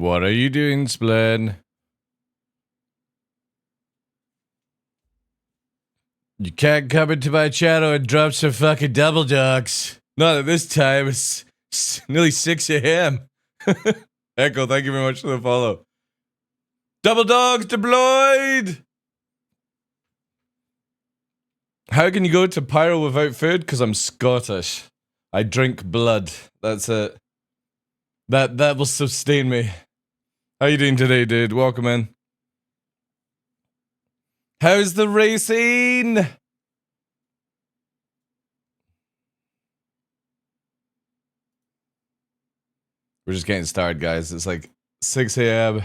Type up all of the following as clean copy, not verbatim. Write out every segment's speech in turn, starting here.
What are you doing, Splen? You can't come into my channel and drop some fucking double dogs. Not at this time. It's nearly 6 a.m. Echo, thank you very much for the follow. Double dogs deployed! How can you go to Pyro without food? Because I'm Scottish. I drink blood. That's it. That will sustain me. How you doing today, dude? Welcome in. How's the racing? We're just getting started, guys. It's like 6 a.m.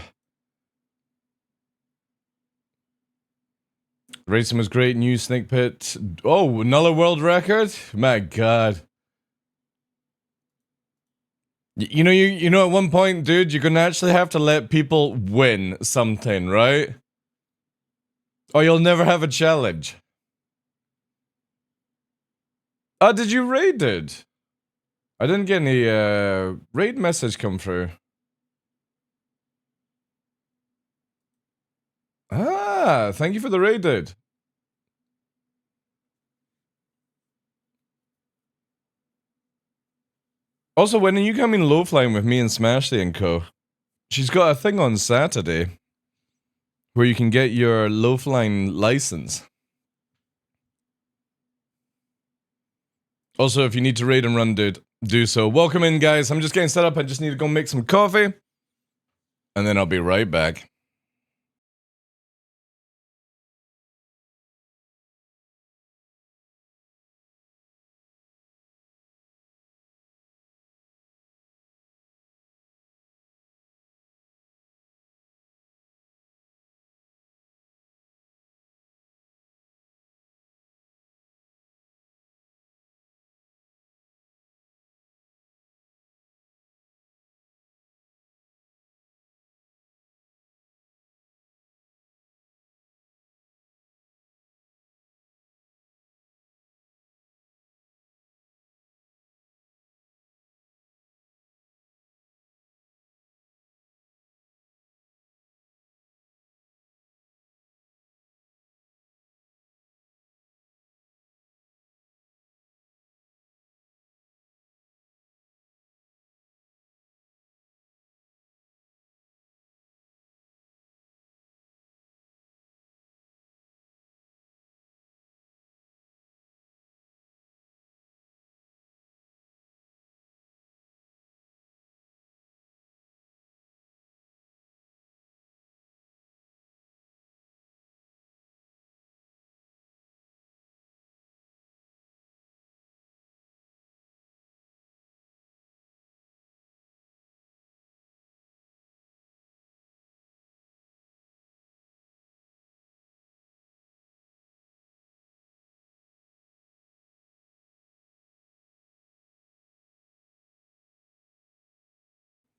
Racing was great. New Snake Pit. Oh, another world record? My God. You know, at one point, dude, you're gonna actually have to let people win something, right? Or you'll never have a challenge. Oh, did you raid, dude? I didn't get any raid message come through. Ah, thank you for the raid, dude. Also, when are you coming low flying with me and Smashy and Co? She's got a thing on Saturday where you can get your low flying license. Also, if you need to raid and run, dude, do so. Welcome in, guys. I'm just getting set up. I just need to go make some coffee. And then I'll be right back.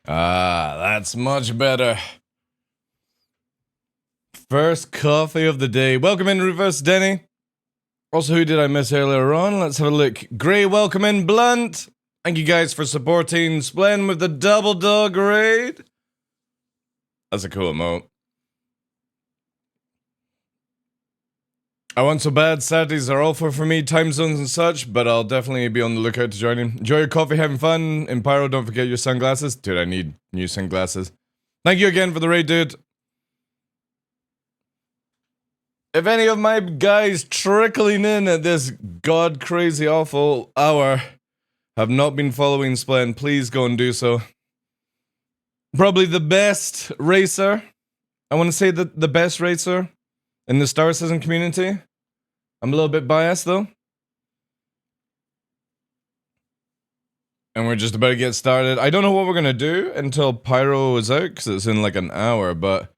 Ah, that's much better. First coffee of the day. Welcome in, Rufus, Denny. Also, who did I miss earlier on? Let's have a look. Gray, welcome in. Blunt. Thank you guys for supporting Splen with the double dog raid. That's a cool emote. I want so bad. Saturdays are awful for me, time zones and such, but I'll definitely be on the lookout to join in. Enjoy your coffee, having fun. In Pyro, don't forget your sunglasses. Dude, I need new sunglasses. Thank you again for the raid, dude. If any of my guys trickling in at this god crazy awful hour have not been following Splen, please go and do so. Probably the best racer. I want to say the best racer in the Star Citizen community. I'm a little bit biased though. And we're just about to get started. I don't know what we're gonna do until Pyro is out, because it's in like an hour, but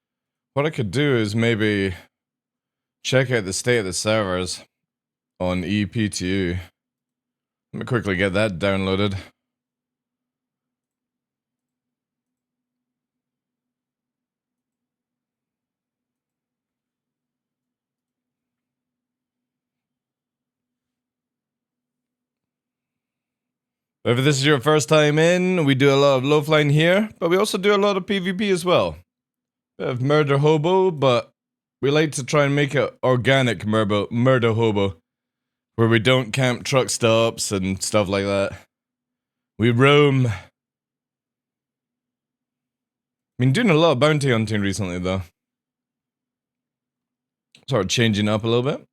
what I could do is maybe check out the state of the servers on EPTU. Let me quickly get that downloaded. If this is your first time in, we do a lot of low flying here, but we also do a lot of PvP as well. Bit of murder hobo, but we like to try and make it organic murder hobo, where we don't camp truck stops and stuff like that. We roam. I've been doing a lot of bounty hunting recently, though. Sort of changing up a little bit.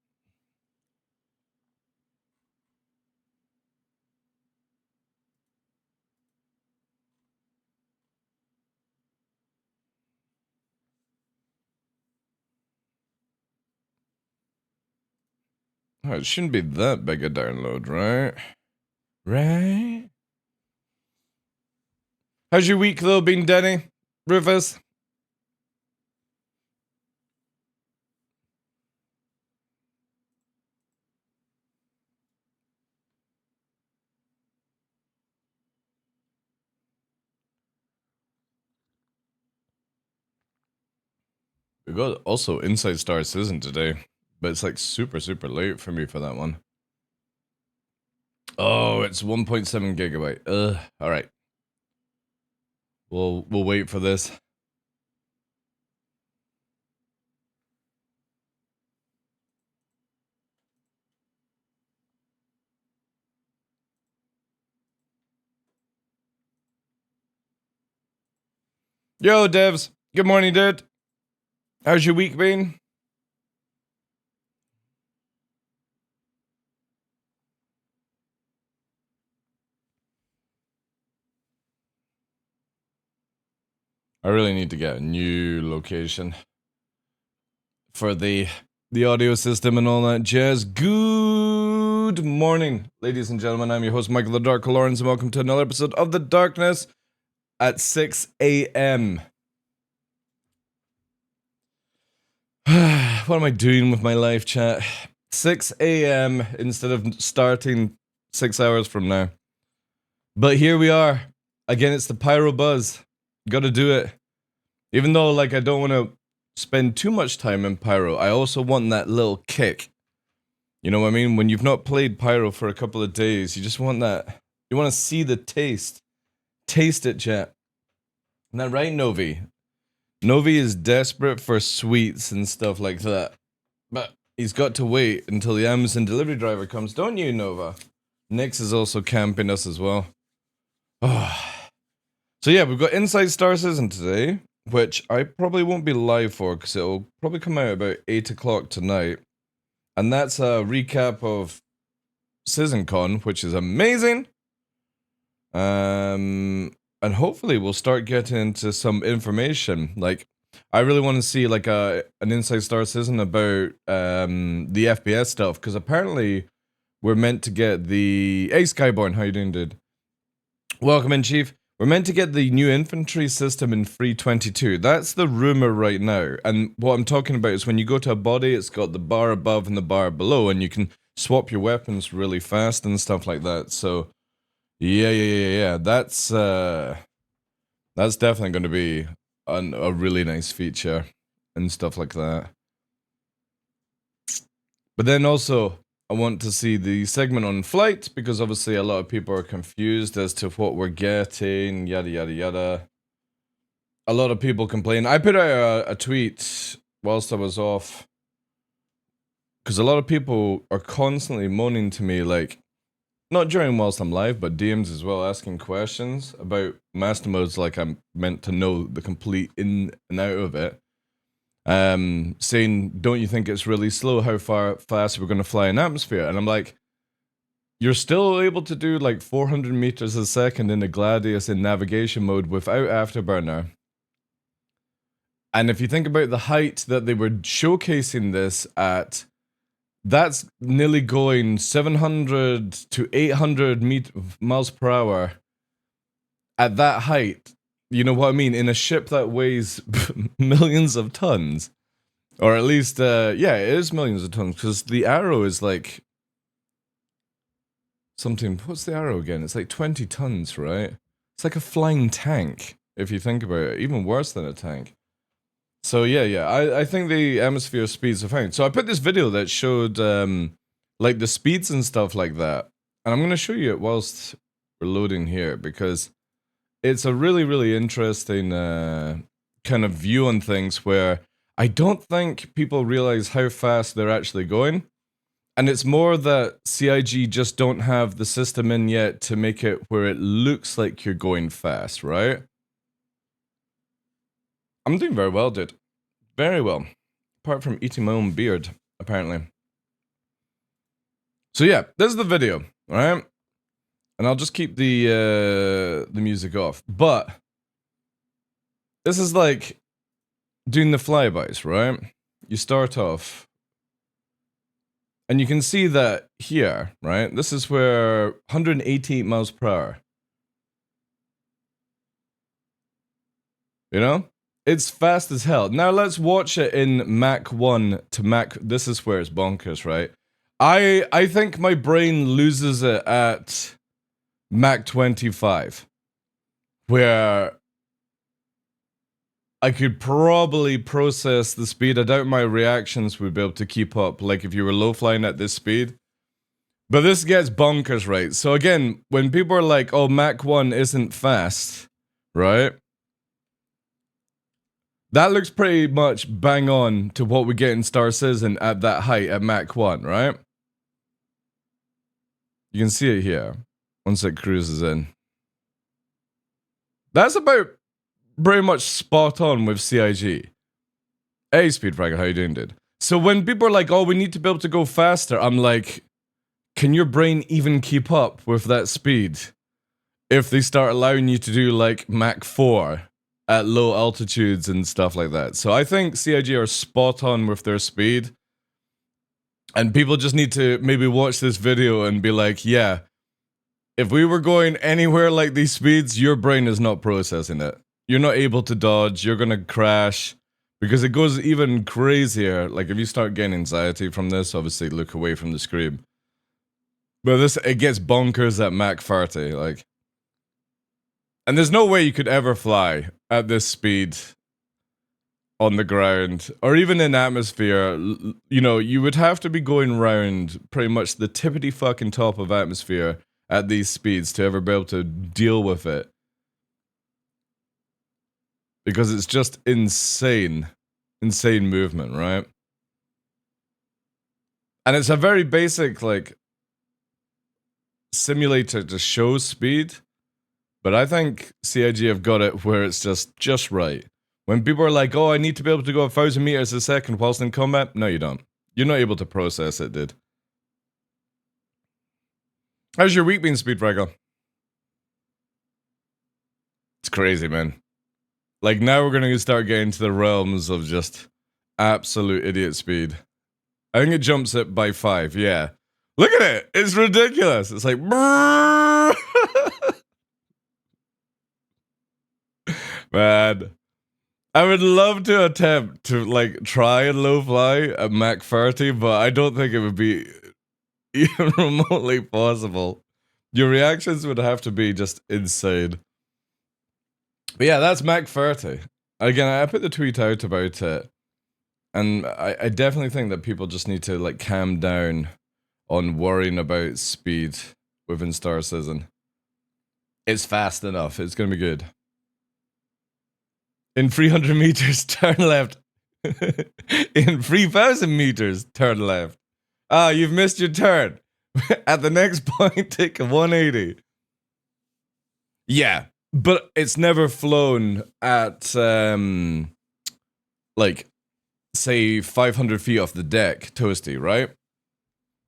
Oh, it shouldn't be that big a download, right? Right? How's your week, though, been, Denny? Rufus? We got also Inside Star Season today, but it's like super late for me for that one. Oh, it's 1.7 gigabyte. Ugh. All right. We'll wait for this. Yo, devs. Good morning, dude. How's your week been? I really need to get a new location for the audio system and all that jazz. Good morning, ladies and gentlemen. I'm your host, Michael the Dark Lawrence, and welcome to another episode of The Darkness at 6 a.m. What am I doing with my life, chat? 6 a.m. instead of starting 6 hours from now. But here we are. Again, it's the Pyro Buzz. Gotta do it. Even though, like, I don't want to spend too much time in Pyro, I also want that little kick. You know what I mean? When you've not played Pyro for a couple of days, you just want that. You want to see the taste. Taste it, chat. Isn't that right, Novi? Novi is desperate for sweets and stuff like that. But he's got to wait until the Amazon delivery driver comes, don't you, Nova? Nix is also camping us as well. Oh. So yeah, we've got Inside Star Season today, which I probably won't be live for because it'll probably come out about 8 o'clock tonight. And that's a recap of SeasonCon, which is amazing. And hopefully we'll start getting into some information. Like, I really want to see like an Inside Star Season about the FPS stuff, because apparently we're meant to get the... Hey, Skyborn, how you doing, dude? Welcome in, Chief. We're meant to get the new infantry system in 3.22. That's the rumor right now. And what I'm talking about is when you go to a body, it's got the bar above and the bar below, and you can swap your weapons really fast and stuff like that. So, yeah. That's definitely going to be a really nice feature and stuff like that. But then also, I want to see the segment on flight, because obviously a lot of people are confused as to what we're getting, yada. A lot of people complain. I put out a tweet whilst I was off, because a lot of people are constantly moaning to me, like, not during whilst I'm live, but DMs as well, asking questions about master modes, like I'm meant to know the complete in and out of it. Saying, don't you think it's really slow how fast we're going to fly in atmosphere? And I'm like, you're still able to do like 400 meters a second in the Gladius in navigation mode without Afterburner. And if you think about the height that they were showcasing this at, that's nearly going 700 to 800 miles per hour at that height. You know what I mean? In a ship that weighs millions of tons. Or at least, yeah, it is millions of tons, because the Arrow is like something... What's the Arrow again? It's like 20 tons, right? It's like a flying tank, if you think about it. Even worse than a tank. So, yeah, I think the atmosphere speeds are fine. So I put this video that showed, like, the speeds and stuff like that. And I'm going to show you it whilst we're loading here because it's a really, really interesting kind of view on things where I don't think people realize how fast they're actually going. And it's more that CIG just don't have the system in yet to make it where it looks like you're going fast, right? I'm doing very well, dude. Very well. Apart from eating my own beard, apparently. So yeah, this is the video, alright? And I'll just keep the music off. But this is like doing the flybys, right? You start off and you can see that here, right? This is where 188 miles per hour. You know? It's fast as hell. Now let's watch it in Mach 1 to Mach... This is where it's bonkers, right? I think my brain loses it at Mach 25. Where I could probably process the speed. I doubt my reactions would be able to keep up, like if you were low flying at this speed. But this gets bonkers, right? So again, when people are like, oh, Mach 1 isn't fast, right? That looks pretty much bang on to what we get in Star Citizen at that height at Mach 1, right? You can see it here, once it cruises in. That's about pretty much spot on with CIG. Hey, Speedfragger, how you doing, dude? So when people are like, oh, we need to be able to go faster, I'm like, can your brain even keep up with that speed? If they start allowing you to do like Mach 4 at low altitudes and stuff like that. So I think CIG are spot on with their speed. And people just need to maybe watch this video and be like, yeah, if we were going anywhere like these speeds, your brain is not processing it. You're not able to dodge, you're gonna crash, because it goes even crazier. Like if you start getting anxiety from this, obviously look away from the screen. But this, it gets bonkers at Mach 30, like. And there's no way you could ever fly at this speed on the ground, or even in atmosphere. You know, you would have to be going around pretty much the tippity fucking top of atmosphere at these speeds to ever be able to deal with it. Because it's just insane. Insane movement, right? And it's a very basic, like, simulator to show speed. But I think CIG have got it where it's just right. When people are like, oh, I need to be able to go 1,000 meters a second whilst in combat, no, you don't. You're not able to process it, dude. How's your week been, Speedfraggle? It's crazy, man. Like, now we're gonna start getting to the realms of just absolute idiot speed. I think it jumps it by 5, yeah. Look at it! It's ridiculous! It's like, brrrr! Man. I would love to attempt to, like, try and low fly at Mach 30, but I don't think it would be even remotely possible. Your reactions would have to be just insane. But yeah, that's Mach 30. Again, I put the tweet out about it, and I definitely think that people just need to, like, calm down on worrying about speed within Star Citizen. It's fast enough. It's gonna be good. In 300 meters, turn left. In 3,000 meters, turn left. Ah, you've missed your turn. At the next point, take a 180. Yeah, but it's never flown at, like, say, 500 feet off the deck, Toasty, right?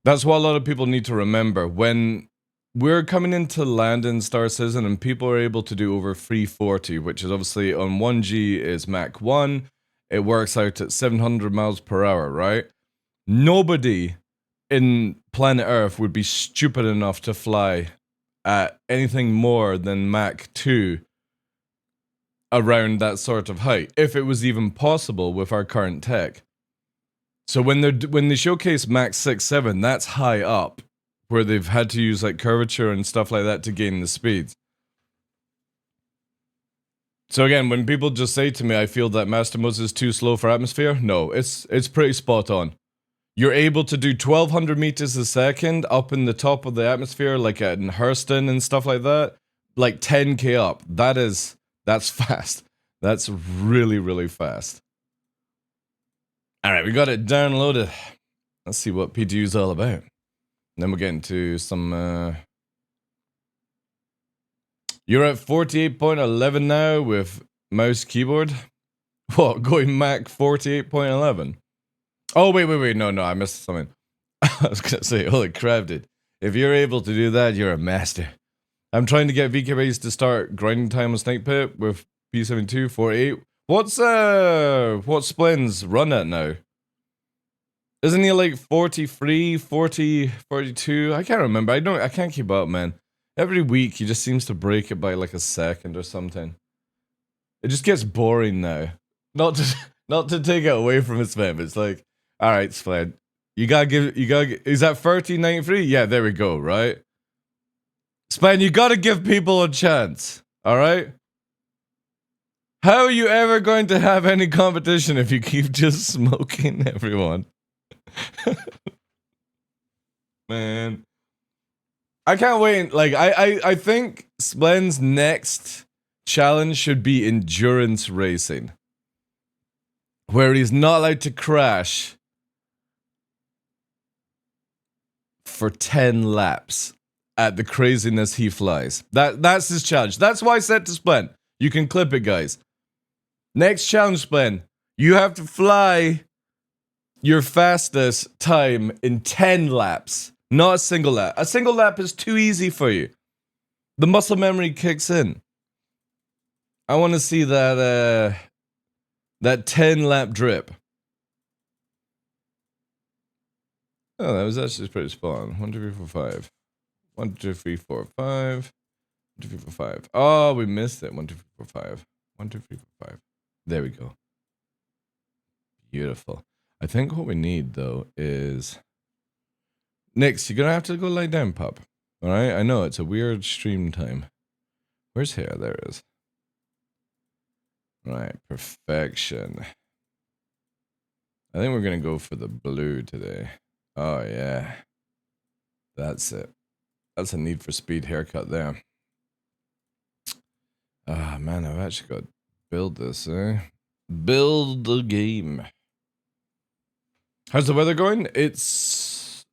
That's what a lot of people need to remember. When we're coming into land in Star Citizen and people are able to do over 340, which is obviously on 1G is Mach 1. It works out at 700 miles per hour, right? Nobody in planet Earth would be stupid enough to fly at anything more than Mach 2 around that sort of height, if it was even possible with our current tech. So when they showcase Mach 6, 7, that's high up, where they've had to use like curvature and stuff like that to gain the speed. So again, when people just say to me, I feel that Master Mode is too slow for atmosphere, no, it's pretty spot on. you're able to do 1200 meters a second up in the top of the atmosphere, like in Hurston and stuff like that. Like 10k up. That's fast. That's really, really fast. Alright, we got it downloaded. Let's see what P2 is all about. Then we'll get into some, You're at 48.11 now with mouse keyboard. What, going Mac 48.11? Oh, wait, no, I missed something. I was gonna say, holy crap, dude. If you're able to do that, you're a master. I'm trying to get VKBase to start grinding time on Snake Pit with P72, 48. What's Splin's run at now? Isn't he like 43, 40, 42? I can't remember. I can't keep up, man. Every week he just seems to break it by like a second or something. It just gets boring now. Not to take it away from his fam. It's like, all right, Splin. You gotta give. Is that 1393? Yeah, there we go. Right, Splin. You gotta give people a chance. All right. How are you ever going to have any competition if you keep just smoking everyone? Man, I can't wait. Like, I think Splin's next challenge should be endurance racing, where he's not allowed to crash for 10 laps at the craziness he flies. That's his challenge. That's why I said to Splin, you can clip it, guys. Next challenge, Splin, you have to fly your fastest time in 10 laps, not a single lap. A single lap is too easy for you. The muscle memory kicks in. I want to see that 10 lap drip. Oh, that was actually pretty spot on. 1, 2, 3, 4, 5. 1, 2, 3, 4, 5. 1, 2, 3, 4, 5. Oh, we missed it. 1, 2, 3, 4, 5. 1, 2, 3, 4, 5. There we go. Beautiful. I think what we need, though, is... Nix, you're gonna have to go lie down, pup. Alright? I know, it's a weird stream time. Where's hair? There it is. Right, perfection. I think we're gonna go for the blue today. Oh, yeah. That's it. That's a Need for Speed haircut there. Ah, man, I've actually got to build this, eh? Build the game. How's the weather going? It's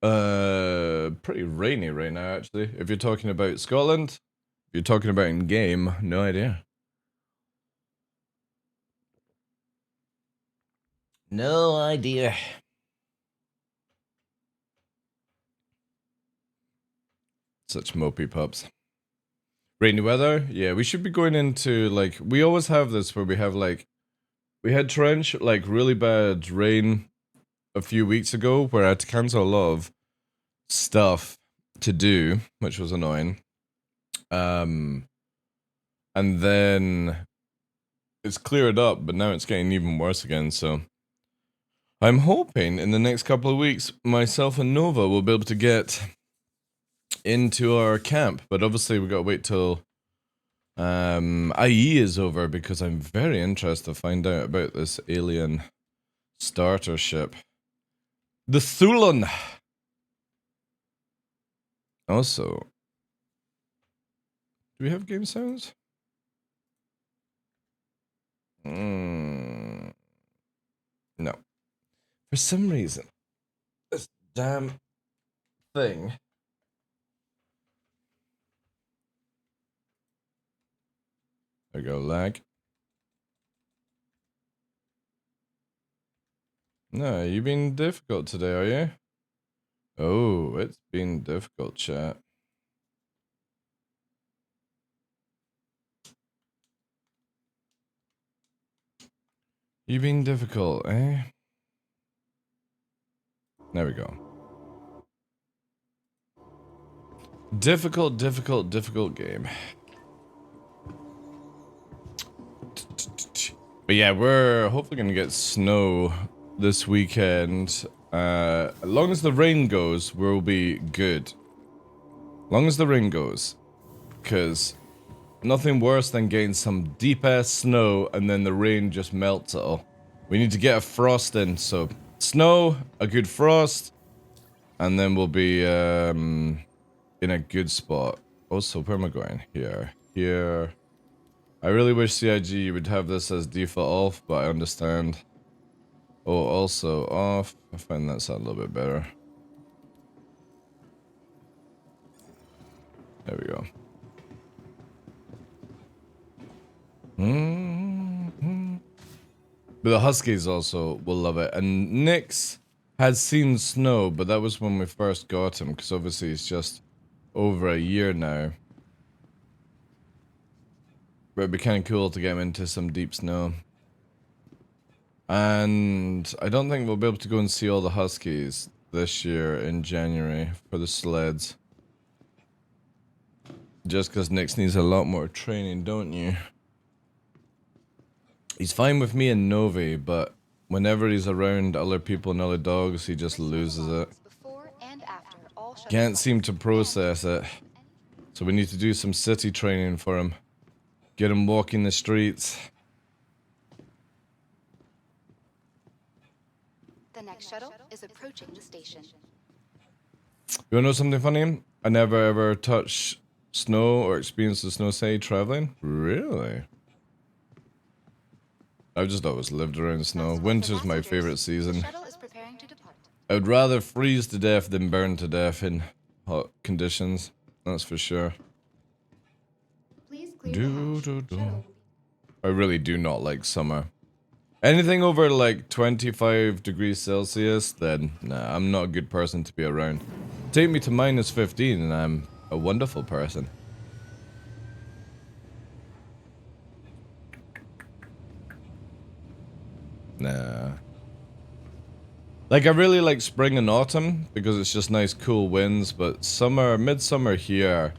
pretty rainy right now, actually. If you're talking about Scotland, if you're talking about in game, no idea. No idea. Such mopey pups. Rainy weather? Yeah, we should be going into, like, we always have this where we have, like, we had trench, like, really bad rain a few weeks ago where I had to cancel a lot of stuff to do, which was annoying. And then it's cleared up, but now it's getting even worse again, so I'm hoping in the next couple of weeks, myself and Nova will be able to get into our camp, but obviously we gotta wait till IE is over because I'm very interested to find out about this alien starter ship. The Thulon! Also, do we have game sounds? No. For some reason, this damn thing. There we go, lag. No, you been difficult today, are you? Oh, it's been difficult, chat. You been difficult, eh? There we go. Difficult game. But yeah, we're hopefully gonna get snow this weekend. As long as the rain goes, we'll be good. Long as the rain goes. Because nothing worse than getting some deep ass snow and then the rain just melts it all. We need to get a frost in, so snow, a good frost, and then we'll be in a good spot. Also, where am I going? Here. Here. I really wish CIG would have this as default off, but I understand. Oh, also off. I find that's a little bit better. There we go. But the Huskies also will love it. And Nyx has seen snow, but that was when we first got him, because obviously it's just over a year now. But it'd be kind of cool to get him into some deep snow. And I don't think we'll be able to go and see all the Huskies this year in January for the sleds. Just because Nyx needs a lot more training, don't you? He's fine with me and Novi, but whenever he's around other people and other dogs, he just loses it. Can't seem to process it. So we need to do some city training for him. Get him walking the streets. The next shuttle is approaching the station. You wanna know something funny? I never ever touch snow or experience the snow city traveling. Really? I've just always lived around snow. Winter's my favorite season. I would rather freeze to death than burn to death in hot conditions. That's for sure. I really do not like summer. Anything over like 25 degrees Celsius, then nah, I'm not a good person to be around. Take me to minus 15 and I'm a wonderful person. Nah. Like I really like spring and autumn because it's just nice cool winds, but summer, midsummer here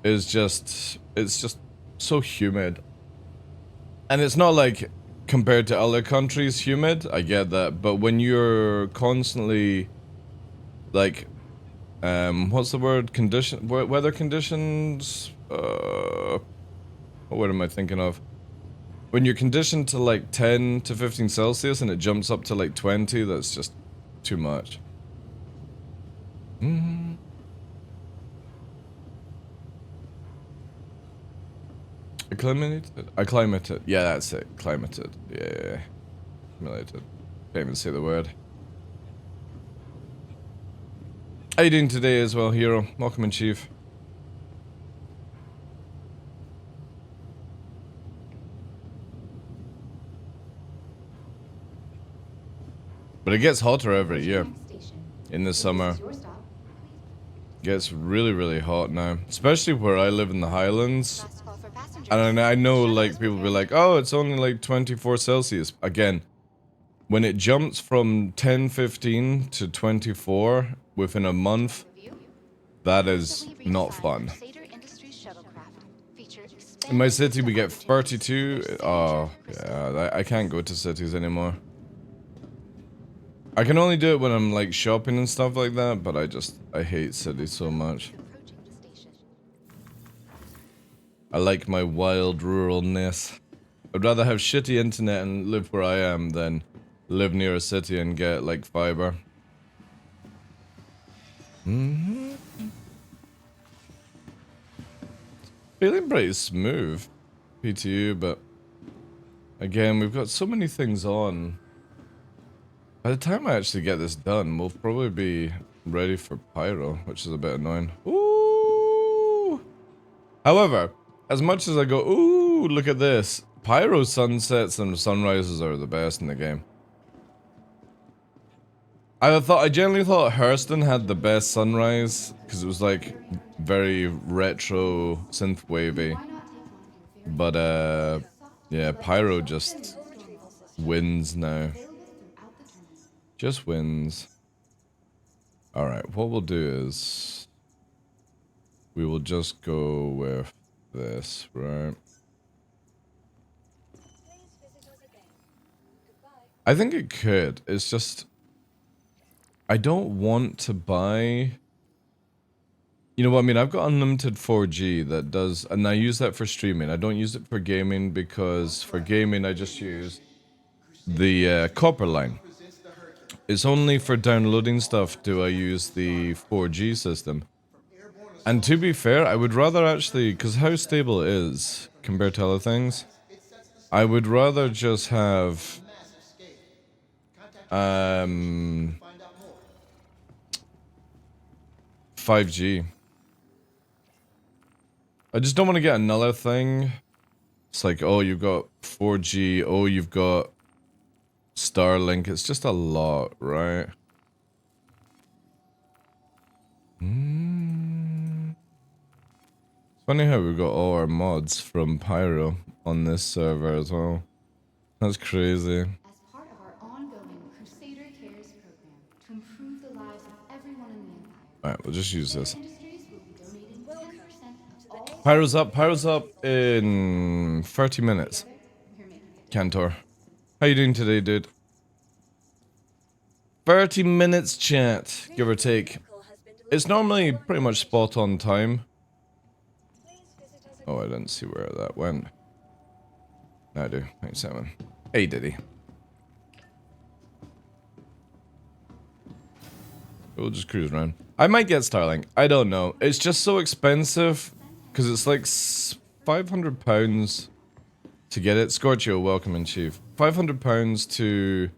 is just, it's just so humid. And it's not like compared to other countries humid, I get that, but when you're constantly like what's the word, weather conditions, what am I thinking of? When you're conditioned to like 10 to 15 Celsius and it jumps up to like 20, that's just too much. Acclimated. Yeah, that's it. Climated. Yeah. Acclimated. Can't even say the word. How you doing today as well, Hero? Welcome in, Chief. But it gets hotter every year. In the summer. It gets really, really hot now. Especially where I live in the Highlands. And I know, like, people be like, oh, it's only like 24 Celsius. Again, when it jumps from 10, 15 to 24 within a month, that is not fun. In my city, we get 32. Oh, yeah, I can't go to cities anymore. I can only do it when I'm, like, shopping and stuff like that, but I hate cities so much. I like my wild ruralness. I'd rather have shitty internet and live where I am than live near a city and get like fiber. Feeling pretty smooth, PTU, but again, we've got so many things on. By the time I actually get this done, we'll probably be ready for Pyro, which is a bit annoying. Ooh! However, as much as I go, ooh, look at this. Pyro sunsets and sunrises are the best in the game. I generally thought Hurston had the best sunrise, because it was like very retro synth wavy. But yeah, Pyro just wins now. Just wins. Alright, what we'll do is we will just go with this, right? I think it could. It's just I don't want to buy. You know what I mean? I've got unlimited 4G that does, and I use that for streaming. I don't use it for gaming because for gaming I just use the copper line. It's only for downloading stuff do I use the 4G system. And to be fair, I would rather actually, because how stable it is compared to other things, I would rather just have 5G. I just don't want to get another thing. It's like, oh, you've got 4G, oh, you've got Starlink. It's just a lot, right? It's funny how we got all our mods from Pyro on this server as well. That's crazy. As part of our ongoing Crusader Cares program to improve the lives of everyone in the Empire, Alright, we'll just use this. Industries will be donating 10% of all Pyro's up in 30 minutes. we're making it. Cantor. How you doing today, dude? 30 minutes chat, give or take. It's normally pretty much spot on time. Oh, I didn't see where that went. Now I do. 97. Hey, Diddy. We'll just cruise around. I might get Starlink. I don't know. It's just so expensive because it's like £500 to get it. Scorchio, welcome in chief. £500 to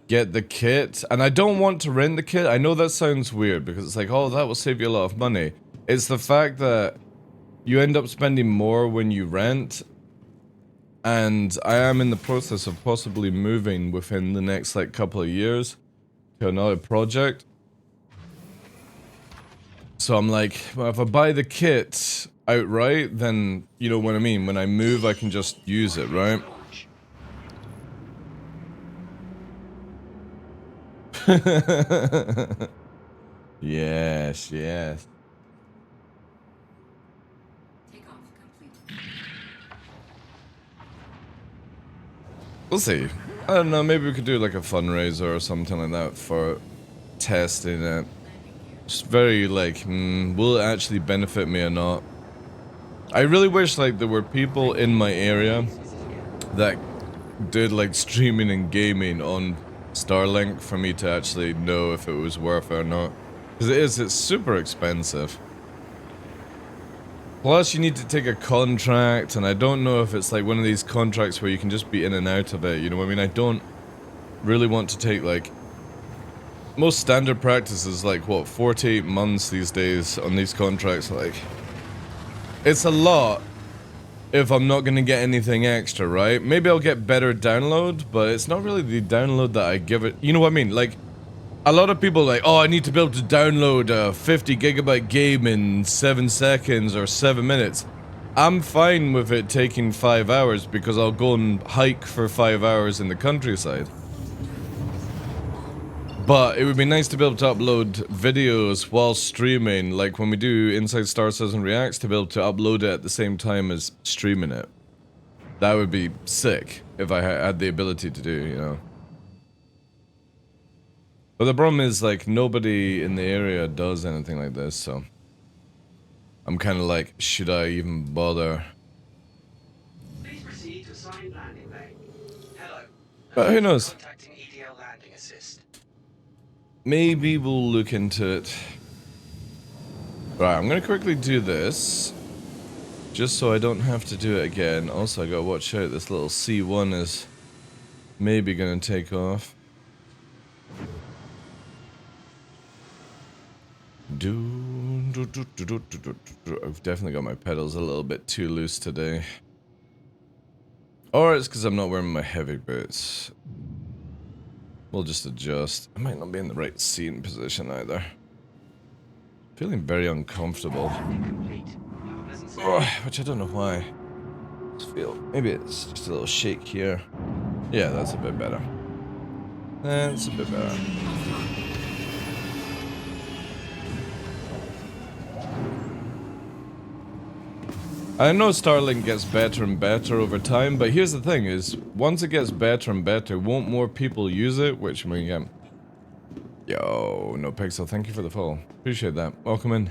get the kit, and I don't want to rent the kit. I know that sounds weird because it's like, oh, that will save you a lot of money. It's the fact that you end up spending more when you rent, and I am in the process of possibly moving within the next like couple of years to another project. So I'm like, well, if I buy the kit outright, then you know what I mean. When I move, I can just use it, right? Yes, yes. We'll see. I don't know, maybe we could do like a fundraiser or something like that for testing it. Just very like, will it actually benefit me or not? I really wish like there were people in my area that did like streaming and gaming on Starlink for me to actually know if it was worth it or not. Because it's super expensive. Plus you need to take a contract, and I don't know if it's like one of these contracts where you can just be in and out of it, you know what I mean? I don't really want to take like... Most standard practice is like, what, 48 months these days on these contracts, like... It's a lot if I'm not gonna get anything extra, right? Maybe I'll get better download, but it's not really the download that I give it. You know what I mean? Like, a lot of people are like, oh, I need to be able to download a 50 gigabyte game in 7 seconds or 7 minutes. I'm fine with it taking 5 hours because I'll go and hike for 5 hours in the countryside. But it would be nice to be able to upload videos while streaming, like when we do Inside Star Says and Reacts, to be able to upload it at the same time as streaming it. That would be sick if I had the ability to do, you know. But the problem is, like, nobody in the area does anything like this, so... I'm kind of like, should I even bother? Please proceed to assigned landing bay. Hello. But who knows? Contacting EDL landing assist. Maybe we'll look into it. Right, I'm gonna quickly do this. Just so I don't have to do it again. Also, I gotta watch out, this little C1 is maybe gonna take off. I've definitely got my pedals a little bit too loose today. Or it's because I'm not wearing my heavy boots. We'll just adjust. I might not be in the right seating position either. Feeling very uncomfortable. Oh, which I don't know why. Just feel, maybe it's just a little shake here. Yeah, that's a bit better. That's a bit better. I know Starlink gets better and better over time, but here's the thing is, once it gets better and better, won't more people use it? Which, I mean, yo, no pixel, thank you for the follow. Appreciate that. Welcome in.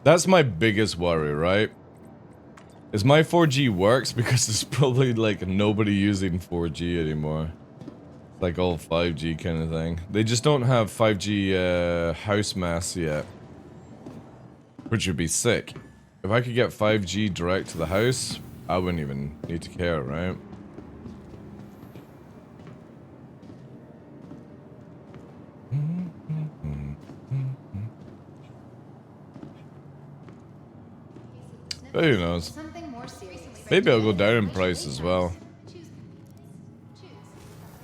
That's my biggest worry, right? Is my 4G works because there's probably, like, nobody using 4G anymore. Like all 5G kind of thing. They just don't have 5G house mass yet. Which would be sick. If I could get 5G direct to the house, I wouldn't even need to care, right? But who knows? Something more serious. Maybe I'll go down in price as well.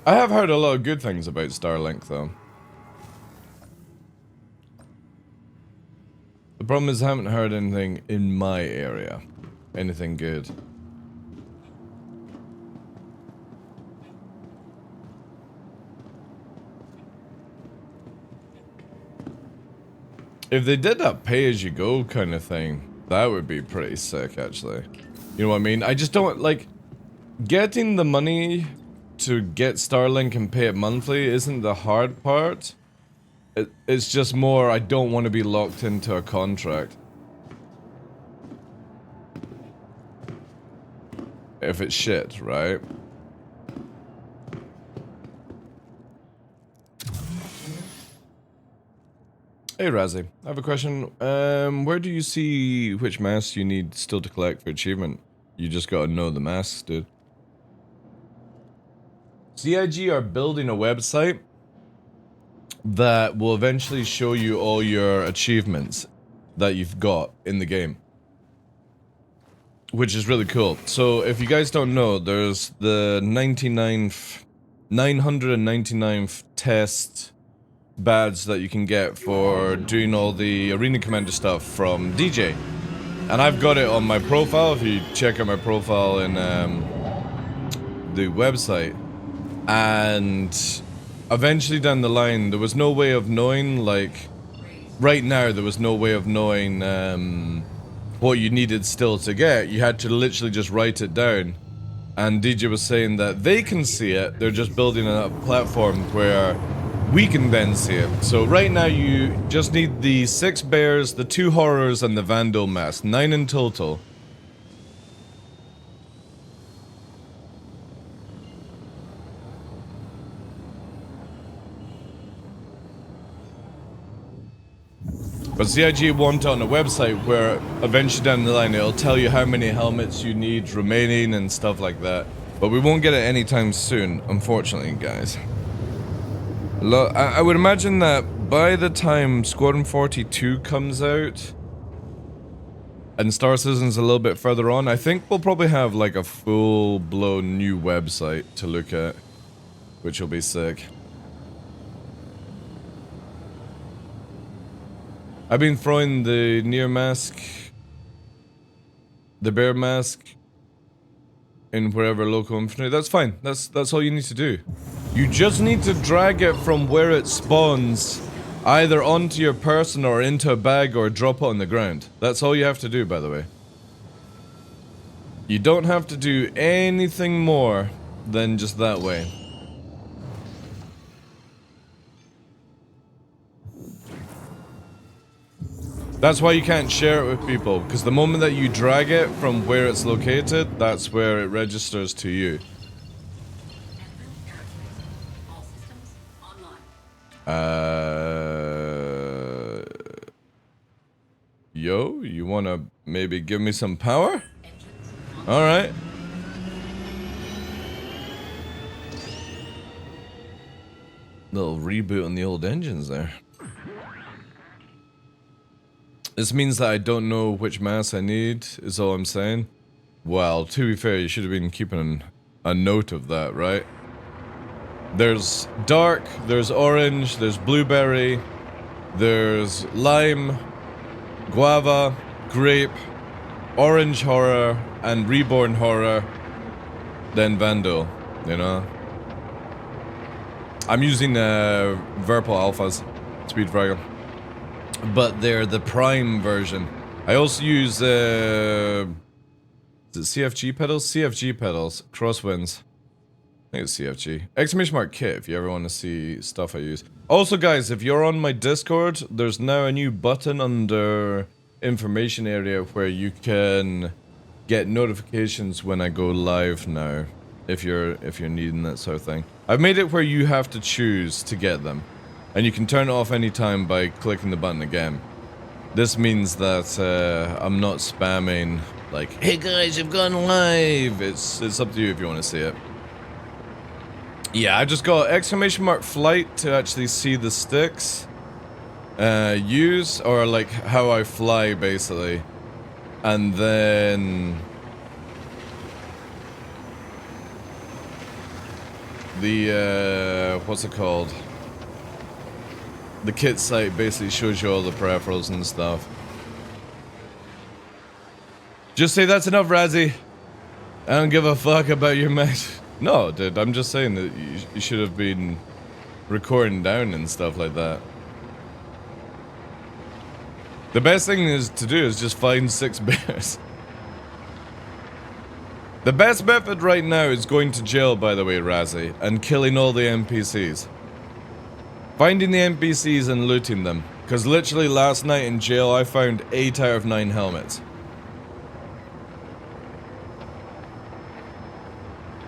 I have heard a lot of good things about Starlink though. The problem is I haven't heard anything in my area. Anything good. If they did that pay-as-you-go kind of thing, that would be pretty sick actually. You know what I mean? I just don't, like, getting the money to get Starlink and pay it monthly isn't the hard part. It's just more, I don't want to be locked into a contract. If it's shit, right? Hey Razzie, I have a question. Where do you see which masks you need still to collect for achievement? You just gotta know the masks, dude. CIG are building a website that will eventually show you all your achievements that you've got in the game. Which is really cool. So if you guys don't know, there's the 999th test badge that you can get for doing all the Arena Commander stuff from DJ. And I've got it on my profile, if you check out my profile in the website. And eventually down the line, there was no way of knowing, like, right now there was no way of knowing what you needed still to get. You had to literally just write it down. And DJ was saying that they can see it, they're just building a platform where we can then see it. So right now you just need the 6 bears, the 2 horrors, and the Vandal mask. 9 in total. But CIG want it on a website where eventually down the line it'll tell you how many helmets you need remaining and stuff like that. But we won't get it anytime soon, unfortunately, guys. I would imagine that by the time Squadron 42 comes out and Star Citizen's a little bit further on, I think we'll probably have like a full-blown new website to look at, which will be sick. I've been throwing the Near mask, the Bear mask, in wherever local infantry. That's fine. That's all you need to do. You just need to drag it from where it spawns, either onto your person or into a bag or drop it on the ground. That's all you have to do, by the way. You don't have to do anything more than just that way. That's why you can't share it with people, because the moment that you drag it from where it's located, that's where it registers to you. Yo, you wanna maybe give me some power? Alright. Little reboot on the old engines there. This means that I don't know which mask I need, is all I'm saying. Well, to be fair, you should have been keeping a note of that, right? There's dark, there's orange, there's blueberry, there's lime, guava, grape, orange horror, and reborn horror, then Vandal, you know? I'm using Verpal Alphas, Speed Fraggle. But they're the prime version. I also use, is it CFG pedals? CFG pedals, crosswinds. I think it's CFG. Exclamation mark kit if you ever want to see stuff I use. Also guys, if you're on my Discord, there's now a new button under information area where you can get notifications when I go live now. if you're needing that sort of thing. I've made it where you have to choose to get them, and you can turn it off anytime by clicking the button again. This means that I'm not spamming like, "Hey guys, you've gone live." It's up to you if you want to see it. Yeah, I just got !flight to actually see the sticks. Use, or like how I fly basically. And then the what's it called? The kit site basically shows you all the peripherals and stuff. Just say that's enough, Razzie. I don't give a fuck about your match. No, dude, I'm just saying that you should have been recording down and stuff like that. The best thing to do is just find 6 bears. The best method right now is going to jail, by the way, Razzie, and killing all the NPCs. Finding the NPCs and looting them. Because literally last night in jail I found 8 out of 9 helmets.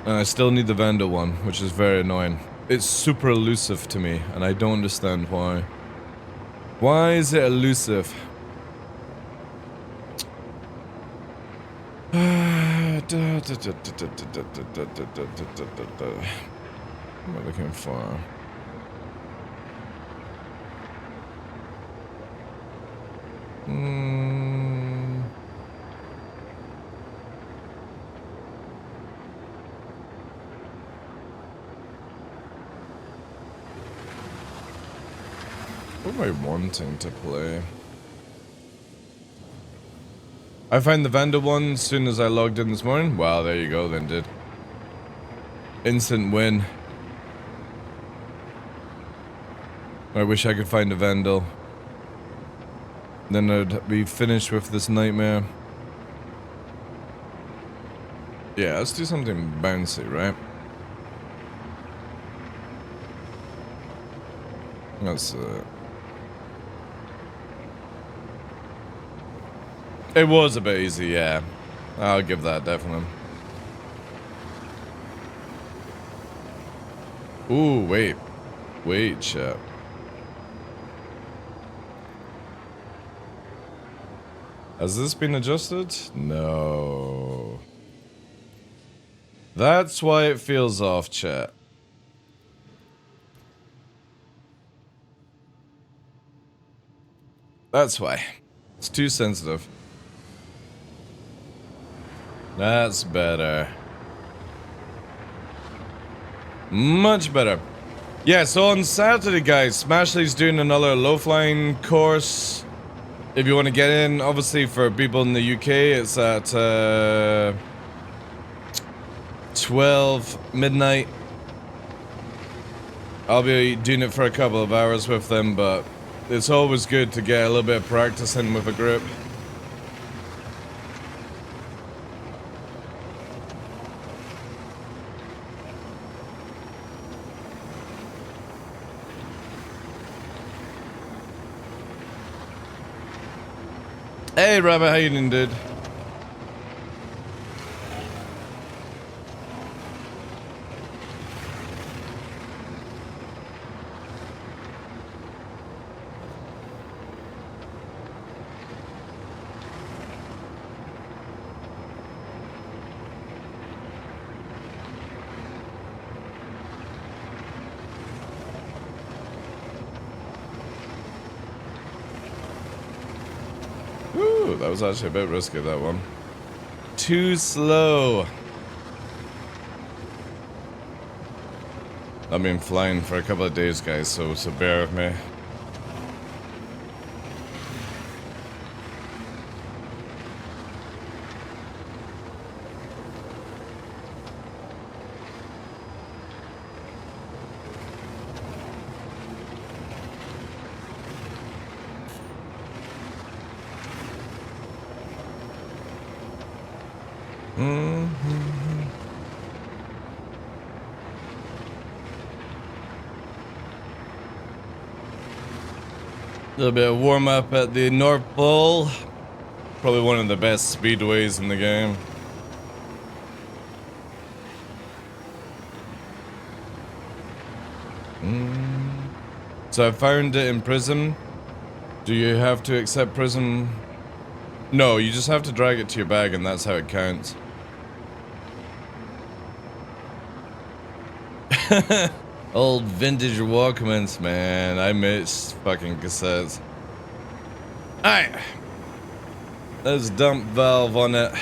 And I still need the Vandal one, which is very annoying. It's super elusive to me, and I don't understand why. Why is it elusive? What am I looking for? What am I wanting to play? I found the Vandal one as soon as I logged in this morning. Wow, there you go then, dude. Instant win. I wish I could find a Vandal. Then I'd be finished with this nightmare. Yeah, let's do something bouncy, right? That's it was a bit easy, yeah. I'll give that, definitely. Ooh, wait. Wait, chat. Has this been adjusted? No. That's why it feels off, chat. That's why. It's too sensitive. That's better. Much better. Yeah, so on Saturday, guys, Smashley's doing another low-flying course. If you want to get in, obviously for people in the UK, it's at 12 midnight. I'll be doing it for a couple of hours with them, but it's always good to get a little bit of practice in with a group. Hey, Rabbit, how you doing, dude? Ooh, that was actually a bit risky, that one. Too slow. I've been flying for a couple of days, guys, so bear with me. A little bit of warm up at the North Pole. Probably one of the best speedways in the game. So I found it in prison. Do you have to accept prison? No, you just have to drag it to your bag and that's how it counts. Old vintage Walkmans, man. I miss fucking cassettes. Alright. Let's dump valve on it.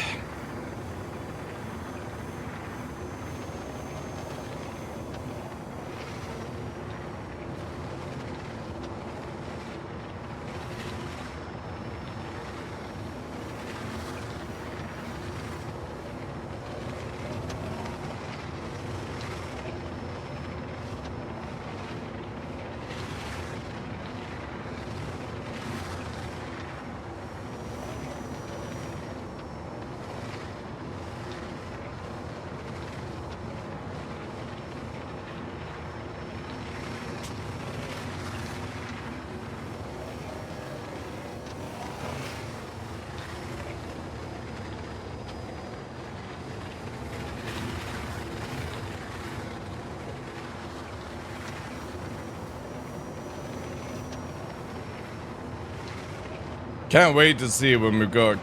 Can't wait to see when we've got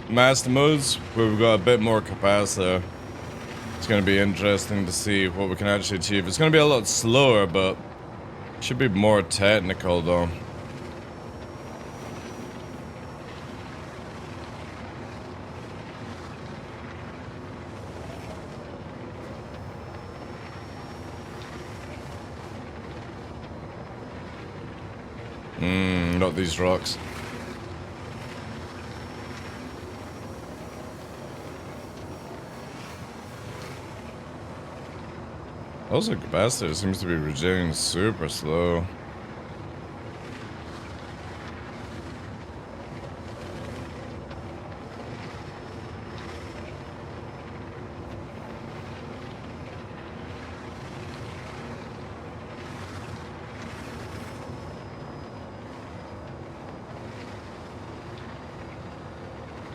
master modes where we've got a bit more capacity. It's going to be interesting to see what we can actually achieve. It's going to be a lot slower, but should be more technical though. Not these rocks. Also, capacitor seems to be regenerating super slow.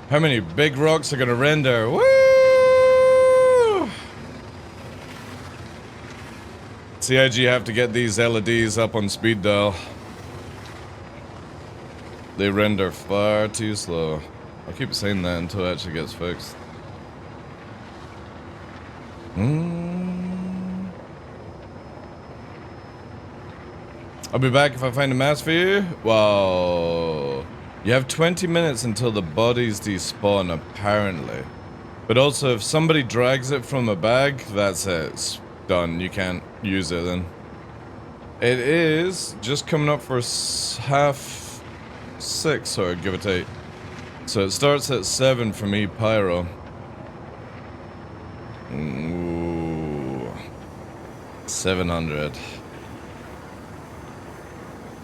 How many big rocks are gonna render? Woo! CIG have to get these LEDs up on speed dial. They render far too slow. I'll keep saying that until it actually gets fixed. I'll be back if I find a mask for you. Wow. You have 20 minutes until the bodies despawn, apparently. But also, if somebody drags it from a bag, that's it. It's done. You can't use it then. It is just coming up for 5:30, or give or take. So it starts at 7 for me, Pyro. Ooh. 700.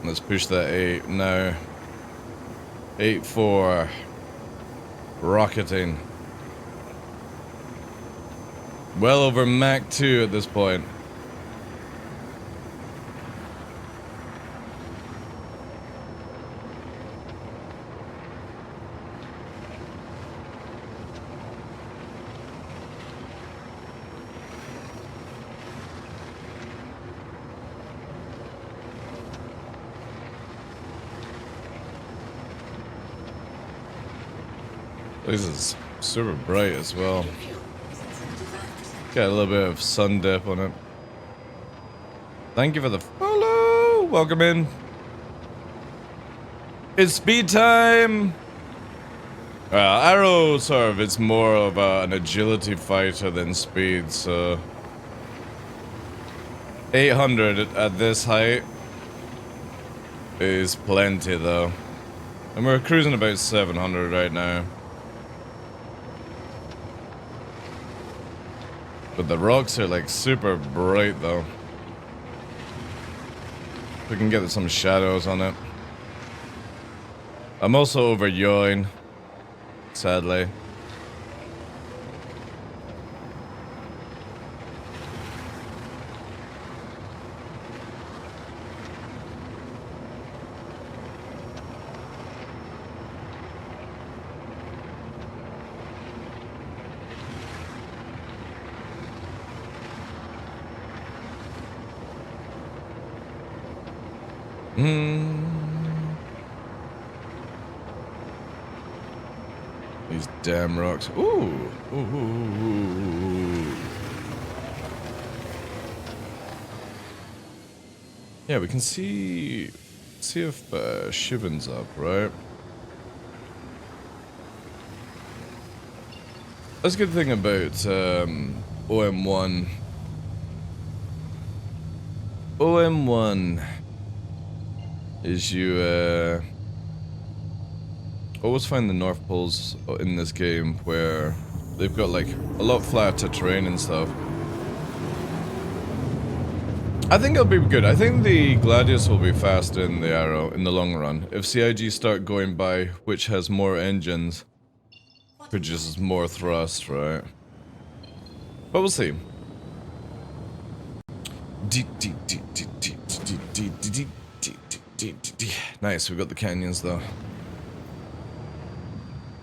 Let's push that 8 now. 8-4. Rocketing. Well over Mach 2 at this point. This is super bright as well. Got a little bit of sun dip on it. Thank you for the follow. Welcome in. It's speed time. Arrow sort of, it's more of an agility fighter than speed, so 800 at this height is plenty though. And we're cruising about 700 right now. But the rocks are like super bright though. We can get some shadows on it. I'm also over yawing, sadly. These damn rocks. Ooh. Ooh. Yeah, we can see if Shivan's up, right? That's a good thing about OM1. OM1 is you always find the North Poles in this game where they've got like a lot flatter terrain and stuff. I think it'll be good. I think the Gladius will be faster than the Arrow in the long run. If CIG start going by which has more engines, produces more thrust, right? But we'll see. Nice, we got the canyons though.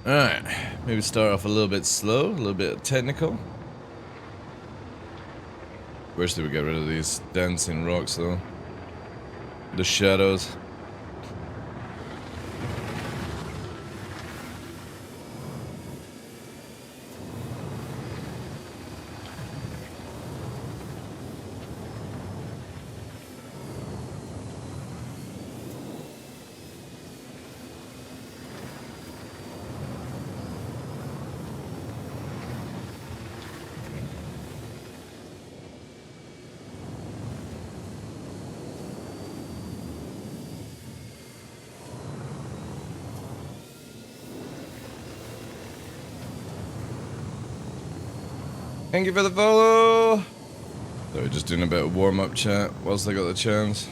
Alright, maybe start off a little bit slow, a little bit technical. Where should we get rid of these dancing rocks though? The shadows. Thank you for the follow! So we're just doing a bit of warm-up chat whilst I got the chance.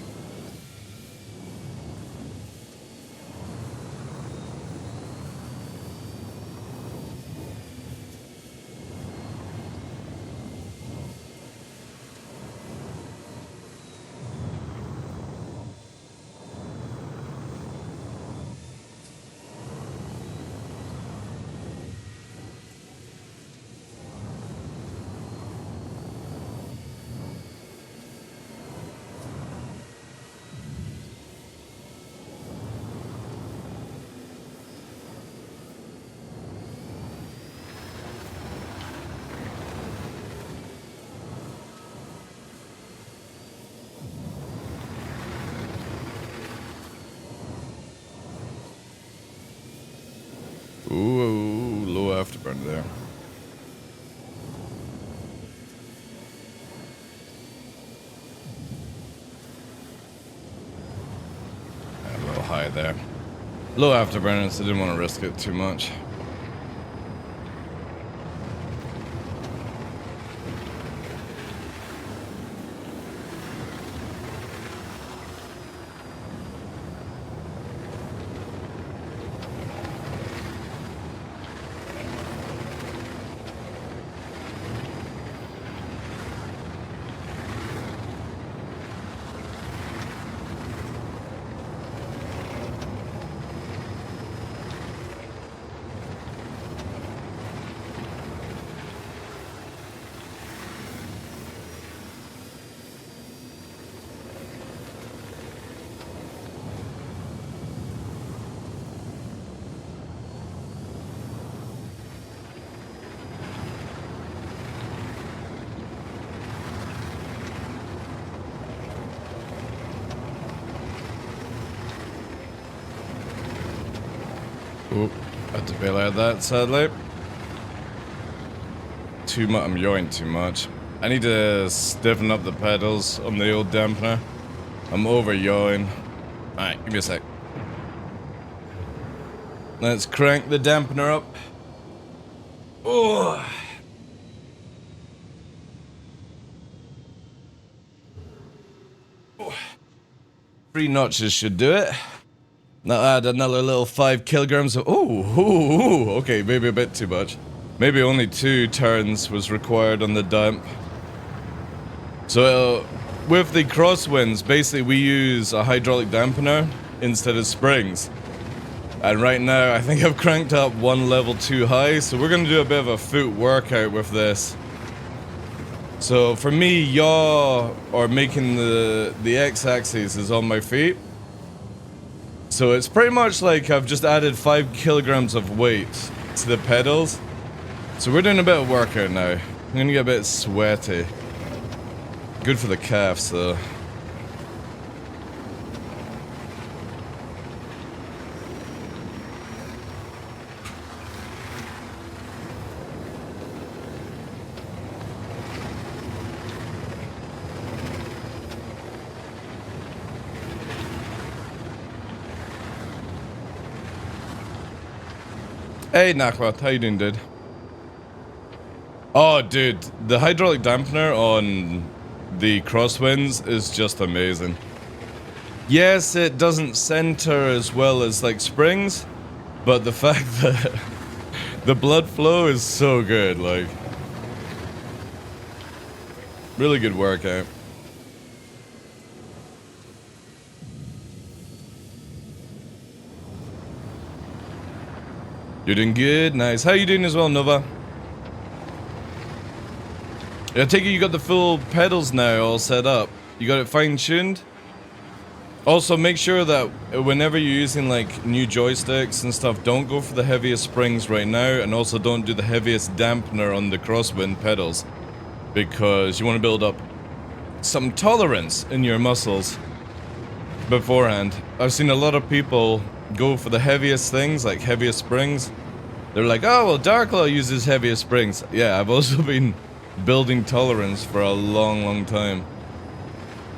Ooh, low afterburn there. A little high there. Low afterburn, so I didn't want to risk it too much. Oop, had to bail out that, sadly. Too much, I'm yawing too much. I need to stiffen up the pedals on the old dampener. I'm over yawing. Alright, give me a sec. Let's crank the dampener up. Oh. 3 notches should do it. Now add another little 5 kilograms of... Ooh, okay, maybe a bit too much. Maybe only 2 turns was required on the dump. So, with the crosswinds, basically we use a hydraulic dampener instead of springs. And right now, I think I've cranked up 1 level too high, so we're gonna do a bit of a foot workout with this. So for me, yaw, or making the x-axis is on my feet. So it's pretty much like I've just added 5 kilograms of weight to the pedals. So we're doing a bit of workout now. I'm gonna get a bit sweaty. Good for the calves though. Hey Nakwat, how you doing, dude? Oh, dude, the hydraulic dampener on the crosswinds is just amazing. Yes, it doesn't center as well as like springs, but the fact that the blood flow is so good, like, really good workout. You're doing good, nice. How you doing as well, Nova? I take it you got the full pedals now all set up. You got it fine-tuned? Also, make sure that whenever you're using like new joysticks and stuff, don't go for the heaviest springs right now, and also don't do the heaviest dampener on the crosswind pedals, because you want to build up some tolerance in your muscles beforehand. I've seen a lot of people go for the heaviest things, like heaviest springs. They're like, oh, well, TheDarkLaw uses heaviest springs. Yeah, I've also been building tolerance for a long time.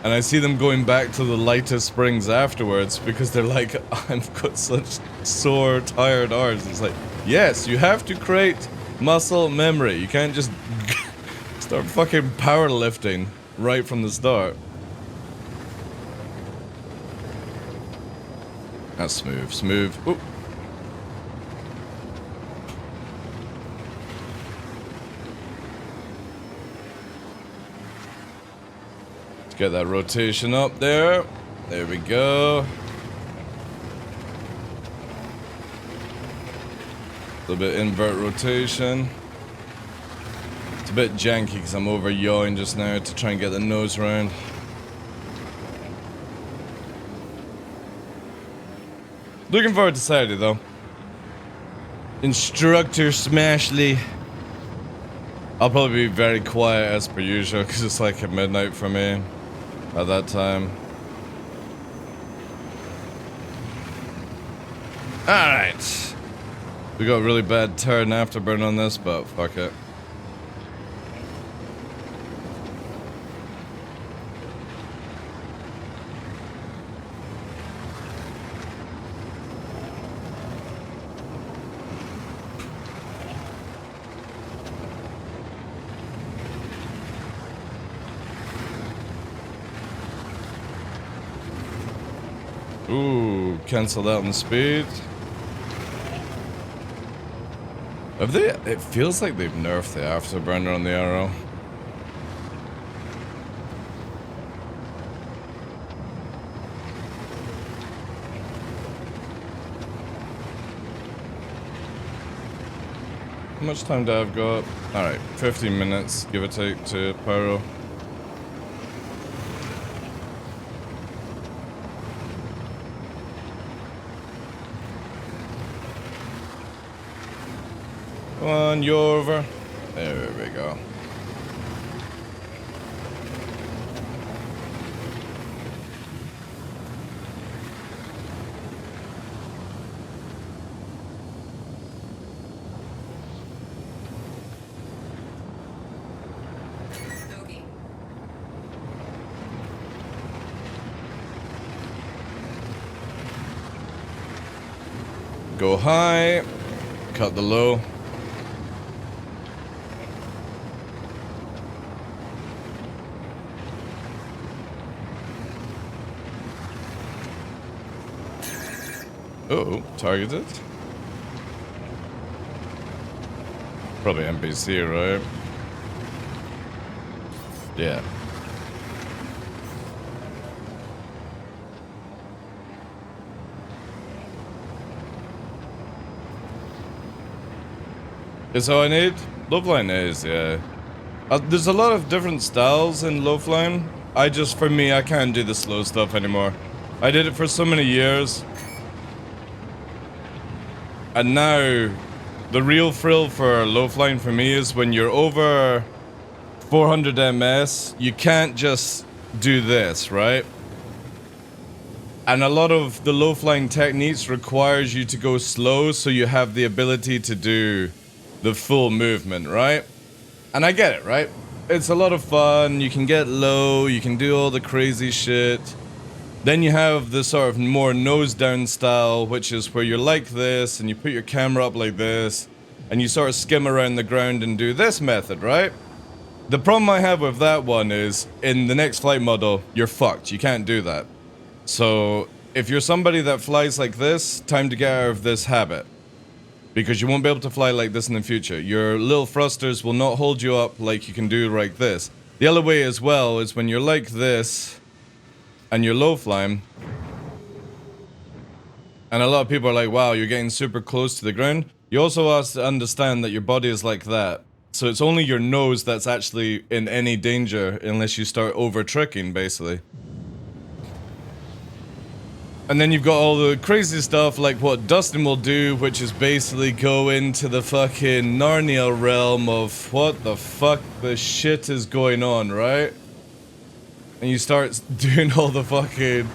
And I see them going back to the lightest springs afterwards because they're like, I've got such sore, tired arms. It's like, yes, you have to create muscle memory. You can't just start fucking powerlifting right from the start. That's smooth, smooth. Ooh. Let's get that rotation up there. There we go. A little bit invert rotation. It's a bit janky because I'm over yawing just now to try and get the nose round. Looking forward to Saturday though. Instructor Smashly. I'll probably be very quiet as per usual because it's like at midnight for me at that time. Alright. We got a really bad turn afterburn on this, but fuck it. Ooh, cancel that on the speed. Have they? It feels like they've nerfed the afterburner on the arrow. How much time do I've got? Alright, 15 minutes, give or take, to pyro. Come on, you're over. There we go. Go high, cut the low. Oh, targeted. Probably NPC, right? Yeah. Is all I need? Loveline is, yeah. There's a lot of different styles in Loveline. For me, I can't do the slow stuff anymore. I did it for so many years. And now, the real thrill for low flying for me is when you're over 400 ms, you can't just do this, right? And a lot of the low flying techniques requires you to go slow so you have the ability to do the full movement, right? And I get it, right? It's a lot of fun, you can get low, you can do all the crazy shit. Then you have the sort of more nose down style, which is where you're like this and you put your camera up like this and you sort of skim around the ground and do this method, right? The problem I have with that one is in the next flight model, you're fucked. You can't do that. So if you're somebody that flies like this, time to get out of this habit. Because you won't be able to fly like this in the future. Your little thrusters will not hold you up like you can do like this. The other way as well is when you're like this and you're low flying. And a lot of people are like, wow, you're getting super close to the ground. You also have to understand that your body is like that. So it's only your nose that's actually in any danger unless you start over tricking, basically. And then you've got all the crazy stuff like what Dustin will do, which is basically go into the fucking Narnia realm of what the fuck the shit is going on, right? And you start doing all the fucking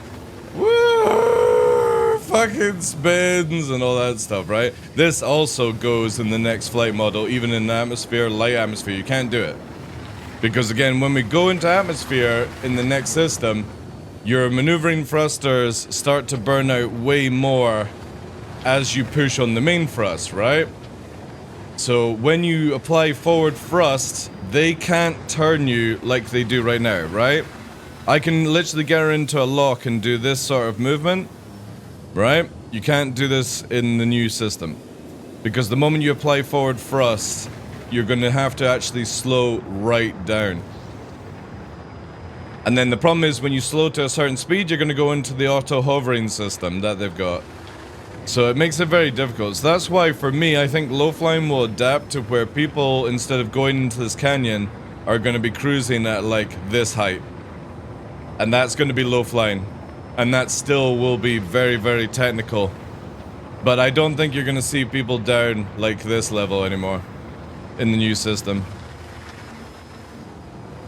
woo, fucking spins and all that stuff, right? This also goes in the next flight model, even in the atmosphere, light atmosphere, you can't do it. Because again, when we go into atmosphere in the next system, your maneuvering thrusters start to burn out way more as you push on the main thrust, right? So when you apply forward thrust, they can't turn you like they do right now, right? I can literally get her into a lock and do this sort of movement, right? You can't do this in the new system. Because the moment you apply forward thrust, you're going to have to actually slow right down. And then the problem is when you slow to a certain speed, you're going to go into the auto hovering system that they've got. So it makes it very difficult. So that's why for me, I think low flying will adapt to where people, instead of going into this canyon, are going to be cruising at like this height. And that's going to be low flying. And that still will be very, very technical. But I don't think you're going to see people down like this level anymore in the new system.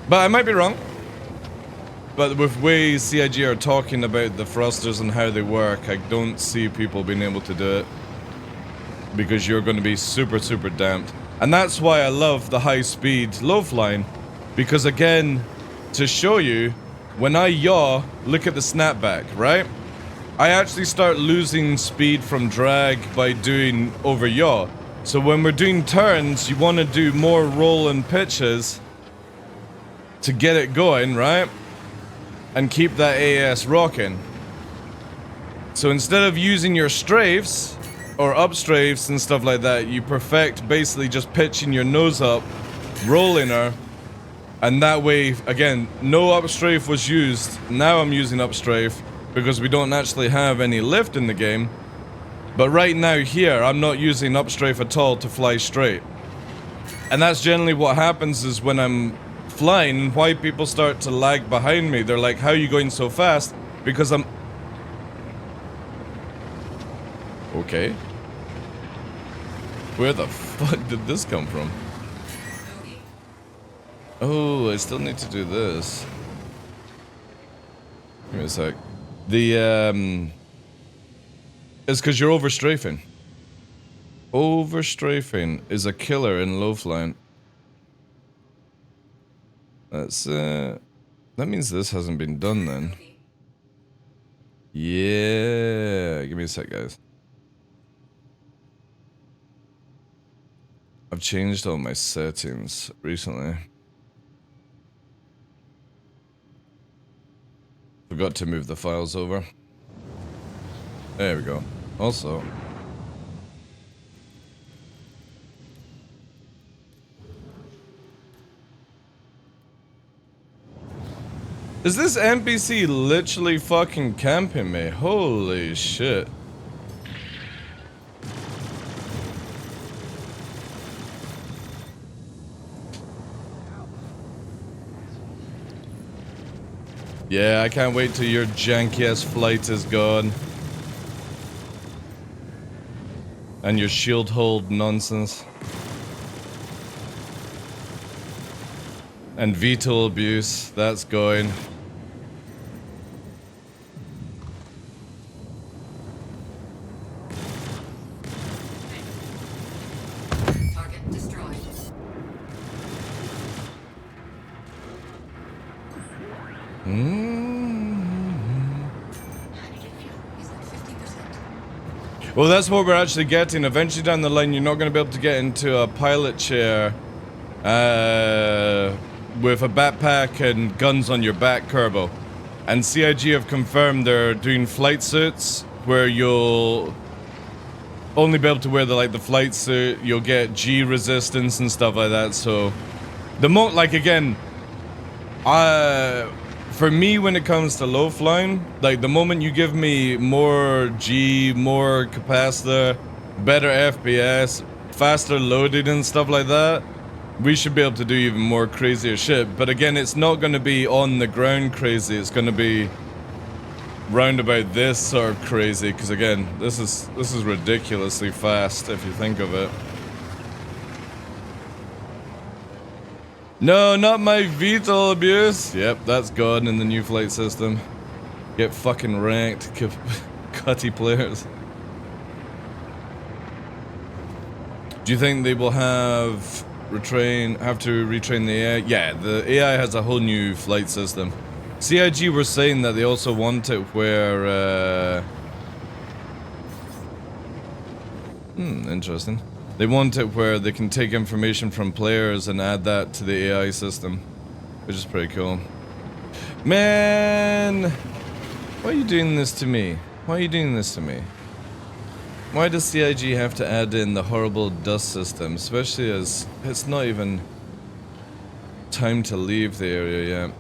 But I might be wrong. But with ways CIG are talking about the thrusters and how they work, I don't see people being able to do it. Because you're going to be super, super damped. And that's why I love the high speed low flying. Because again, to show you, when I yaw, look at the snapback, right? I actually start losing speed from drag by doing over yaw. So when we're doing turns, you want to do more roll and pitches to get it going, right? And keep that AS rocking. So instead of using your strafes or up strafes and stuff like that, you perfect basically just pitching your nose up, rolling her, and that way, again, no up strafe was used. Now I'm using up strafe because we don't actually have any lift in the game. But right now here, I'm not using up strafe at all to fly straight. And that's generally what happens is when I'm flying, why people start to lag behind me. They're like, how are you going so fast? Because I'm... Okay. Where the fuck did this come from? Oh, I still need to do this. Give me a sec. The, it's because you're over strafing. Over strafing is a killer in low flying. That's, that means this hasn't been done then. Yeah. Give me a sec, guys. I've changed all my settings recently. Forgot to move the files over. There we go. Also... Is this NPC literally fucking camping me? Holy shit. Yeah, I can't wait till your janky ass flight is gone. And your shield hold nonsense. And VTOL abuse, that's going. Target destroyed. He's at 50%. Well, that's what we're actually getting. Eventually down the line, you're not going to be able to get into a pilot chair with a backpack and guns on your back, Kerbo. And CIG have confirmed they're doing flight suits where you'll only be able to wear the flight suit. You'll get G resistance and stuff like that. So again, for me, when it comes to low flying, like the moment you give me more G, more capacitor, better FPS, faster loading and stuff like that, we should be able to do even more crazier shit. But again, it's not going to be on the ground crazy. It's going to be round about this sort of crazy. Because again, this is ridiculously fast if you think of it. No, not my VTOL abuse. Yep, that's gone in the new flight system. Get fucking ranked, cutty players. Do you think they will have to retrain the AI? Yeah, the AI has a whole new flight system. CIG were saying that they also want it where interesting. They want it where they can take information from players and add that to the AI system, which is pretty cool. Man, why are you doing this to me? Why are you doing this to me? Why does CIG have to add in the horrible dust system, especially as it's not even time to leave the area yet?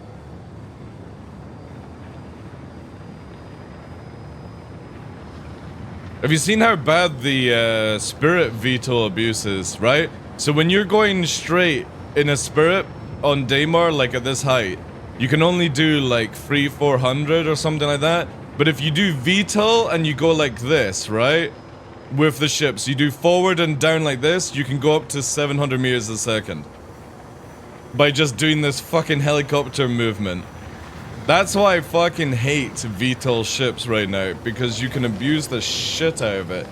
Have you seen how bad the Spirit VTOL abuse is, right? So when you're going straight in a Spirit on Daymar, like at this height, you can only do like 300-400 or something like that. But if you do VTOL and you go like this, right? With the ships, you do forward and down like this, you can go up to 700 meters a second. By just doing this fucking helicopter movement. That's why I fucking hate VTOL ships right now, because you can abuse the shit out of it.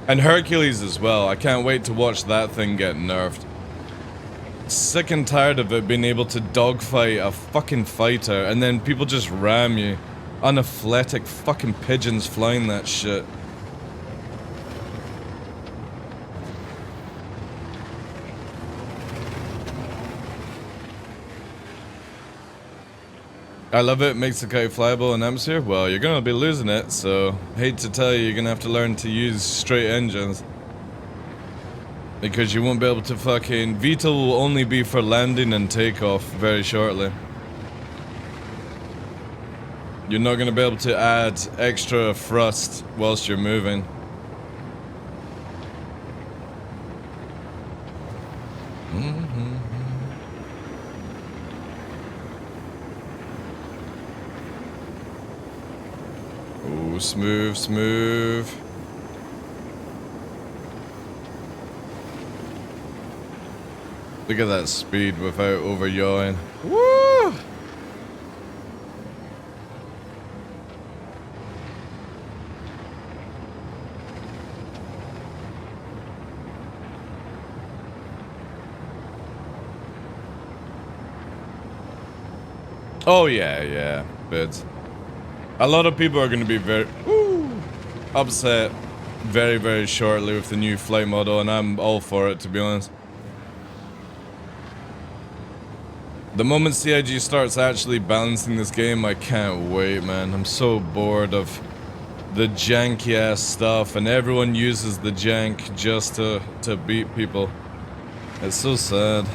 And Hercules as well. I can't wait to watch that thing get nerfed. Sick and tired of it being able to dogfight a fucking fighter and then people just ram you. Unathletic fucking pigeons flying that shit. I love it, makes the kite flyable in atmosphere. Well, you're gonna be losing it, so hate to tell you, you're gonna have to learn to use straight engines. Because you won't be able to fucking... VTOL will only be for landing and takeoff very shortly. You're not gonna be able to add extra thrust whilst you're moving. Oh, smooth, smooth. Look at that speed without over-yawing. Woo! Oh yeah, but a lot of people are going to be very upset very shortly with the new flight model, and I'm all for it, to be honest. The moment CIG starts actually balancing this game, I can't wait, man. I'm so bored of the janky ass stuff, and everyone uses the jank just to beat people. It's so sad.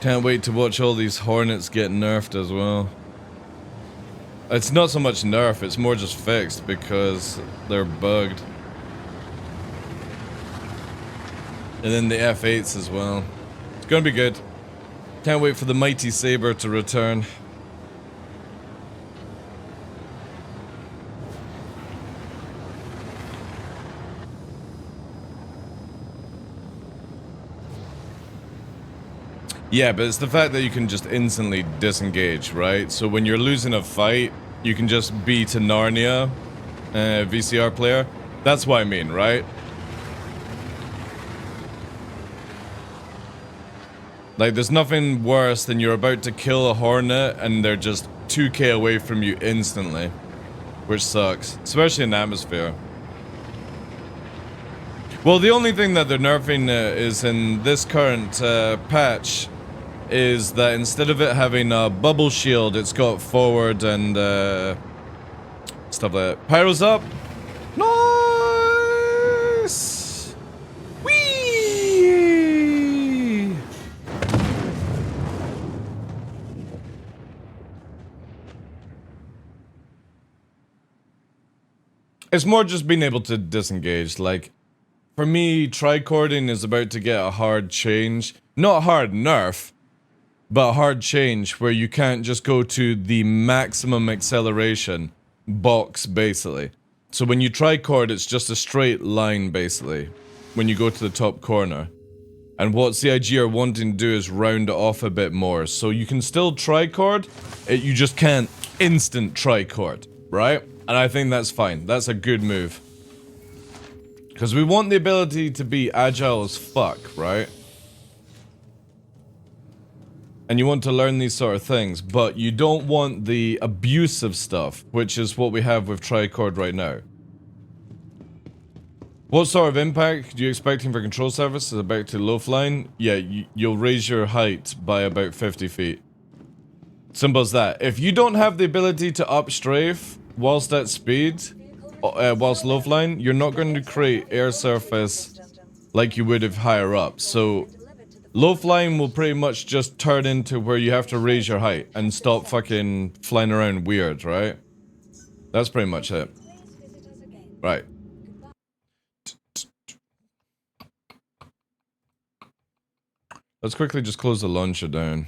Can't wait to watch all these Hornets get nerfed as well. It's not so much nerf, it's more just fixed because they're bugged. And then the F8s as well. It's gonna be good. Can't wait for the mighty saber to return. Yeah, but it's the fact that you can just instantly disengage, right? So when you're losing a fight, you can just be to Narnia, VCR player. That's what I mean, right? Like, there's nothing worse than you're about to kill a Hornet and they're just 2k away from you instantly. Which sucks, especially in atmosphere. Well, the only thing that they're nerfing is in this current patch is that instead of it having a bubble shield, it's got forward and stuff like that. Pyro's up. Nice. Whee! It's more just being able to disengage. Like, for me, tricording is about to get a hard change. Not a hard nerf, but a hard change where you can't just go to the maximum acceleration box, basically. So when you tricord, it's just a straight line, basically, when you go to the top corner. And what CIG are wanting to do is round it off a bit more. So you can still tricord, you just can't instant tricord, right? And I think that's fine. That's a good move. Because we want the ability to be agile as fuck, right? And you want to learn these sort of things, but you don't want the abusive stuff, which is what we have with tricord right now. What sort of impact do you expecting for control surface? Is it back to low flying? Yeah, you'll raise your height by about 50 feet. Simple as that. If you don't have the ability to up strafe whilst at speed, whilst low flying, you're not going to create air surface like you would if higher up. So low flying will pretty much just turn into where you have to raise your height and stop fucking flying around weird, right? That's pretty much it. Right. Let's quickly just close the launcher down.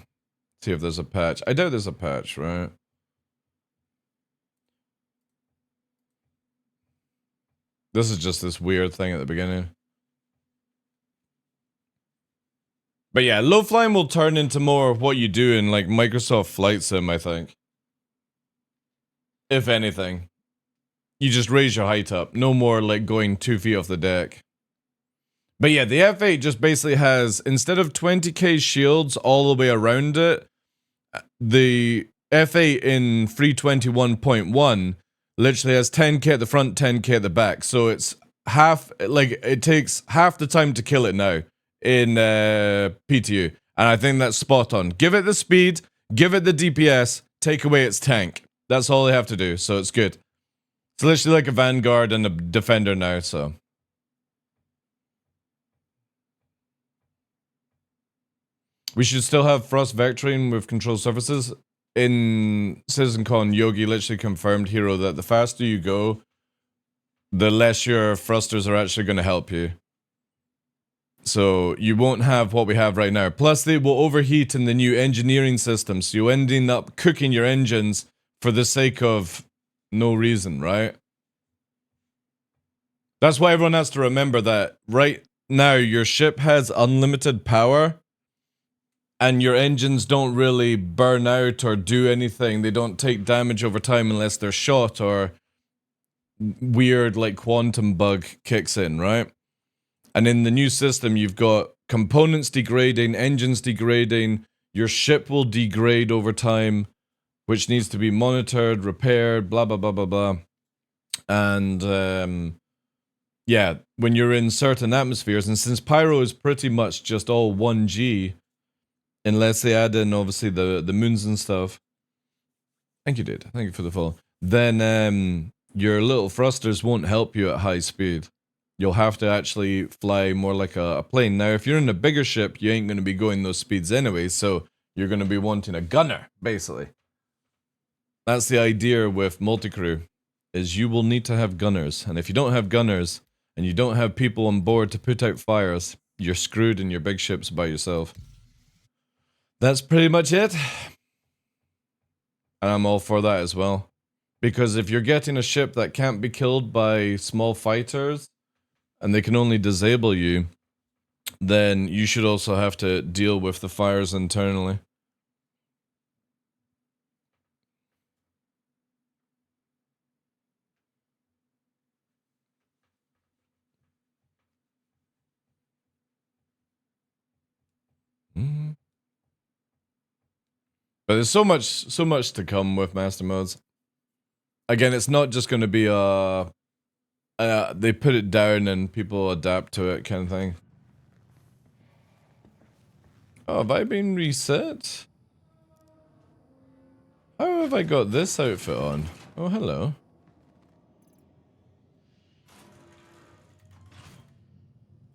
See if there's a patch. I doubt there's a patch, right? This is just this weird thing at the beginning. But yeah, low flying will turn into more of what you do in like Microsoft Flight Sim, I think. If anything. You just raise your height up. No more like going 2 feet off the deck. But yeah, the F8 just basically has, instead of 20k shields all the way around it, the F8 in 321.1 literally has 10k at the front, 10k at the back. So it's half, like, it takes half the time to kill it now in PTU. And I think that's spot on. Give it the speed, give it the DPS, take away its tank. That's all they have to do, so it's good. It's literally like a Vanguard and a Defender now, so. We should still have Frost Vectoring with control surfaces. In CitizenCon, Yogi literally confirmed, Hero, that the faster you go, the less your thrusters are actually going to help you. So you won't have what we have right now. Plus, they will overheat in the new engineering system, so you're ending up cooking your engines for the sake of no reason, right? That's why everyone has to remember that right now your ship has unlimited power, and your engines don't really burn out or do anything. They don't take damage over time unless they're shot or weird like quantum bug kicks in, right? And in the new system, you've got components degrading, engines degrading, your ship will degrade over time, which needs to be monitored, repaired, blah, blah, blah, blah, blah. And, yeah, when you're in certain atmospheres, and since Pyro is pretty much just all 1G, unless they add in, obviously, the moons and stuff. Thank you, dude. Thank you for the follow. Then, your little thrusters won't help you at high speed. You'll have to actually fly more like a plane. Now, if you're in a bigger ship, you ain't going to be going those speeds anyway, so you're going to be wanting a gunner, basically. That's the idea with multi-crew, is you will need to have gunners. And if you don't have gunners, and you don't have people on board to put out fires, you're screwed in your big ships by yourself. That's pretty much it. And I'm all for that as well. Because if you're getting a ship that can't be killed by small fighters, and they can only disable you, then you should also have to deal with the fires internally. But there's so much to come with master modes. Again, it's not just going to be they put it down and people adapt to it kind of thing. Oh, have I been reset? How have I got this outfit on? Oh, hello.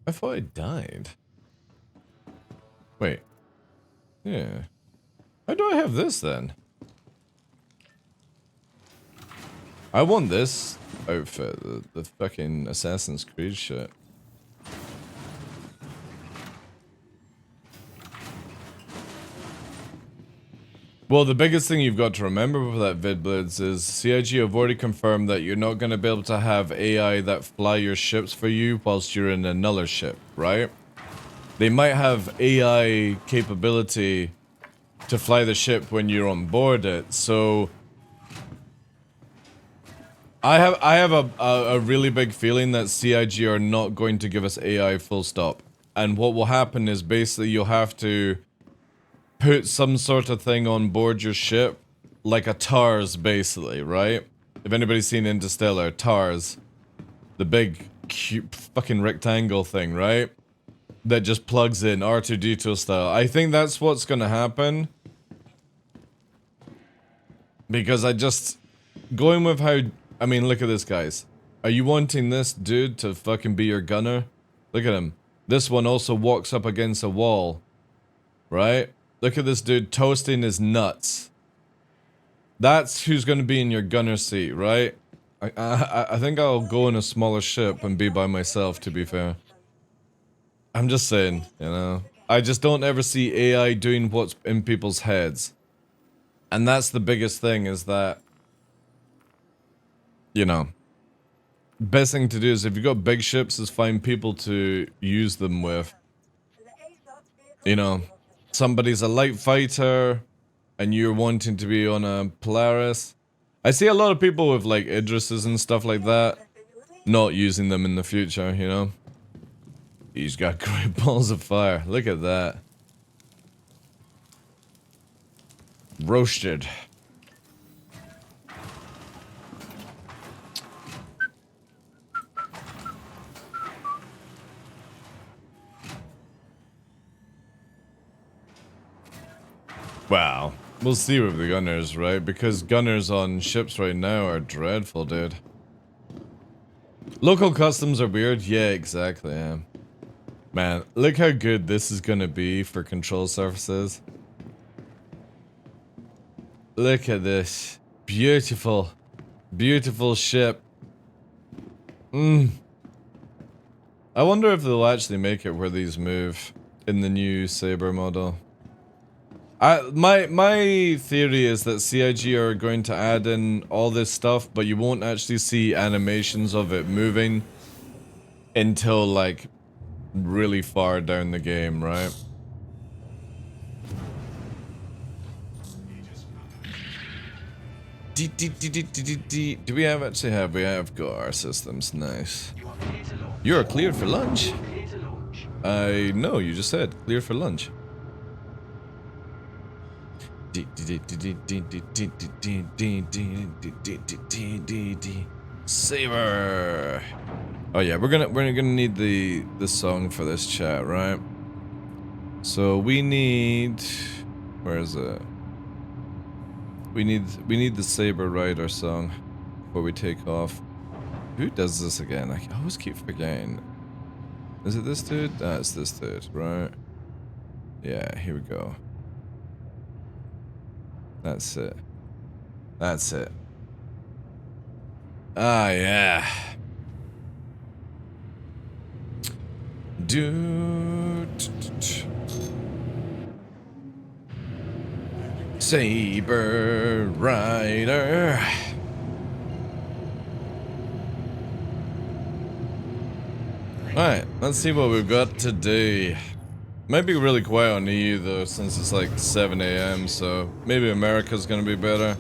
I thought I died. Wait. Yeah. How do I have this then? I want this outfit, the fucking Assassin's Creed shit. Well, the biggest thing you've got to remember with that VidBlitz is CIG have already confirmed that you're not going to be able to have AI that fly your ships for you whilst you're in another ship, right? They might have AI capability to fly the ship when you're on board it, so I have a really big feeling that CIG are not going to give us AI full stop. And what will happen is basically you'll have to put some sort of thing on board your ship, like a TARS basically, right? If anybody's seen Interstellar, TARS, the big cute fucking rectangle thing, right? That just plugs in R2D2 style. I think that's what's gonna happen. Because going with how, I mean, look at this, guys. Are you wanting this dude to fucking be your gunner? Look at him. This one also walks up against a wall, right? Look at this dude toasting his nuts. That's who's going to be in your gunner seat, right? I think I'll go in a smaller ship and be by myself, to be fair. I'm just saying, you know. I just don't ever see AI doing what's in people's heads. And that's the biggest thing, is that, you know, best thing to do is if you've got big ships is find people to use them with. You know, somebody's a light fighter and you're wanting to be on a Polaris. I see a lot of people with like Idrises and stuff like that not using them in the future, you know. He's got great balls of fire. Look at that. Roasted. Wow. We'll see with the gunners, right? Because gunners on ships right now are dreadful, dude. Local customs are weird? Yeah, exactly, yeah. Man, look how good this is gonna be for control surfaces. Look at this. Beautiful. Beautiful ship. I wonder if they'll actually make it where these move in the new Saber model. My theory is that CIG are going to add in all this stuff, but you won't actually see animations of it moving until like really far down the game, right? Do we actually have? We have got our systems. Nice. You're cleared for lunch. I know, you just said clear for lunch. Saber. Oh yeah, we're gonna need the song for this chat, right? So we need, where is it? We need the Saber Rider song before we take off. Who does this again? I always keep forgetting. Is it this dude? It's this dude, right? Yeah, here we go. That's it. That's it. Ah, yeah. Do Saber Rider. Alright, let's see what we've got today. Might be really quiet on EU though, since it's like 7 AM, so maybe America's gonna be better.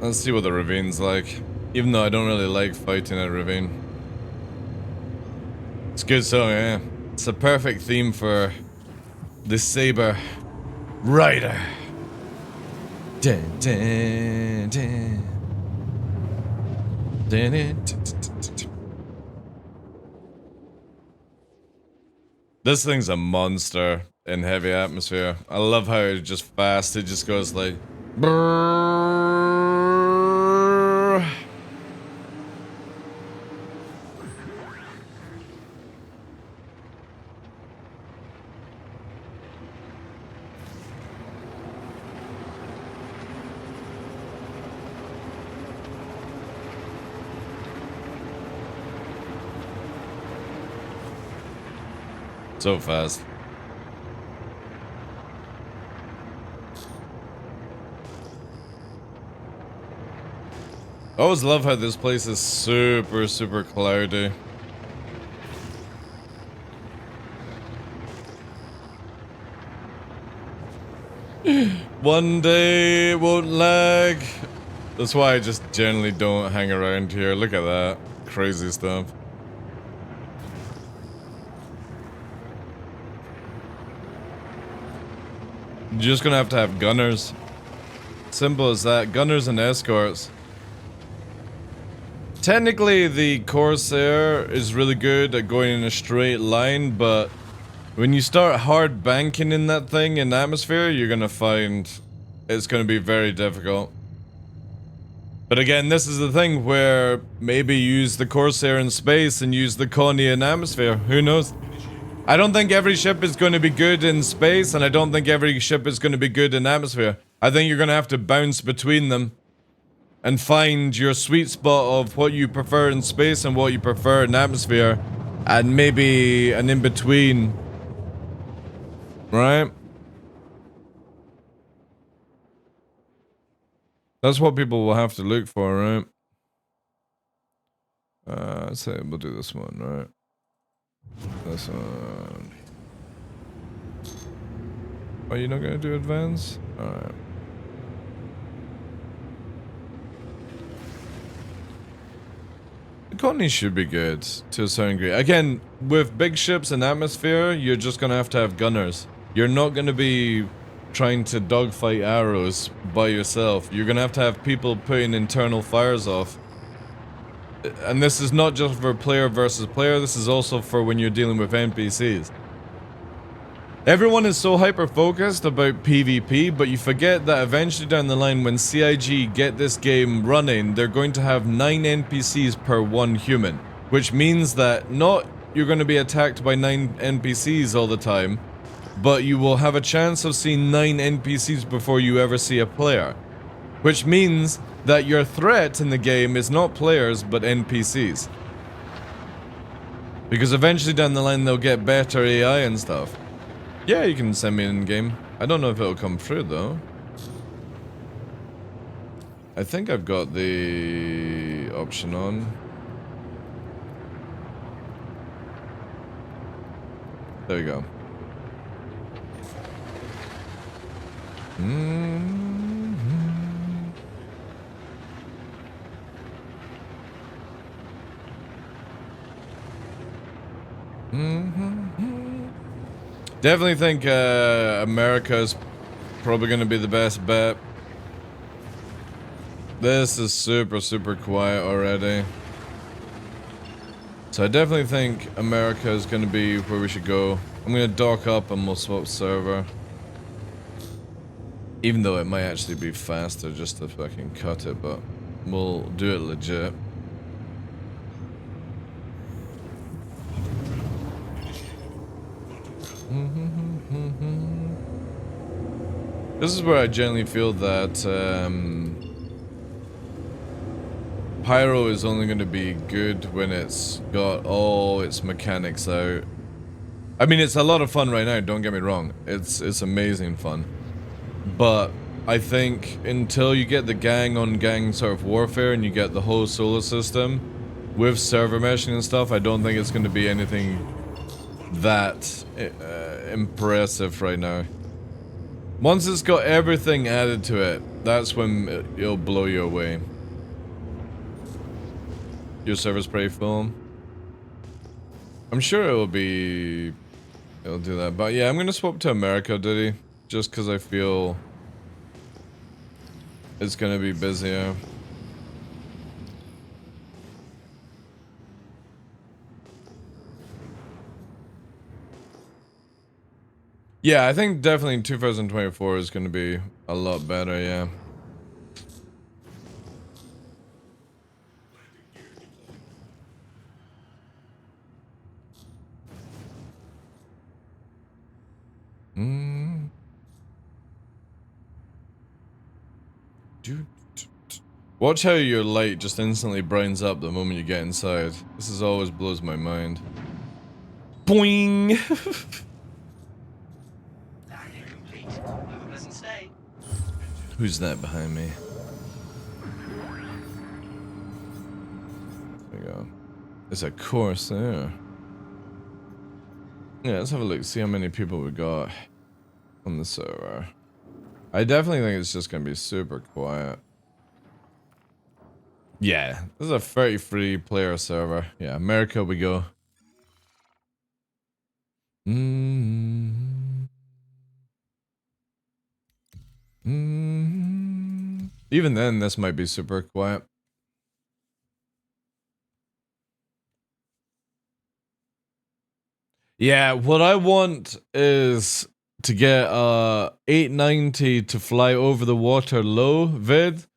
Let's see what the ravine's like. Even though I don't really like fighting at ravine. It's good song, yeah. It's a perfect theme for the Saber Rider. Dun, dun, dun. Dun, dun, dun, dun, dun, dun. This thing's a monster in heavy atmosphere. I love how it just fast, it just goes like brrrr. So fast. I always love how this place is super, super cloudy. One day it won't lag. That's why I just generally don't hang around here. Look at that. Crazy stuff. You're just gonna have to have gunners. Simple as that. Gunners and escorts. Technically, the Corsair is really good at going in a straight line, but when you start hard banking in that thing in atmosphere, you're gonna find it's gonna be very difficult. But again, this is the thing where maybe use the Corsair in space and use the Connie in atmosphere. Who knows? I don't think every ship is going to be good in space, and I don't think every ship is going to be good in atmosphere. I think you're going to have to bounce between them and find your sweet spot of what you prefer in space and what you prefer in atmosphere, and maybe an in-between. Right? That's what people will have to look for, right? Let's say we'll do this one, right? This one. Are you not gonna do advance? Alright. The colony should be good to a certain degree. Again, with big ships in atmosphere, you're just gonna have to have gunners. You're not gonna be trying to dogfight arrows by yourself. You're gonna have to have people putting internal fires off. And this is not just for player versus player, this is also for when you're dealing with NPCs. Everyone is so hyper-focused about PvP, but you forget that eventually down the line when CIG get this game running, they're going to have 9 NPCs per 1 human. Which means that not you're going to be attacked by 9 NPCs all the time, but you will have a chance of seeing 9 NPCs before you ever see a player. Which means that your threat in the game is not players, but NPCs. Because eventually down the line they'll get better AI and stuff. Yeah, you can send me in game. I don't know if it'll come through though. I think I've got the option on. There we go. Definitely think America's probably going to be the best bet. This is super, super quiet already. So I definitely think America is going to be where we should go. I'm going to dock up and we'll swap server. Even though it might actually be faster just to fucking cut it, but we'll do it legit. This is where I generally feel that pyro is only going to be good when it's got all its mechanics out. I mean, it's a lot of fun right now, don't get me wrong. It's amazing fun. But I think until you get the gang-on-gang sort of warfare and you get the whole solar system with server meshing and stuff, I don't think it's going to be anything that impressive right now. Once it's got everything added to it, that's when it'll blow you away. Your server's pretty full. I'm sure it'll do that. But yeah, I'm gonna swap to America, Diddy, just because I feel it's gonna be busier. Yeah, I think definitely 2024 is gonna be a lot better, yeah. Watch how your light just instantly brightens up the moment you get inside. This is always blows my mind. Boing! Landing complete. Have a pleasant stay. Who's that behind me? There we go. There's a course there. Yeah, let's have a look, see how many people we got on the server. I definitely think it's just gonna be super quiet. Yeah, this is a 33 player server. Yeah, America we go. Even then, this might be super quiet. Yeah, what I want is to get 890 to fly over the water low vid,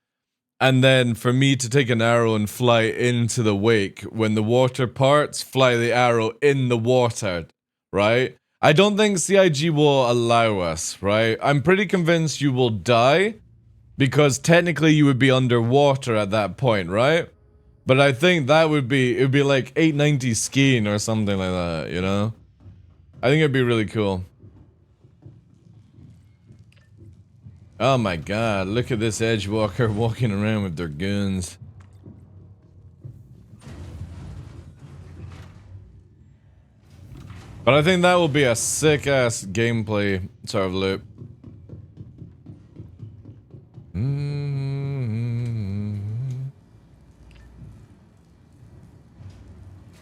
and then for me to take an arrow and fly into the wake. When the water parts, fly the arrow in the water, right? I don't think CIG will allow us, right? I'm pretty convinced you will die, because technically you would be underwater at that point, right? But I think that would be, it would be like 890 skiing or something like that, you know? I think it'd be really cool. Oh my god, look at this edgewalker walking around with their guns. But I think that will be a sick-ass gameplay sort of loop.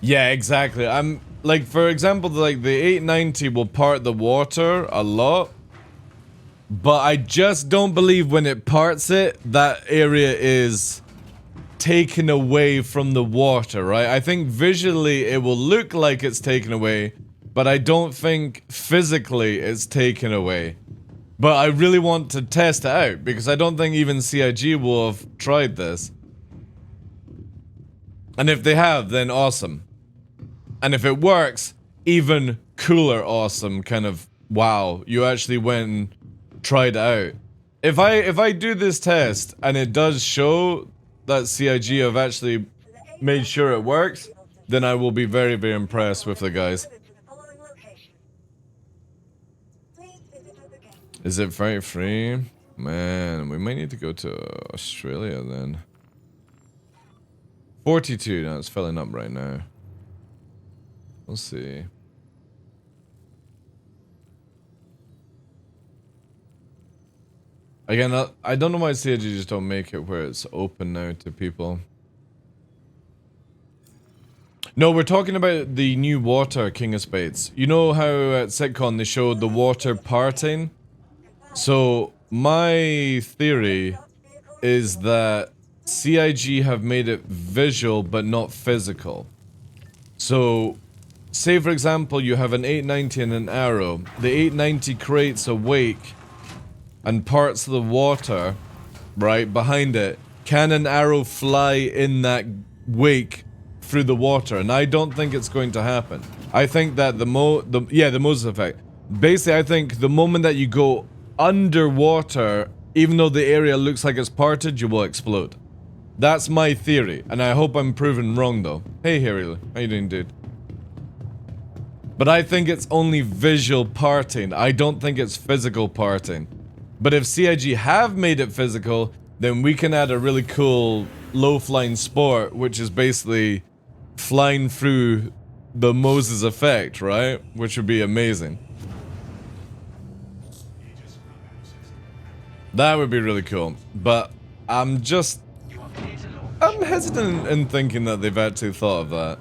Yeah, exactly. I'm like, for example, like the 890 will part the water a lot, but I just don't believe when it parts it, that area is taken away from the water, right? I think visually it will look like it's taken away, but I don't think physically it's taken away. But I really want to test it out, because I don't think even CIG will have tried this. And if they have, then awesome. And if it works, even cooler awesome, kind of, wow, you actually went and tried it out. If I do this test, and it does show that CIG have actually made sure it works, then I will be very, very impressed with the guys. Is it very free? Man, we might need to go to Australia then. 42, no, it's filling up right now. We'll see. Again, I don't know why CIG just don't make it where it's open now to people. No, we're talking about the new water King of Spades. You know how at SitCon they showed the water parting? So, my theory is that CIG have made it visual but not physical. So, say for example you have an 890 and an arrow. The 890 creates a wake and parts of the water, right, behind it. Can an arrow fly in that wake through the water? And I don't think it's going to happen. I think that the Moses effect. Basically, I think the moment that you go underwater, even though the area looks like it's parted, you will explode. That's my theory, and I hope I'm proven wrong though. Hey Harry, how you doing, dude? But I think it's only visual parting. I don't think it's physical parting. But if CIG have made it physical, then we can add a really cool low-flying sport, which is basically flying through the Moses effect, right? Which would be amazing. That would be really cool. But I'm just... I'm hesitant in thinking that they've actually thought of that.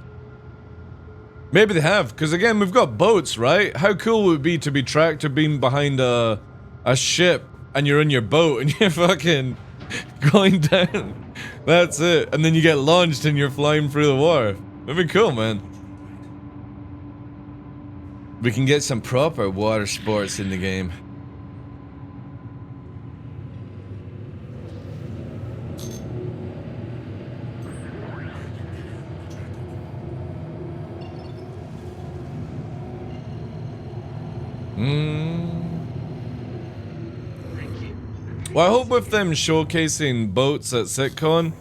Maybe they have, because again, we've got boats, right? How cool would it be to be tractor beam behind a ship, and you're in your boat, and you're fucking going down. That's it. And then you get launched, and you're flying through the water. That'd be cool, man. We can get some proper water sports in the game. Well, I hope with them showcasing boats at SitCon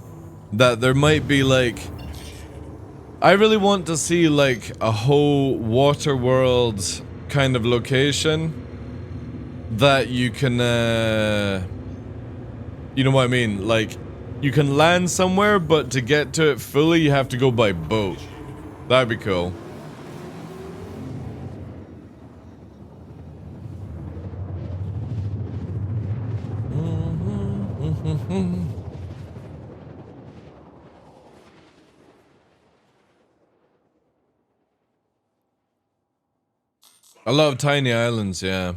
that there might be like... I really want to see like a whole water world kind of location that you can, you know what I mean? Like, you can land somewhere, but to get to it fully, you have to go by boat. That'd be cool. I love tiny islands, yeah.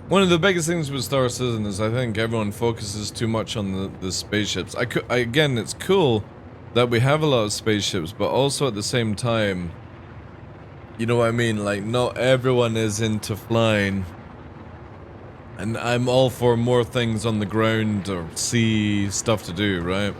One of the biggest things with Star Citizen is I think everyone focuses too much on the spaceships. Again, it's cool that we have a lot of spaceships, but also at the same time, you know what I mean? Like, not everyone is into flying. And I'm all for more things on the ground or sea stuff to do, right?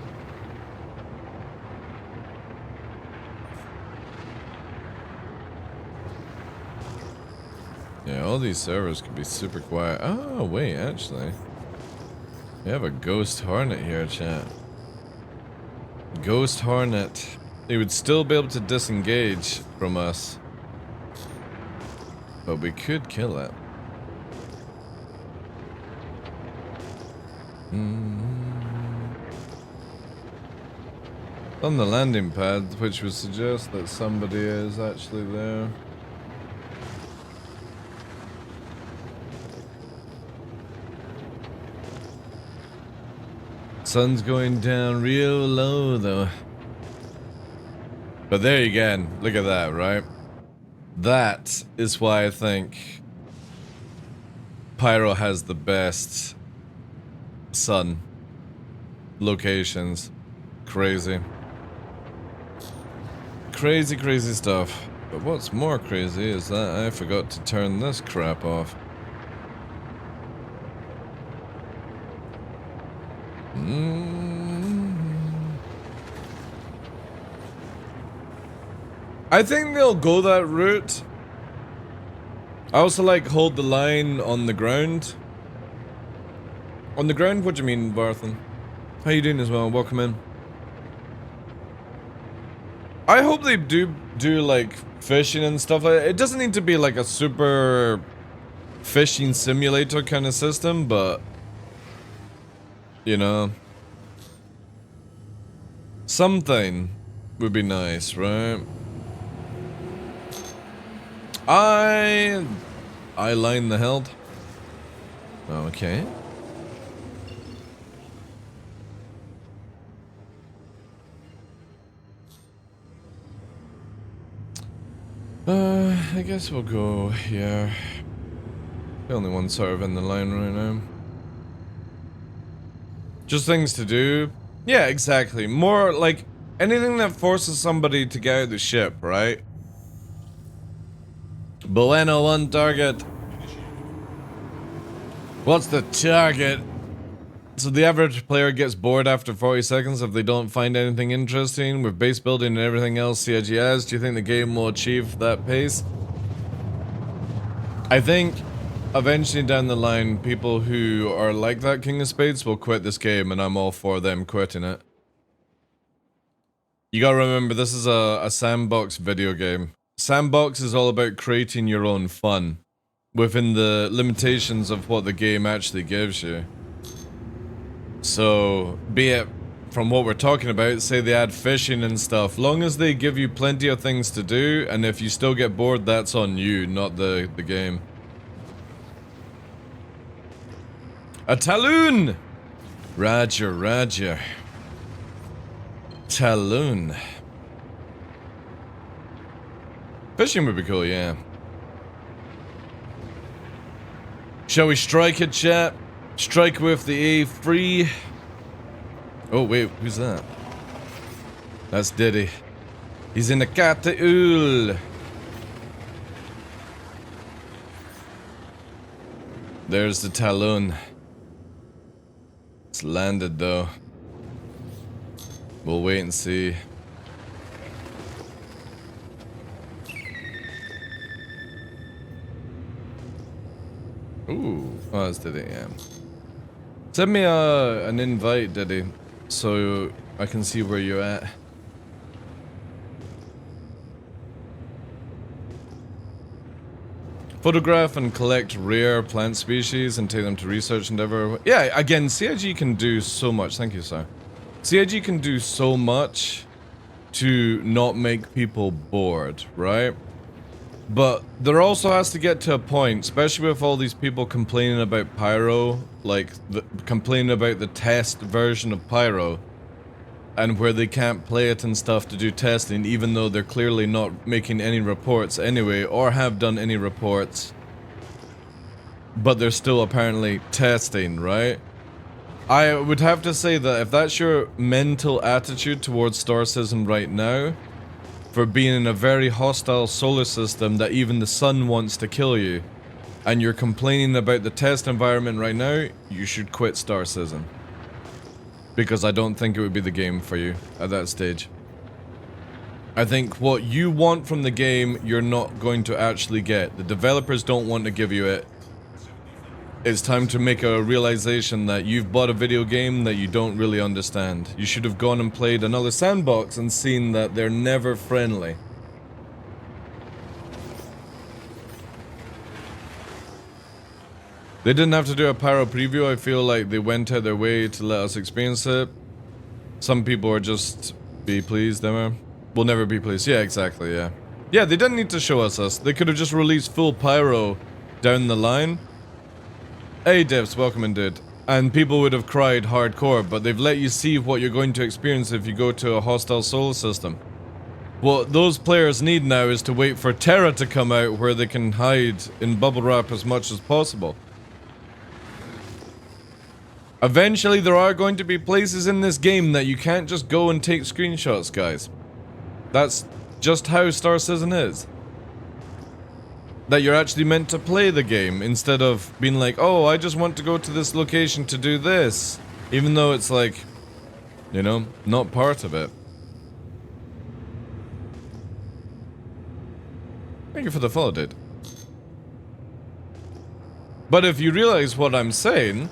Yeah, all these servers could be super quiet. Oh, wait, actually. We have a Ghost Hornet here, chat. Ghost Hornet. He would still be able to disengage from us. But we could kill it. On the landing pad, which would suggest that somebody is actually there. Sun's going down real low though. But there you go, look at that, right? That is why I think Pyro has the best sun locations. Crazy. Crazy, crazy stuff. But what's more crazy is that I forgot to turn this crap off. I think they'll go that route. I also like hold the line on the ground. On the ground? What do you mean, Barthen? How you doing as well? Welcome in. I hope they do like fishing and stuff. It doesn't need to be like a super fishing simulator kind of system, but you know, something would be nice, right? I line the held. Okay. I guess we'll go here. The only one sort of in the line right now. Just things to do. Yeah, exactly. More like anything that forces somebody to get out of the ship, right? Bueno on target. What's the target? So the average player gets bored after 40 seconds if they don't find anything interesting with base building and everything else CIG has. Do you think the game will achieve that pace? I think eventually down the line, people who are like that King of Spades will quit this game, and I'm all for them quitting it. You gotta remember, this is a sandbox video game. Sandbox is all about creating your own fun within the limitations of what the game actually gives you. So, be it from what we're talking about, say they add fishing and stuff, long as they give you plenty of things to do, and if you still get bored, that's on you, not the game. A Talon! Roger, roger. Talon. Fishing would be cool, yeah. Shall we strike it, chat? Strike with the A3. Oh, wait, who's that? That's Diddy. He's in the Kateul. There's the Talon. It's landed, though. We'll wait and see. Ooh. Oh, that's Diddy, yeah. Send me an invite, Diddy, so I can see where you're at. Photograph and collect rare plant species and take them to research endeavor. Yeah, again, CIG can do so much. Thank you, sir. CIG can do so much to not make people bored, right? But there also has to get to a point, especially with all these people complaining about Pyro, like complaining about the test version of Pyro, and where they can't play it and stuff to do testing, even though they're clearly not making any reports anyway, or have done any reports, but they're still apparently testing, right? I would have to say that if that's your mental attitude towards Star Citizen right now, for being in a very hostile solar system that even the sun wants to kill you, and you're complaining about the test environment right now, you should quit Star Citizen. Because I don't think it would be the game for you at that stage. I think what you want from the game, you're not going to actually get. The developers don't want to give you it. It's time to make a realization that you've bought a video game that you don't really understand. You should have gone and played another sandbox and seen that they're never friendly. They didn't have to do a Pyro preview. I feel like they went out their way to let us experience it. Some people are just be pleased, Emma. We'll never be pleased. Yeah, exactly, yeah. Yeah, they didn't need to show us this. They could have just released full Pyro down the line. Hey devs, welcome in, dude. And people would have cried hardcore, but they've let you see what you're going to experience if you go to a hostile solar system. What those players need now is to wait for Terra to come out where they can hide in bubble wrap as much as possible. Eventually there are going to be places in this game that you can't just go and take screenshots, guys. That's just how Star Citizen is. That you're actually meant to play the game instead of being like, oh, I just want to go to this location to do this. Even though it's like, you know, not part of it. Thank you for the follow, dude. But if you realize what I'm saying,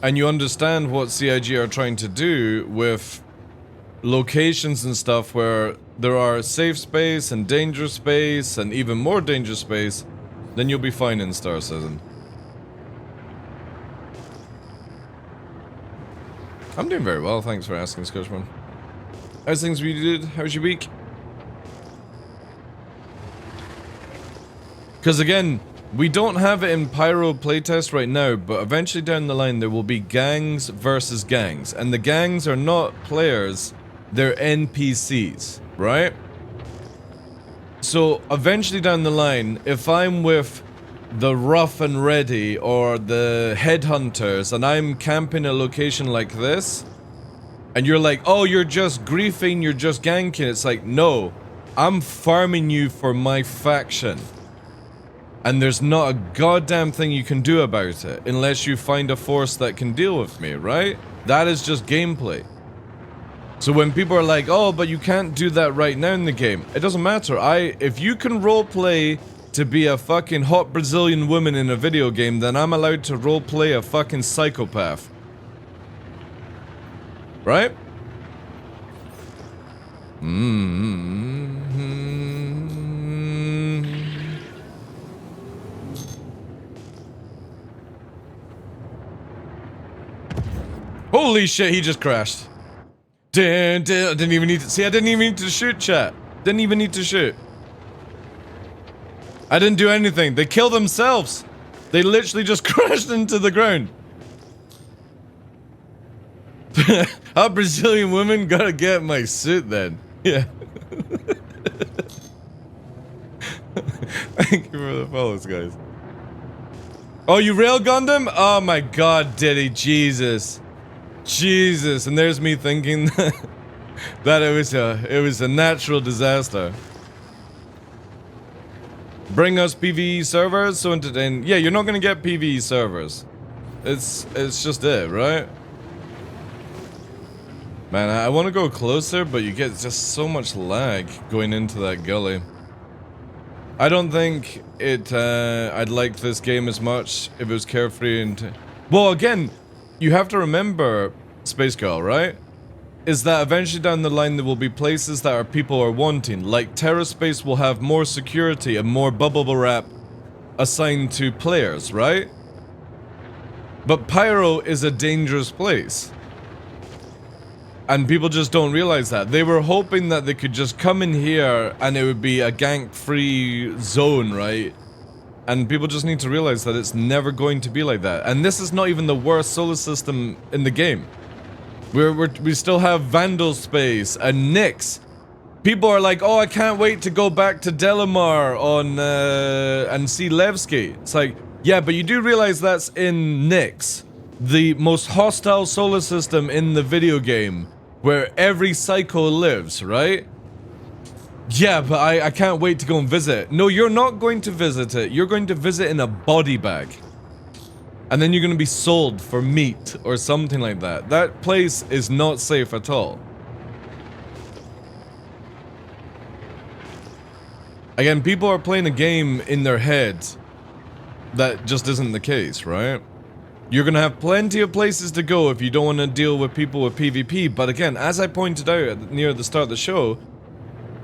and you understand what CIG are trying to do with locations and stuff where there are safe space and dangerous space and even more dangerous space, then you'll be fine in Star Citizen. I'm doing very well, thanks for asking, Scoshman. How's things with you, dude? How's your week? Because again, we don't have it in Pyro playtest right now, but eventually down the line there will be gangs versus gangs. And the gangs are not players, they're NPCs, right? So eventually down the line, if I'm with the Rough and Ready or the Headhunters and I'm camping a location like this, and you're like, oh, you're just griefing, you're just ganking, it's like, no, I'm farming you for my faction. And there's not a goddamn thing you can do about it, unless you find a force that can deal with me, right? That is just gameplay. So when people are like, oh, but you can't do that right now in the game, it doesn't matter. If you can roleplay to be a fucking hot Brazilian woman in a video game, then I'm allowed to roleplay a fucking psychopath. Right? Holy shit, he just crashed. Didn't even need to see. I didn't even need to shoot, chat. Didn't even need to shoot. I didn't do anything. They killed themselves. They literally just crashed into the ground. How Brazilian women gotta get my suit then. Yeah. Thank you for the follows, guys. Oh, you railgunned him? Oh my god, Diddy. Jesus. Jesus. And there's me thinking that it was a natural disaster. Bring us PvE servers so entertain. Yeah, you're not gonna get PvE servers. It's just it, right? Man, I want to go closer, but you get just so much lag going into that gully. I don't think I'd like this game as much if it was carefree and... Well, again, you have to remember, Space Girl, right? Is that eventually down the line there will be places that our people are wanting. Like, TerraSpace will have more security and more bubble wrap assigned to players, right? But Pyro is a dangerous place. And people just don't realize that. They were hoping that they could just come in here and it would be a gank-free zone, right? And people just need to realize that it's never going to be like that. And this is not even the worst solar system in the game. We still have Vandal Space and Nyx. People are like, oh, I can't wait to go back to Delamar on and see Levski. It's like, yeah, but you do realize that's in Nyx, the most hostile solar system in the video game, where every psycho lives, right? Yeah, but I can't wait to go and visit. No, you're not going to visit it. You're going to visit in a body bag. And then you're going to be sold for meat or something like that. That place is not safe at all. Again, people are playing a game in their heads that just isn't the case, right? You're gonna have plenty of places to go if you don't want to deal with people with PvP, but again, as I pointed out near the start of the show,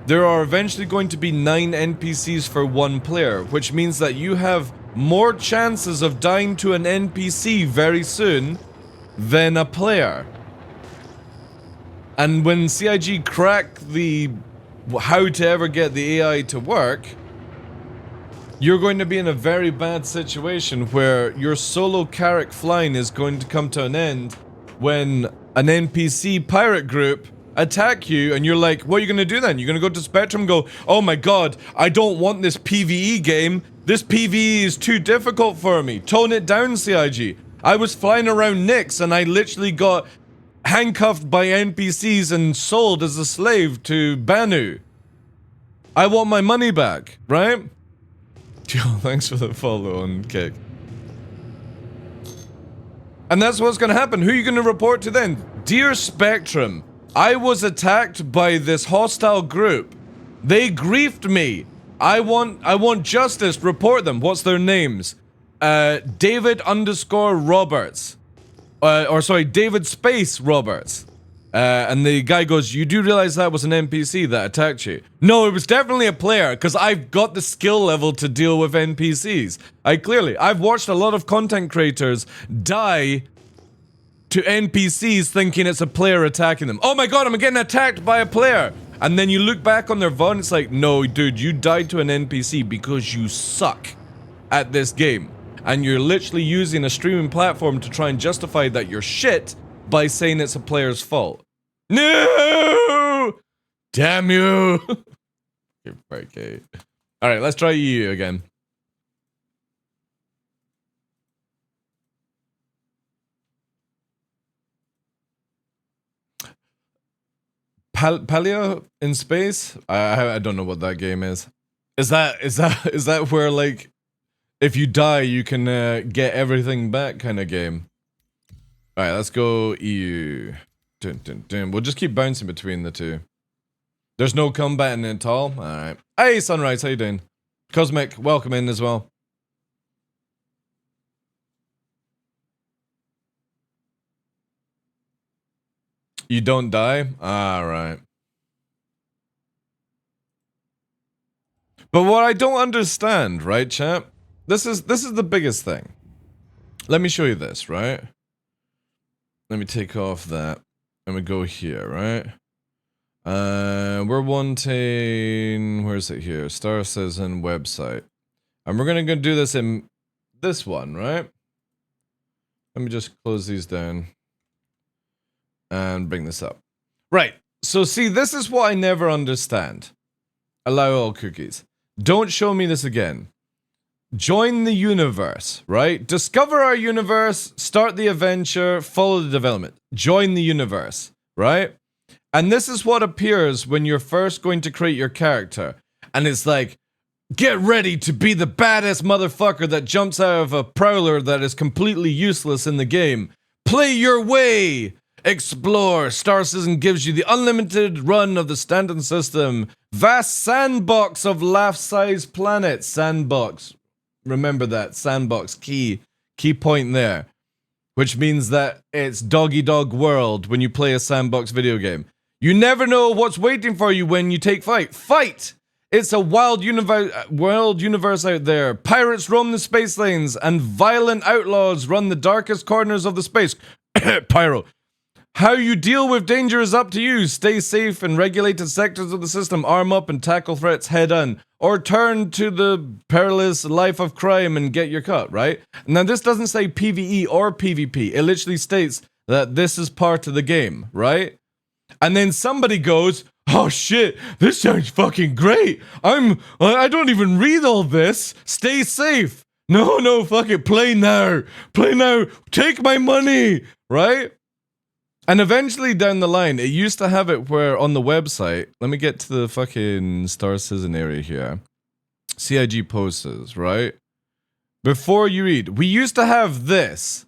there are eventually going to be 9 NPCs for 1 player, which means that you have more chances of dying to an NPC very soon than a player. And when CIG crack the how to ever get the AI to work, you're going to be in a very bad situation where your solo Carrick flying is going to come to an end when an NPC pirate group attack you and you're like, what are you going to do then? You're going to go to Spectrum and go, oh my god, I don't want this PvE game. This PvE is too difficult for me. Tone it down, CIG. I was flying around Nyx and I literally got handcuffed by NPCs and sold as a slave to Banu. I want my money back, right? Yo, thanks for the follow on Kick. And that's what's gonna happen. Who are you gonna report to then? Dear Spectrum, I was attacked by this hostile group. They griefed me. I want justice. Report them. What's their names? David _ Roberts. David Space Roberts. And the guy goes, you do realize that was an NPC that attacked you? No, it was definitely a player, because I've got the skill level to deal with NPCs. I've watched a lot of content creators die to NPCs thinking it's a player attacking them. Oh my god, I'm getting attacked by a player! And then you look back on their VOD and it's like, no dude, you died to an NPC because you suck at this game. And you're literally using a streaming platform to try and justify that you're shit by saying it's a player's fault. No! Damn you! You're okay. Alright, let's try you again. Paleo in space? I don't know what that game is. Is that where like if you die you can get everything back kind of game? Alright, let's go EU. Dun, dun, dun. We'll just keep bouncing between the two. There's no combat in it at all? Alright. Hey, Sunrise, how you doing? Cosmic, welcome in as well. You don't die? Ah, right. But what I don't understand, right, champ? This is the biggest thing. Let me show you this, right? Let me take off that. And we go here, right? We're wanting... Where is it here? Star Citizen website. And we're gonna go do this in this one, right? Let me just close these down. And bring this up. Right. So see, this is what I never understand. Allow all cookies. Don't show me this again. Join the universe, right? Discover our universe, start the adventure, follow the development. Join the universe, right? And this is what appears when you're first going to create your character. And it's like, get ready to be the baddest motherfucker that jumps out of a prowler that is completely useless in the game. Play your way! Explore. Star Citizen gives you the unlimited run of the standard system. Vast sandbox of laugh-sized planets. Sandbox. Remember that. Sandbox. Key point there. Which means that it's doggy-dog world when you play a sandbox video game. You never know what's waiting for you when you take fight. Fight! It's a wild universe out there. Pirates roam the space lanes, and violent outlaws run the darkest corners of the space. Pyro. How you deal with danger is up to you. Stay safe in regulated sectors of the system. Arm up and tackle threats head on. Or turn to the perilous life of crime and get your cut, right? Now, this doesn't say PvE or PvP. It literally states that this is part of the game, right? And then somebody goes, oh shit, this sounds fucking great. I don't even read all this. Stay safe. No, fuck it. Play now. Play now. Take my money, right? And eventually down the line, it used to have it where on the website, let me get to the fucking Star Citizen area here. CIG posters, right? Before you read, we used to have this.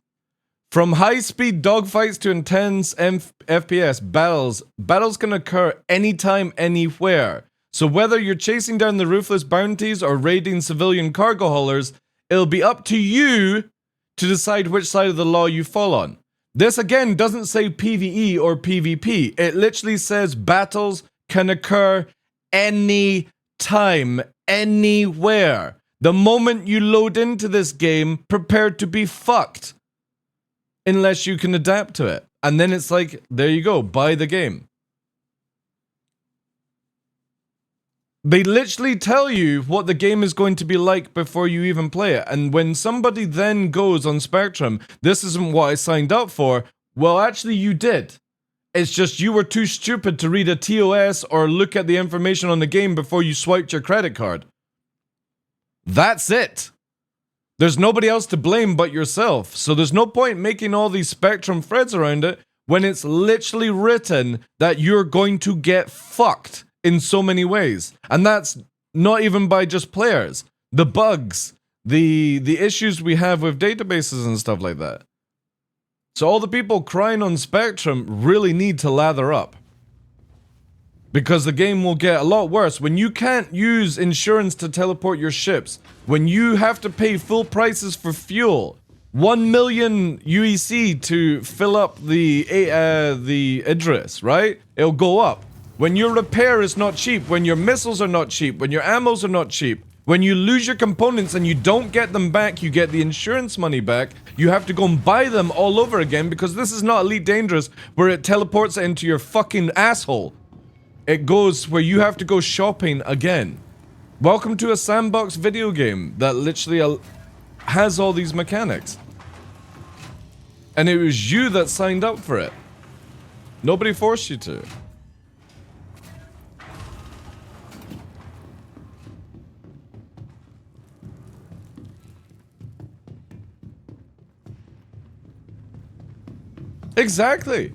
From high-speed dogfights to intense FPS battles can occur anytime, anywhere. So whether you're chasing down the ruthless bounties or raiding civilian cargo haulers, it'll be up to you to decide which side of the law you fall on. This again doesn't say PvE or PvP. It literally says battles can occur anytime, anywhere. The moment you load into this game, prepare to be fucked. Unless you can adapt to it. And then it's like, there you go, buy the game. They literally tell you what the game is going to be like before you even play it. And when somebody then goes on Spectrum, this isn't what I signed up for. Well, actually you did. It's just you were too stupid to read a TOS or look at the information on the game before you swiped your credit card. That's it. There's nobody else to blame but yourself. So there's no point making all these Spectrum threads around it when it's literally written that you're going to get fucked in so many ways. And that's not even by just players. The bugs, the issues we have with databases and stuff like that. So all the people crying on Spectrum really need to lather up. Because the game will get a lot worse. When you can't use insurance to teleport your ships, when you have to pay full prices for fuel, 1 million UEC to fill up the Idris, right? It'll go up. When your repair is not cheap, when your missiles are not cheap, when your ammos are not cheap, when you lose your components and you don't get them back, you get the insurance money back, you have to go and buy them all over again because this is not Elite Dangerous where it teleports it into your fucking asshole. It goes where you have to go shopping again. Welcome to a sandbox video game that literally has all these mechanics. And it was you that signed up for it. Nobody forced you to. Exactly.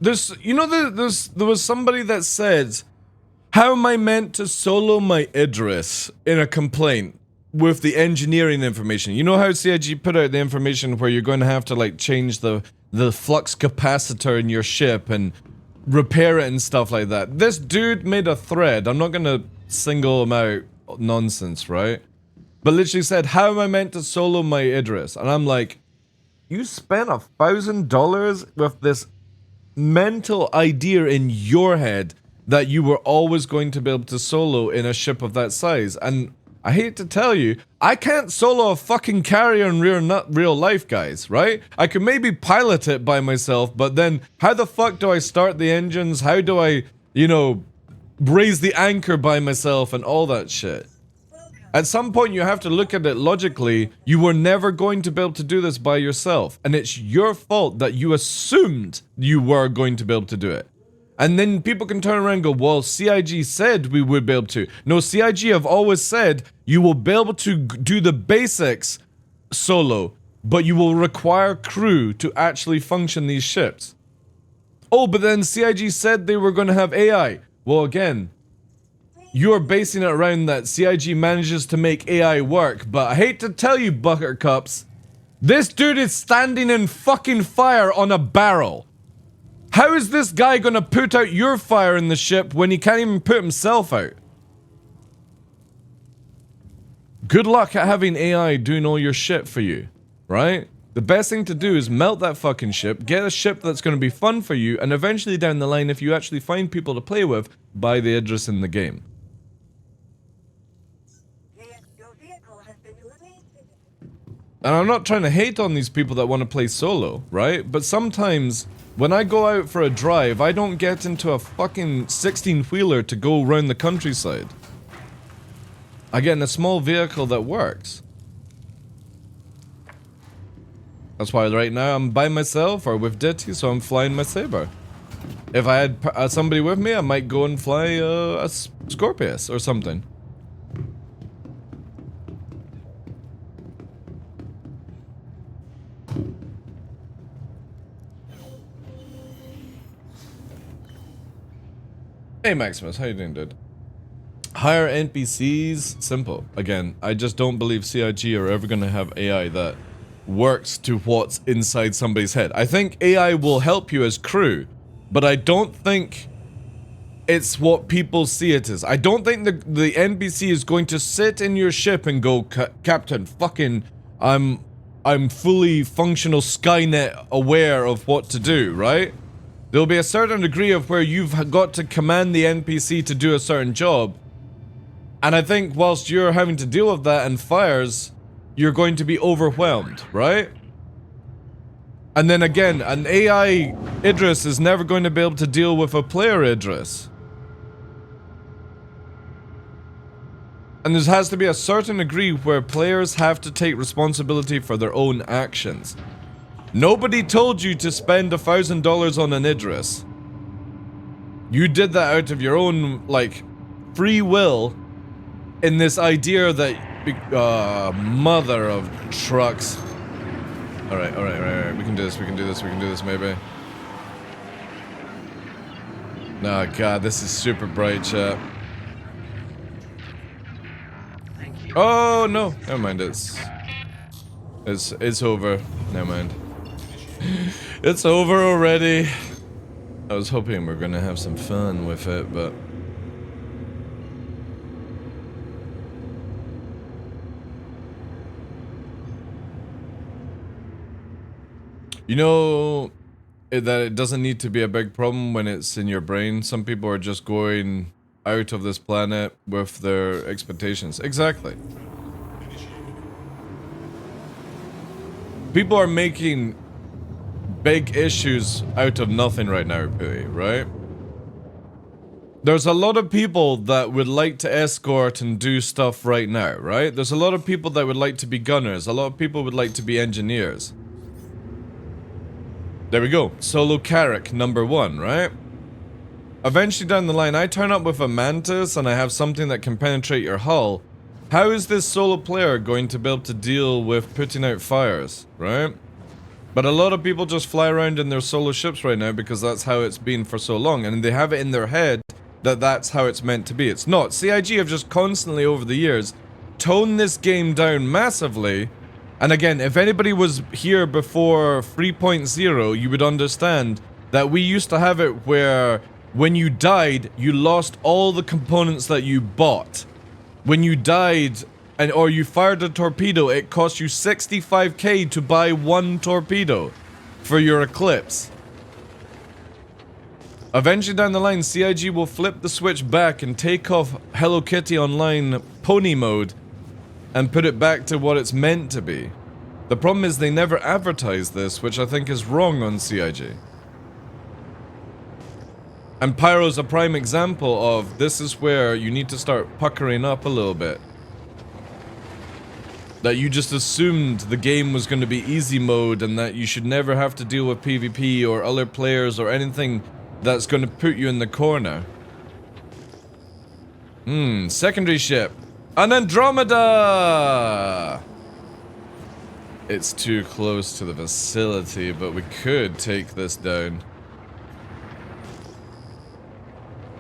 There was somebody that said, how am I meant to solo my Idris in a complaint with the engineering information? You know how CIG put out the information where you're going to have to like change the flux capacitor in your ship and repair it and stuff like that. This dude made a thread. I'm not going to single him out nonsense, right? But literally said, how am I meant to solo my Idris? And I'm like, you spent $1,000 with this mental idea in your head that you were always going to be able to solo in a ship of that size. And I hate to tell you, I can't solo a fucking carrier in real life, guys, right? I could maybe pilot it by myself, but then how the fuck do I start the engines? How do I, you know, raise the anchor by myself and all that shit? At some point, you have to look at it logically. You were never going to be able to do this by yourself. And it's your fault that you assumed you were going to be able to do it. And then people can turn around and go, well, CIG said we would be able to. No, CIG have always said you will be able to do the basics solo, but you will require crew to actually function these ships. Oh, but then CIG said they were going to have AI. Well, again, you're basing it around that CIG manages to make AI work, but I hate to tell you, buttercups, this dude is standing in fucking fire on a barrel. How is this guy gonna put out your fire in the ship when he can't even put himself out? Good luck at having AI doing all your shit for you, right? The best thing to do is melt that fucking ship, get a ship that's gonna be fun for you, and eventually down the line, if you actually find people to play with, buy the Idris in the game. And I'm not trying to hate on these people that want to play solo, right? But sometimes, when I go out for a drive, I don't get into a fucking 16-wheeler to go around the countryside. I get in a small vehicle that works. That's why right now I'm by myself or with Ditty, so I'm flying my Saber. If I had somebody with me, I might go and fly a Scorpius or something. Hey Maximus, how you doing, dude? Hire NPCs, simple. Again, I just don't believe CIG are ever gonna have AI that works to what's inside somebody's head. I think AI will help you as crew, but I don't think it's what people see it as. I don't think the NPC is going to sit in your ship and go, Captain, fucking, I'm fully functional Skynet aware of what to do, right? There'll be a certain degree of where you've got to command the NPC to do a certain job. And I think whilst you're having to deal with that and fires, you're going to be overwhelmed, right? And then again, an AI Idris is never going to be able to deal with a player Idris. And there has to be a certain degree where players have to take responsibility for their own actions. Nobody told you to spend $1,000 on an Idris. You did that out of your own, like, free will in this idea that, mother of trucks. Alright, we can do this, maybe. Oh god, this is super bright, chat. Oh no, never mind, it's over, never mind. It's over already. I was hoping we were gonna have some fun with it, but... You know that it doesn't need to be a big problem when it's in your brain. Some people are just going out of this planet with their expectations. Exactly. People are making big issues out of nothing right now, right? There's a lot of people that would like to escort and do stuff right now, right? There's a lot of people that would like to be gunners. A lot of people would like to be engineers. There we go. Solo Carrick, number 1, right? Eventually down the line, I turn up with a Mantis and I have something that can penetrate your hull. How is this solo player going to be able to deal with putting out fires, right? But a lot of people just fly around in their solo ships right now because that's how it's been for so long, and they have it in their head that that's how it's meant to be. It's not. CIG have just constantly over the years toned this game down massively. And again, if anybody was here before 3.0, you would understand that we used to have it where when you died, you lost all the components that you bought. When you died or you fired a torpedo, it cost you 65k to buy one torpedo for your Eclipse. Eventually down the line, CIG will flip the switch back and take off Hello Kitty Online pony mode and put it back to what it's meant to be. The problem is they never advertise this, which I think is wrong on CIG. And Pyro's a prime example of this is where you need to start puckering up a little bit. That you just assumed the game was going to be easy mode and that you should never have to deal with PvP or other players or anything that's going to put you in the corner. Secondary ship. An Andromeda! It's too close to the facility, but we could take this down.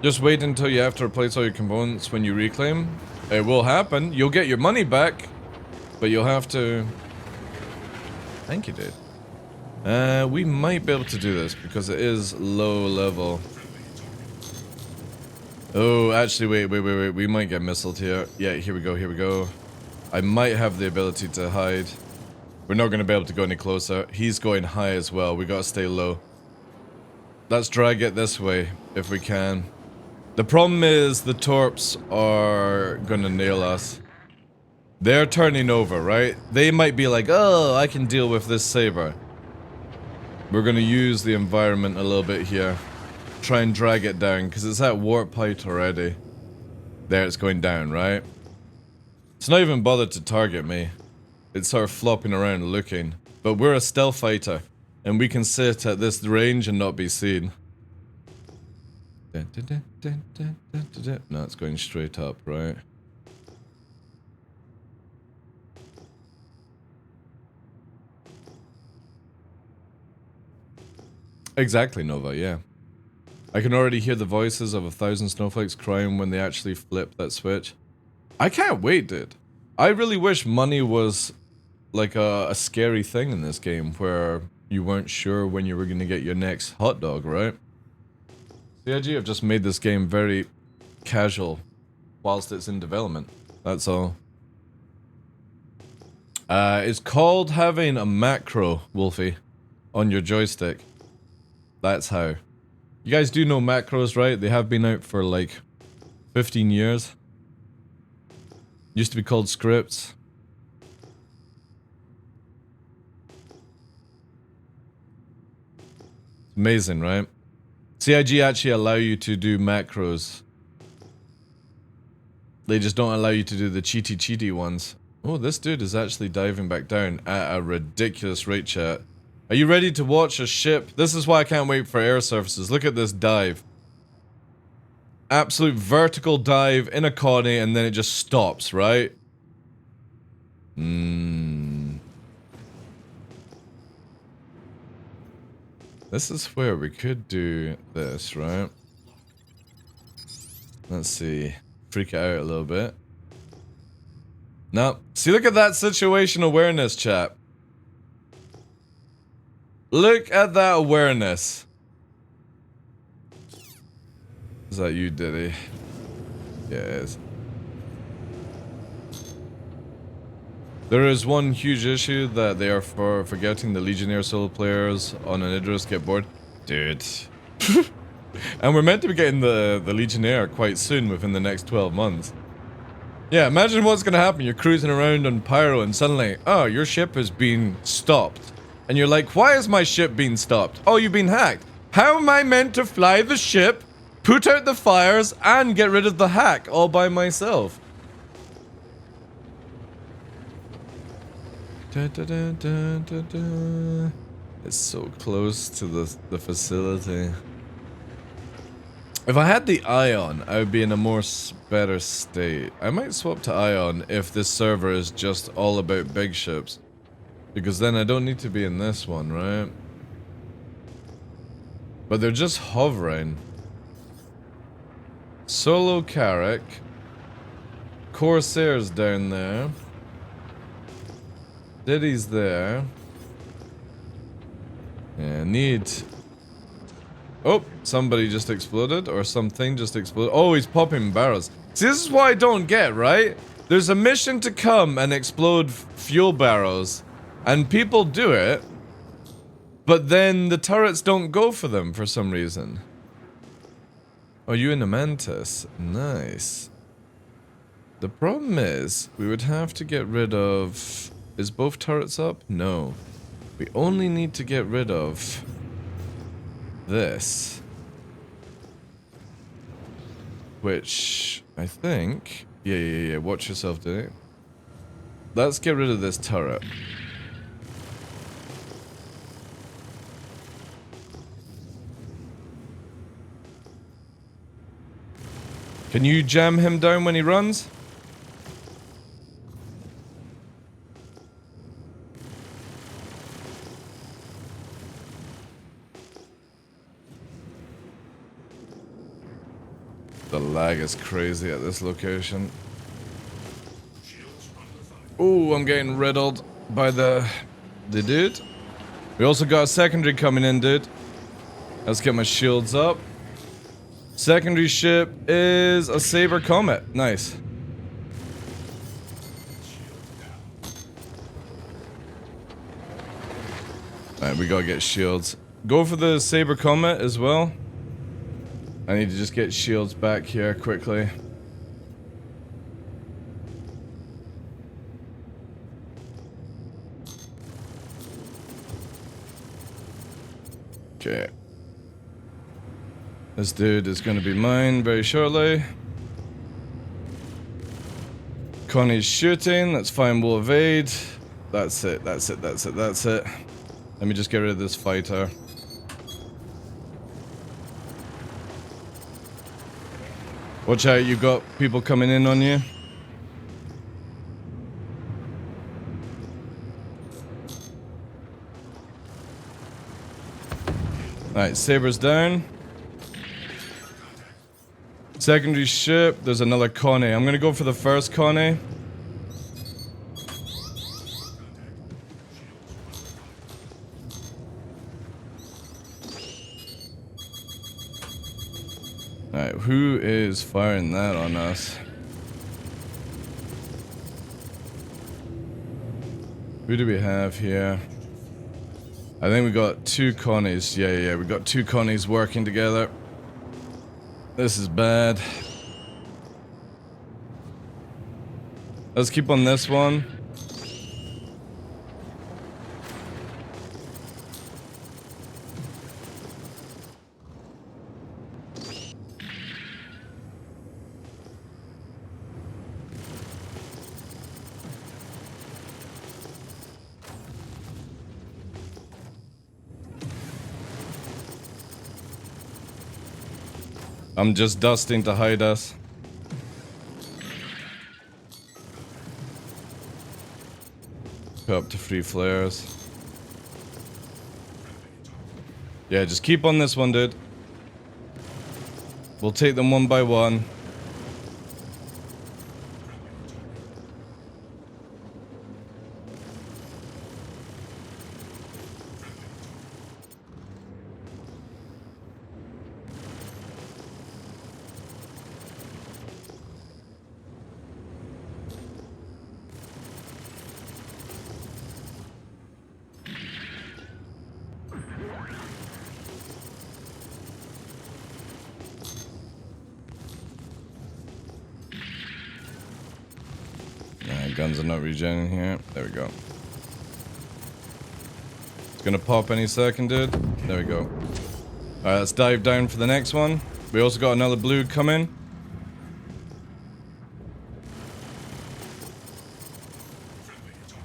Just wait until you have to replace all your components when you reclaim. It will happen. You'll get your money back. But you'll have to... Thank you, dude. We might be able to do this because it is low level. Oh, actually, wait. We might get missiled here. Yeah, here we go. I might have the ability to hide. We're not going to be able to go any closer. He's going high as well. We got to stay low. Let's drag it this way if we can. The problem is the torps are going to nail us. They're turning over, right? They might be like, oh, I can deal with this saber. We're going to use the environment a little bit here. Try and drag it down, because it's at warp height already. There, it's going down, right? It's not even bothered to target me. It's sort of flopping around looking. But we're a stealth fighter, and we can sit at this range and not be seen. No, it's going straight up, right? Exactly, Nova, yeah. I can already hear the voices of 1,000 snowflakes crying when they actually flip that switch. I can't wait, dude. I really wish money was like a scary thing in this game where you weren't sure when you were going to get your next hot dog, right? CIG have just made this game very casual whilst it's in development. That's all. It's called having a macro, Wolfie, on your joystick. That's how. You guys do know macros, right? They have been out for like 15 years. Used to be called scripts. Amazing, right? CIG actually allow you to do macros. They just don't allow you to do the cheaty ones. Oh, this dude is actually diving back down at a ridiculous rate, chat. Are you ready to watch a ship? This is why I can't wait for air surfaces. Look at this dive. Absolute vertical dive in a Connie and then it just stops, right? This is where we could do this, right? Let's see. Freak out a little bit. No. See, look at that situation awareness, chat. Look at that awareness. Is that you, Diddy? Yeah, it is. There is one huge issue that they are forgetting the Legionnaire solo players on an Idris get bored. Dude. And we're meant to be getting the Legionnaire quite soon, within the next 12 months. Yeah, imagine what's gonna happen. You're cruising around on Pyro and suddenly, oh, your ship has been stopped. And you're like, why is my ship being stopped? Oh, you've been hacked. How am I meant to fly the ship, put out the fires, and get rid of the hack all by myself? It's so close to the facility. If I had the Ion, I would be in a more better state. I might swap to Ion if this server is just all about big ships. Because then I don't need to be in this one, right? But they're just hovering. Solo Carrack. Corsair's down there. Diddy's there. Yeah, need Oh, somebody just exploded, or something just exploded. Oh, he's popping barrels. See, this is what I don't get, right? There's a mission to come and explode fuel barrels, and people do it, but then the turrets don't go for them for some reason. Oh, you in the Mantis? Nice. The problem is, we would have to get rid of... Is both turrets up? No. We only need to get rid of... this. Which, I think... Yeah, watch yourself do it. Let's get rid of this turret. Can you jam him down when he runs? The lag is crazy at this location. Ooh, I'm getting riddled by the dude. We also got a secondary coming in, dude. Let's get my shields up. Secondary ship is a Saber Comet. Nice. Alright, we gotta get shields. Go for the Saber Comet as well. I need to just get shields back here quickly. Okay. This dude is going to be mine very shortly. Connie's shooting. That's fine, we'll evade. That's it. Let me just get rid of this fighter. Watch out, you've got people coming in on you. Alright, Saber's down. Secondary ship, there's another Connie. I'm gonna go for the first Connie. Alright, who is firing that on us? Who do we have here? I think we got two Connies. Yeah, we got two Connies working together. This is bad. Let's keep on this one. I'm just dusting to hide us. Go up to 3 flares. Yeah, just keep on this one, dude. We'll take them one by one. Guns are not regenerating here. There we go. It's gonna pop any second, dude. There we go. Alright, let's dive down for the next one. We also got another blue coming.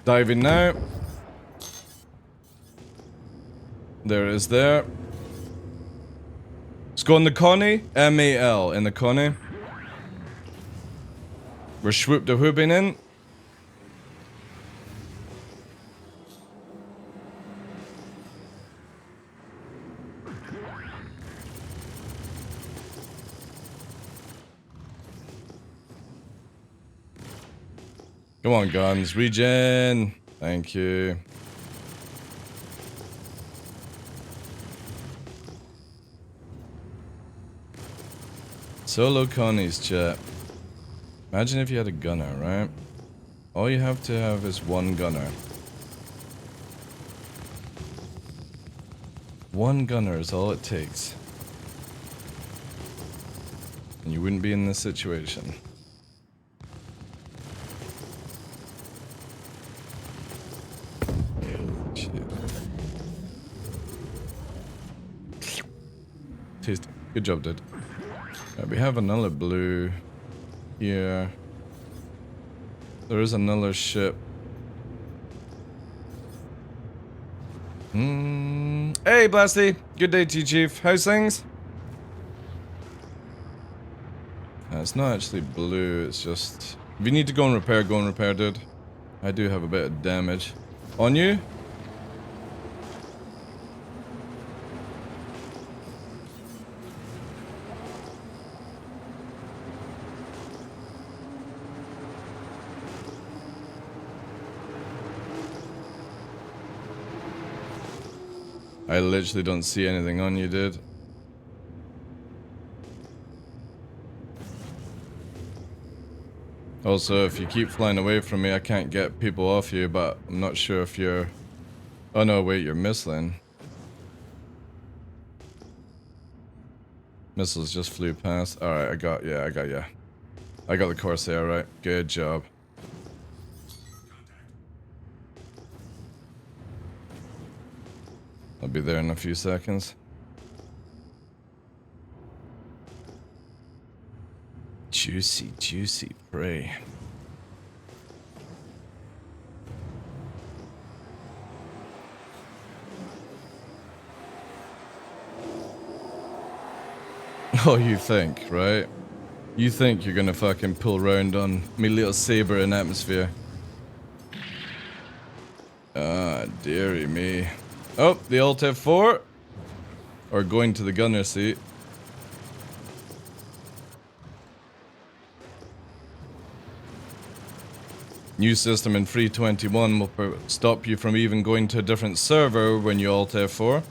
Diving now. There it is there. Let's go on the Connie. M-A-L in the Connie. We're swoop the whooping in. Come on, guns. Regen. Thank you. Solo Connie's chat. Imagine if you had a gunner, right? All you have to have is one gunner. One gunner is all it takes. And you wouldn't be in this situation. Shit. Tasty. Good job, dude. Right, we have another blue here. There is another ship. Hey, Blasty. Good day to you, Chief. How's things? It's not actually blue, it's just... If you need to go and repair, dude. I do have a bit of damage. On you? I literally don't see anything on you, dude. Also, if you keep flying away from me, I can't get people off you, but I'm not sure if you're... Oh no, wait, you're missing. Missiles just flew past. Alright, I got you. I got the Corsair, right? Good job. I'll be there in a few seconds. Juicy, juicy prey. Oh, you think, right? You think you're gonna fucking pull round on me little saber in atmosphere. Ah, dearie me. Oh, the Alt F4. Or going to the gunner seat. New system in 3.21 will stop you from even going to a different server when you Alt F4.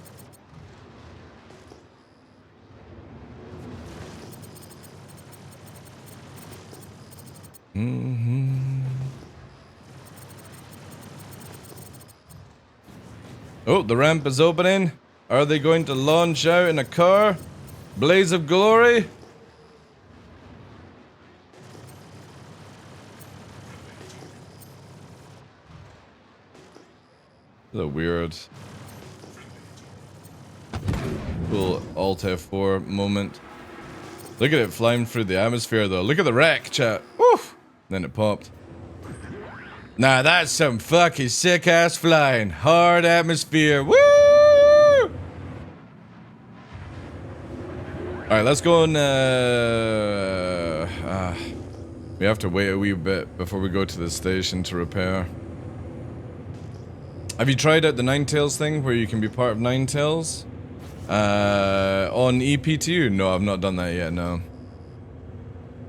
Oh, the ramp is opening. Are they going to launch out in a car? Blaze of glory? The weird cool Alt F4 moment. Look at it flying through the atmosphere though. Look at the wreck, chat. Woo! Then it popped. Nah, that's some fucking sick ass flying. Hard atmosphere. Woo! Alright, let's go and we have to wait a wee bit before we go to the station to repair. Have you tried out the Ninetales thing where you can be part of Ninetales? On EP2? No, I've not done that yet, no.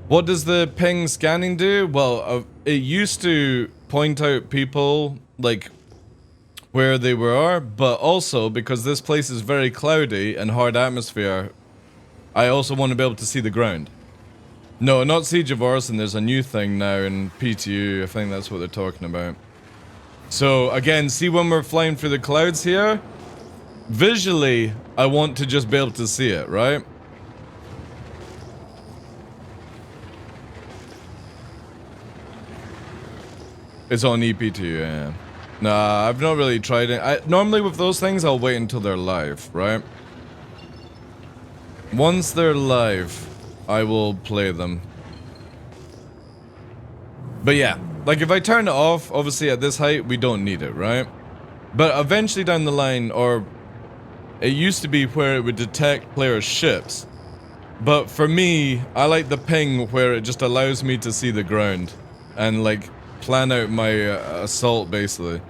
What does the ping scanning do? Well, it used to point out people, like, where they were, but also, because this place is very cloudy and hard atmosphere, I also want to be able to see the ground. No, not Siege of Orson, there's a new thing now in PTU, I think that's what they're talking about. So, again, see when we're flying through the clouds here? Visually, I want to just be able to see it, right? It's on EP2, yeah. Nah, I've not really tried it. Normally with those things, I'll wait until they're live, right? Once they're live, I will play them. But yeah, like if I turn it off, obviously at this height, we don't need it, right? But eventually down the line, or it used to be where it would detect player ships. But for me, I like the ping where it just allows me to see the ground. And like, plan out my assault basically.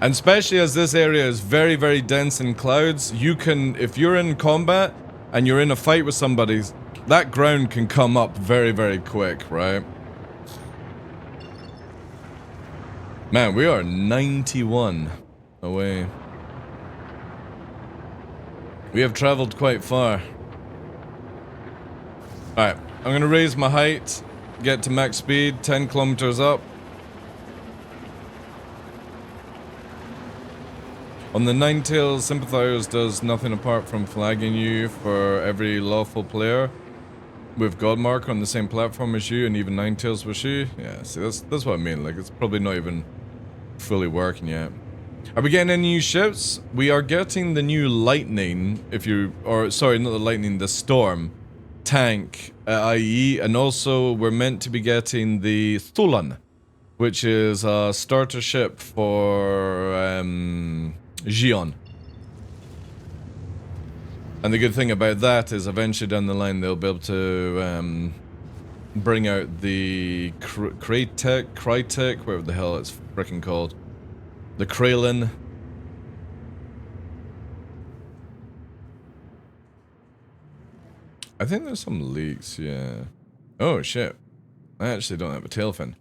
And especially as this area is very, very dense in clouds, you can, if you're in combat and you're in a fight with somebody, that ground can come up very, very quick, right? Man, we are 91 away. We have traveled quite far. Alright, I'm gonna raise my height, get to max speed, 10 kilometers up. On the Ninetales, Sympathizers does nothing apart from flagging you for every lawful player with Godmark on the same platform as you, and even Ninetales with you. Yeah, see, that's what I mean. Like, it's probably not even fully working yet. Are we getting any new ships? We are getting the new Lightning, sorry, not the Lightning, the Storm tank, IE, and also we're meant to be getting the Thulan, which is a starter ship for Xion. And the good thing about that is eventually down the line they'll be able to bring out the Crytek, whatever the hell it's freaking called. The Kralin. I think there's some leaks, yeah. Oh shit. I actually don't have a tail fin.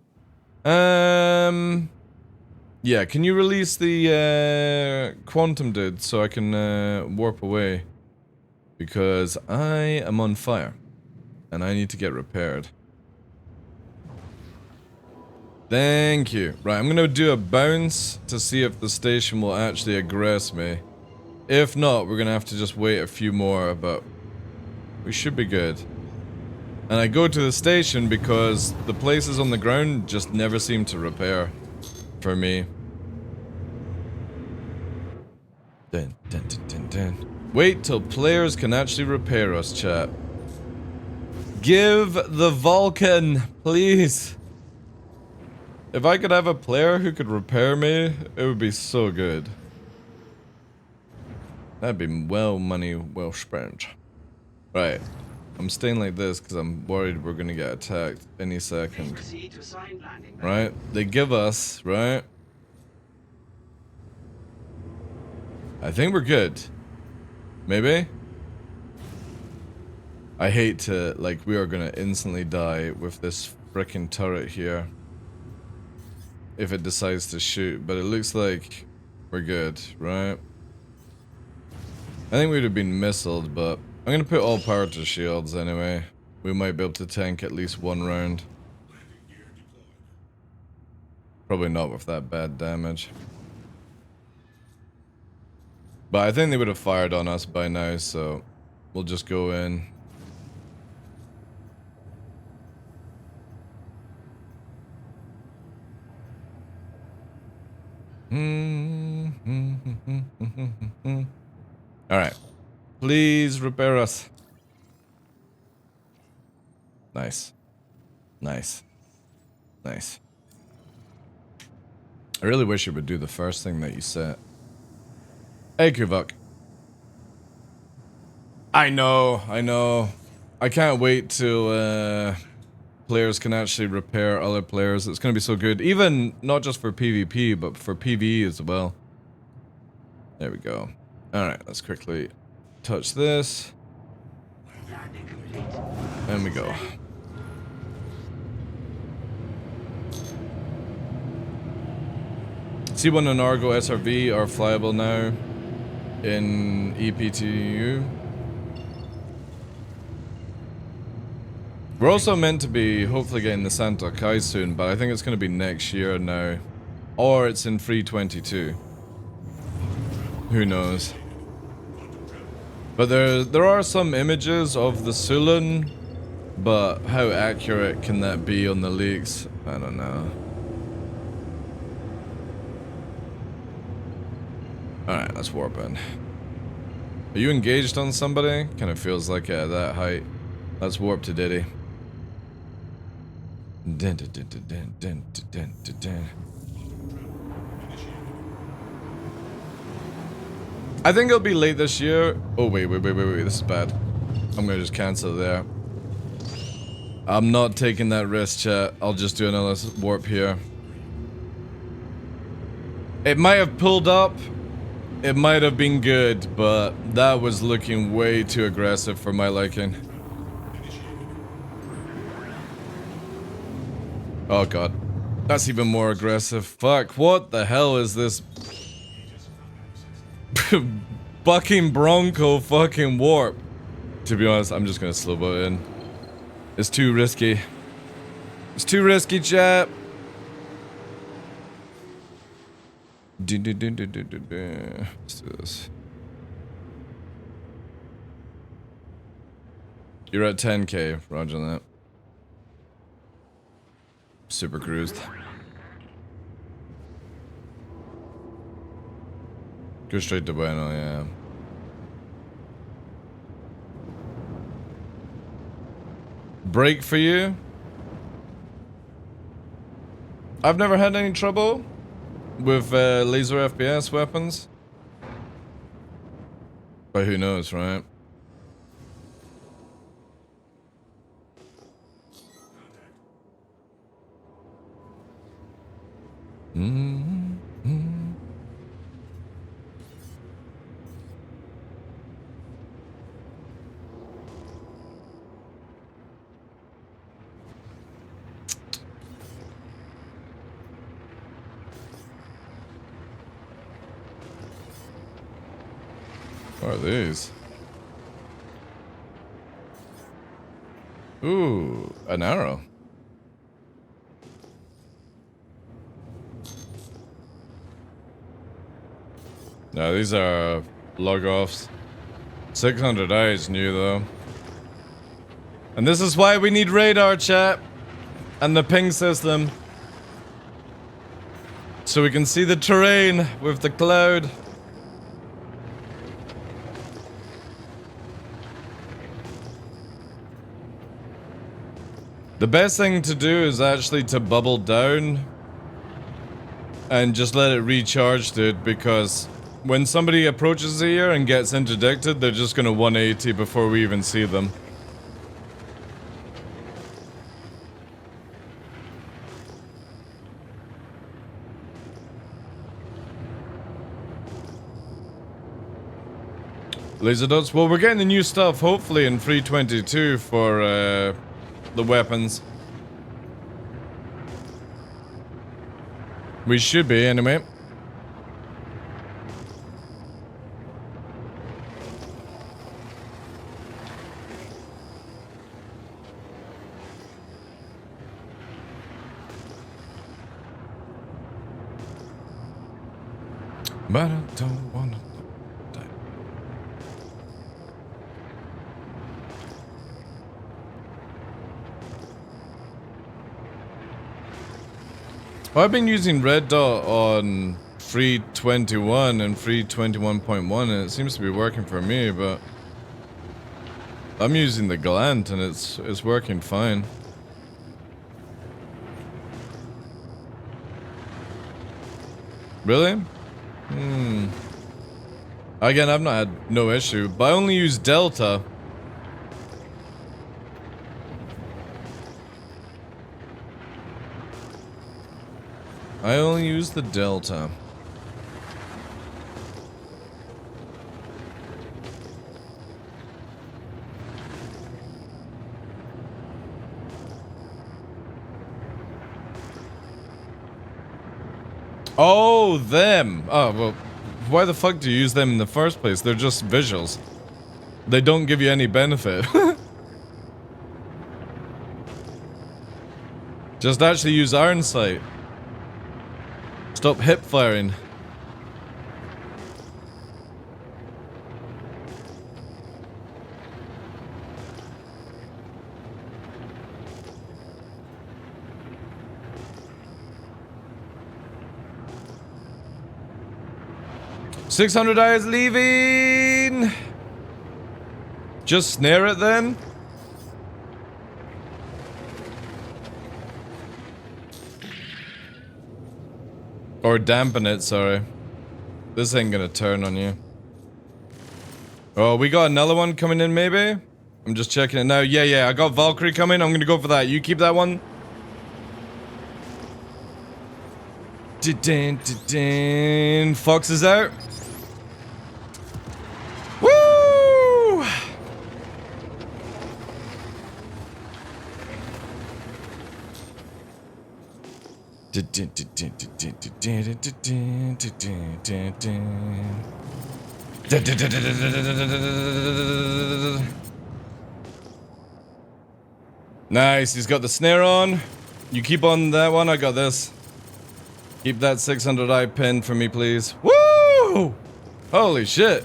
Yeah, can you release the quantum dude so I can warp away? Because I am on fire. And I need to get repaired. Thank you. Right, I'm gonna do a bounce to see if the station will actually aggress me. If not, we're gonna have to just wait a few more, but we should be good. And I go to the station because the places on the ground just never seem to repair for me. Dun, dun, dun, dun, dun. Wait till players can actually repair us, chat. Give the Vulcan, please. If I could have a player who could repair me, it would be so good. That'd be money well spent. Right. I'm staying like this because I'm worried we're gonna get attacked any second. Right? They give us, right? I think we're good. Maybe? I hate to, like, we are gonna instantly die with this frickin' turret here. If it decides to shoot, but it looks like we're good, right? I think we'd have been missiled, but I'm gonna put all power to shields anyway. We might be able to tank at least one round. Probably not with that bad damage. But I think they would have fired on us by now, so we'll just go in. Alright. Please repair us. Nice. Nice. Nice. I really wish it would do the first thing that you said. Hey, Kuvok. I know. I can't wait till players can actually repair other players. It's gonna be so good. Even not just for PvP, but for PvE as well. There we go. Alright, let's quickly touch this. And we go. C1 and Argo SRV are flyable now in EPTU. We're also meant to be hopefully getting the Santa Kai soon, but I think it's going to be next year now. Or it's in 322. Who knows? But there are some images of the Sulan, but how accurate can that be on the leaks? I don't know. Alright, let's warp in. Are you engaged on somebody? Kind of feels like it at that height. Let's warp to Diddy. Dun, dun, dun, dun, dun, dun, dun, dun, dun. I think it'll be late this year. Oh, wait, this is bad. I'm gonna just cancel there. I'm not taking that risk, chat. I'll just do another warp here. It might have pulled up. It might have been good, but that was looking way too aggressive for my liking. Oh god. That's even more aggressive. Fuck, what the hell is this? Bucking Bronco fucking warp. To be honest, I'm just gonna slow boat in. It's too risky. It's too risky, chap. Let's do this. You're at 10k, roger that. Super cruised. Go straight to Bueno, yeah. Break for you? I've never had any trouble with laser FPS weapons. But who knows, right? What are these? Ooh, an arrow. No, these are log offs. 600 eyes new though. And this is why we need radar, chat. And the ping system. So we can see the terrain with the cloud. The best thing to do is actually to bubble down and just let it recharge, dude, because when somebody approaches here and gets interdicted, they're just gonna 180 before we even see them. Laser dots. Well, we're getting the new stuff, hopefully in 322 for the weapons. We should be, anyway. But I don't wanna die. Well, I've been using red dot on 321 and 321.1 and it seems to be working for me, but I'm using the gland and it's working fine. Really? Again, I've not had no issue, but I only use Delta. I only use the Delta. Oh, them. Oh, well, why the fuck do you use them in the first place? They're just visuals. They don't give you any benefit. Just actually use iron sight. Stop hip firing. $600 leaving. Just snare it then. Or dampen it, sorry. This ain't gonna turn on you. Oh, we got another one coming in maybe? I'm just checking it now. Yeah, I got Valkyrie coming. I'm gonna go for that. You keep that one. Fox is out. Woo! Nice, he's got the snare on. You keep on that one, I got this. Keep that 600i pin for me, please. Woo! Holy shit.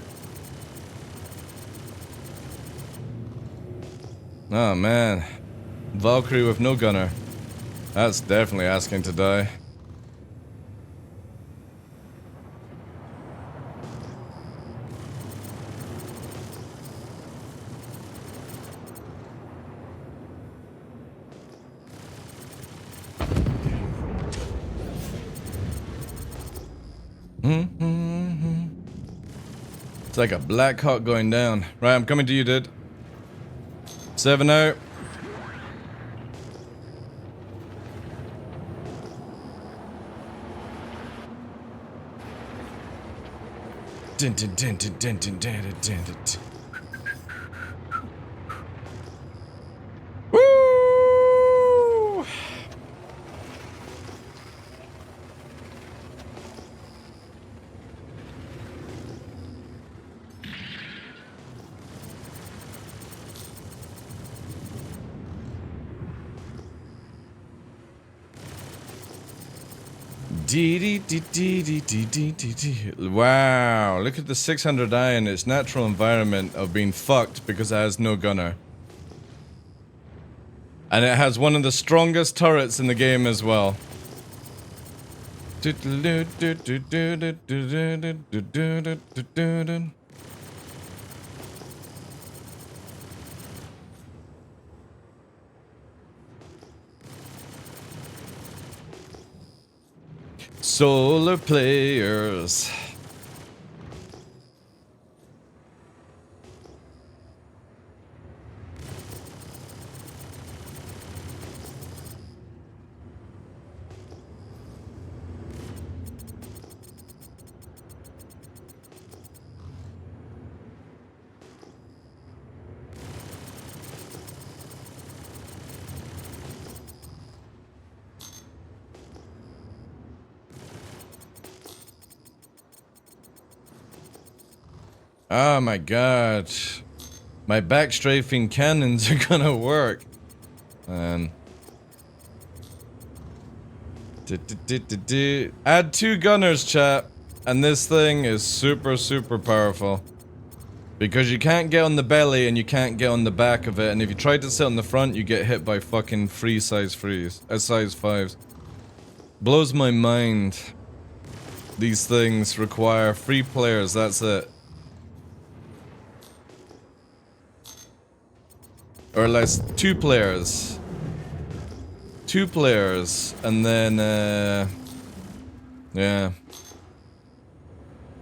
Oh man. Valkyrie with no gunner. That's definitely asking to die. It's like a Black Hawk going down. Right, I'm coming to you, dude. 7 out. Dun, dun, dun, dun, dun, dun, dun, dun, dun, dun. Woo! Wow, look at the 600i in its natural environment of being fucked because it has no gunner. And it has one of the strongest turrets in the game as well. Solar players. Oh my god. My backstrafing cannons are gonna work. Man. Add 2 gunners, chat. And this thing is super, super powerful. Because you can't get on the belly and you can't get on the back of it. And if you try to sit on the front, you get hit by fucking size 5s. Blows my mind. These things require 3 players, that's it. Or less, 2 players. 2 players, and then, yeah.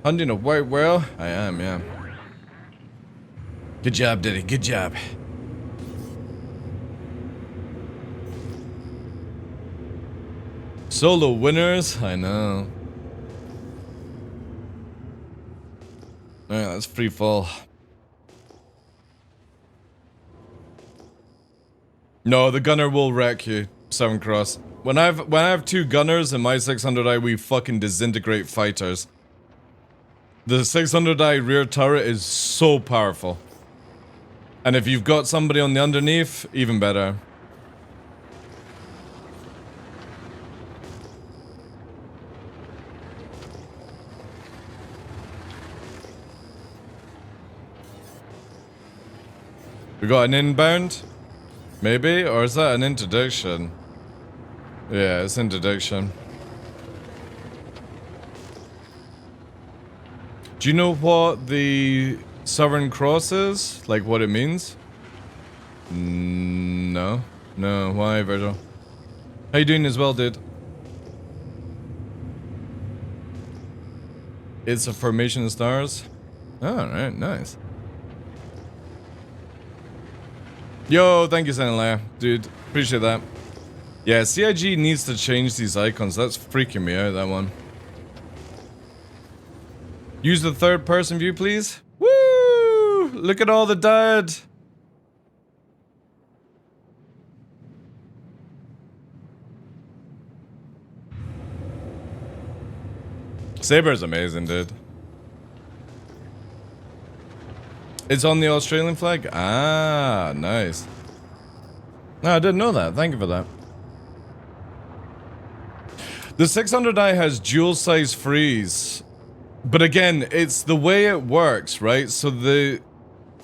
Hunting a white whale? I am, yeah. Good job, Diddy, good job. Solo winners? I know. Alright, that's free fall. No, the gunner will wreck you, 7 Cross. When I have 2 gunners in my 600i, we fucking disintegrate fighters. The 600i rear turret is so powerful. And if you've got somebody on the underneath, even better. We got an inbound? Maybe? Or is that an interdiction? Yeah, it's interdiction. Do you know what the Southern Cross is? Like what it means? No. No, why, Virgil? How you doing as well, dude? It's a formation of stars? Alright, nice. Yo, thank you, Sanalaya. Dude, appreciate that. Yeah, CIG needs to change these icons. That's freaking me out, that one. Use the 3rd person view, please. Woo! Look at all the dad. Saber's amazing, dude. It's on the Australian flag? Ah, nice. No, I didn't know that. Thank you for that. The 600i has dual size freeze. But again, it's the way it works, right? So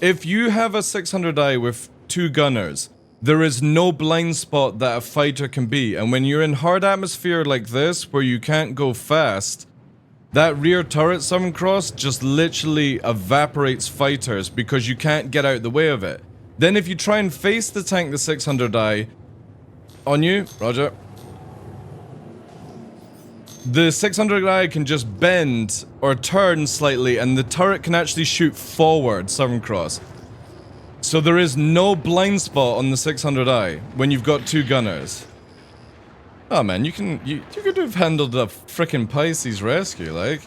if you have a 600i with 2 gunners, there is no blind spot that a fighter can be. And when you're in hard atmosphere like this, where you can't go fast, that rear turret Southern Cross just literally evaporates fighters because you can't get out the way of it. Then if you try and face the tank, the 600i, on you, roger. The 600i can just bend or turn slightly and the turret can actually shoot forward, Southern Cross. So there is no blind spot on the 600i when you've got 2 gunners. Oh man, you could have handled a frickin' Pisces rescue, like.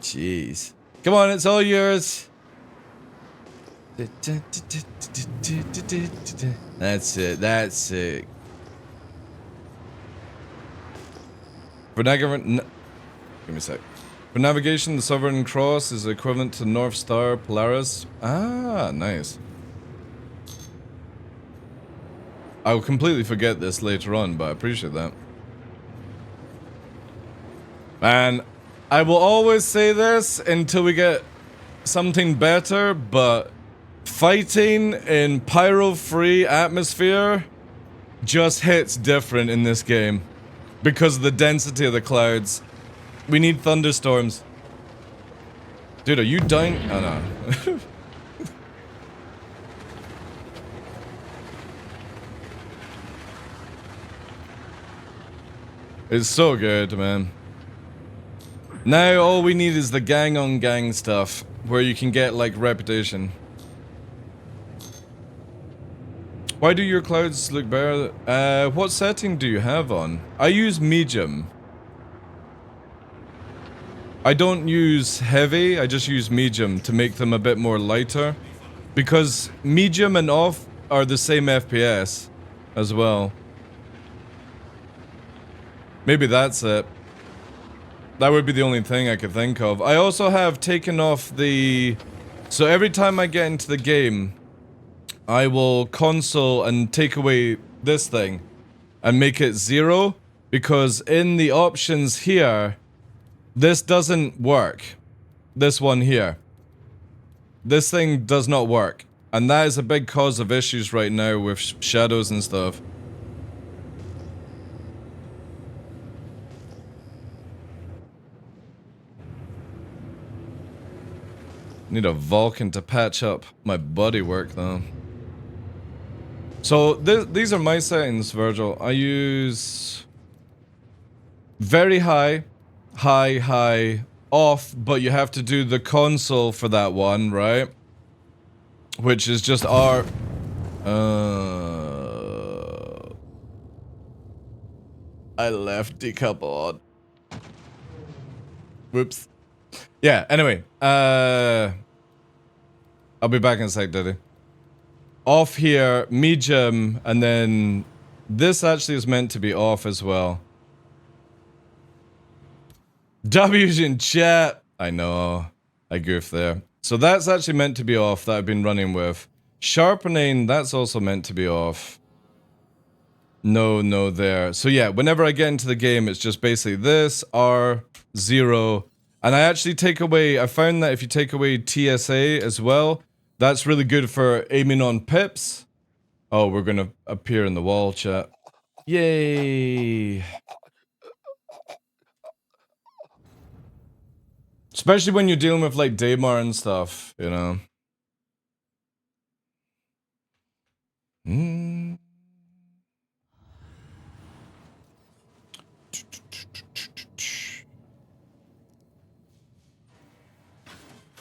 Jeez. Come on, it's all yours. That's it, that's it. For give me a sec. For navigation, the Southern Cross is equivalent to North Star Polaris. Ah, nice. I'll completely forget this later on, but I appreciate that. And I will always say this until we get something better, but fighting in pyro-free atmosphere just hits different in this game because of the density of the clouds. We need thunderstorms. Dude, are you dying? Oh no. It's so good, man. Now all we need is the gang on gang stuff, where you can get like reputation. Why do your clouds look better? What setting do you have on? I use medium. I don't use heavy, I just use medium to make them a bit more lighter. Because medium and off are the same FPS as well. Maybe that's it. That would be the only thing I could think of. I also have taken off the... So every time I get into the game, I will console and take away this thing and make it 0, because in the options here, this doesn't work. This one here. This thing does not work. And that is a big cause of issues right now with shadows and stuff. Need a Vulcan to patch up my bodywork though. So these are my settings, Virgil. I use very high, high, off, but you have to do the console for that one, right? Which is just R. I left decouple on. Whoops. Yeah, anyway, I'll be back in a sec, Daddy. Off here, medium, and then this actually is meant to be off as well. W's in chat. I know, I goofed there. So that's actually meant to be off, that I've been running with. Sharpening, that's also meant to be off. No there. So yeah, whenever I get into the game, it's just basically this, R0, and I actually take away, I found that if you take away TSA as well, that's really good for aiming on pips. Oh, we're gonna appear in the wall, chat. Yay! Especially when you're dealing with like Daymar and stuff, you know.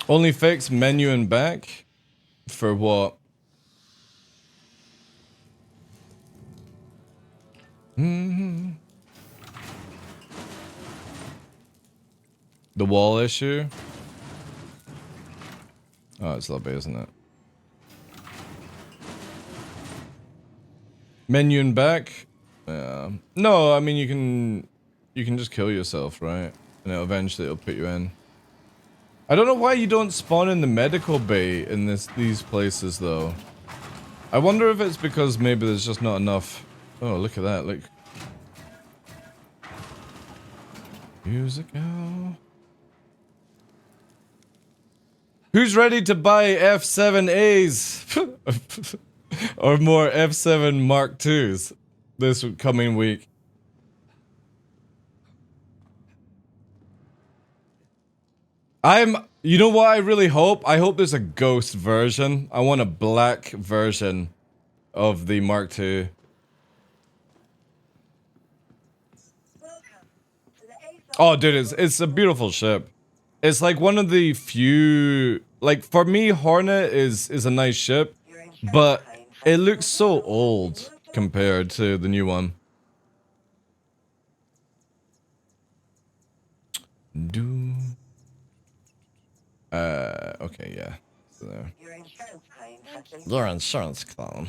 Only fix menu and back? For what? The wall issue? Oh, it's lovely, isn't it? Menu and back? No, I mean you can just kill yourself, right? And eventually it'll put you in. I don't know why you don't spawn in the medical bay in these places though. I wonder if it's because maybe there's just not enough. Oh, look at that! Look. Musical. Who's ready to buy F7As or more F7 Mark IIs this coming week? You know what I really hope? I hope there's a ghost version. I want a black version of the Mark II. Oh, dude, it's a beautiful ship. It's like one of the few, like for me, Hornet is a nice ship, but it looks so old compared to the new one. Okay, yeah. So there. Your insurance claim.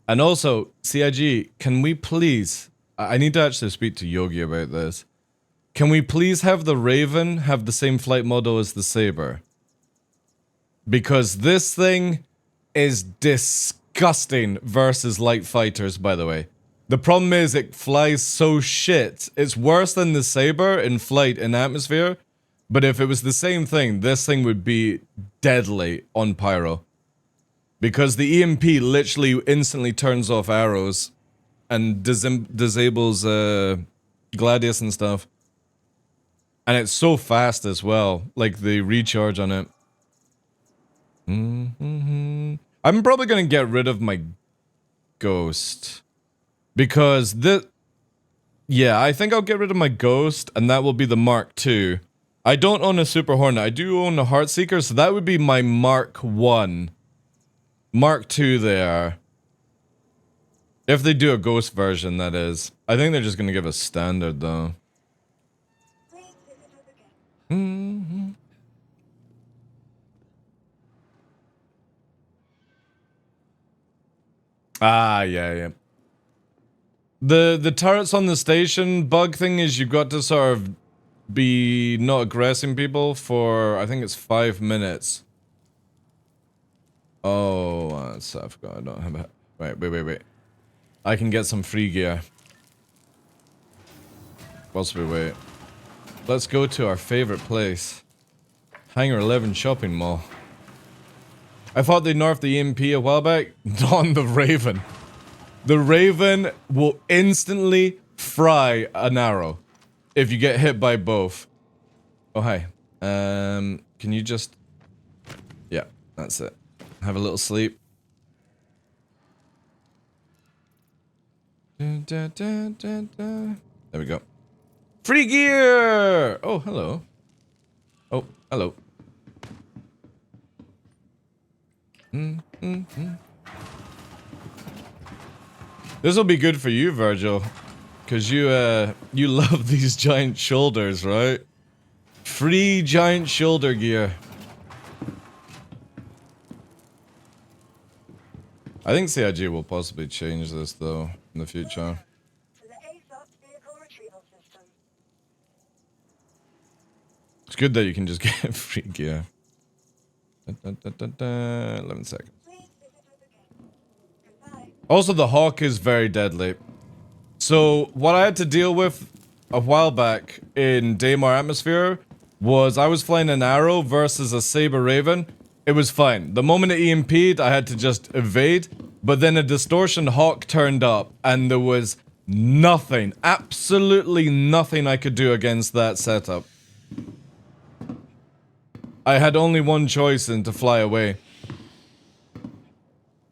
And also, CIG, can we please, I need to actually speak to Yogi about this. Can we please have the Raven have the same flight model as the Saber? Because this thing is disgusting versus light fighters, by the way. The problem is it flies so shit. It's worse than the Saber in flight in atmosphere. But if it was the same thing, this thing would be deadly on pyro. Because the EMP literally instantly turns off arrows and disables Gladius and stuff. And it's so fast as well, like the recharge on it. I'm probably gonna get rid of my Ghost. Because yeah, I think I'll get rid of my Ghost, and that will be the Mark II. I don't own a Super Hornet. I do own a Heartseeker, so that would be my Mark I. Mark II there. If they do a Ghost version, that is. I think they're just gonna give us standard, though. Ah, yeah. The turrets on the station bug thing is you've got to sort of be not aggressing people for, I think it's 5 minutes. Oh, I forgot. I don't have a... Wait. I can get some free gear. Whilst we wait. Let's go to our favorite place. Hangar 11 shopping mall. I thought they nerfed the EMP a while back. On the Raven. The Raven will instantly fry an arrow if you get hit by both. Oh, hi. Can you just... Yeah, that's it. Have a little sleep. There we go. Free gear! Oh, hello. Oh, hello. This will be good for you, Virgil. Because you love these giant shoulders, right? Free giant shoulder gear. I think CIG will possibly change this, though, in the future. It's good that you can just get free gear. 11 seconds. Also, the Hawk is very deadly. So, what I had to deal with a while back in Daymar Atmosphere was I was flying an Arrow versus a Saber Raven. It was fine. The moment it EMP'd, I had to just evade. But then a Distortion Hawk turned up, and there was nothing, absolutely nothing I could do against that setup. I had only one choice and to fly away.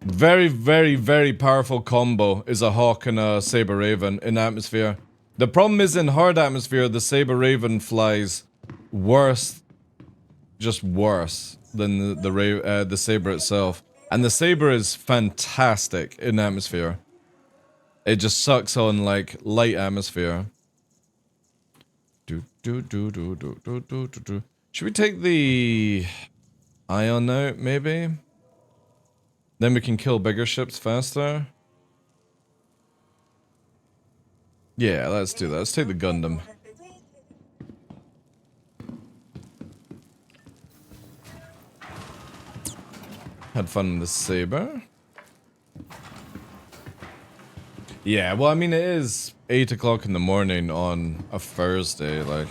Very, very, very powerful combo is a Hawk and a Saber Raven in Atmosphere. The problem is in hard Atmosphere, the Saber Raven flies worse, just worse than the Saber itself. And the Saber is fantastic in Atmosphere. It just sucks on like light Atmosphere. Should we take the Ion out, maybe? Then we can kill bigger ships faster. Yeah, let's do that. Let's take the Gundam. Had fun with the Saber. Yeah, well, I mean, it is 8 o'clock in the morning on a Thursday, like...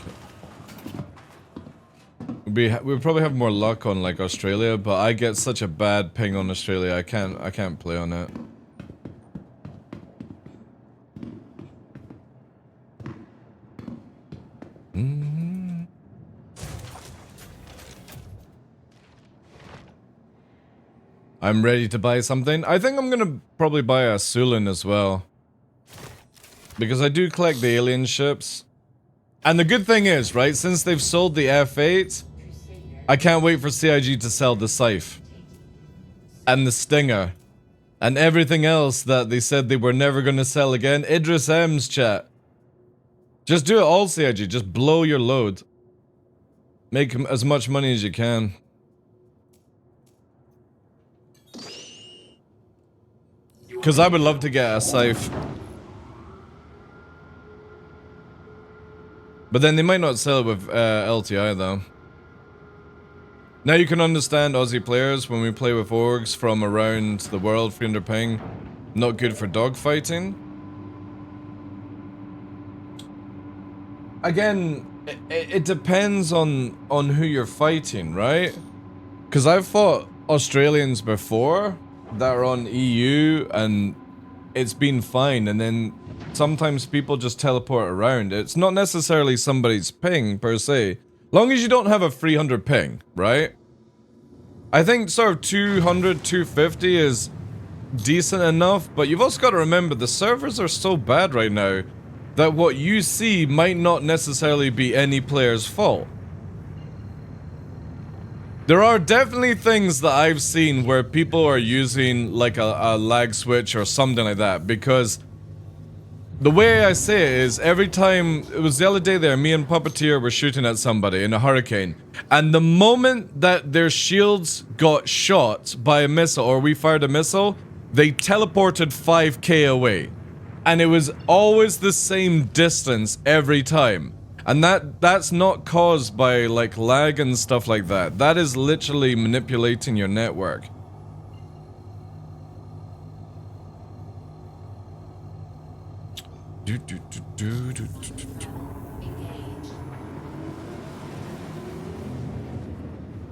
We'd probably have more luck on, like, Australia, but I get such a bad ping on Australia, I can't play on it. I'm ready to buy something. I think I'm gonna probably buy a Sulin as well. Because I do collect the alien ships. And the good thing is, right, since they've sold the F8, I can't wait for CIG to sell the Scythe. And the Stinger. And everything else that they said they were never gonna sell again. Idris M's chat. Just do it all, CIG. Just blow your load. Make as much money as you can. Because I would love to get a Scythe. But then they might not sell it with LTI though. Now you can understand Aussie players when we play with orgs from around the world, 300 ping. Not good for dogfighting. Again, it depends on who you're fighting, right? Because I've fought Australians before that are on EU and it's been fine, and then sometimes people just teleport around. It's not necessarily somebody's ping per se, long as you don't have a 300 ping, right? I think sort of 200, 250 is decent enough, but you've also got to remember the servers are so bad right now that what you see might not necessarily be any player's fault. There are definitely things that I've seen where people are using like a lag switch or something like that, because the way I say it is every time, it was the other day there, me and Puppeteer were shooting at somebody in a hurricane, and the moment that their shields got shot by a missile or we fired a missile, they teleported 5k away. And it was always the same distance every time. And that's not caused by like lag and stuff like that. That is literally manipulating your network.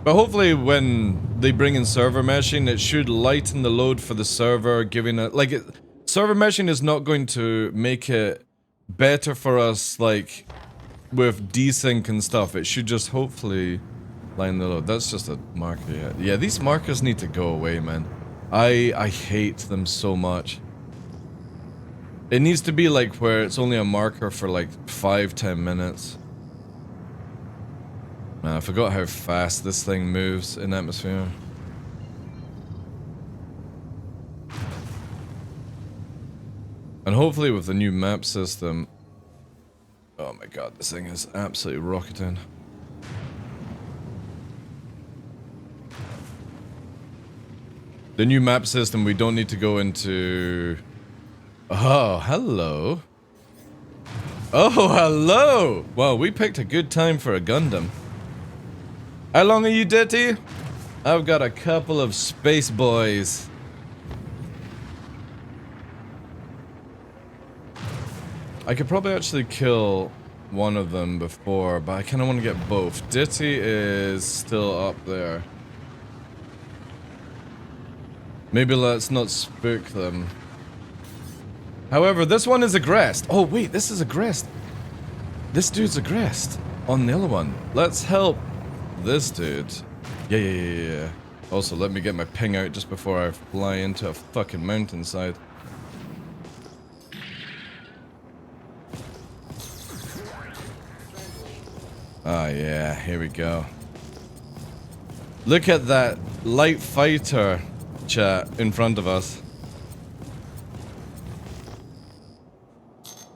But hopefully when they bring in server meshing, it should lighten the load for the server, giving it like server meshing is not going to make it better for us like with desync and stuff. It should just hopefully line the load. That's just a marker. Yeah, these markers need to go away, man. I hate them so much. It needs to be like where it's only a marker for like 5-10 minutes. Man, I forgot how fast this thing moves in atmosphere. And hopefully with the new map system... Oh my god, this thing is absolutely rocketing. The new map system, we don't need to go into... Oh, hello. Oh, hello! Well, we picked a good time for a Gundam. How long are you, Ditty? I've got a couple of space boys. I could probably actually kill one of them before, but I kind of want to get both. Ditty is still up there. Maybe let's not spook them. However, this one is aggressed. Oh wait, this is aggressed. This dude's aggressed on the other one. Let's help this dude. Yeah. Also, let me get my ping out just before I fly into a fucking mountainside. Ah, yeah, here we go. Look at that light fighter chat in front of us.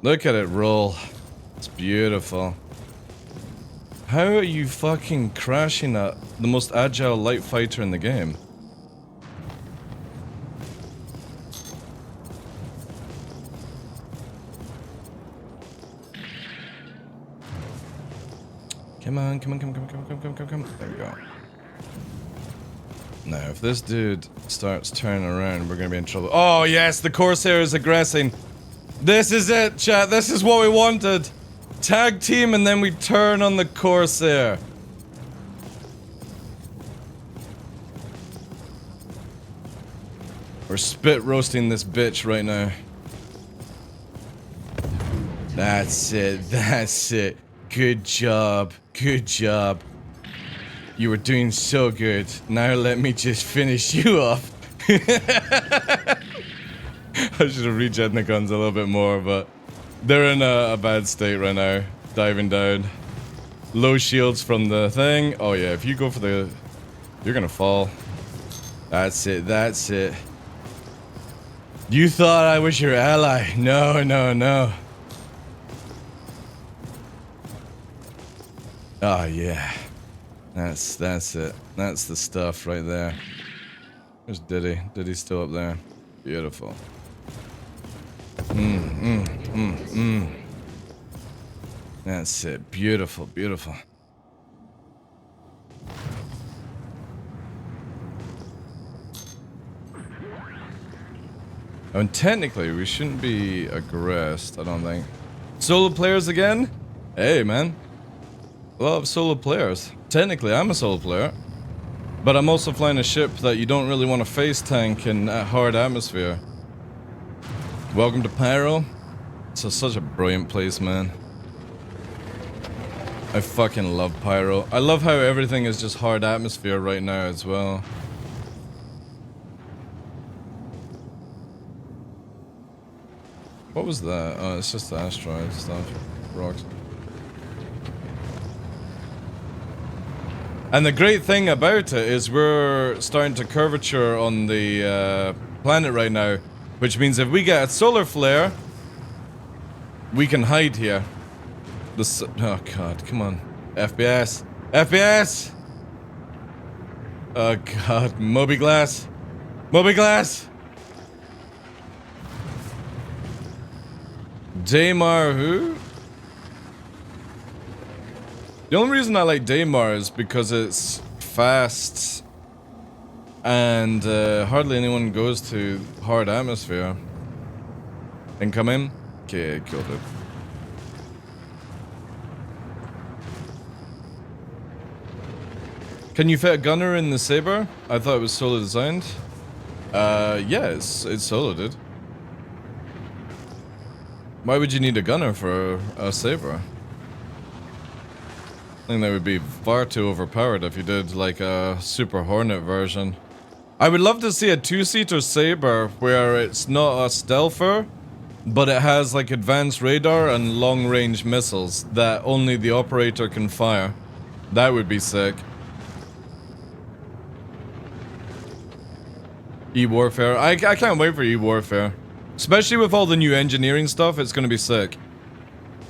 Look at it roll. It's beautiful. How are you fucking crashing at the most agile light fighter in the game? Come on. There we go. Now, if this dude starts turning around, we're gonna be in trouble. Oh yes, the Corsair is aggressing. This is it, chat. This is what we wanted. Tag team and then we turn on the Corsair. We're spit roasting this bitch right now. That's it. That's it. Good job. Good job. You were doing so good. Now let me just finish you off. I should have regen the guns a little bit more, but they're in a bad state right now. Diving down. Low shields from the thing. Oh yeah, if you go for the... You're gonna fall. That's it, that's it. You thought I was your ally. No, no, no. Oh yeah. That's it. That's the stuff right there. There's Diddy. Diddy's still up there. Beautiful. That's it. Beautiful, beautiful. And technically, we shouldn't be aggressed, I don't think. Solo players again? Hey, man. Love solo players. Technically, I'm a solo player. But I'm also flying a ship that you don't really want to face tank in a hard atmosphere. Welcome to Pyro. It's such a brilliant place, man. I fucking love Pyro. I love how everything is just hard atmosphere right now as well. What was that? Oh, it's just the asteroid stuff. Rocks. And the great thing about it is we're starting to curvature on the planet right now, which means if we get a solar flare, we can hide here. Oh god, come on. FPS. FPS! Oh god, Moby Glass. Moby Glass! Daymar who? The only reason I like Daymar is because it's fast and hardly anyone goes to hard atmosphere. Incoming? Okay, killed it. Can you fit a gunner in the Saber? I thought it was solo designed. Yeah, it's solo, dude. Why would you need a gunner for a Saber? I think that would be far too overpowered if you did like a Super Hornet version. I would love to see a two-seater Saber where it's not a stealther, but it has like advanced radar and long-range missiles that only the operator can fire. That would be sick. E-Warfare. I can't wait for E-Warfare. Especially with all the new engineering stuff, it's gonna be sick.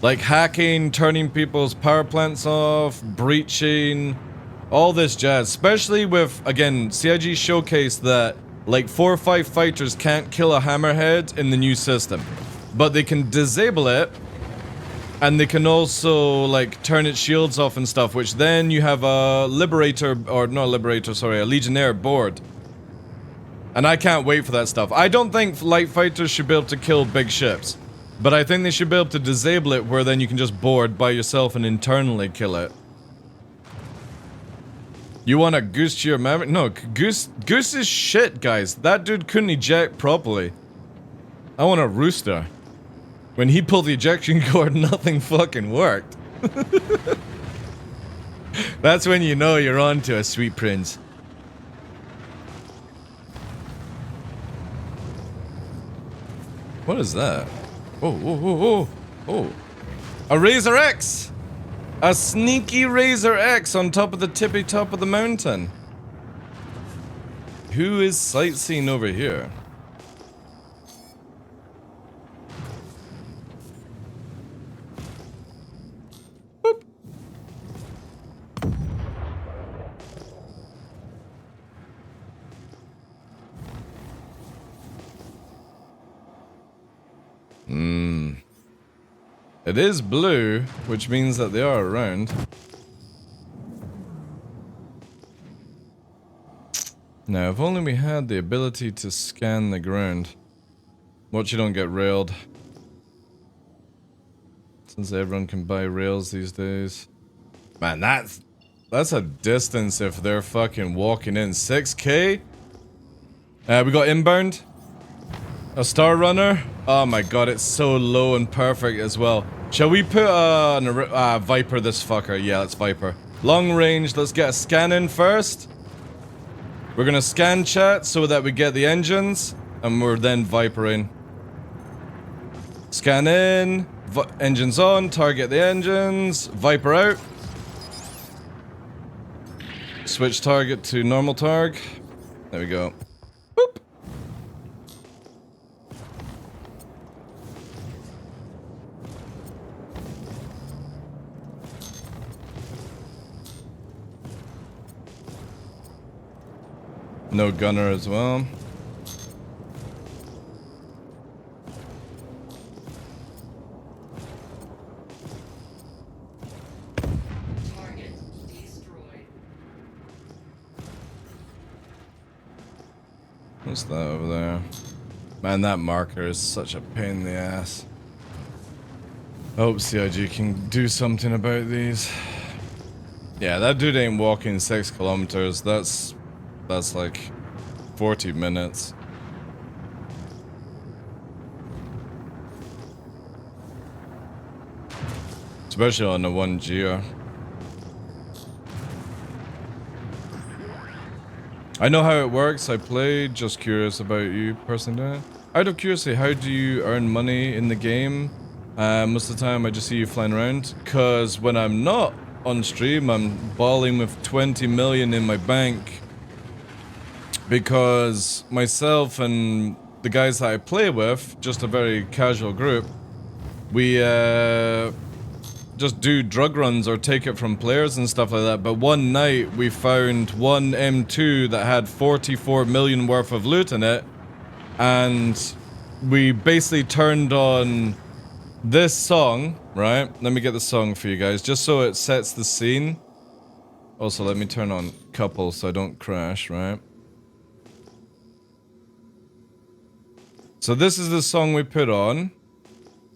Like hacking, turning people's power plants off, breaching, all this jazz. Especially with, again, CIG showcased that like 4 or 5 fighters can't kill a hammerhead in the new system. But they can disable it, and they can also like turn its shields off and stuff, which then you have a Liberator, or not a Liberator, sorry, a Legionnaire board. And I can't wait for that stuff. I don't think light fighters should be able to kill big ships. But I think they should be able to disable it where then you can just board by yourself and internally kill it. You want a Goose to your Maverick? No, Goose is shit, guys. That dude couldn't eject properly. I want a Rooster. When he pulled the ejection cord, nothing fucking worked. That's when you know you're on to a sweet prince. What is that? Oh. A Razor X! A sneaky Razor X on top of the tippy top of the mountain. Who is sightseeing over here? Boop. It is blue, which means that they are around. Now, if only we had the ability to scan the ground. Watch you don't get railed. Since everyone can buy rails these days. Man, that's a distance if they're fucking walking in. 6K? We got inbound. A Star Runner. Oh my god, it's so low and perfect as well. Shall we put Viper this fucker? Yeah, let's Viper. Long range, let's get a scan in first. We're gonna scan chat so that we get the engines, and we're then Vipering. Scan in, engines on, target the engines, Viper out. Switch target to normal targ. There we go. Boop. No gunner as well. Target destroyed. What's that over there? Man, that marker is such a pain in the ass. I hope CIG can do something about these. Yeah, that dude ain't walking 6 kilometers. That's like 40 minutes. Especially on the 1G. I know how it works. I played. Just curious about you personally. Out of curiosity, how do you earn money in the game? Most of the time I just see you flying around. Cause when I'm not on stream, I'm balling with 20 million in my bank. Because myself and the guys that I play with, just a very casual group, we just do drug runs or take it from players and stuff like that. But one night we found one M2 that had 44 million worth of loot in it, and we basically turned on this song, right? Let me get the song for you guys, just so it sets the scene. Also, let me turn on couple so I don't crash, right? So this is the song we put on,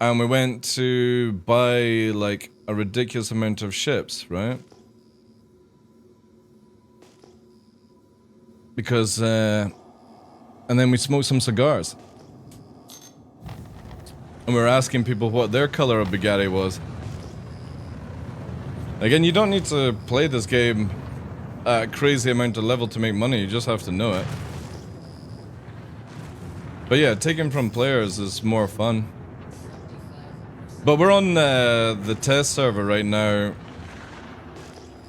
and we went to buy like a ridiculous amount of ships, right? Because, and then we smoked some cigars. And we were asking people what their color of Bugatti was. Again, you don't need to play this game at a crazy amount of level to make money, you just have to know it. But yeah, taking from players is more fun. But we're on the test server right now,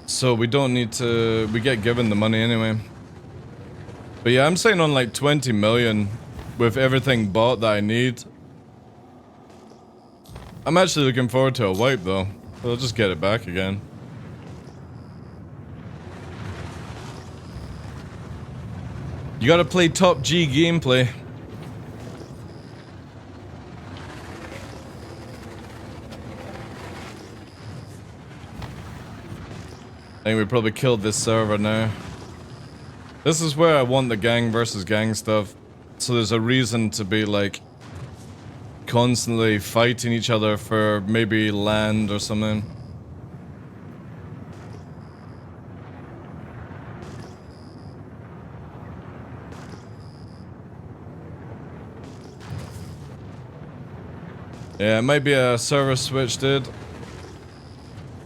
so we don't need to, we get given the money anyway. But yeah, I'm sitting on like 20 million with everything bought that I need. I'm actually looking forward to a wipe though, so I'll just get it back again. You gotta play top G gameplay. I think we probably killed this server now. This is where I want the gang versus gang stuff. So there's a reason to be like constantly fighting each other for maybe land or something. Yeah, it might be a server switch, dude.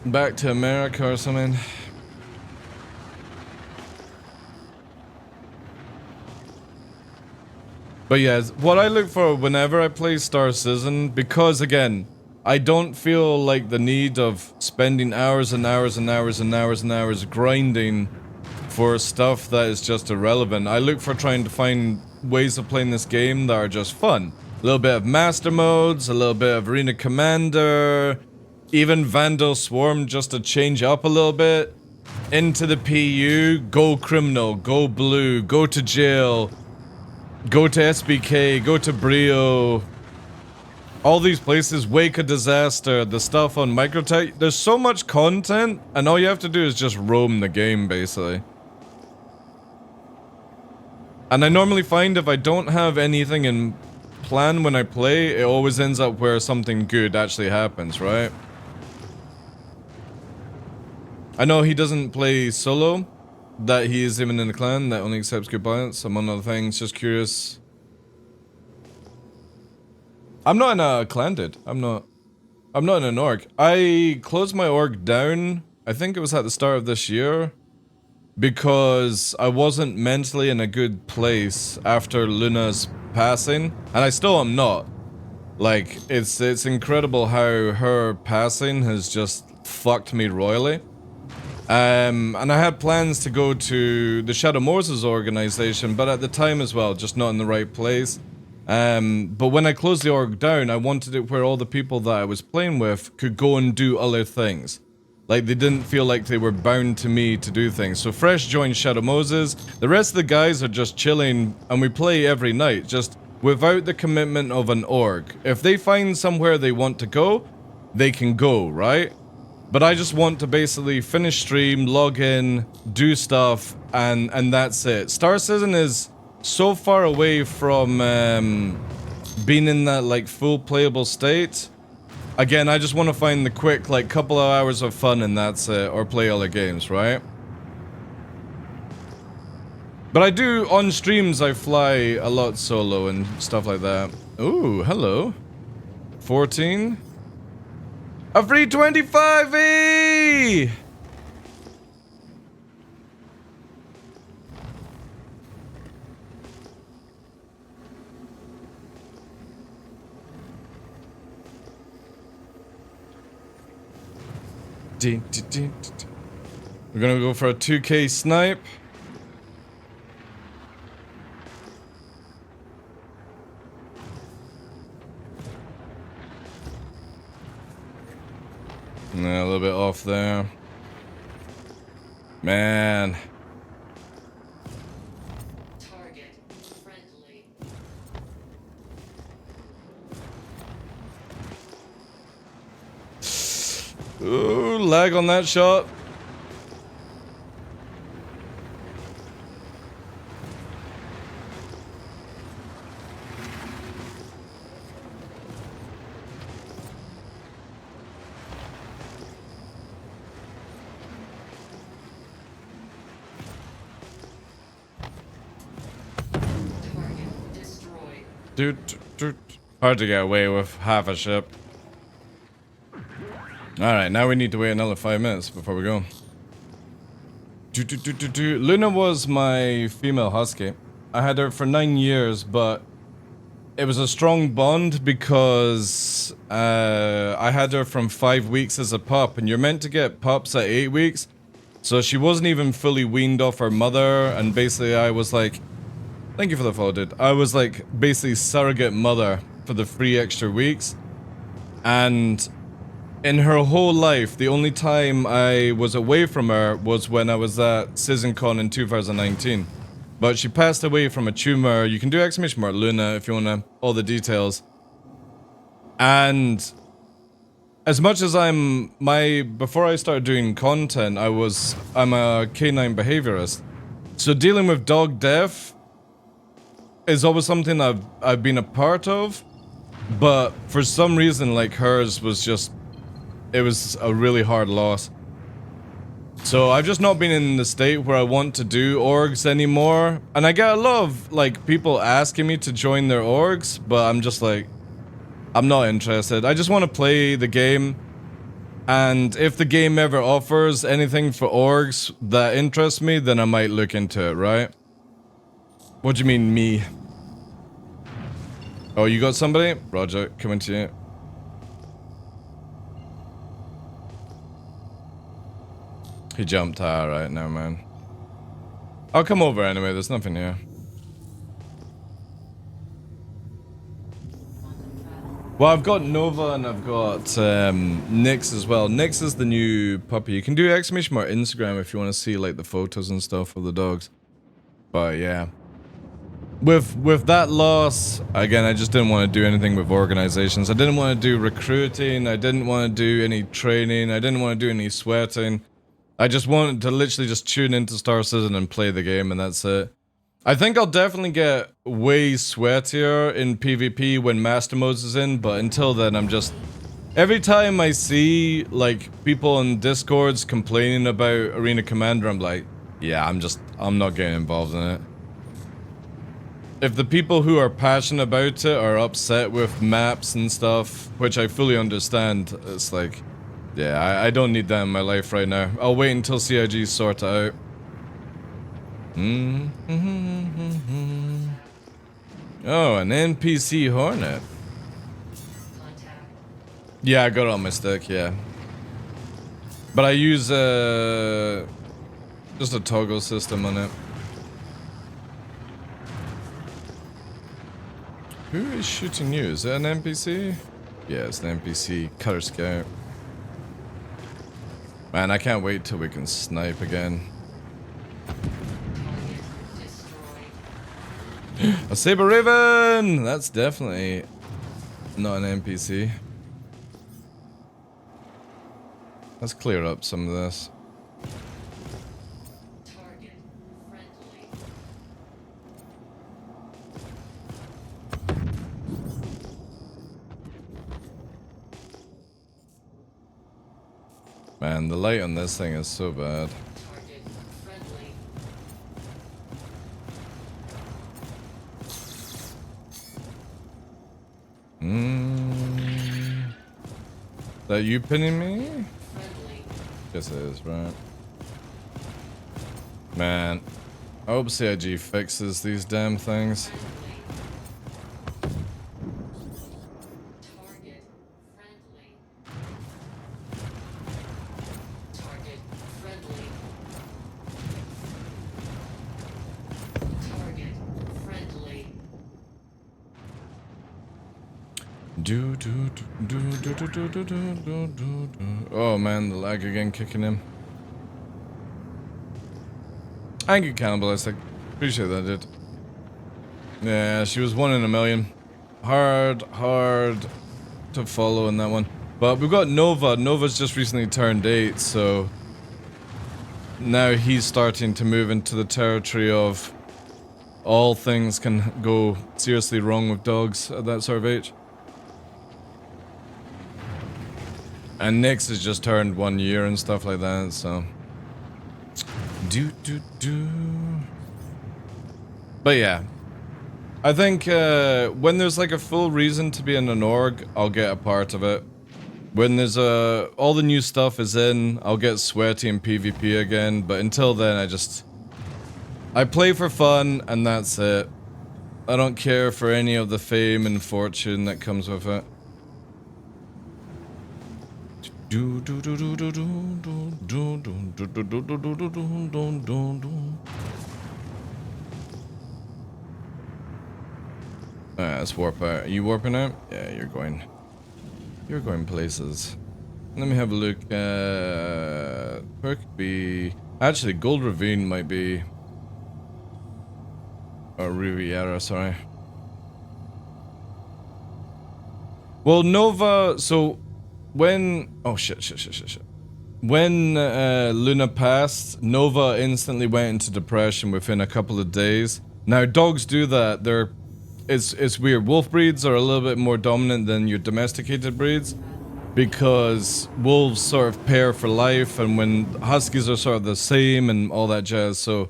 Back to America or something. But yeah, what I look for whenever I play Star Citizen, because again, I don't feel like the need of spending hours and hours and hours and hours and hours grinding for stuff that is just irrelevant. I look for trying to find ways of playing this game that are just fun. A little bit of master modes, a little bit of Arena Commander, even Vandal Swarm just to change up a little bit. Into the PU, go criminal, go blue, go to jail. Go to SBK, go to Brio. All these places, Wake a Disaster, the stuff on Microtech. There's so much content, and all you have to do is just roam the game, basically. And I normally find if I don't have anything in plan when I play, it always ends up where something good actually happens, right? I know he doesn't play solo, that he is even in a clan that only accepts good balance, among other things. Just curious. I'm not in a clan, dude. I'm not in an org. I closed my org down, I think it was at the start of this year, because I wasn't mentally in a good place after Luna's passing, and I still am not. Like, it's incredible how her passing has just fucked me royally. And I had plans to go to the Shadow Moses organization, but at the time as well, just not in the right place. But when I closed the org down, I wanted it where all the people that I was playing with could go and do other things. Like, they didn't feel like they were bound to me to do things. So Fresh joined Shadow Moses. The rest of the guys are just chilling, and we play every night, just without the commitment of an org. If they find somewhere they want to go, they can go, right? But I just want to basically finish stream, log in, do stuff, and that's it. Star Citizen is so far away from being in that, like, full playable state. Again, I just want to find the quick, like, couple of hours of fun and that's it, or play other games, right? But I do, on streams, I fly a lot solo and stuff like that. Ooh, hello. 14. A free 25E! We're gonna go for a 2K snipe. Yeah, a little bit off there. Man. Target friendly. Ooh, lag on that shot. Target destroyed. Dude. Hard to get away with half a ship. Alright, now we need to wait another 5 minutes before we go. Luna was my female husky. I had her for 9 years, but it was a strong bond because I had her from 5 weeks as a pup, and you're meant to get pups at 8 weeks. So she wasn't even fully weaned off her mother, and basically I was like, thank you for the follow, dude. I was like basically surrogate mother for the 3 extra weeks. And in her whole life, the only time I was away from her was when I was at CitizenCon in 2019. But she passed away from a tumor. You can do exclamation mark Luna if you want to, all the details. And as much as before I started doing content, I'm a canine behaviorist. So dealing with dog death is always something I've been a part of. But for some reason, like, hers was just, it was a really hard loss. So I've just not been in the state where I want to do orgs anymore. And I get a lot of, like, people asking me to join their orgs, but I'm just like, I'm not interested. I just want to play the game. And if the game ever offers anything for orgs that interests me, then I might look into it, right? What do you mean, me? Oh, you got somebody? Roger, coming to you. He jumped. Alright, never mind. I'll come over anyway, there's nothing here. Well, I've got Nova and I've got Nyx as well. Nyx is the new puppy. You can do exclamation mark Instagram if you want to see, like, the photos and stuff of the dogs. But yeah. With that loss, again, I just didn't want to do anything with organizations. I didn't want to do recruiting. I didn't want to do any training. I didn't want to do any sweating. I just wanted to literally just tune into Star Citizen and play the game, and that's it. I think I'll definitely get way sweatier in PvP when Master Modes is in, but until then I'm just... Every time I see, like, people in Discords complaining about Arena Commander, I'm like, yeah, I'm not getting involved in it. If the people who are passionate about it are upset with maps and stuff, which I fully understand, it's like, yeah, I don't need that in my life right now. I'll wait until CIG sort it out. Oh, an NPC Hornet. Contact. Yeah, I got it on my stick, yeah. But I use just a toggle system on it. Who is shooting you? Is that an NPC? Yeah, it's an NPC. Cutter Scout. Man, I can't wait till we can snipe again. Target destroyed. A Saber Raven! That's definitely not an NPC. Let's clear up some of this. Target friendly. Man, the light on this thing is so bad. Target friendly. That you pinning me? Friendly. Guess it is, right? Man, I hope CIG fixes these damn things. Friendly. Target friendly. Target friendly. Target friendly. Oh man, the lag again kicking in. I get cannibalistic. Appreciate that, dude. Yeah, she was 1 in a million. Hard to follow in that one. But we've got Nova. Nova's just recently turned 8, so now he's starting to move into the territory of all things can go seriously wrong with dogs at that sort of age. And Nyx has just turned 1 year and stuff like that, so... But yeah. I think when there's like a full reason to be in an org, I'll get a part of it. When there's all the new stuff is in, I'll get sweaty in PvP again, but until then I play for fun and that's it. I don't care for any of the fame and fortune that comes with it. Let's warp out. Are you warping out? Yeah, you're going places. Let me have a look at... Where could be... Actually, Gold Ravine might be... Or Riviera, sorry. Well, Nova... So... When... Oh, shit. When Luna passed, Nova instantly went into depression within a couple of days. Now, dogs do that. It's weird. Wolf breeds are a little bit more dominant than your domesticated breeds because wolves sort of pair for life, and when huskies are sort of the same and all that jazz. So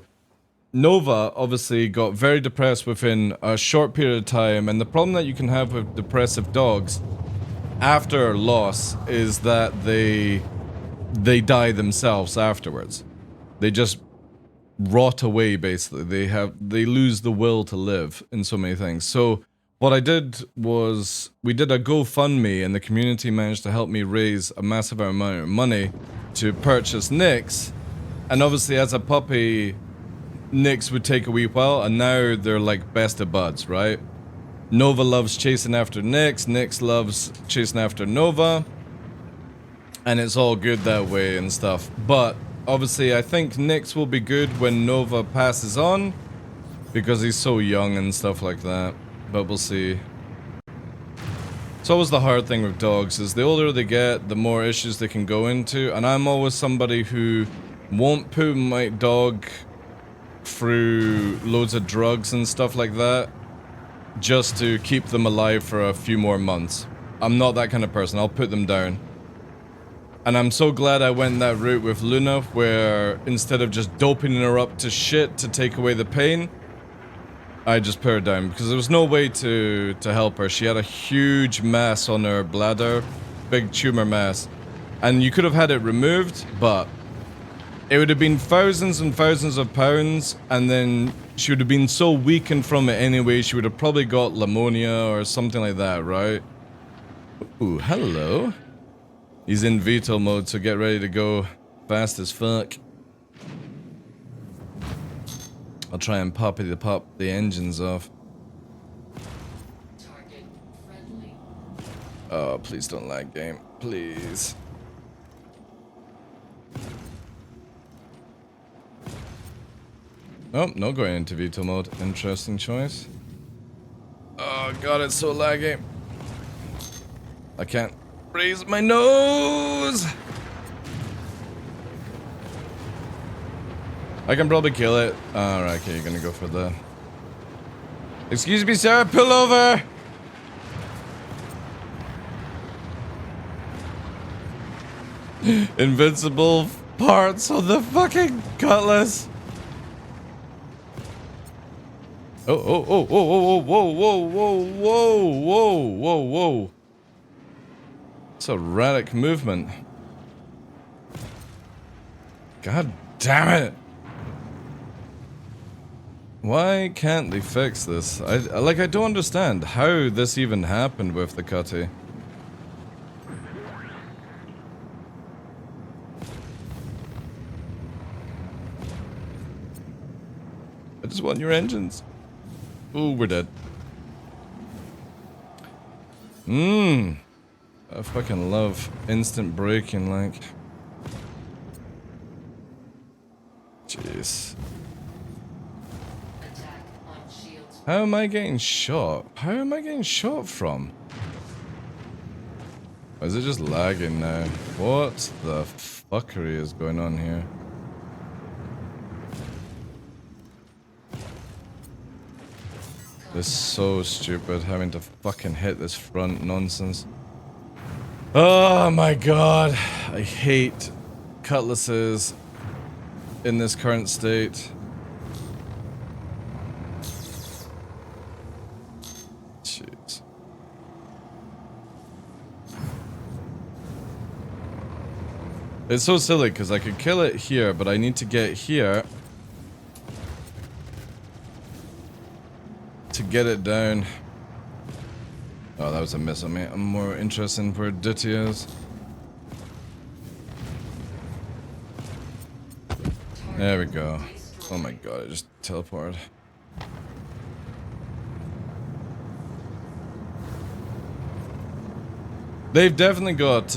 Nova obviously got very depressed within a short period of time, and the problem that you can have with depressive dogs after loss is that they die themselves afterwards. They just rot away, basically. They lose the will to live in so many things. So what I did was we did a GoFundMe, and the community managed to help me raise a massive amount of money to purchase Nyx. And obviously as a puppy, Nyx would take a wee while, and now they're like best of buds, right? Nova loves chasing after Nyx, Nyx loves chasing after Nova, and it's all good that way and stuff. But obviously I think Nyx will be good when Nova passes on, because he's so young and stuff like that. But we'll see. It's always the hard thing with dogs, is the older they get, the more issues they can go into, and I'm always somebody who won't put my dog through loads of drugs and stuff like that just to keep them alive for a few more months. I'm not that kind of person. I'll put them down. And I'm so glad I went that route with Luna, where instead of just doping her up to shit to take away the pain, I just put her down, because there was no way to help her. She had a huge mass on her bladder, big tumor mass, and you could have had it removed, but it would have been thousands and thousands of pounds, and then she would have been so weakened from it anyway, she would have probably got pneumonia or something like that, right? Ooh, hello. He's in veto mode, so get ready to go fast as fuck. I'll try and pop the engines off. Target friendly. Oh, please don't lag, game. Please. Oh, no going into veto mode. Interesting choice. Oh god, it's so laggy. I can't raise my nose! I can probably kill it. Alright, okay, you're gonna go for the... Excuse me, sir, pull over! Invincible parts of the fucking cutlass! Oh, oh, oh, whoa, whoa, whoa, whoa, whoa, whoa, whoa, whoa, whoa. It's a erratic movement. God damn it! Why can't they fix this? I don't understand how this even happened with the cutty. I just want your engines. Ooh, we're dead. I fucking love instant braking, like. Jeez. Attack on shields. How am I getting shot? How am I getting shot from? Or is it just lagging now? What the fuckery is going on here? This is so stupid, having to fucking hit this front nonsense. Oh my god, I hate cutlasses in this current state. Jeez. It's so silly because I could kill it here, but I need to get here to get it down. Oh, that was a miss on me. I'm more interested in where Ditty is. There we go. Oh my god, it just teleported. They've definitely got,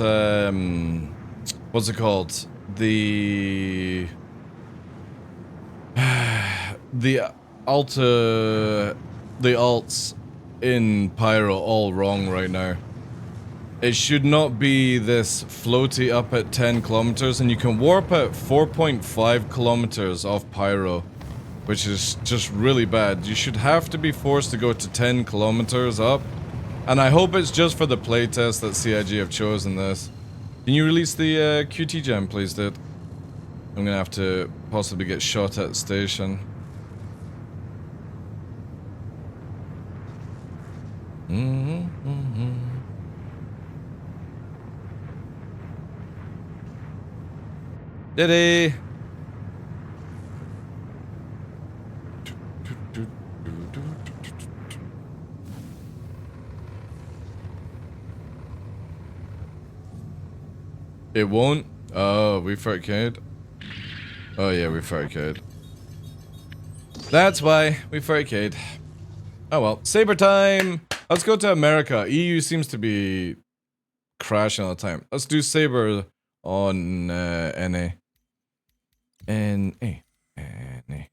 what's it called? The alts in Pyro all wrong right now. It should not be this floaty up at 10 kilometers, and you can warp at 4.5 kilometers off Pyro, which is just really bad. You should have to be forced to go to 10 kilometers up, and I hope it's just for the playtest that CIG have chosen this. Can you release the QT gem, please, dude? I'm gonna have to possibly get shot at the station. Diddy! It won't? Oh, we for arcade? Oh yeah, we for arcade. That's why, we for arcade. Oh well, Saber time! Let's go to America. EU seems to be crashing all the time. Let's do Saber on NA. NA. NA.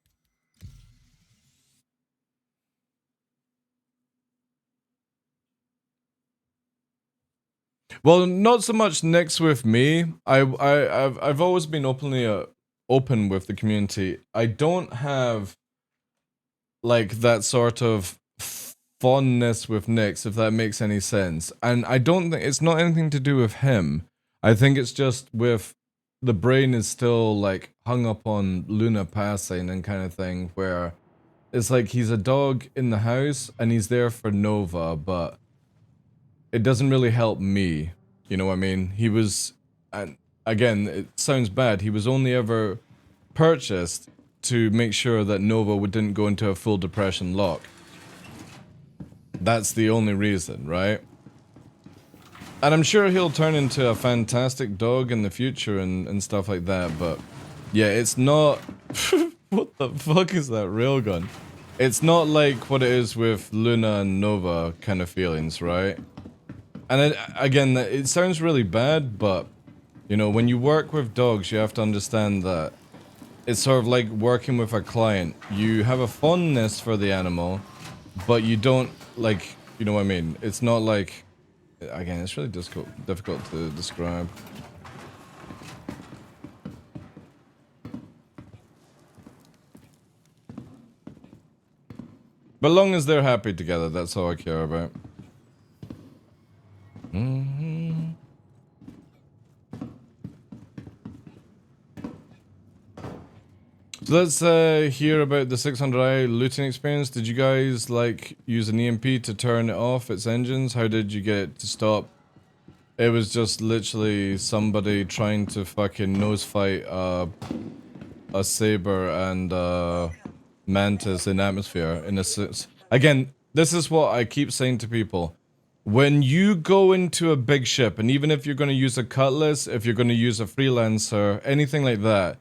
Well, not so much next with me. I've always been open with the community. I don't have like that sort of fondness with Nyx, if that makes any sense. And I don't think it's not anything to do with him. I think it's just with the brain is still like hung up on Luna passing and kind of thing, where it's like he's a dog in the house and he's there for Nova, but it doesn't really help me. You know what I mean? He was, and again, it sounds bad, he was only ever purchased to make sure that Nova didn't go into a full depression lock. That's the only reason, right? And I'm sure he'll turn into a fantastic dog in the future and stuff like that, but yeah, it's not... What the fuck is that railgun? It's not like what it is with Luna and Nova kind of feelings, right? And again, it sounds really bad, but, you know, when you work with dogs, you have to understand that it's sort of like working with a client. You have a fondness for the animal, but you don't, like, you know what I mean? It's not like... Again, it's really difficult to describe. But long as they're happy together, that's all I care about. So let's hear about the 600i looting experience. Did you guys like use an EMP to turn it off, its engines? How did you get it to stop? It was just literally somebody trying to fucking nose fight a saber and mantis in atmosphere. Again, this is what I keep saying to people. When you go into a big ship, and even if you're going to use a cutlass, if you're going to use a freelancer, anything like that,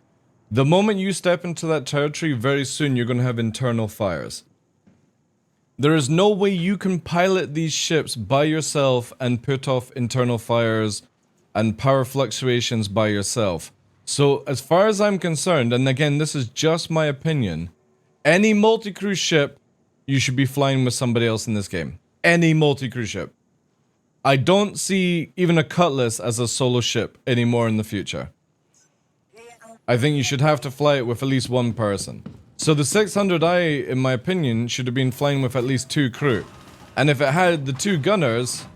the moment you step into that territory, very soon you're going to have internal fires. There is no way you can pilot these ships by yourself and put off internal fires and power fluctuations by yourself. So as far as I'm concerned, and again, this is just my opinion, any multi-crew ship, you should be flying with somebody else in this game. Any multi-crew ship. I don't see even a cutlass as a solo ship anymore in the future. I think you should have to fly it with at least one person. So the 600i, in my opinion, should have been flying with at least 2 crew. And if it had the 2 gunners,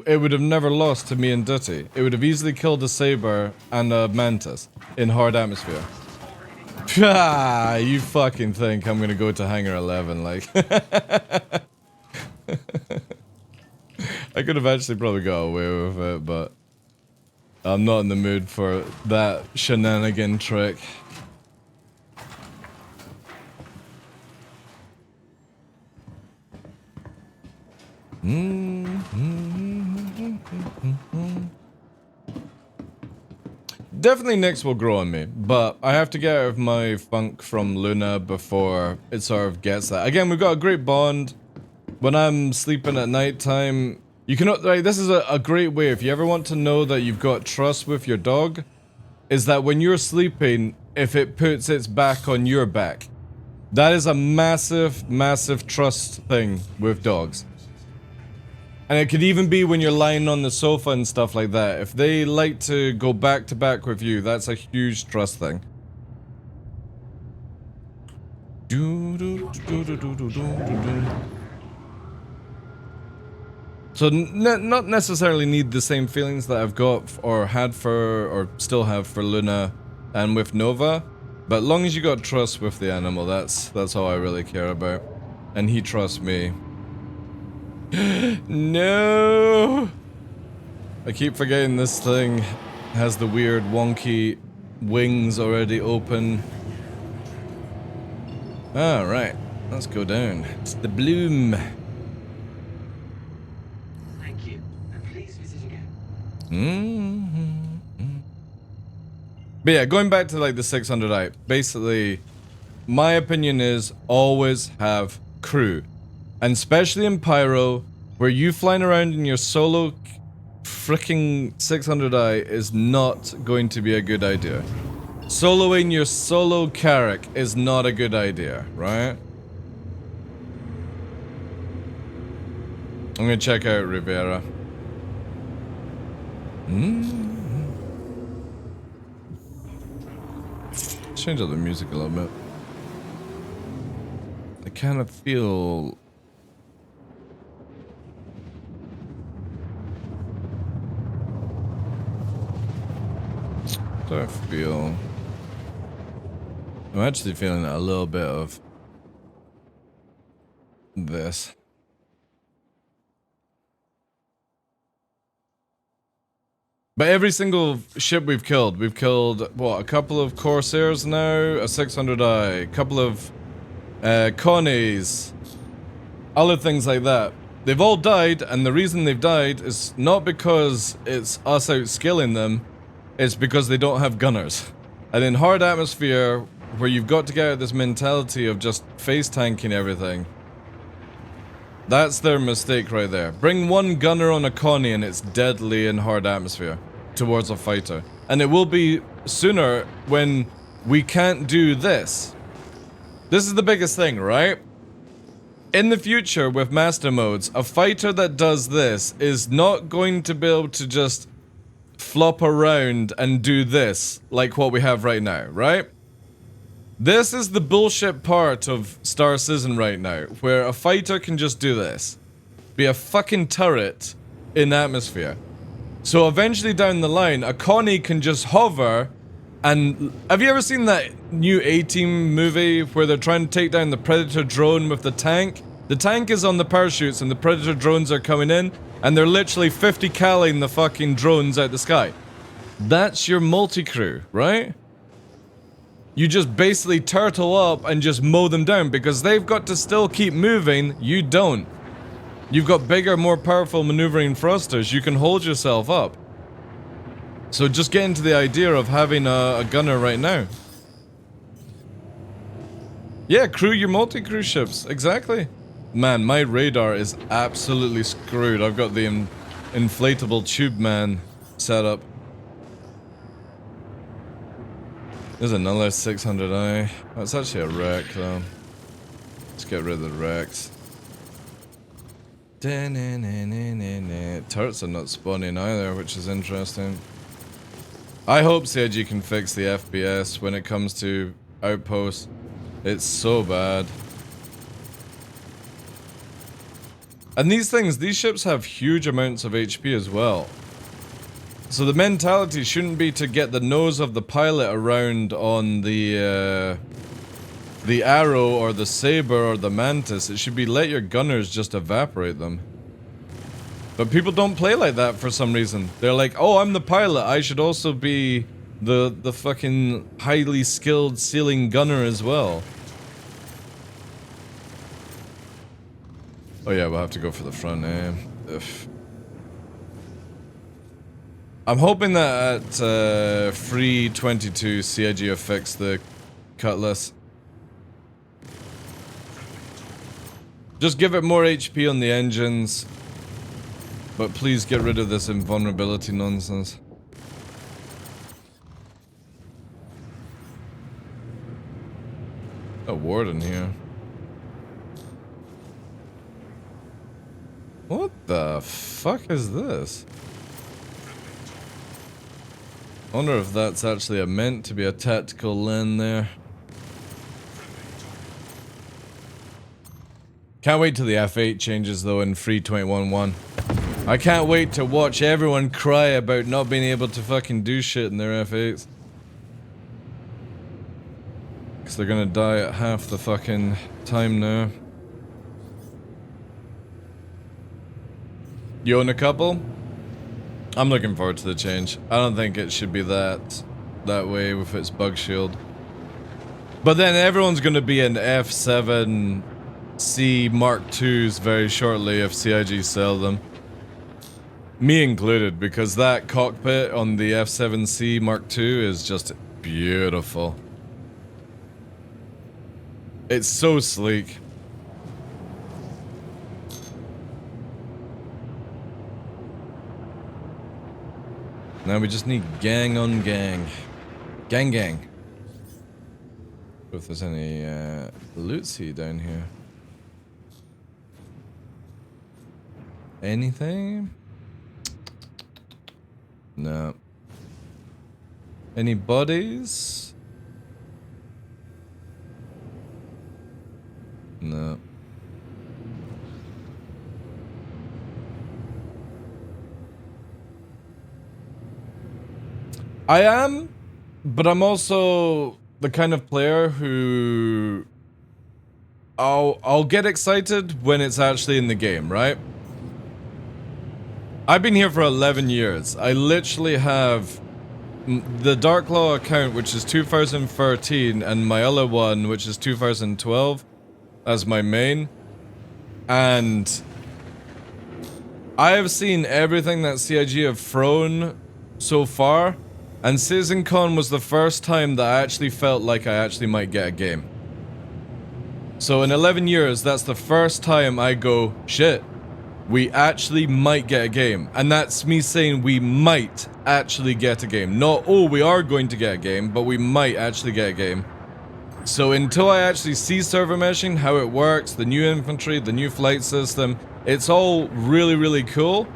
it would have never lost to me and Dutty. It would have easily killed a saber and a mantis in hard atmosphere. You fucking think I'm gonna go to Hangar 11, like... I could have actually probably got away with it, but... I'm not in the mood for that shenanigan trick. Definitely Nyx will grow on me, but I have to get out of my funk from Luna before it sort of gets that. Again, we've got a great bond. When I'm sleeping at night time, you can, like, this is a great way, if you ever want to know that you've got trust with your dog, is that when you're sleeping, if it puts its back on your back. That is a massive, massive trust thing with dogs. And it could even be when you're lying on the sofa and stuff like that. If they like to go back to back with you, that's a huge trust thing. So not necessarily need the same feelings that I've got or had for, or still have for Luna and with Nova, but long as you got trust with the animal, that's all I really care about. And he trusts me. No! I keep forgetting this thing has the weird wonky wings already open. Alright, let's go down. It's the bloom. Thank you, and please visit again. But yeah, going back to like the 600i, basically, my opinion is always have crew. And especially in Pyro, where you flying around in your solo freaking 600i is not going to be a good idea. Soloing your solo Carrack is not a good idea, right? I'm gonna check out Rivera. change up the music a little bit. I kind of feel... What do I feel? I'm actually feeling a little bit of this. But every single ship we've killed, what, a couple of Corsairs now, a 600i, a couple of Connies, other things like that. They've all died, and the reason they've died is not because it's us outskilling them, it's because they don't have gunners. And in hard atmosphere, where you've got to get out of this mentality of just face tanking everything, that's their mistake right there. Bring one gunner on a Connie and it's deadly in hard atmosphere towards a fighter. And it will be sooner when we can't do this. This is the biggest thing, right? In the future with master modes, a fighter that does this is not going to be able to just flop around and do this like what we have right now, right? This is the bullshit part of Star Citizen right now, where a fighter can just do this. Be a fucking turret in atmosphere. So eventually down the line, a Connie can just hover and... Have you ever seen that new A-Team movie where they're trying to take down the Predator drone with the tank? The tank is on the parachutes and the Predator drones are coming in and they're literally 50 calling the fucking drones out the sky. That's your multi-crew, right? You just basically turtle up and just mow them down because they've got to still keep moving, you don't. You've got bigger, more powerful maneuvering thrusters, you can hold yourself up. So just get into the idea of having a gunner right now. Yeah, crew your multi-crew ships, exactly. Man, my radar is absolutely screwed. I've got the inflatable tube man set up. There's another 600i. That's actually a wreck though. Let's get rid of the wrecks. Turrets are not spawning either, which is interesting. I hope CIG can fix the FPS when it comes to outposts. It's so bad. And these ships have huge amounts of HP as well. So the mentality shouldn't be to get the nose of the pilot around on the arrow or the saber or the mantis. It should be let your gunners just evaporate them. But people don't play like that for some reason. They're like, oh, I'm the pilot. I should also be the fucking highly skilled ceiling gunner as well. Oh yeah, we'll have to go for the front, Ugh. I'm hoping that at free 22 CIG will fix the cutlass. Just give it more HP on the engines. But please get rid of this invulnerability nonsense. A warden here. What the fuck is this? I wonder if that's actually meant to be a tactical land there. Can't wait till the F8 changes though in 3.21.1. I can't wait to watch everyone cry about not being able to fucking do shit in their F8s. Because they're gonna die at half the fucking time now. You own a couple? I'm looking forward to the change. I don't think it should be that way with its bug shield. But then everyone's gonna be in F7C Mark IIs very shortly if CIG sell them. Me included, because that cockpit on the F7C Mark II is just beautiful. It's so sleek. Now we just need gang on gang. Gang gang. If there's any lootsy down here. Anything? No. Any bodies? I am, but I'm also the kind of player who I'll get excited when it's actually in the game, right? I've been here for 11 years. I literally have the TheDarkLaw account, which is 2013, and my other one, which is 2012, as my main. And I have seen everything that CIG have thrown so far, and CitizenCon was the first time that I actually felt like I actually might get a game. So in 11 years, that's the first time I go, shit, we actually might get a game. And that's me saying we might actually get a game. Not, oh, we are going to get a game, but we might actually get a game. So until I actually see server meshing, how it works, the new infantry, the new flight system, it's all really, really cool.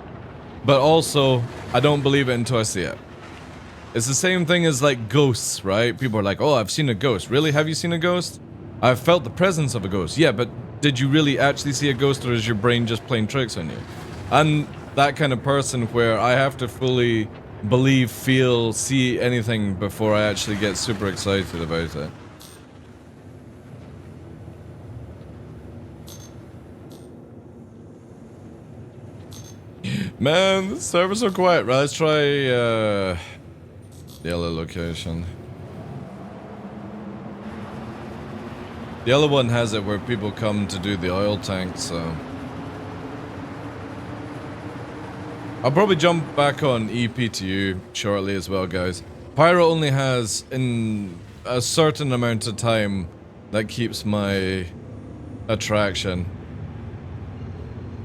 But also, I don't believe it until I see it. It's the same thing as like ghosts, right? People are like, oh, I've seen a ghost. Really? Have you seen a ghost? I've felt the presence of a ghost. Yeah, but did you really actually see a ghost, or is your brain just playing tricks on you? I'm that kind of person where I have to fully believe, feel, see anything before I actually get super excited about it. Man, the servers are quiet. Right, let's try the other location. The other one has it where people come to do the oil tank, so... I'll probably jump back on EPTU shortly as well, guys. Pyro only has, in a certain amount of time, that keeps my attraction.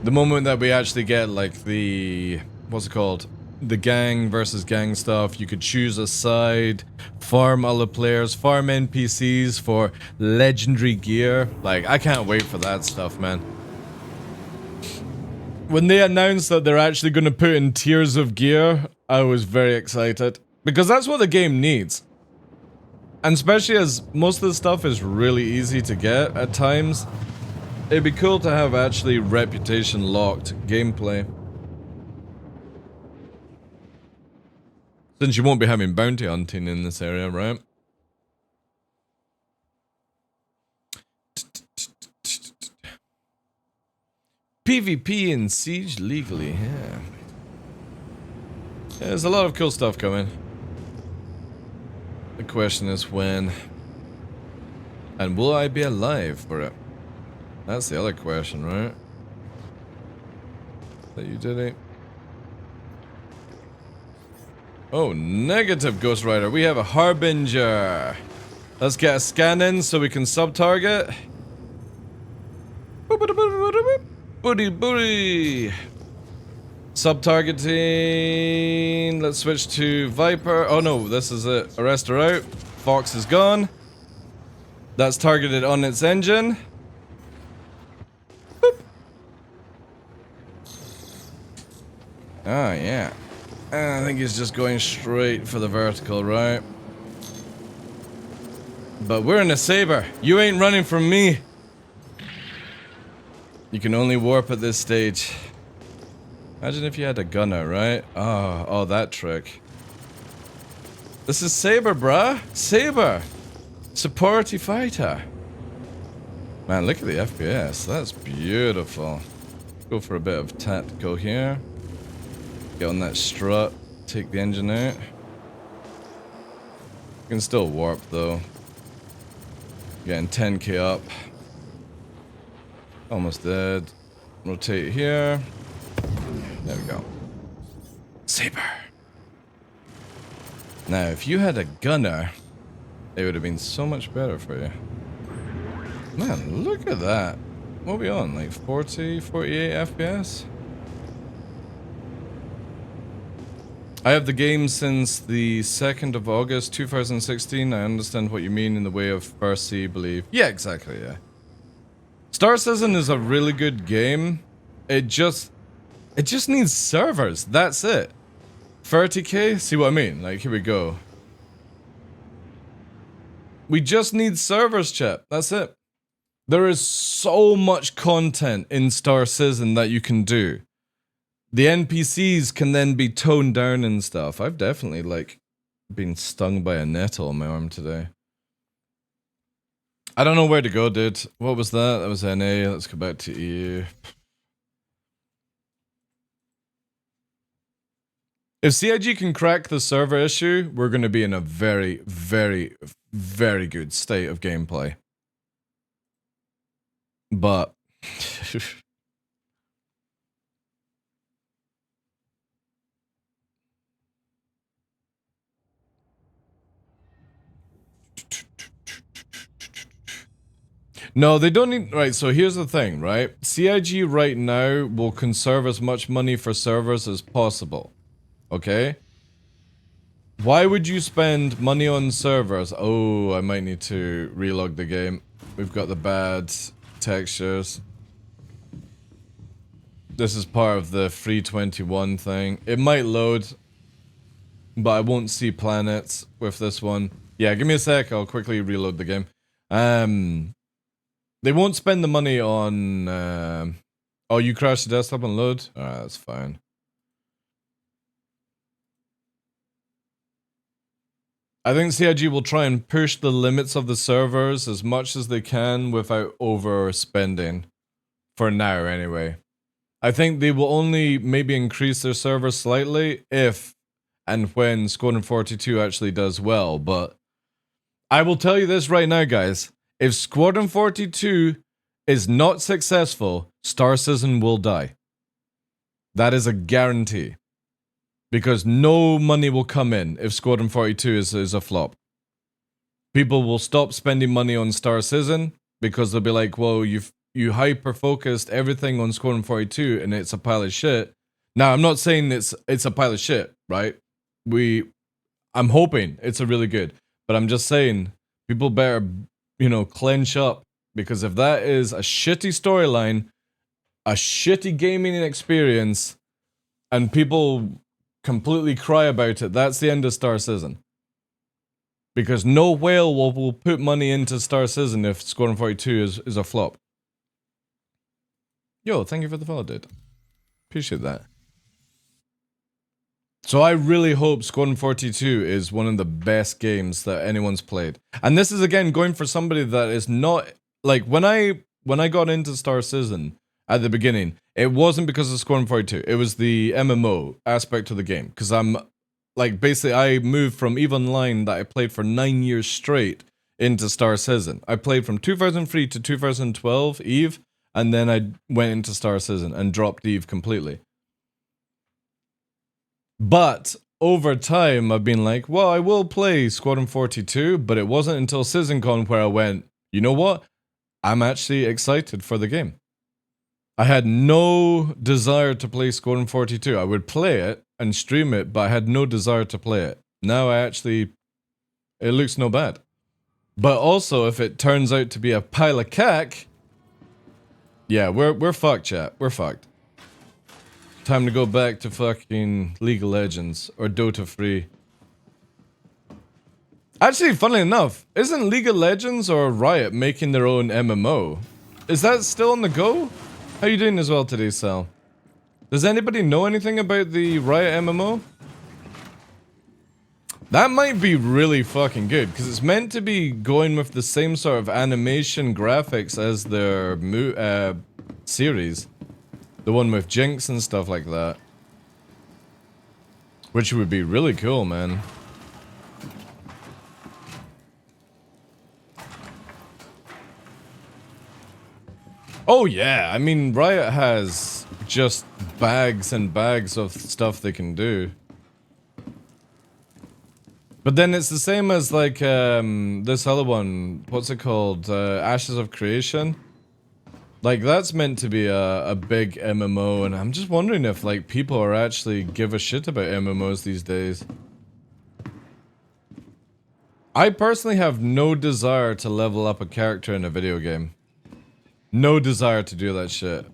The moment that we actually get, like, the... what's it called? The gang versus gang stuff, you could choose a side, farm other players, farm NPCs for legendary gear. Like, I can't wait for that stuff, man. When they announced that they're actually going to put in tiers of gear, I was very excited. Because that's what the game needs. And especially as most of the stuff is really easy to get at times, it'd be cool to have actually reputation locked gameplay. Since you won't be having bounty hunting in this area, right? PvP in Siege legally, yeah. There's a lot of cool stuff coming. The question is when. And will I be alive for it? That's the other question, right? That you did it. Oh, negative, Ghost Rider. We have a Harbinger. Let's get a scan in so we can sub-target. Booty, booty. Sub-targeting. Let's switch to Viper. Oh no, this is it. Arrest her out. Fox is gone. That's targeted on its engine. Boop. Oh, yeah. I think he's just going straight for the vertical, right? But we're in a Saber. You ain't running from me. You can only warp at this stage. Imagine if you had a gunner, right? Oh, that trick. This is Saber, bruh. Saber. Supporty fighter. Man, look at the FPS. That's beautiful. Go for a bit of tactical here. Get on that strut, take the engine out. You can still warp though. Getting 10k up. Almost dead. Rotate here. There we go. Saber. Now, if you had a gunner, it would have been so much better for you. Man, look at that. What are we on? Like 40, 48 FPS? I have the game since the 2nd of August 2016. I understand what you mean in the way of first sea belief. Yeah, exactly, yeah. Star Citizen is a really good game. It just needs servers. That's it. 30k? See what I mean? Like, here we go. We just need servers, chat. That's it. There is so much content in Star Citizen that you can do. The NPCs can then be toned down and stuff. I've definitely, like, been stung by a nettle on my arm today. I don't know where to go, dude. What was that? That was NA. Let's go back to EU. If CIG can crack the server issue, we're going to be in a very, very, very good state of gameplay. But... No, they don't need... Right, so here's the thing, right? CIG right now will conserve as much money for servers as possible. Okay? Why would you spend money on servers? Oh, I might need to relog the game. We've got the bad textures. This is part of the free 21 thing. It might load, but I won't see planets with this one. Yeah, give me a sec. I'll quickly reload the game. They won't spend the money on... Oh, you crashed the desktop and load? Alright, that's fine. I think CIG will try and push the limits of the servers as much as they can without overspending. For now, anyway. I think they will only maybe increase their servers slightly if and when Squadron 42 actually does well, but I will tell you this right now, guys. If Squadron 42 is not successful, Star Citizen will die. That is a guarantee. Because no money will come in if Squadron 42 is a flop. People will stop spending money on Star Citizen because they'll be like, well, you hyper-focused everything on Squadron 42 and it's a pile of shit. Now, I'm not saying it's a pile of shit, right? I'm hoping it's a really good. But I'm just saying, people better, you know, clench up. Because if that is a shitty storyline, a shitty gaming experience, and people completely cry about it, that's the end of Star Citizen. Because no whale will put money into Star Citizen if Squadron 42 is a flop. Yo, thank you for the follow, dude. Appreciate that. So I really hope Squadron 42 is one of the best games that anyone's played. And this is again going for somebody that is not like when I got into Star Citizen at the beginning, it wasn't because of Squadron 42. It was the MMO aspect of the game. Because I'm like basically I moved from EVE Online that I played for 9 years straight into Star Citizen. I played from 2003 to 2012 EVE, and then I went into Star Citizen and dropped EVE completely. But over time, I've been like, well, I will play Squadron 42, but it wasn't until CitizenCon where I went, you know what? I'm actually excited for the game. I had no desire to play Squadron 42. I would play it and stream it, but I had no desire to play it. Now it looks no bad. But also, if it turns out to be a pile of cack, yeah, we're fucked, chat. We're fucked. Time to go back to fucking League of Legends or Dota 3. Actually, funnily enough, isn't League of Legends or Riot making their own MMO? Is that still on the go? How you doing as well today, Sal? Does anybody know anything about the Riot MMO? That might be really fucking good, because it's meant to be going with the same sort of animation graphics as their series. The one with Jinx and stuff like that. Which would be really cool, man. Oh yeah, I mean, Riot has just bags and bags of stuff they can do. But then it's the same as like this other one, what's it called? Ashes of Creation. Like that's meant to be a big MMO, and I'm just wondering if like people are actually give a shit about MMOs these days. I personally have no desire to level up a character in a video game. No desire to do that shit.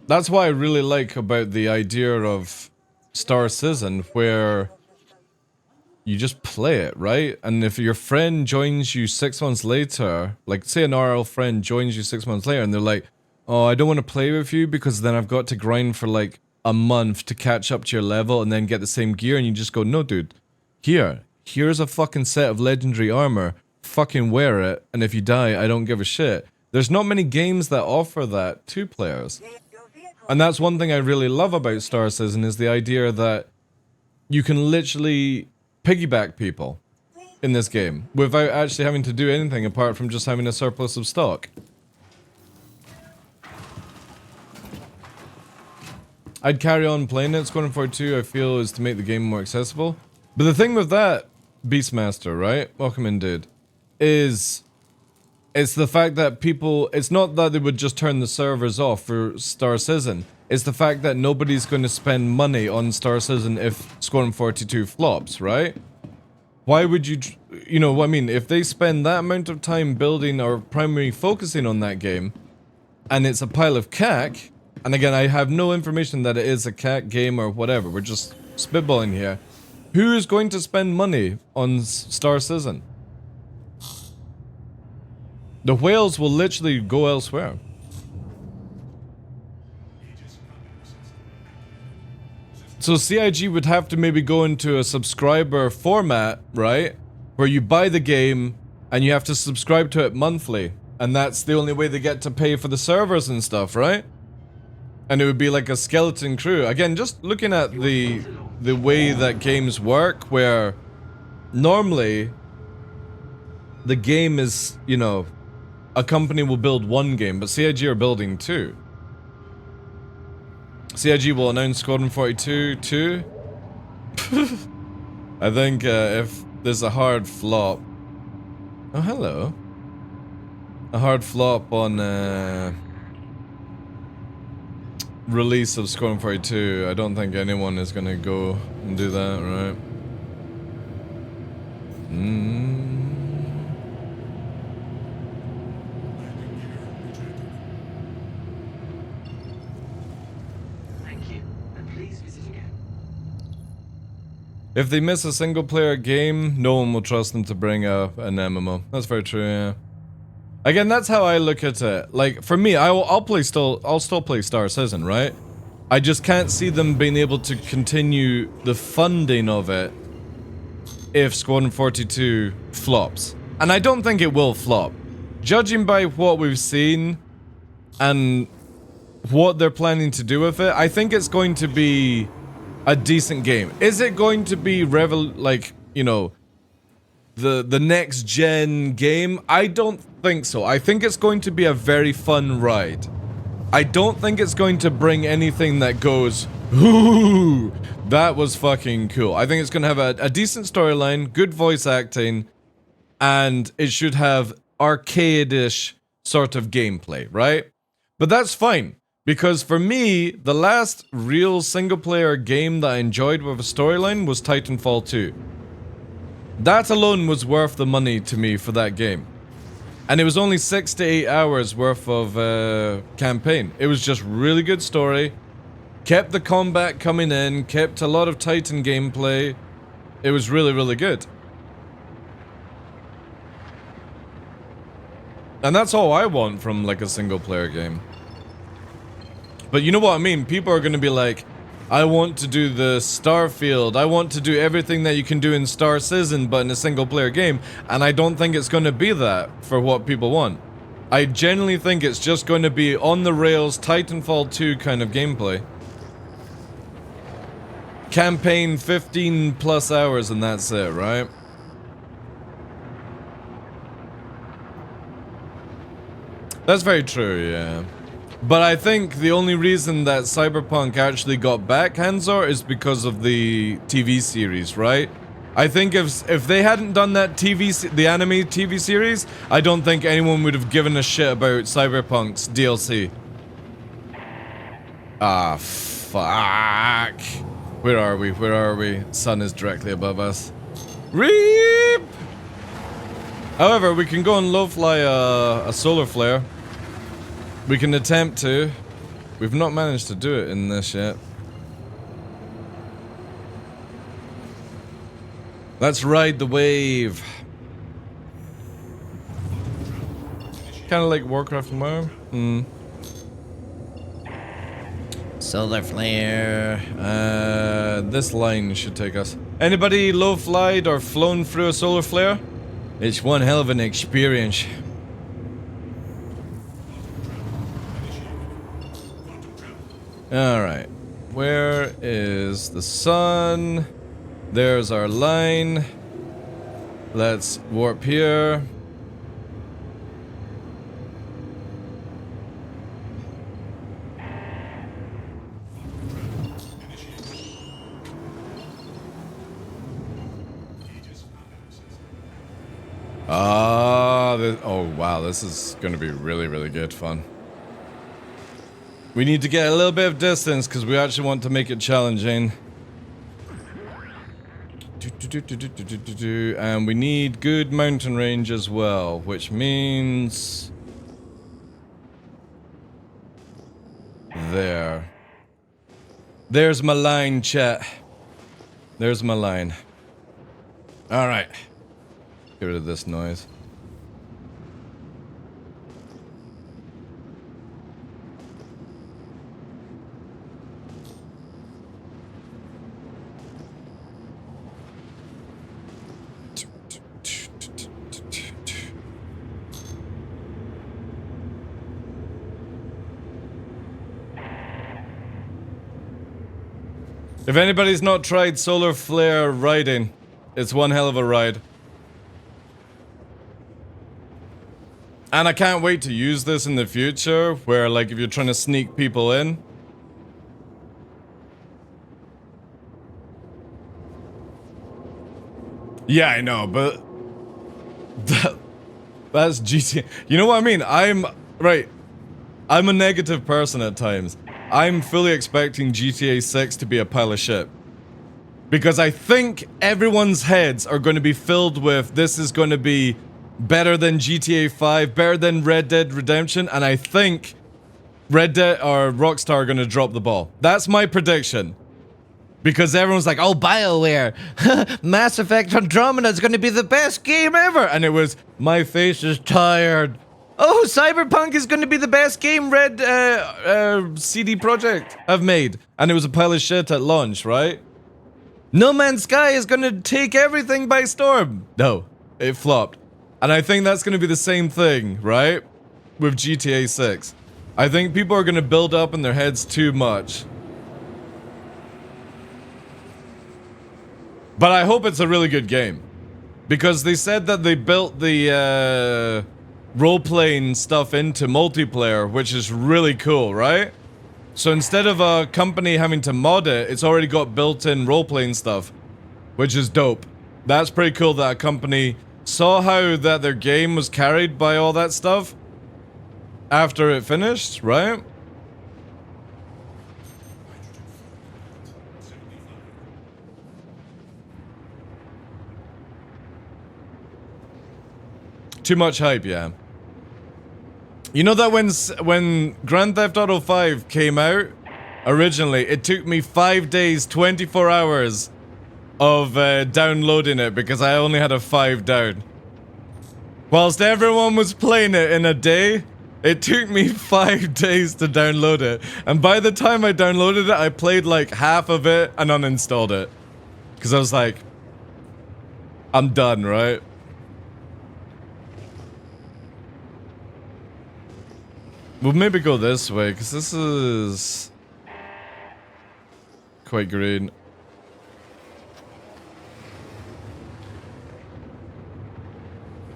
That's why I really like about the idea of Star Citizen, where you just play it, right? And if your friend joins you 6 months later, like say an RL friend joins you 6 months later and they're like, oh, I don't want to play with you because then I've got to grind for like a month to catch up to your level and then get the same gear, and you just go, no dude, here's a fucking set of legendary armor, fucking wear it, and if you die, I don't give a shit. There's not many games that offer that to players. And that's one thing I really love about Star Citizen, is the idea that you can literally piggyback people in this game without actually having to do anything apart from just having a surplus of stock. I'd carry on playing it. Squadron 42, I feel, is to make the game more accessible. But the thing with that, Beastmaster, right? Welcome in, dude. Is it's the fact that people, it's not that they would just turn the servers off for Star Citizen. It's the fact that nobody's going to spend money on Star Citizen if Squadron 42 flops, right? Why would you, you know what I mean? If they spend that amount of time building or primarily focusing on that game, and it's a pile of cack, and again, I have no information that it is a cack game or whatever, we're just spitballing here. Who is going to spend money on Star Citizen? The whales will literally go elsewhere. So CIG would have to maybe go into a subscriber format, right? Where you buy the game and you have to subscribe to it monthly. And that's the only way they get to pay for the servers and stuff, right? And it would be like a skeleton crew. Again, just looking at the way that games work, where normally the game is, you know, a company will build one game, but CIG are building two. CIG will announce Squadron 42 too. I think if there's a hard flop... Oh, hello. A hard flop on release of Squadron 42, I don't think anyone is gonna go and do that, right? Thank you, and please visit again. If they miss a single player game, no one will trust them to bring up an MMO. That's very true, yeah. Again, that's how I look at it. Like, for me, I'll still play Star Citizen, right? I just can't see them being able to continue the funding of it if Squadron 42 flops. And I don't think it will flop. Judging by what we've seen and what they're planning to do with it, I think it's going to be a decent game. Is it going to be like, you know, the next gen game? I don't think so. I think it's going to be a very fun ride. I don't think it's going to bring anything that goes, ooh, that was fucking cool. I think it's going to have a decent storyline, good voice acting, and it should have arcade-ish sort of gameplay, right? But that's fine, because for me, the last real single-player game that I enjoyed with a storyline was Titanfall 2. That alone was worth the money to me for that game. And it was only 6 to 8 hours worth of campaign. It was just really good story. Kept the combat coming in, kept a lot of Titan gameplay. It was really, really good. And that's all I want from like a single player game. But you know what I mean? People are going to be like, I want to do the Starfield. I want to do everything that you can do in Star Citizen, but in a single player game. And I don't think it's going to be that for what people want. I genuinely think it's just going to be on the rails, Titanfall 2 kind of gameplay. Campaign 15 plus hours and that's it, right? That's very true, yeah. But I think the only reason that Cyberpunk actually got back, Hanzor, is because of the TV series, right? I think if they hadn't done that the anime TV series, I don't think anyone would have given a shit about Cyberpunk's DLC. Ah, fuck. Where are we? Where are we? Sun is directly above us. Reap! However, we can go and low fly a solar flare. We can attempt to. We've not managed to do it in this yet. Let's ride the wave. Kind of like Warcraft and WoW. Solar flare. This line should take us. Anybody low flied or flown through a solar flare? It's one hell of an experience. Alright. Where is the sun? There's our line. Let's warp here. Oh wow, this is gonna be really, really good fun. We need to get a little bit of distance because we actually want to make it challenging. And we need good mountain range as well, which means... There. There's my line, chat. There's my line. Alright. Get rid of this noise. If anybody's not tried solar flare riding, it's one hell of a ride. And I can't wait to use this in the future, where like if you're trying to sneak people in. Yeah, I know, but that's GTA. You know what I mean? I'm a negative person at times. I'm fully expecting GTA 6 to be a pile of shit. Because I think everyone's heads are going to be filled with this is going to be better than GTA 5, better than Red Dead Redemption, and I think Red Dead or Rockstar are going to drop the ball. That's my prediction. Because everyone's like, oh, BioWare, Mass Effect Andromeda is going to be the best game ever. And it was, my face is tired. Oh, Cyberpunk is going to be the best game CD Projekt have made. And it was a pile of shit at launch, right? No Man's Sky is going to take everything by storm. No, it flopped. And I think that's going to be the same thing, right? With GTA 6. I think people are going to build up in their heads too much. But I hope it's a really good game. Because they said that they built the role-playing stuff into multiplayer, which is really cool, right? So instead of a company having to mod it, it's already got built-in role-playing stuff, which is dope. That's pretty cool that a company saw how that their game was carried by all that stuff after it finished, right? Too much hype, yeah. You know that when Grand Theft Auto 5 came out, originally, it took me 5 days, 24 hours of downloading it because I only had a 5 down. Whilst everyone was playing it in a day, it took me 5 days to download it. And by the time I downloaded it, I played like half of it and uninstalled it. Because I was like, I'm done, right? We'll maybe go this way, because this is quite green.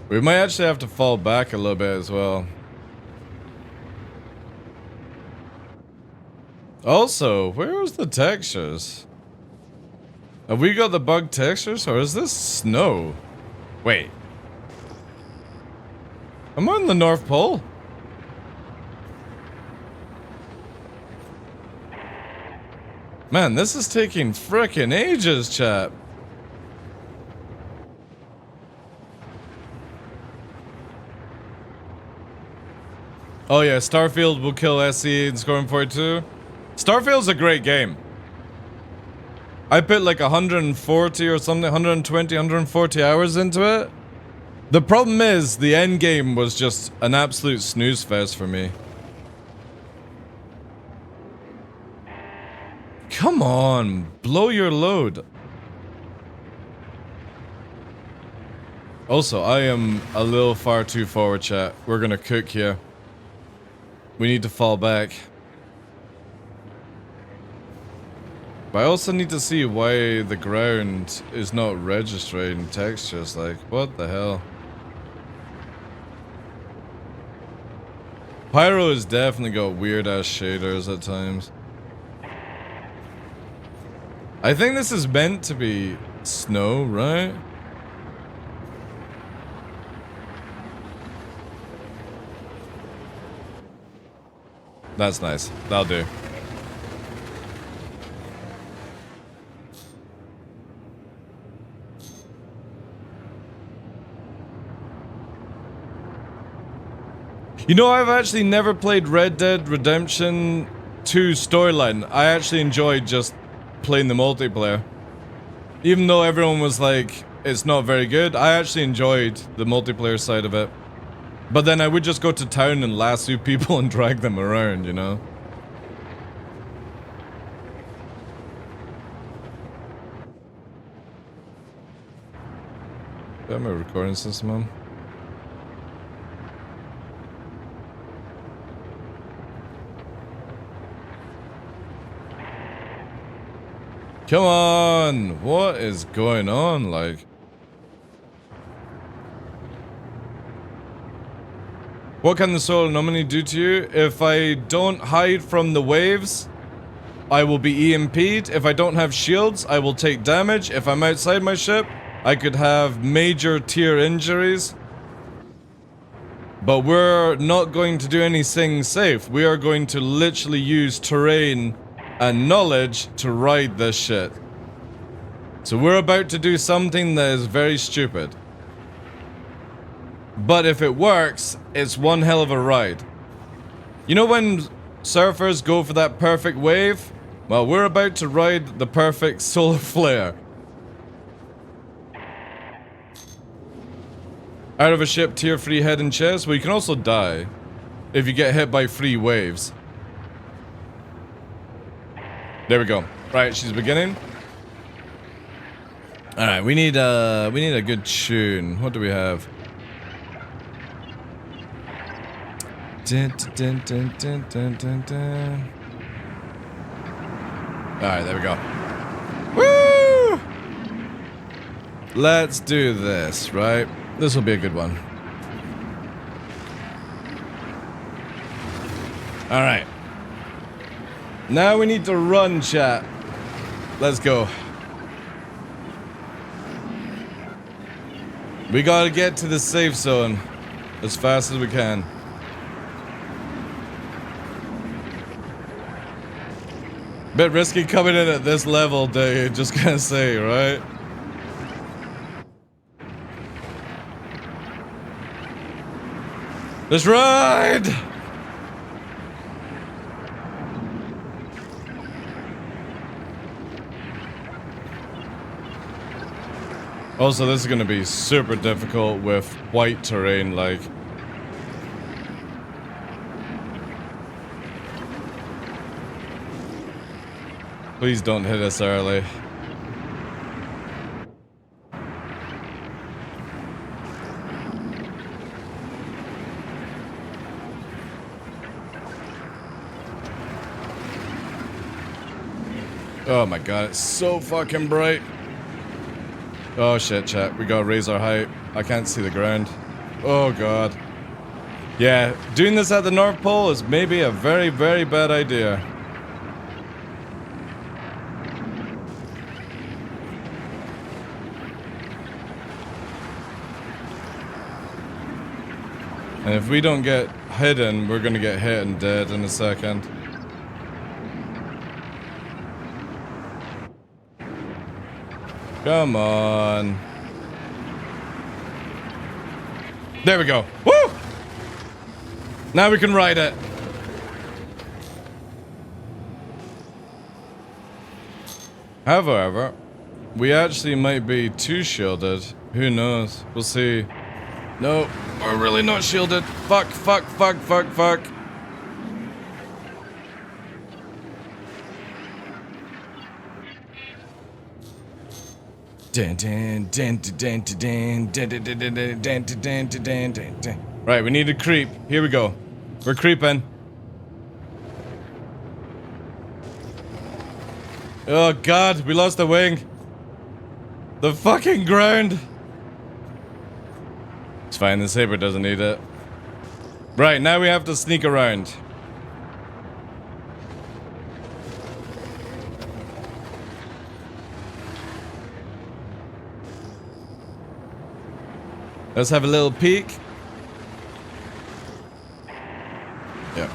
We might actually have to fall back a little bit as well. Also, where was the textures? Have we got the bug textures, or is this snow? Wait. Am I on the North Pole? Man, this is taking frickin' ages, chap. Oh yeah, Starfield will kill SE in scoring 42. Starfield's a great game. I put like 140 or something, 120, 140 hours into it. The problem is, the end game was just an absolute snooze fest for me. Come on, blow your load. Also, I am a little far too forward, chat. We're gonna cook here. We need to fall back. But I also need to see why the ground is not registering textures. Like, what the hell? Pyro has definitely got weird ass shaders at times. I think this is meant to be snow, right? That's nice. That'll do. You know, I've actually never played Red Dead Redemption 2 storyline. I actually enjoyed just playing the multiplayer. Even though everyone was like, it's not very good, I actually enjoyed the multiplayer side of it. But then I would just go to town and lasso people and drag them around, you know? Do I have my recording system on? Come on! What is going on? Like... What can the solar anomaly do to you? If I don't hide from the waves, I will be EMP'd. If I don't have shields, I will take damage. If I'm outside my ship, I could have major tier injuries. But we're not going to do anything safe. We are going to literally use terrain and knowledge to ride this shit. So we're about to do something that is very stupid. But if it works, it's one hell of a ride. You know when surfers go for that perfect wave? Well, we're about to ride the perfect solar flare. Out of a ship, tier 3 head and chest. Well, you can also die if you get hit by 3 waves. There we go. Right, she's beginning. All right, we need a good tune. What do we have? Dun, dun, dun, dun, dun, dun, dun. All right, there we go. Woo! Let's do this, right? This will be a good one. All right. Now we need to run, chat. Let's go. We gotta get to the safe zone as fast as we can. Bit risky coming in at this level, dude. Just gonna say, right? Let's ride! Also, this is gonna be super difficult with white terrain, like... Please don't hit us early. Oh my god, it's so fucking bright. Oh shit, chat. We gotta raise our height. I can't see the ground. Oh god. Yeah, doing this at the North Pole is maybe a very, very bad idea. And if we don't get hidden, we're gonna get hit and dead in a second. Come on. There we go. Woo! Now we can ride it. However, we actually might be too shielded. Who knows? We'll see. No, we're really not shielded. Fuck, fuck, fuck, fuck, fuck. Right, we need to creep. Here we go. We're creeping. Oh god, we lost the wing. The fucking ground. It's fine, the saber doesn't need it. Right, now we have to sneak around. Let's have a little peek. Yep.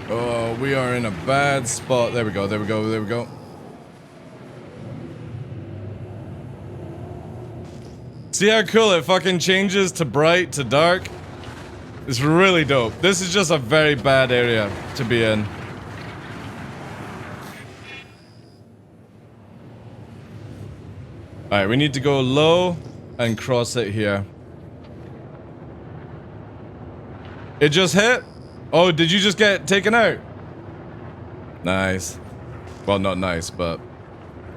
Oh, we are in a bad spot. There we go, there we go, there we go. See how cool it fucking changes to bright to dark? It's really dope. This is just a very bad area to be in. Alright, we need to go low and cross it here. It just hit? Oh, did you just get taken out? Nice. Well, not nice, but...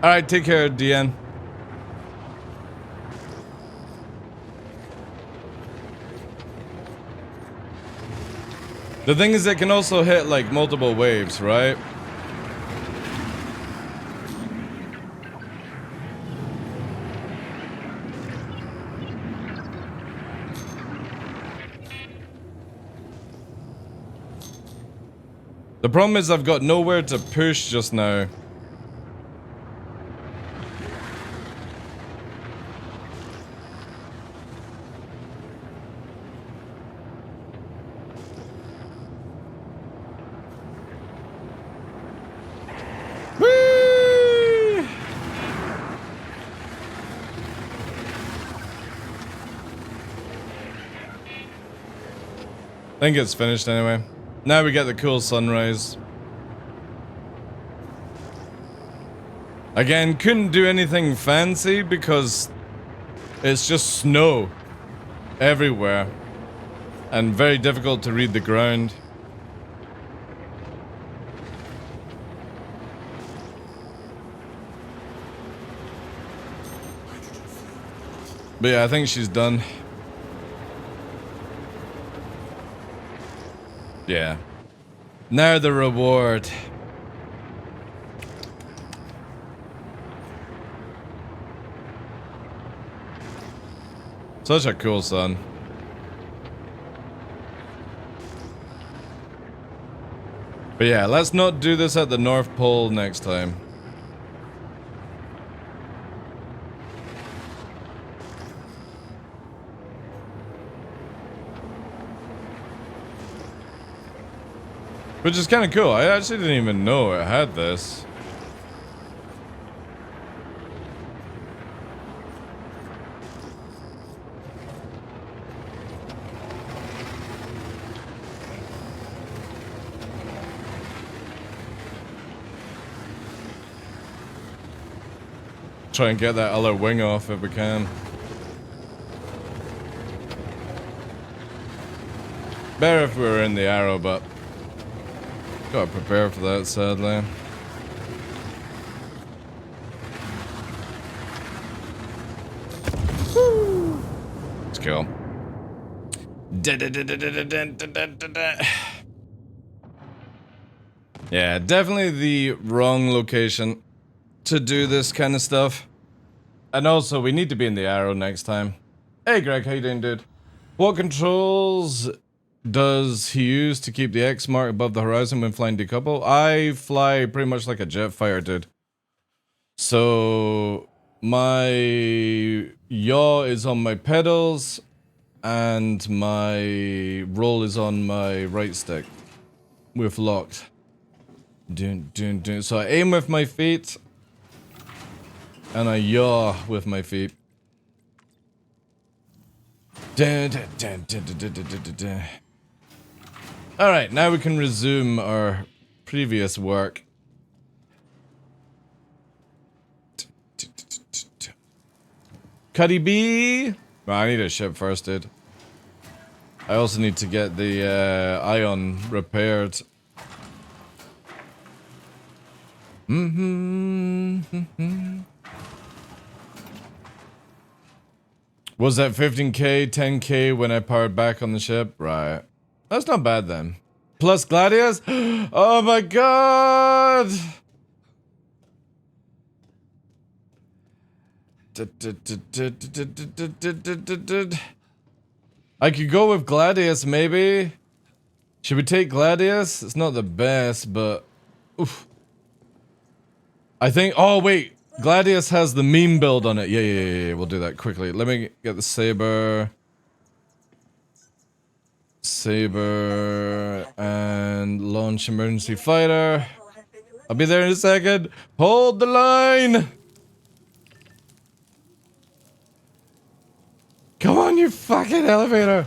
Alright, take care, DN. The thing is, it can also hit, like, multiple waves, right? The problem is I've got nowhere to push just now. Whee! I think it's finished anyway. Now we get the cool sunrise. Again, couldn't do anything fancy because it's just snow everywhere and very difficult to read the ground. But yeah, I think she's done. Yeah. Now the reward. Such a cool sun. But yeah, let's not do this at the North Pole next time. Which is kind of cool. I actually didn't even know it had this. Try and get that other wing off if we can. Better if we were in the arrow, but gotta prepare for that, sadly. Woo! Let's kill. Yeah, definitely the wrong location to do this kind of stuff. And also, we need to be in the arrow next time. Hey Greg, how you doing, dude? What controls does he use to keep the X mark above the horizon when flying decouple? I fly pretty much like a jet fighter, dude. So my yaw is on my pedals and my roll is on my right stick with locked. Dun, dun, dun. So I aim with my feet and I yaw with my feet. Dun, dun, dun, dun, dun, dun, dun, dun, dun. Alright, now we can resume our previous work. Cuddy B! Well, I need a ship first, dude. I also need to get the ion repaired. Was that 15k, 10k when I powered back on the ship? Right. That's not bad then. Plus Gladius? Oh my god! I could go with Gladius, maybe. Should we take Gladius? It's not the best, but... Oof. I think... Oh, wait. Gladius has the meme build on it. Yeah. We'll do that quickly. Let me get the Saber. Saber. And launch emergency fighter. I'll be there in a second. Hold the line! Come on, you fucking elevator!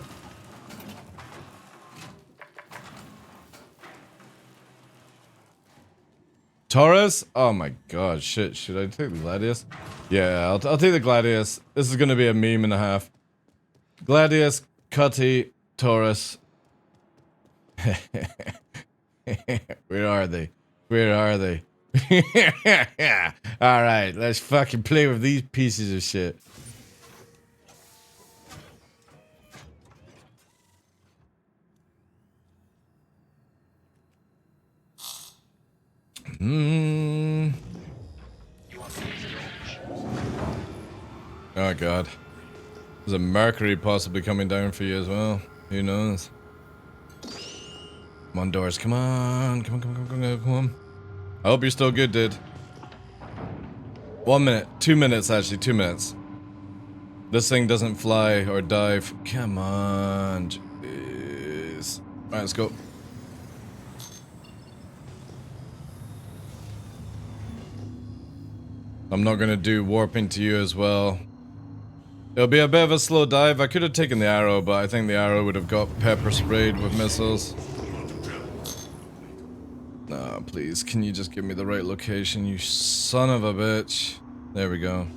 Taurus? Oh my god, shit. Should I take the Gladius? Yeah, I'll take the Gladius. This is gonna be a meme and a half. Gladius, Cutty, Taurus. Where are they? Where are they? Alright, let's fucking play with these pieces of shit. Oh god. There's a Mercury possibly coming down for you as well. Who knows? Come on, doors. Come on. Come on. I hope you're still good, dude. 1 minute. 2 minutes, actually. 2 minutes. This thing doesn't fly or dive. Come on. Jeez. Alright, let's go. I'm not gonna do warping to you as well. It'll be a bit of a slow dive. I could have taken the arrow, but I think the arrow would have got pepper sprayed with missiles. No, please, can you just give me the right location, you son of a bitch? There we go.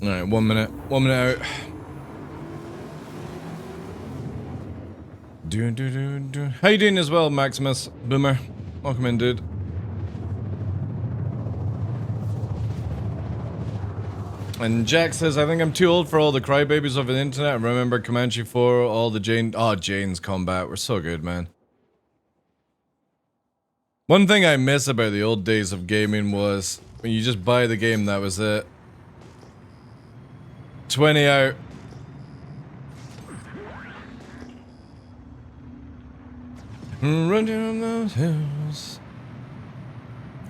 Alright, 1 minute. 1 minute out. How you doing as well, Maximus? Boomer. Welcome in, dude. And Jack says, I think I'm too old for all the crybabies over the internet. I remember Comanche 4, all the Jane... Oh, Jane's combat were so good, man. One thing I miss about the old days of gaming was when you just buy the game, that was it. 20 out. Run down those hills.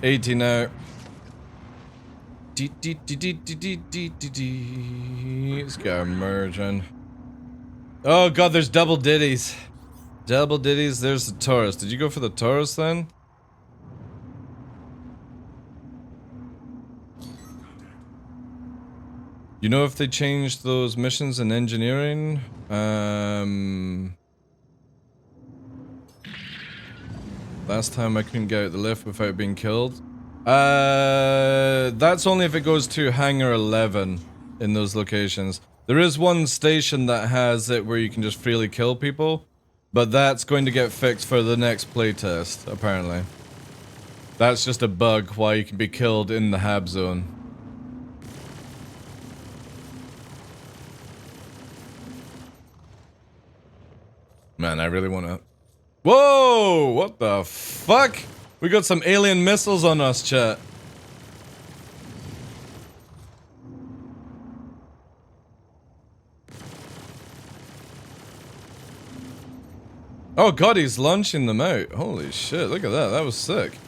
18 out. Let's go merging. Oh god, there's double ditties. Double ditties, there's the Taurus. Did you go for the Taurus then? You know if they changed those missions in engineering? Last time I couldn't get out the lift without being killed. That's only if it goes to Hangar 11 in those locations. There is one station that has it where you can just freely kill people, but that's going to get fixed for the next playtest, apparently. That's just a bug why you can be killed in the hab zone. Man, I really want to... Whoa! What the fuck? We got some alien missiles on us, chat. Oh god, he's launching them out. Holy shit, look at that. That was sick.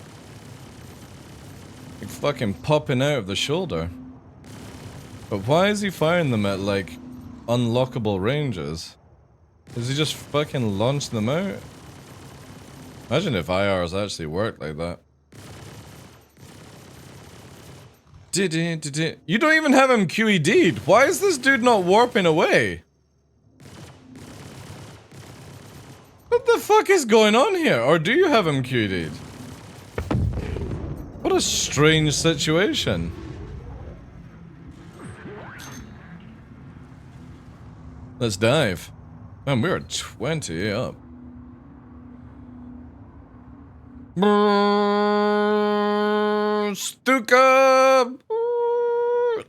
Like fucking popping out of the shoulder. But why is he firing them at, like, unlockable ranges? Does he just fucking launch them out? Imagine if IRs actually worked like that. You don't even have him QED'd. Why is this dude not warping away? What the fuck is going on here? Or do you have him QED'd? What What a strange situation. Let's dive. Man, we're 20 up. Stuka!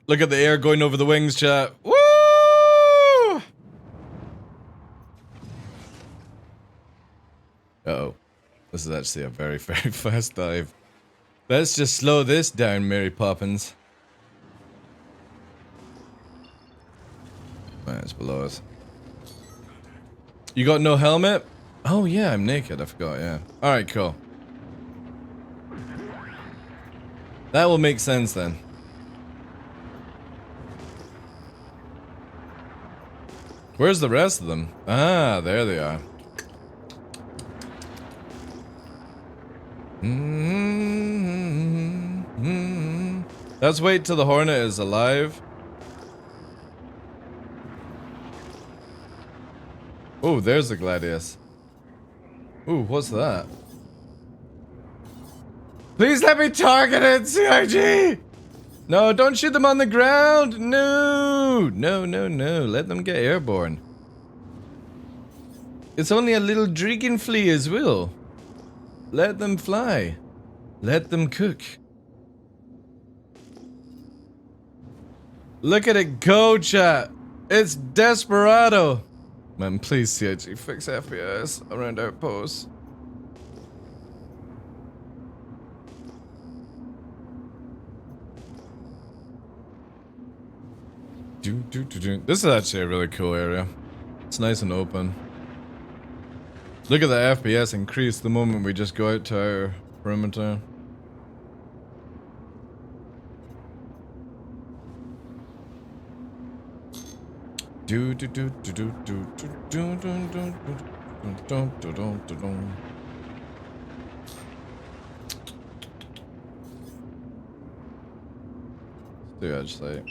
Look at the air going over the wings, chat. Woo! Uh-oh. This is actually a very, very fast dive. Let's just slow this down, Mary Poppins. Right, it's below us. You got no helmet? Oh yeah, I'm naked, I forgot, yeah. Alright, cool. That will make sense then. Where's the rest of them? Ah, there they are. Let's wait till the Hornet is alive. Oh, there's the Gladius. Ooh, what's that? Please let me target it, CIG! No, don't shoot them on the ground! No! No, no, no. Let them get airborne. It's only a little Dragonfly as well. Let them fly. Let them cook. Look at it go, chat. It's Desperado. Man, please, CIG, fix FPS around outposts. This is actually a really cool area. It's nice and open. Look at the FPS increase the moment we just go out to our perimeter. Do edge sight.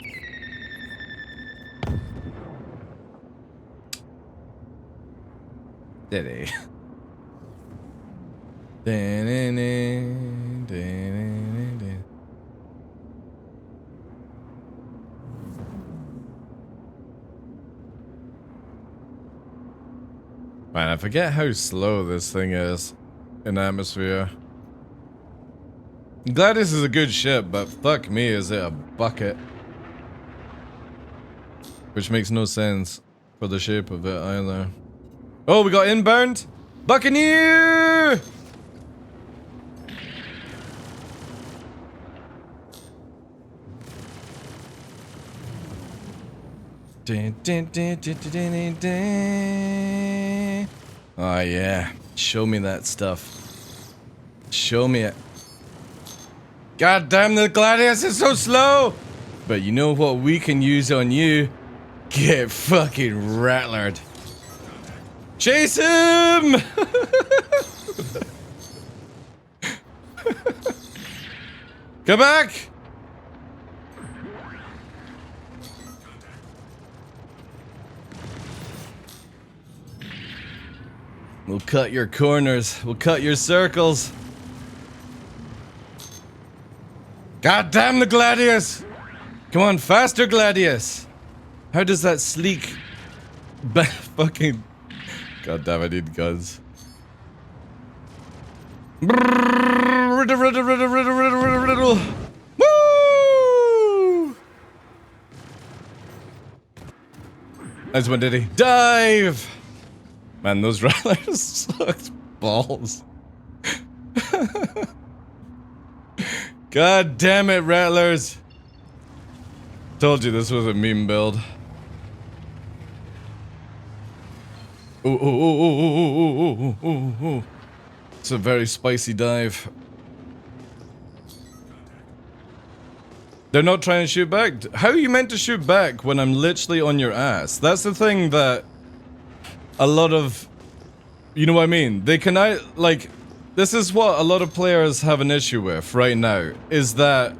Did he? Man, I forget how slow this thing is in atmosphere. Gladius is a good ship, but fuck me, is it a bucket? Which makes no sense for the shape of it either. Oh, we got inbound? Buccaneer! Oh yeah, show me that stuff. Show me it. God damn, the Gladius is so slow! But you know what we can use on you? Get fucking rattlered. Chase him! Come back! We'll cut your corners. We'll cut your circles. God damn the Gladius! Come on, faster, Gladius! How does that sleek... fucking... God damn, I need guns. Riddle, riddle, riddle, riddle, riddle, riddle, riddle. Woo! Nice one, Diddy. Dive! Man, those rattlers sucked balls. God damn it, rattlers. Told you this was a meme build. Ooh, ooh, ooh, ooh, ooh, ooh, ooh, ooh, ooh. It's a very spicy dive. They're not trying to shoot back? How are you meant to shoot back when I'm literally on your ass? That's the thing that a lot of... You know what I mean? They can... like, this is what a lot of players have an issue with right now. Is that...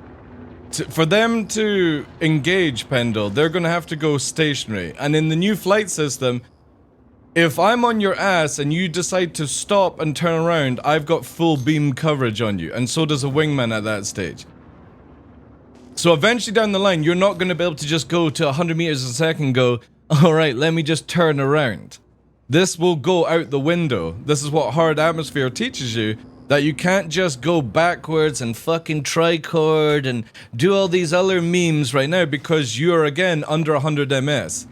for them to engage Pendle, they're gonna have to go stationary. And in the new flight system... If I'm on your ass and you decide to stop and turn around, I've got full beam coverage on you, and so does a wingman at that stage. So eventually down the line, you're not going to be able to just go to 100 meters a second and go, alright, let me just turn around. This will go out the window. This is what hard atmosphere teaches you, that you can't just go backwards and fucking tricord and do all these other memes right now because you're again under 100 ms.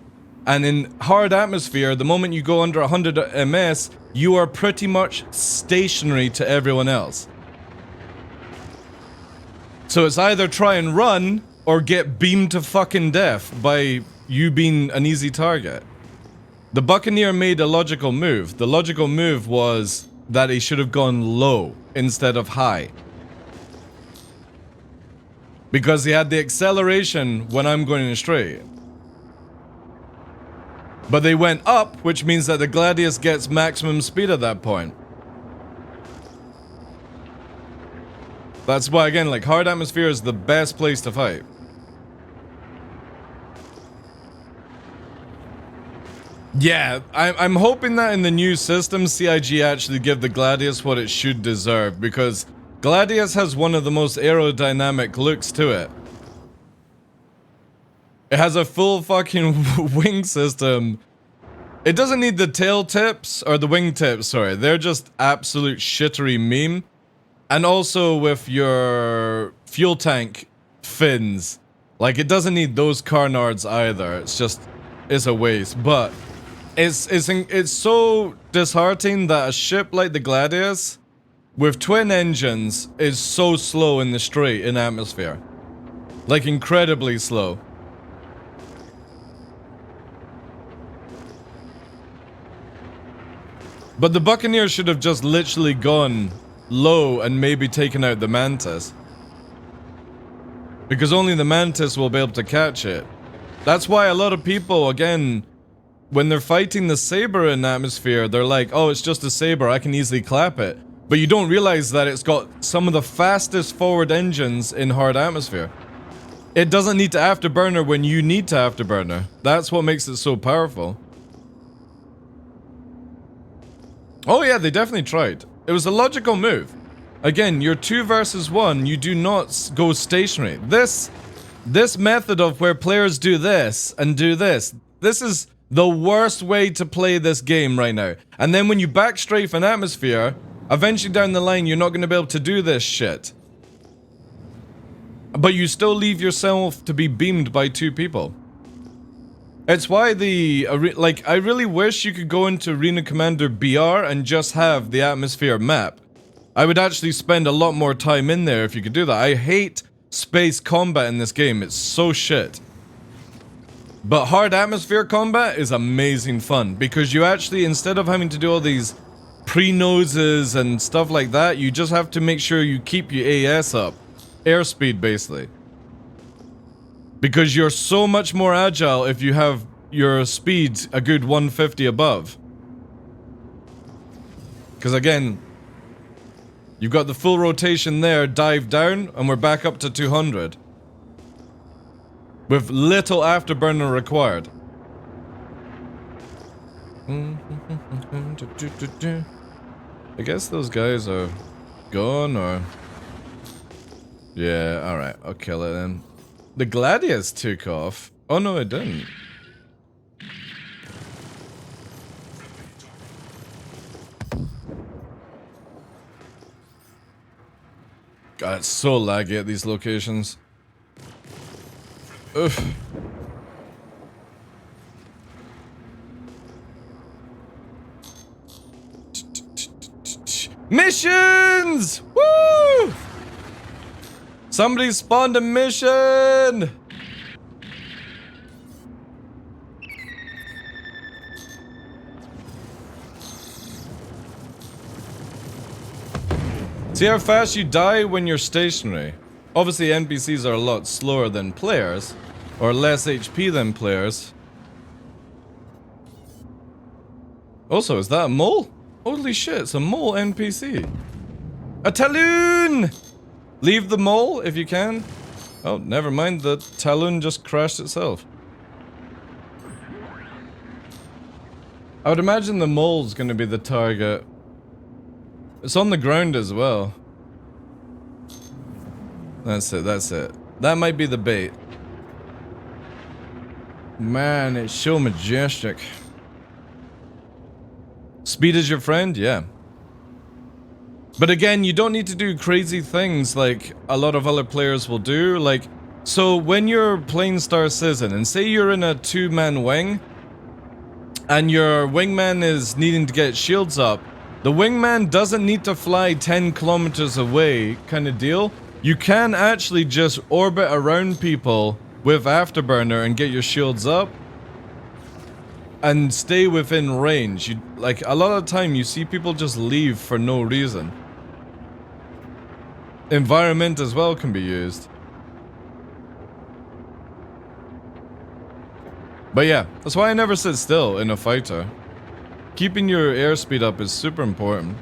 And in hard atmosphere, the moment you go under 100 ms, you are pretty much stationary to everyone else. So it's either try and run or get beamed to fucking death by you being an easy target. The Buccaneer made a logical move. The logical move was that he should have gone low instead of high. Because he had the acceleration when I'm going in straight. But they went up, which means that the Gladius gets maximum speed at that point. That's why, again, like, hard atmosphere is the best place to fight. Yeah, I'm hoping that in the new system, CIG actually give the Gladius what it should deserve, because Gladius has one of the most aerodynamic looks to it. It has a full fucking wing system. It doesn't need the tail tips, or the wing tips, sorry. They're just absolute shittery meme. And also with your fuel tank fins. Like, it doesn't need those carnards either. It's just, it's a waste. But it's so disheartening that a ship like the Gladius with twin engines is so slow in the straight in atmosphere. Like, incredibly slow. But the Buccaneer should have just literally gone low and maybe taken out the Mantis. Because only the Mantis will be able to catch it. That's why a lot of people, again, when they're fighting the Saber in atmosphere, they're like, oh, it's just a Saber, I can easily clap it. But you don't realize that it's got some of the fastest forward engines in hard atmosphere. It doesn't need to afterburner when you need to afterburner. That's what makes it so powerful. Oh yeah, they definitely tried. It was a logical move. Again, you're 2 versus 1, you do not go stationary. This method of where players do this and do this is the worst way to play this game right now. And then when you backstrafe an atmosphere, eventually down the line you're not going to be able to do this shit. But you still leave yourself to be beamed by 2 people. It's why I really wish you could go into Arena Commander BR and just have the atmosphere map. I would actually spend a lot more time in there if you could do that. I hate space combat in this game, it's so shit. But hard atmosphere combat is amazing fun, because you actually, instead of having to do all these pre-noses and stuff like that, you just have to make sure you keep your AS up. Airspeed, basically. Because you're so much more agile if you have your speed a good 150 above. Because again, you've got the full rotation there, dive down, and we're back up to 200. With little afterburner required. I guess those guys are gone, or... Yeah, alright, I'll kill it then. The Gladius took off. Oh no, it didn't. God, it's so laggy at these locations. Oof. Missions! Woo! Somebody spawned a mission! See how fast you die when you're stationary. Obviously NPCs are a lot slower than players, or less HP than players. Also, is that a mole? Holy shit, it's a mole NPC. A Talon! Leave the mole if you can. Oh, never mind, the Talon just crashed itself. I would imagine the mole's gonna be the target. It's on the ground as well. That's it, that's it. That might be the bait. Man, it's so majestic. Speed is your friend? Yeah. But again, you don't need to do crazy things like a lot of other players will do. Like, so when you're playing Star Citizen, and say you're in a 2-man wing, and your wingman is needing to get shields up, the wingman doesn't need to fly 10 kilometers away, kind of deal. You can actually just orbit around people with Afterburner and get your shields up and stay within range. You, like, a lot of the time you see people just leave for no reason. Environment as well can be used. But yeah, that's why I never sit still in a fighter. Keeping your airspeed up is super important.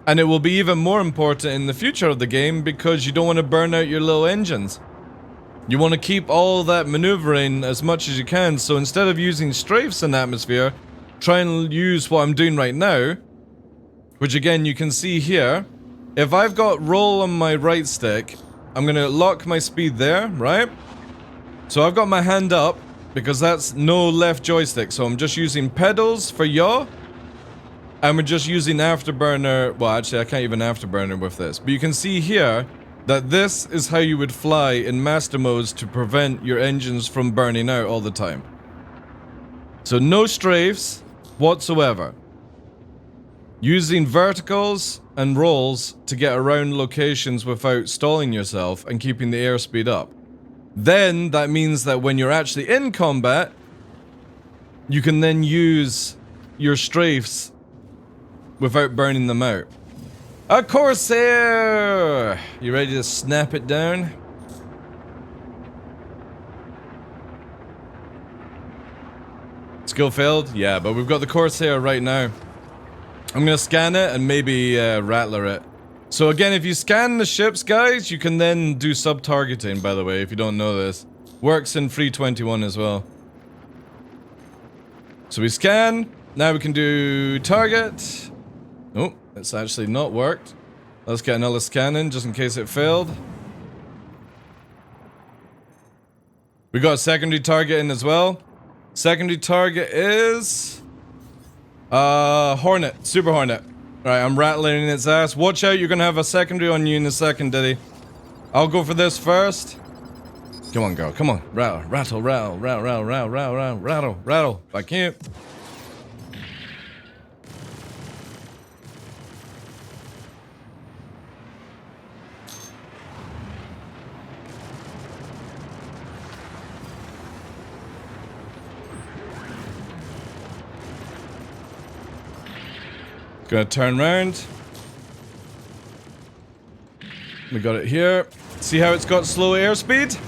And it will be even more important in the future of the game because you don't want to burn out your little engines. You want to keep all that maneuvering as much as you can, so instead of using strafes in atmosphere, try and use what I'm doing right now, which again you can see here. If I've got roll on my right stick, I'm going to lock my speed there, right? So I've got my hand up, because that's no left joystick, so I'm just using pedals for yaw. And we're just using Afterburner, well actually I can't even Afterburner with this, but you can see here that this is how you would fly in master modes to prevent your engines from burning out all the time. So no strafes whatsoever. Using verticals and rolls to get around locations without stalling yourself and keeping the airspeed up. Then that means that when you're actually in combat, you can then use your strafes without burning them out. A Corsair! You ready to snap it down? Skill failed? Yeah, but we've got the Corsair right now. I'm gonna scan it and maybe Rattler it. So again, if you scan the ships, guys, you can then do sub-targeting, by the way, if you don't know this. Works in 321 as well. So we scan. Now we can do target. Oh, it's actually not worked. Let's get another scan in, just in case it failed. We got a secondary target in as well. Secondary target is... Hornet. Super Hornet. Alright, I'm rattling its ass. Watch out, you're gonna have a secondary on you in a second, Diddy. I'll go for this first. Come on, girl. Come on. Rattle, rattle, rattle, rattle, rattle, rattle, rattle, rattle, rattle. If I can't. Gonna turn around. We got it here. See how it's got slow airspeed?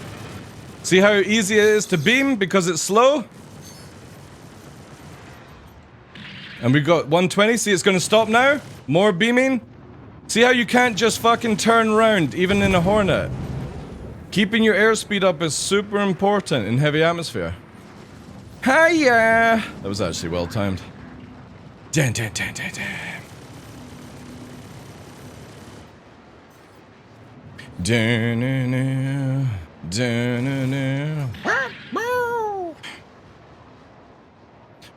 See how easy it is to beam because it's slow? And we got 120. See, it's gonna stop now. More beaming. See how you can't just fucking turn around, even in a Hornet. Keeping your airspeed up is super important in heavy atmosphere. Hiya! That was actually well timed. Dun, dun, dun, dun, dun. Dun, dun, dun, dun, dun, dun.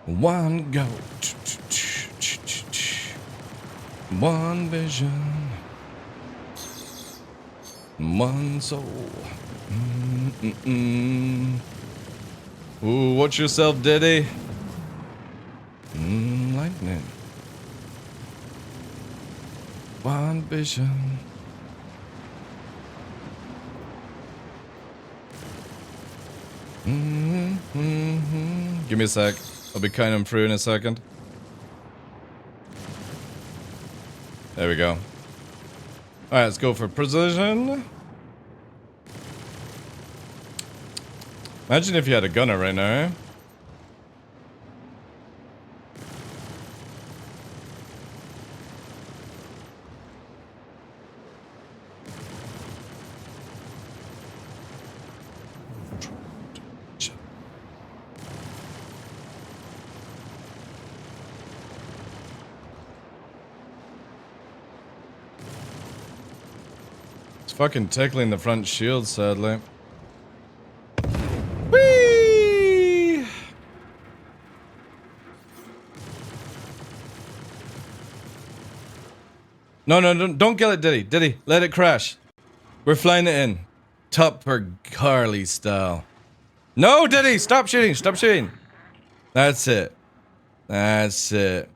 One go. One vision. One soul. Ooh, watch yourself, Diddy. Lightning. One vision. Give me a sec. I'll be kind of through in a second. There we go. Alright, let's go for precision. Imagine if you had a gunner right now, eh? fucking tickling the front shield, sadly. Whee! No, don't kill it, Diddy. Diddy, let it crash. We're flying it in. Tupper Carly style. No, Diddy, stop shooting, stop shooting. That's it. That's it.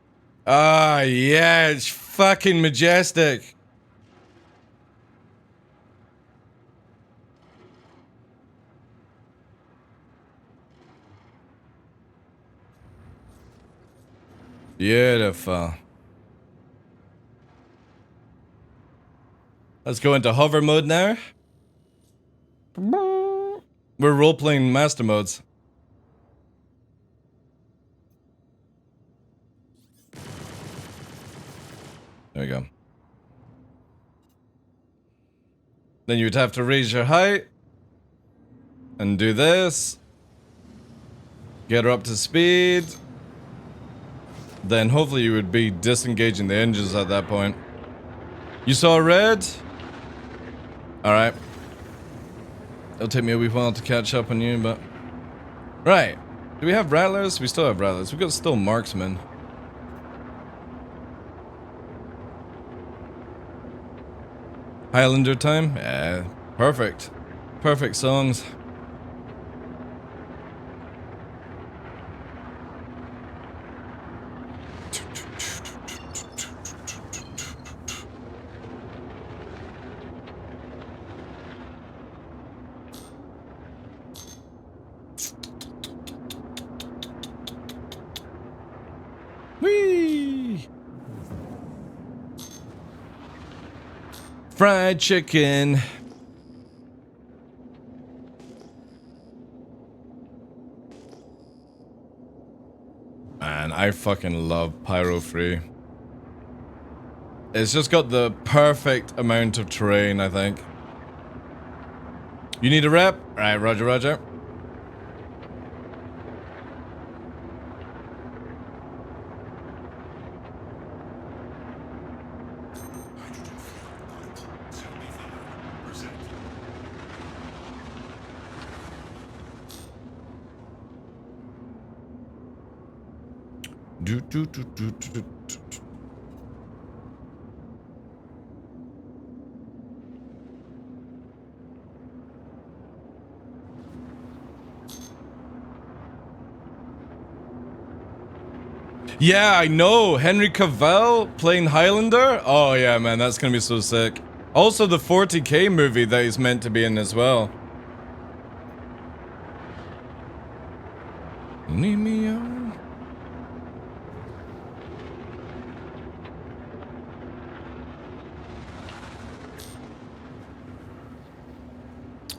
Ah, yeah, it's fucking majestic. Beautiful. Let's go into hover mode now. We're role-playing master modes. There we go. Then you'd have to raise your height. And do this. Get her up to speed. Then hopefully you would be disengaging the engines at that point. You saw red? Alright. It'll take me a wee while to catch up on you, but... Right. Do we have rattlers? We still have rattlers. We've got still marksmen. Highlander time? Yeah. Perfect. Perfect songs. Whee! Fried chicken. Man, I fucking love Pyro Free. It's just got the perfect amount of terrain, I think. You need a rep? Alright, roger, roger. Yeah, I know. Henry Cavill playing Highlander. Oh yeah, man, that's gonna be so sick. Also, the 40K movie that he's meant to be in as well. Need me on.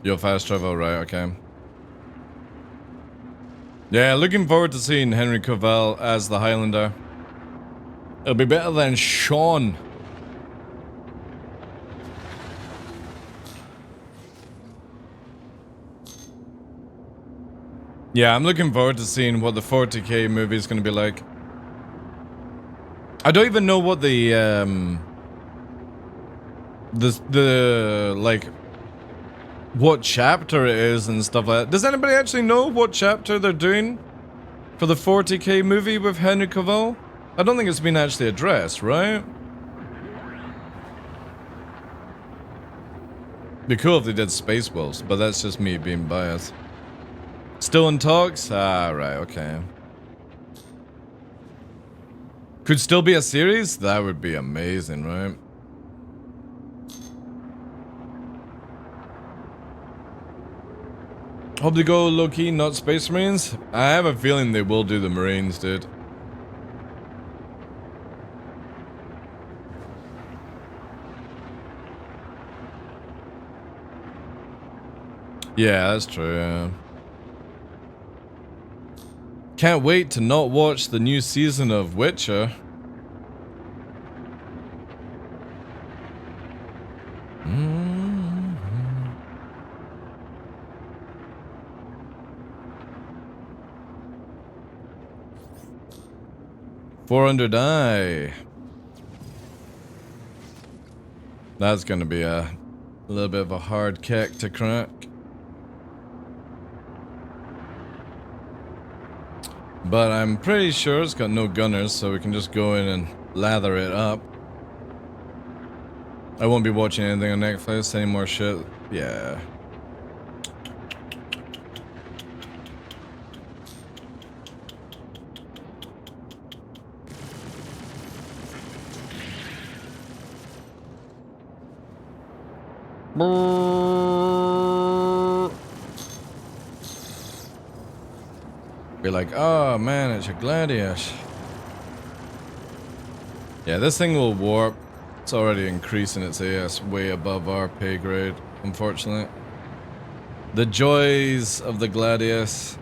Yo, fast travel, right? Okay. Yeah, looking forward to seeing Henry Cavill as the Highlander. It'll be better than Sean. Yeah, I'm looking forward to seeing what the 40K movie is going to be like. I don't even know what the like what chapter it is and stuff like that. Does anybody actually know what chapter they're doing for the 40K movie with Henry Cavill? I don't think it's been actually addressed, right? Be cool if they did Space Wolves, but that's just me being biased. Still in talks? Ah, right, okay. Could still be a series? That would be amazing, right? Hope they go low-key, not Space Marines. I have a feeling they will do the Marines, dude. Yeah, that's true, yeah. Can't wait to not watch the new season of Witcher. $400. That's gonna be a A little bit of a hard kick to crack. But I'm pretty sure it's got no gunners, so we can just go in and lather it up. I won't be watching anything on Netflix, any more shit. Yeah. Be like, oh man, it's a Gladius. Yeah, this thing will warp. It's already increasing its AS way above our pay grade, unfortunately. The joys of the Gladius.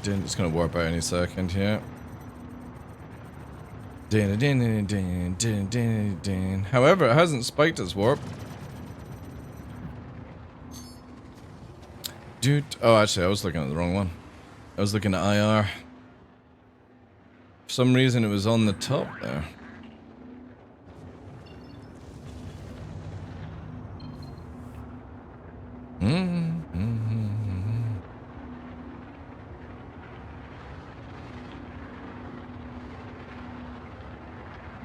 It's gonna warp out any second here. However, it hasn't spiked its warp. Dude, oh, actually, I was looking at the wrong one. I was looking at IR. For some reason, it was on the top there.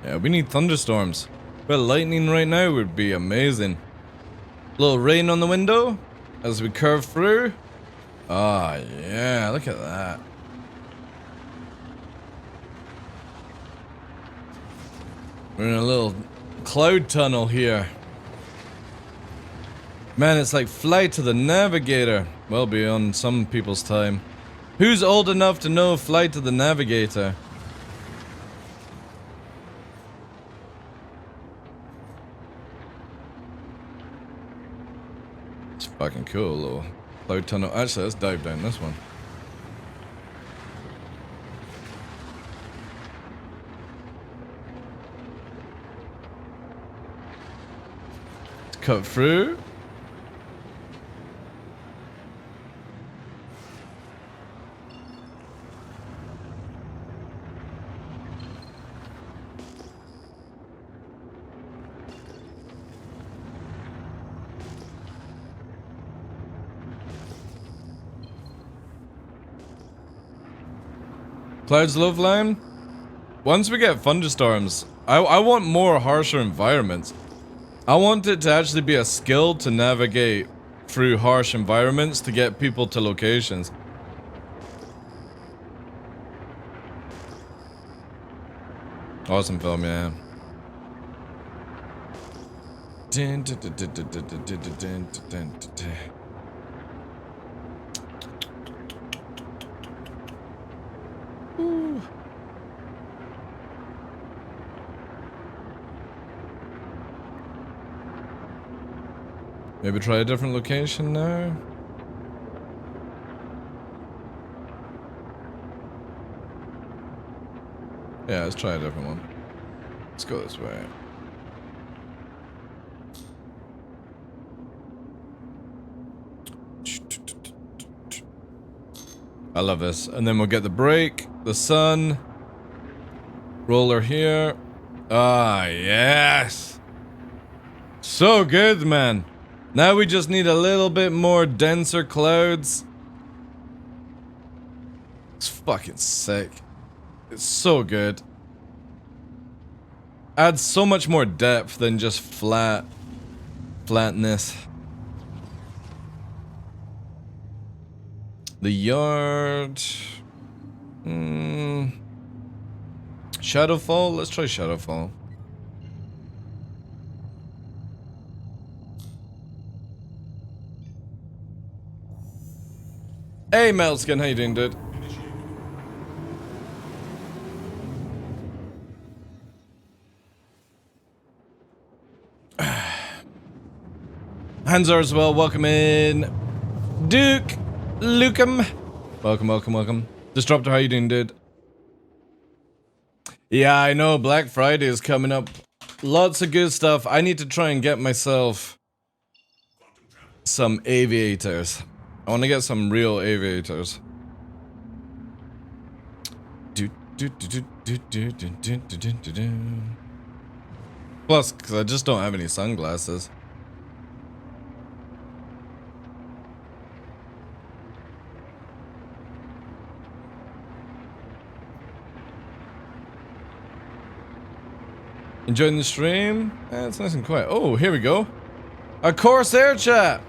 Yeah, we need thunderstorms. But lightning right now would be amazing. A little rain on the window as we curve through. Ah, yeah, look at that. We're in a little cloud tunnel here. Man, it's like Flight to the Navigator. Well beyond some people's time. Who's old enough to know Flight to the Navigator? It's fucking cool, little cloud tunnel. Actually, let's dive down this one. Let's cut through. Clouds love line. Once we get thunderstorms, I want more harsher environments. I want it to actually be a skill to navigate through harsh environments to get people to locations. Awesome film, yeah. Maybe try a different location now. Yeah, let's try a different one. Let's go this way. I love this. And then we'll get the break, the sun, roller here. Ah, yes. So good, man. Now we just need a little bit more denser clouds. It's fucking sick. It's so good. Adds so much more depth than just flatness. The yard. Shadowfall? Let's try Shadowfall. Hey Melskin, how you doing, dude? Hanzar as well, welcome in. Duke Lukem. Welcome, welcome, welcome. Disruptor, how you doing, dude? Yeah, I know, Black Friday is coming up Lots of good stuff. I need to try and get myself some aviators. I want to get some real aviators. Plus, because I just don't have any sunglasses. Enjoying the stream? It's nice and quiet. Oh, here we go. A Corsair chat.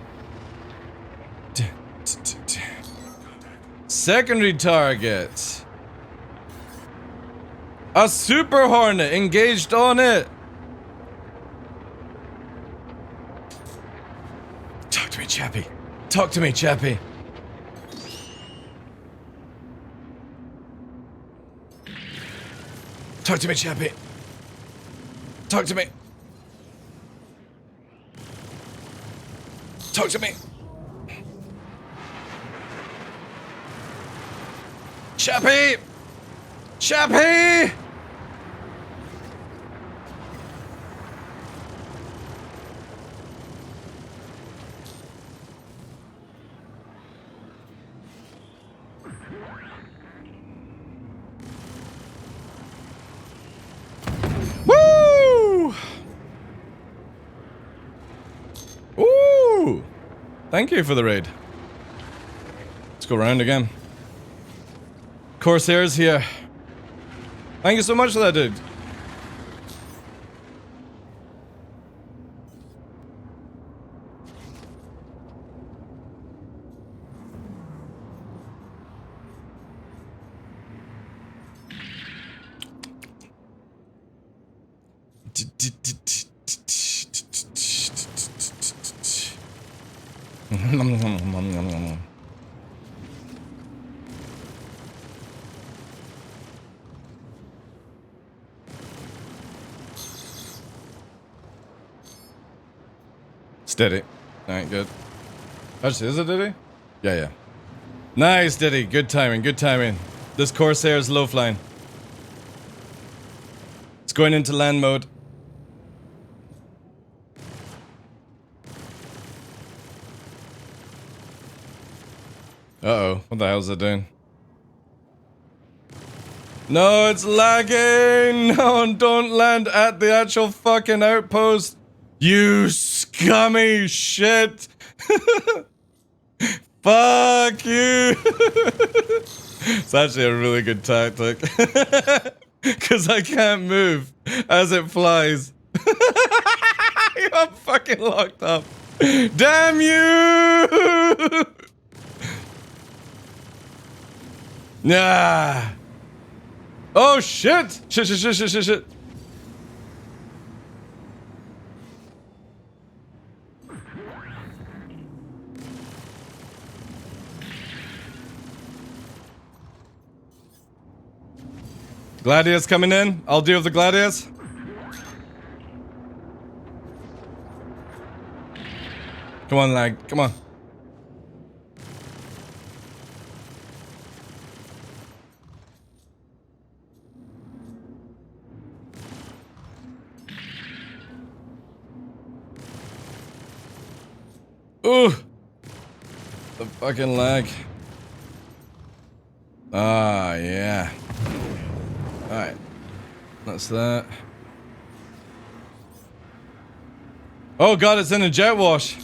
Secondary target. A Super Hornet engaged on it. Talk to me, Chappie. Talk to me, Chappie. Talk to me, Chappie. Talk to me. Talk to me. Chappie! Chappie! Woo! Ooh! Thank you for the raid. Let's go around again. Corsair's here. Thank you so much for that, dude. Steady. Alright, good. Actually, is it Diddy? Yeah, yeah. Nice, Diddy. Good timing, good timing. This Corsair is low flying. It's going into land mode. Uh-oh. What the hell is it doing? No, it's lagging! No, don't land at the actual fucking outpost! You scummy shit! Fuck you! It's actually a really good tactic. Because I can't move as it flies. I'm fucking locked up. Damn you! Nah. Oh shit! Shit. Gladius coming in. I'll deal with the Gladius. Come on, lag. Come on. Ooh. The fucking lag. Ah, yeah. Alright. That's that. Oh god, it's in a jet wash.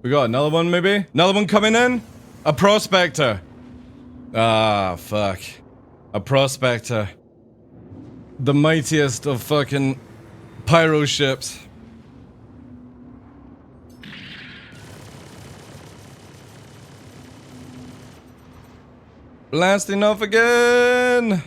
We got another one maybe? Another one coming in? A prospector. Ah, fuck. A prospector. The mightiest of fucking pyro ships. Blasting off again!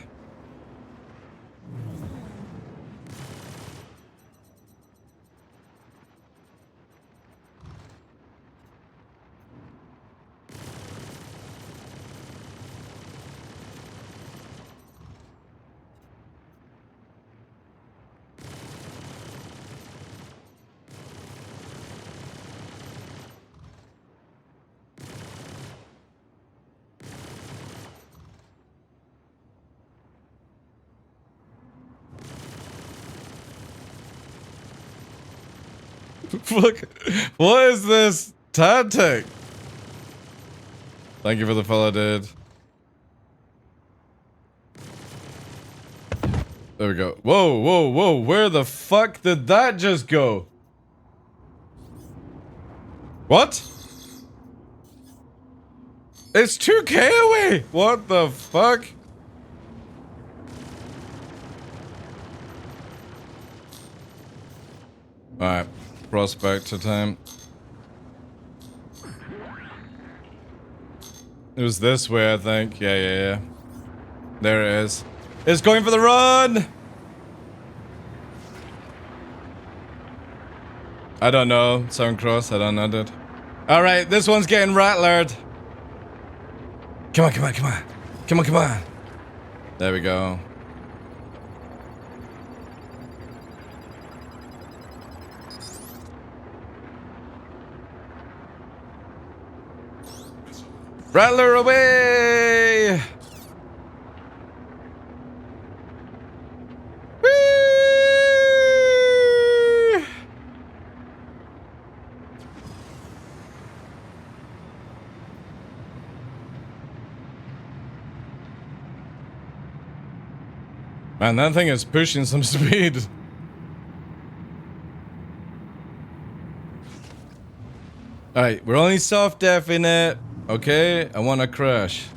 Fuck. What is this tactic? Thank you for the follow, dude. There we go. Whoa, whoa, whoa. Where the fuck did that just go? What? It's 2K away! What the fuck? Alright. Prospector time. It was this way, I think. Yeah. There it is. It's going for the run! I don't know. Soundcross, I don't know, dude. Alright, this one's getting rattlered. Come on, come on, come on. Come on, come on. There we go. Rattler away! Whee! Man, that thing is pushing some speed. Alright, we're only soft deffing it. Okay, I want to crash.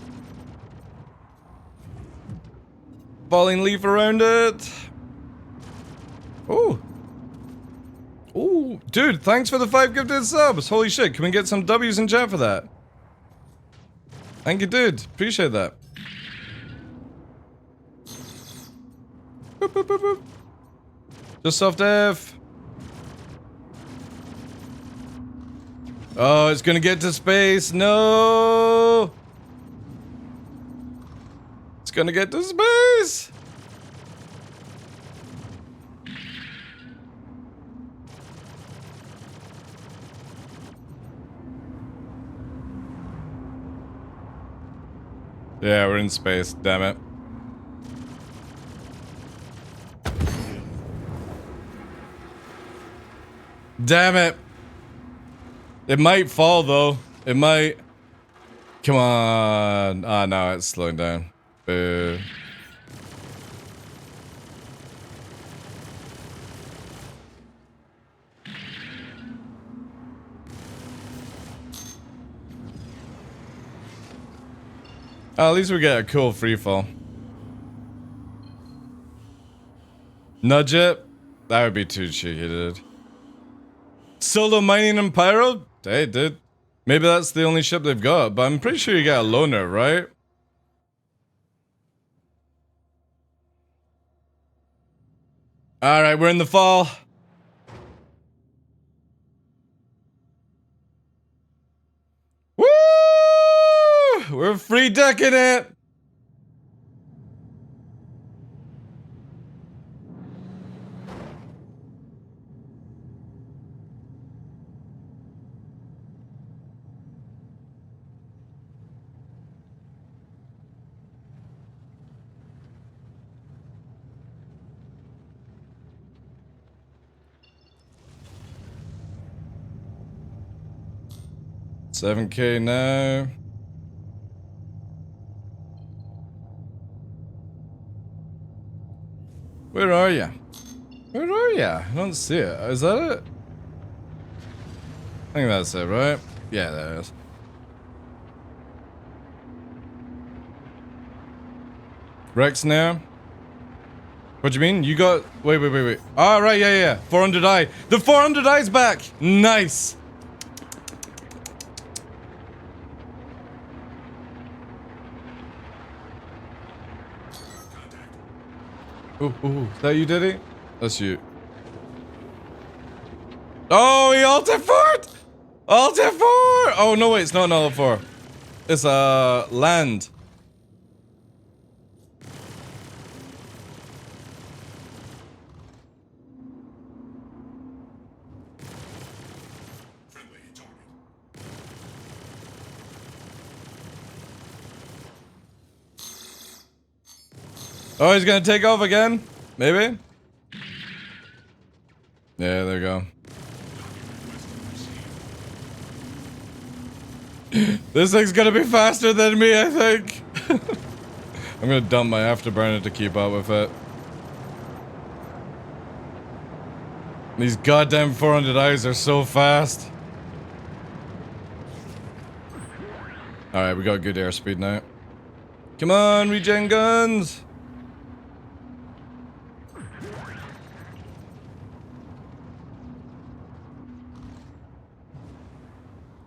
Falling leaf around it. Ooh. Ooh. Dude, thanks for the 5 gifted subs. Holy shit, can we get some W's in chat for that? Thank you, dude. Appreciate that. Boop, boop, boop, boop. Just soft F. Oh, it's gonna get to space. No! It's gonna get to space! Yeah, we're in space, damn it. Damn it! It might fall though. It might. Come on. Ah, no, it's slowing down. Boo. Oh, at least we get a cool free fall. Nudge it? That would be too cheeky, dude. Solo mining and pyro? Hey, dude. Maybe that's the only ship they've got, but I'm pretty sure you get a loner, right? Alright, we're in the fall. Woo! We're free decking it! $7K now. Where are you? Where are you? I don't see it. Is that it? I think that's it, right? Yeah, there it is. Rex now? What do you mean? You got... Wait. Oh, right, yeah. 400i. The 400i's back! Nice! Ooh, is that you, Diddy? That's you. Oh, he ulted for it! Ulted for! Oh, no, wait, it's not an ult for. It's land. Oh, he's gonna take off again? Maybe? Yeah, there you go. This thing's gonna be faster than me, I think. I'm gonna dump my afterburner to keep up with it. These goddamn 400 eyes are so fast. Alright, we got good airspeed now. Come on, regen guns!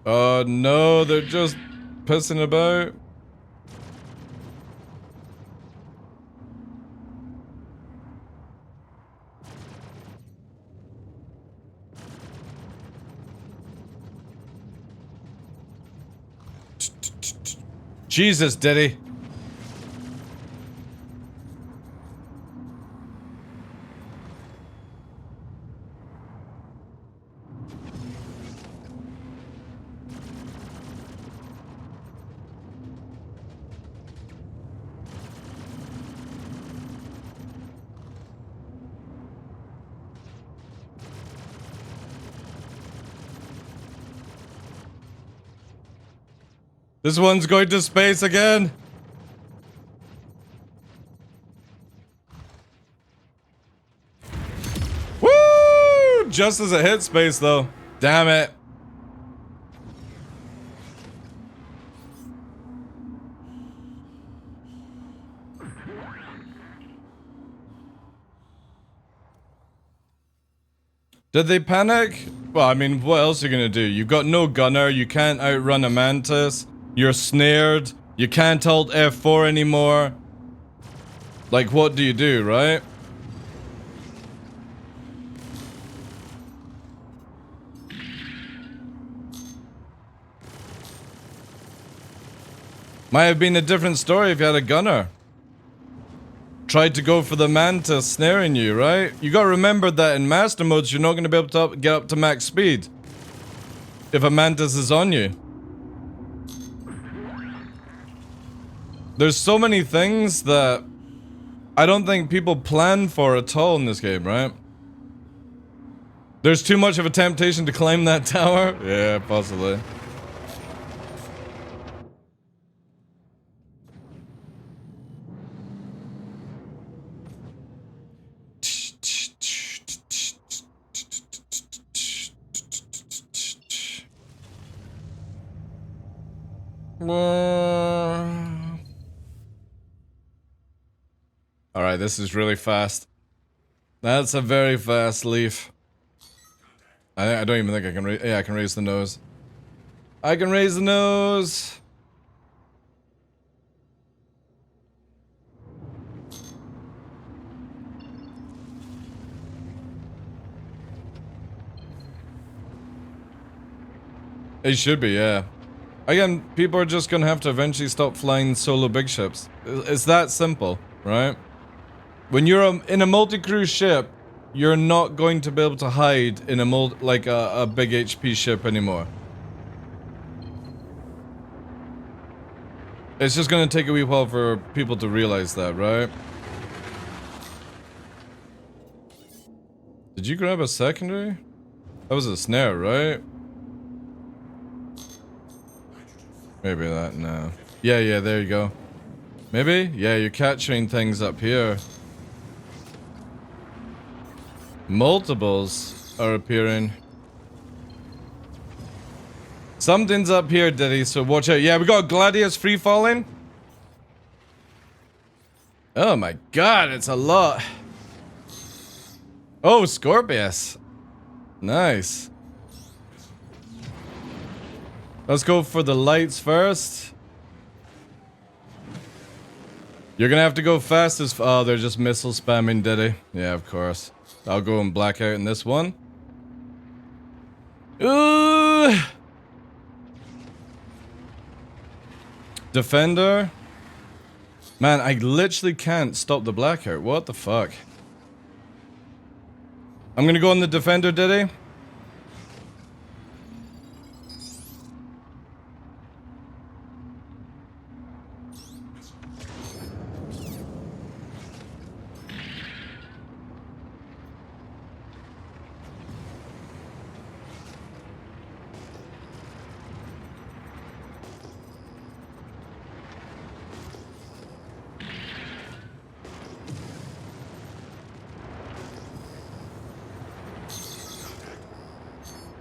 Oh no, they're just pissing about. Jesus, Diddy. This one's going to space again. Woo! Just as it hit space, though. Damn it. Did they panic? Well, I mean, what else are you gonna do? You've got no gunner, you can't outrun a mantis, you're snared, you can't hold F4 anymore. Like, what do you do, right? Might have been a different story if you had a gunner. Tried to go for the mantis snaring you, right? You gotta remember that in master modes, you're not gonna be able to get up to max speed if a mantis is on you. There's so many things that I don't think people plan for at all in this game, right? There's too much of a temptation to climb that tower? Yeah, possibly. Alright, this is really fast. That's a very fast leaf. I don't even think I can raise... Yeah, I can raise the nose. I can raise the nose! It should be, yeah. Again, people are just gonna have to eventually stop flying solo big ships. It's that simple, right? When you're in a multi-crew ship, you're not going to be able to hide in a big HP ship anymore. It's just gonna take a wee while for people to realize that, right? Did you grab a secondary? That was a snare, right? Maybe that, no. Yeah, there you go. Maybe? Yeah, you're capturing things up here. Multiples are appearing. Something's up here, Diddy, so watch out. Yeah, we got Gladius free falling. Oh my god, it's a lot. Oh, Scorpius. Nice. Let's go for the lights first. You're gonna have to go fast as... Oh, they're just missile spamming, Diddy. Yeah, of course. I'll go and black out in this one. Ooh! Defender. Man, I literally can't stop the blackout. What the fuck? I'm gonna go on the Defender, Diddy.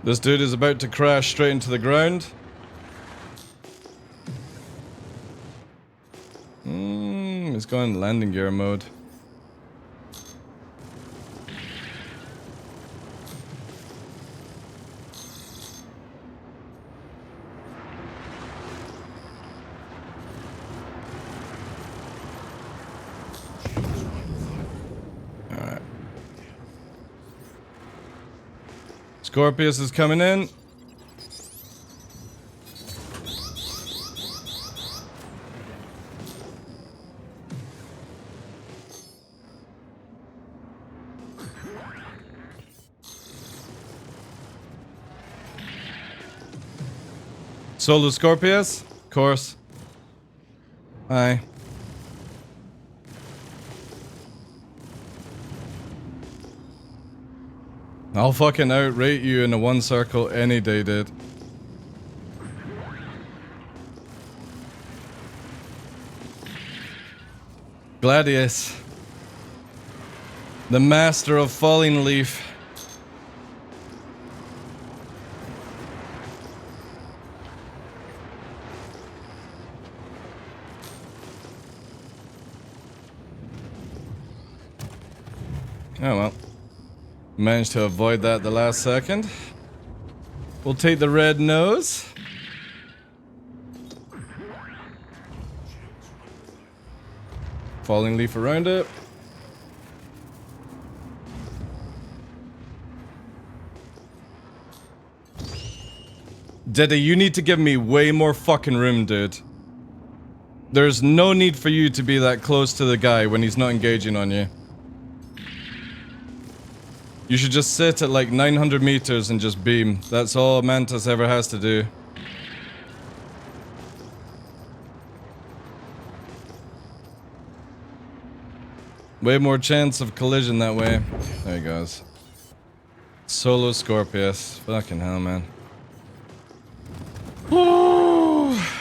This dude is about to crash straight into the ground. He's going landing gear mode. Alright. Scorpius is coming in. Solo Scorpius? Of course. Hi. I'll fucking outrate you in a one circle any day, dude. Gladius. The master of falling leaf. Oh well. Managed to avoid that the last second. We'll take the red nose. Falling leaf around it. Diddy, you need to give me way more fucking room, dude. There's no need for you to be that close to the guy when he's not engaging on you. You should just sit at like 900 meters and just beam. That's all Mantis ever has to do. Way more chance of collision that way. There he goes. Solo Scorpius. Fucking hell, man.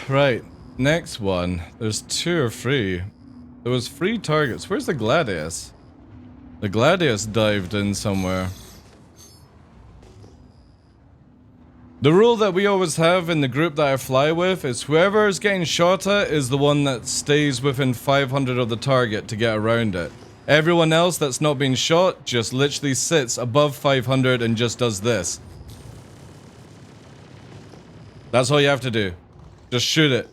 Right. Next one. There's 2 or 3. There was 3 targets. Where's the Gladius? The Gladius dived in somewhere. The rule that we always have in the group that I fly with is whoever is getting shot at is the one that stays within 500 of the target to get around it. Everyone else that's not being shot just literally sits above 500 and just does this. That's all you have to do. Just shoot it.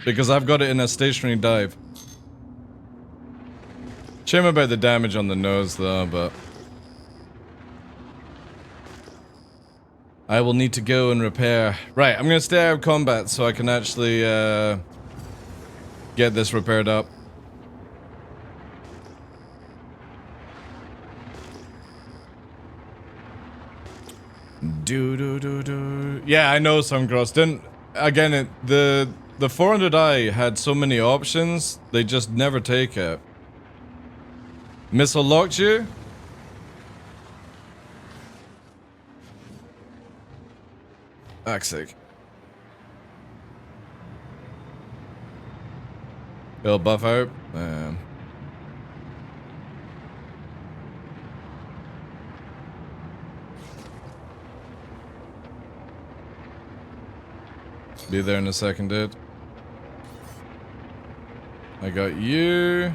Because I've got it in a stationary dive. Shame about the damage on the nose though, but... I will need to go and repair. Right, I'm gonna stay out of combat so I can actually get this repaired up. Yeah, I know Suncross. Didn't again the 400i had so many options, they just never take it. Missile locked you? Fuck's sake. He'll buff out. Be there in a second, dude. I got you.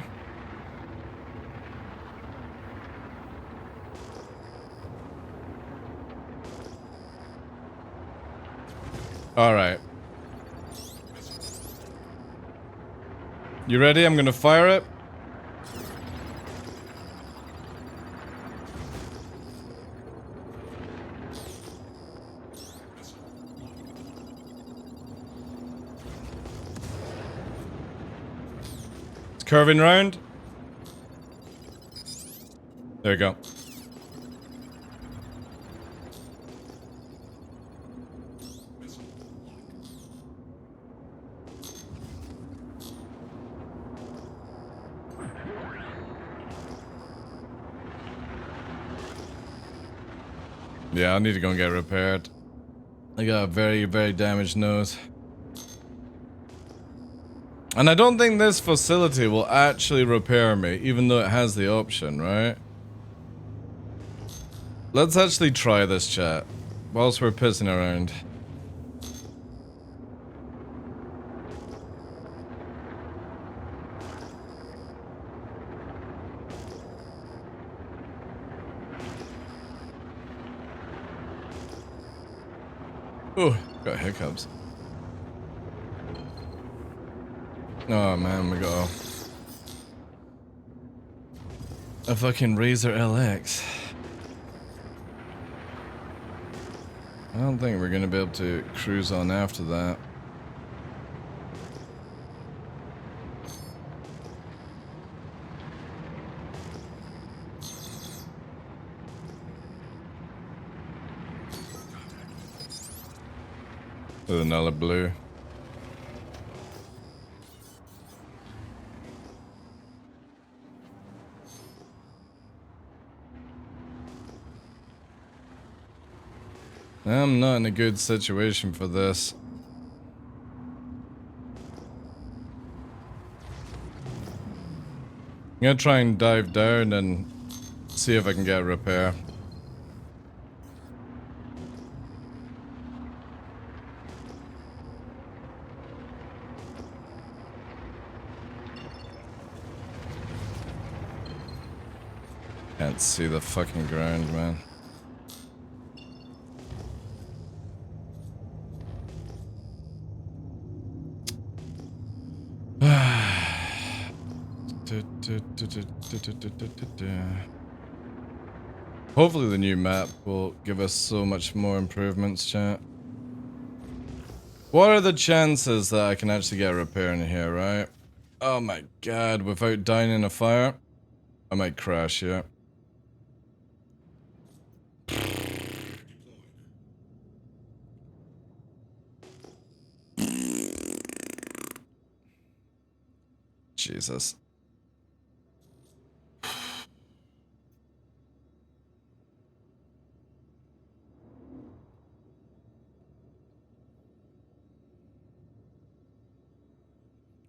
Alright. You ready? I'm gonna fire it. It's curving round. There we go. Yeah, I need to go and get repaired. I got a very, very damaged nose. And I don't think this facility will actually repair me, even though it has the option, right? Let's actually try this, chat. whilst we're pissing around. Oh, got hiccups. Oh man, we got a fucking Razor LX. I don't think we're gonna be able to cruise on after that. With another blue. I'm not in a good situation for this. I'm gonna try and dive down and see if I can get a repair. Can't see the fucking ground, man. Hopefully the new map will give us so much more improvements, chat. What are the chances that I can actually get a repair in here, right? Oh my god, without dying in a fire? I might crash here. Jesus.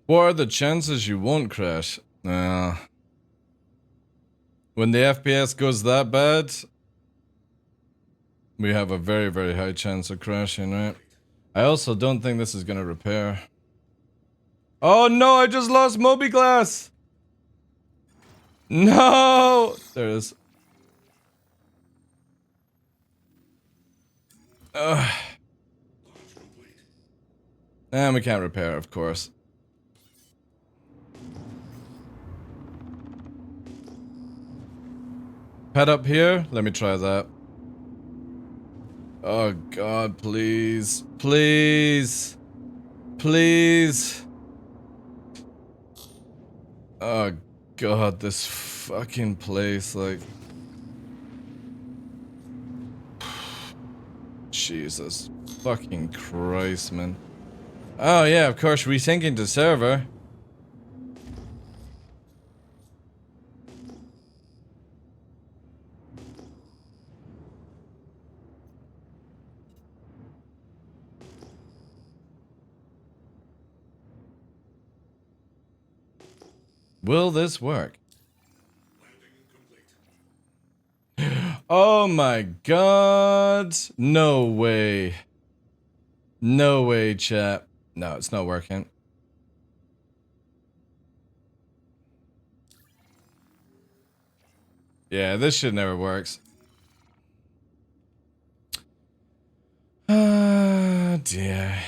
What are the chances you won't crash? When the FPS goes that bad, we have a very, very high chance of crashing, right? I also don't think this is gonna repair. Oh no, I just lost Moby Glass! No! There it is. And we can't repair, of course. Pet up here? Let me try that. Oh god, please. Please. Please. Oh god, this fucking place, like... Jesus fucking Christ, man. Oh yeah, of course, resyncing to server. Will this work? Oh my god. No way. No way, chat. No, it's not working. Yeah, this shit never works. Ah, dear.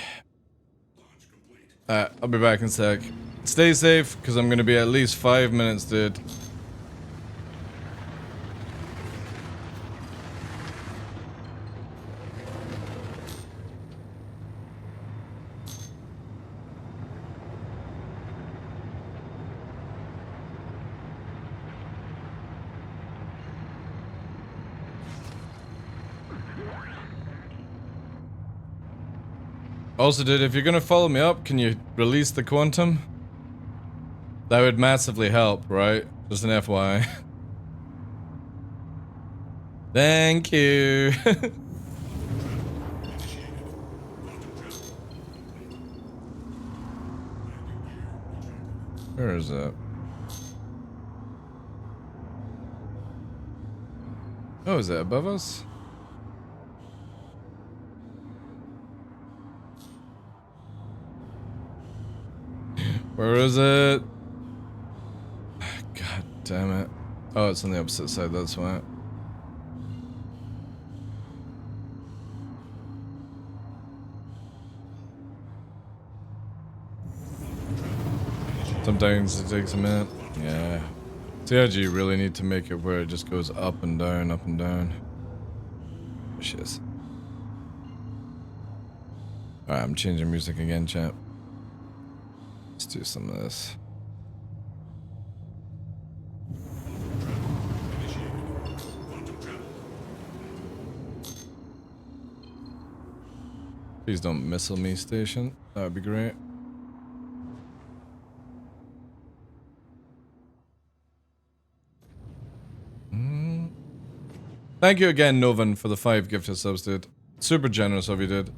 I'll be back in a sec. Stay safe, because I'm going to be at least 5 minutes, dude. Also, dude, if you're gonna follow me up, can you release the quantum? That would massively help, right? Just an FYI. Thank you. Where is it? Oh, is it above us? Where is it? God damn it. Oh, it's on the opposite side, that's why. Sometimes it takes a minute. Yeah. TRG really need to make it where it just goes up and down, up and down. Shit. Alright, I'm changing music again, chat. Let's do some of this. Please don't missile me, station. That would be great. Thank you again, Novan, for the 5 gifted subs, dude. Super generous of you, dude.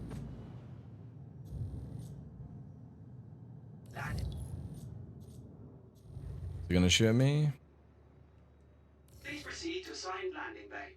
You gonna shoot me? Please proceed to assigned landing bay.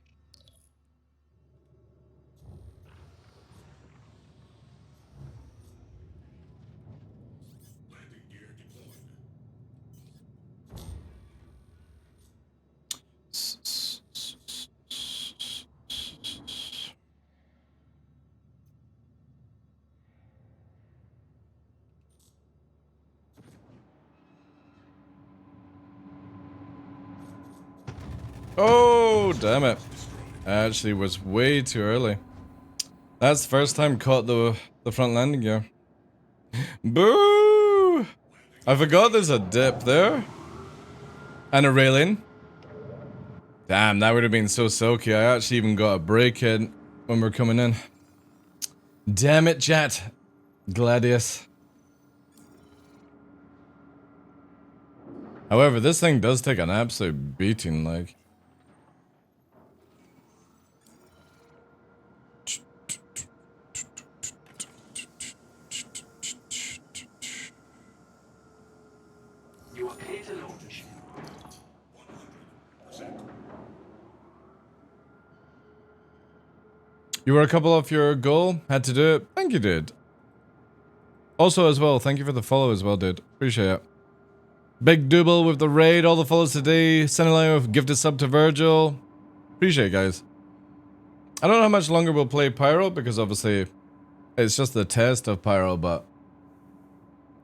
Oh, damn it. I actually was way too early. That's the first time caught the front landing gear. Boo! I forgot there's a dip there. And a railing. Damn, that would have been so silky. I actually even got a break in when we're coming in. Damn it, chat. Gladius. However, this thing does take an absolute beating, like. You are clear to launch. You were a couple off your goal, had to do it. Thank you, dude. Also, as well, thank you for the follow as well, dude. Appreciate it. Big Double with the raid, all the follows today. Senilai with gifted sub to Virgil. Appreciate it, guys. I don't know how much longer we'll play Pyro, because obviously it's just the test of Pyro, but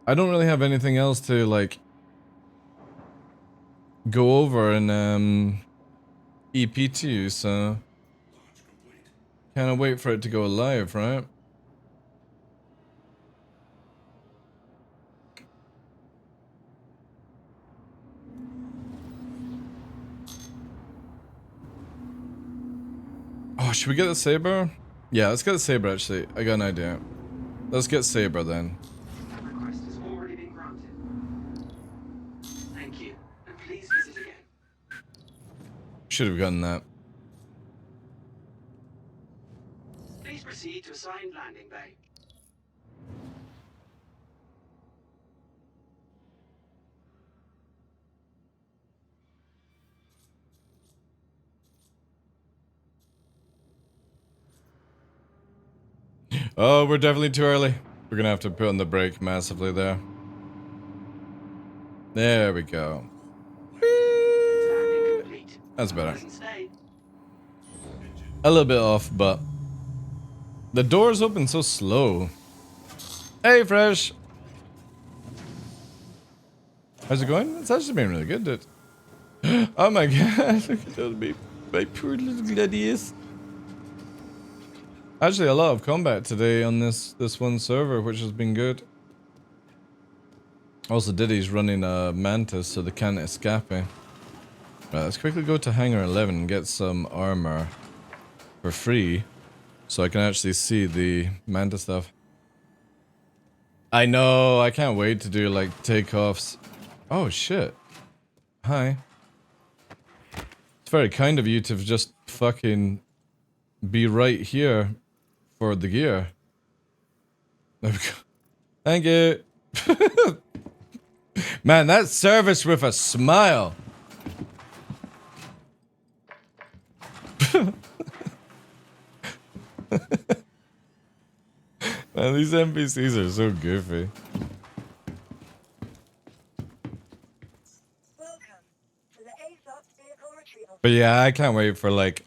I don't really have anything else to, like, go over in EP2, so kind of wait for it to go live, right? Oh, should we get the Saber? Yeah, let's get the Saber actually. I got an idea. Let's get Saber then. That request has already been granted. Thank you, and please visit again. Should have gotten that. Please proceed to assigned landing bay. Oh, we're definitely too early. We're gonna have to put on the brake massively there. There we go. Landing complete. That's better. Pleasant stay. A little bit off, but the doors open so slow. Hey, Fresh. How's it going? It's actually been really good, dude. Oh my god, look at that, my poor little gladius. Actually, a lot of combat today on this one server, which has been good. Also, Diddy's running a Mantis, so they can't escape. Right, let's quickly go to Hangar 11 and get some armor for free, so I can actually see the Mantis stuff. I know, I can't wait to do like takeoffs. Oh shit. Hi. It's very kind of you to just fucking be right here for the gear. There we go. Thank you. Man, that service with a smile. Man, these NPCs are so goofy. But yeah, I can't wait for like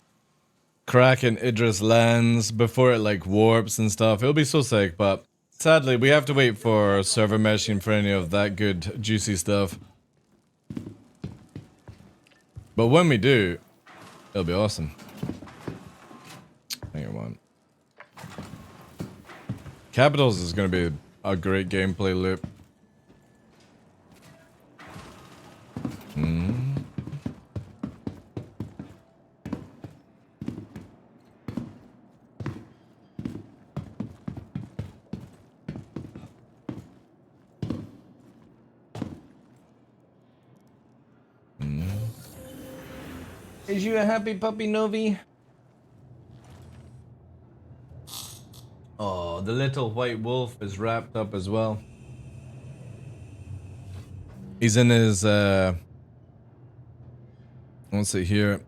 cracking Idris lands before it like warps and stuff. It'll be so sick, but sadly we have to wait for server meshing for any of that good juicy stuff. But when we do, it'll be awesome. Hang on. Capitals is going to be a great gameplay loop. Is you a happy puppy, Novi? Oh, the little white wolf is wrapped up as well. He's in his, let's see here.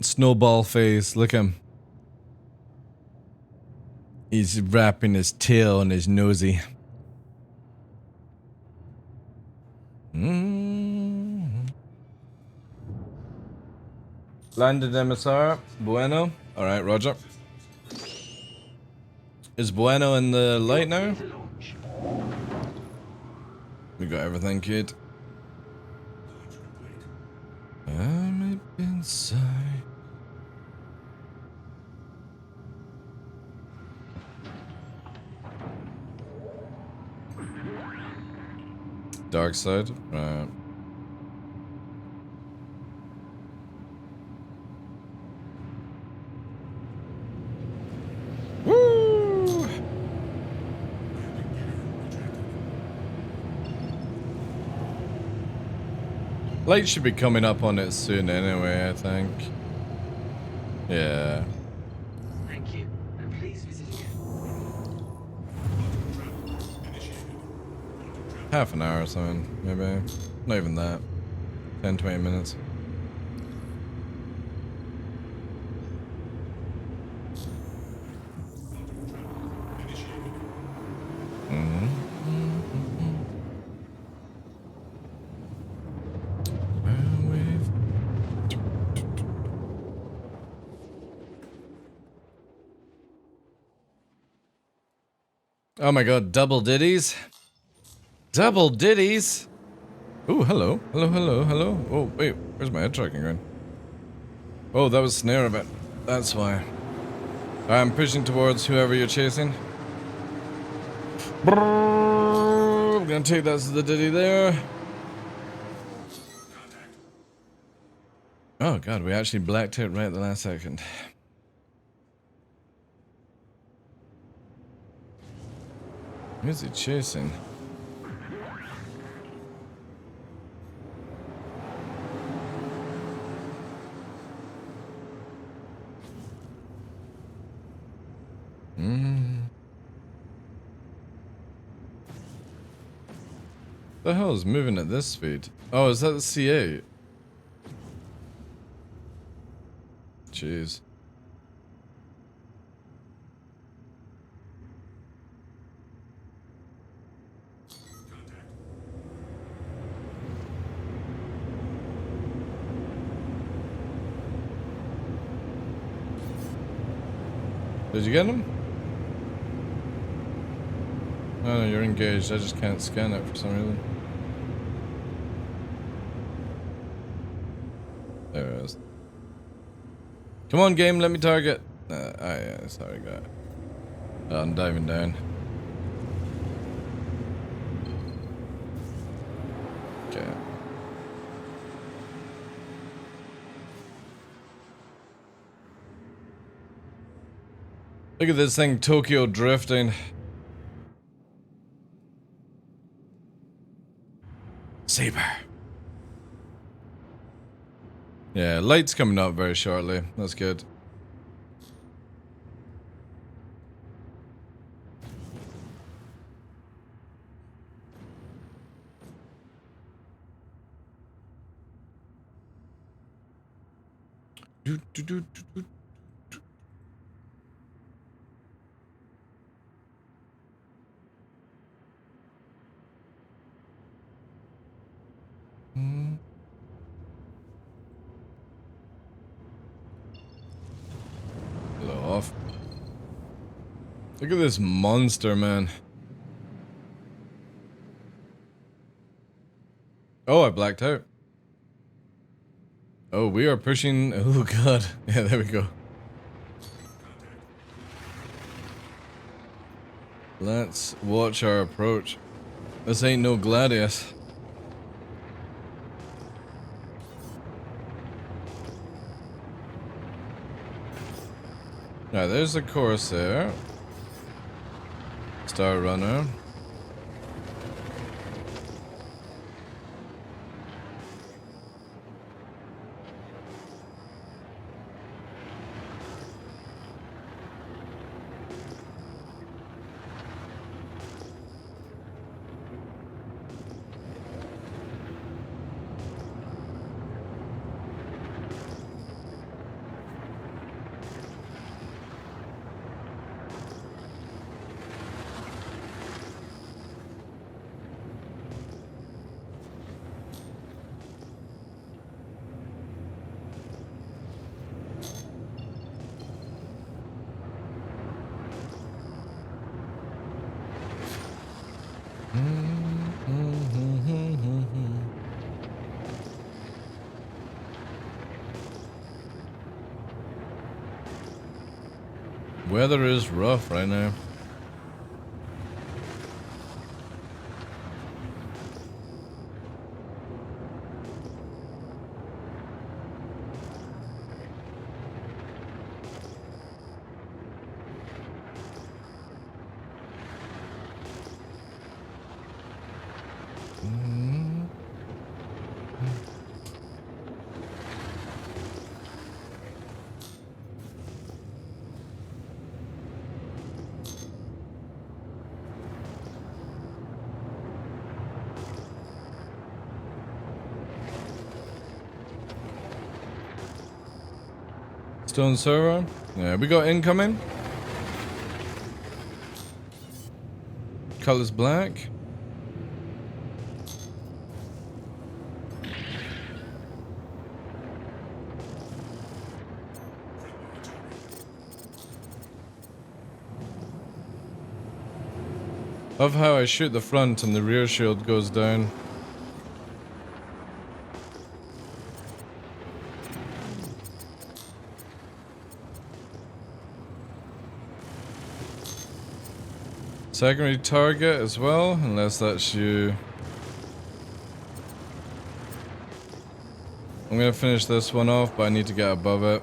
Snowball face, look at him. He's wrapping his tail on his nosy. Landed MSR. Bueno. Alright, Roger. Is Bueno in the light now? To launch. We got everything, kid. I'm up inside. Dark side? Right. Woo! Light should be coming up on it soon anyway, I think. Yeah. Thank you, and please visit again. Half an hour or something, maybe. Not even that. 10, 20 minutes. Oh my god, double ditties? Double ditties? Ooh, hello. Hello, hello, hello. Oh, wait, where's my head tracking going? Oh, that was snare event. That's why. I'm pushing towards whoever you're chasing. I'm gonna take that to the ditty there. Oh god, we actually blacked out right at the last second. Who's he chasing? The hell is moving at this speed? Oh, is that the C8? Jeez. Did you get him? Oh no, you're engaged. I just can't scan it for some reason. There it is. Come on, game, let me target. Oh yeah, sorry, guy. Oh, I'm diving down. Okay. Look at this thing, Tokyo drifting. Saber. Yeah, light's coming up very shortly. That's good. Do, do, do, do, do. Look at this monster, man. Oh, I blacked out. Oh, we are pushing. Oh, God. Yeah, there we go. Let's watch our approach. This ain't no Gladius. Now, there's the Corsair. Star Runner. Weather is rough right now. Stone server. Yeah, we got incoming. Colors black. Love how I shoot the front and the rear shield goes down. Secondary target as well, unless that's you. I'm gonna finish this one off, but I need to get above it.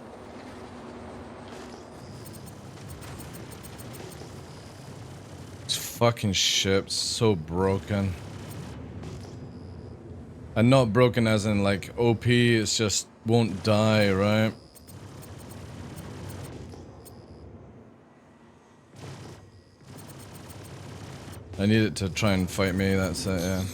This fucking ship's so broken. And not broken as in like OP, it's just won't die, right? I need it to try and fight me, that's it, yeah.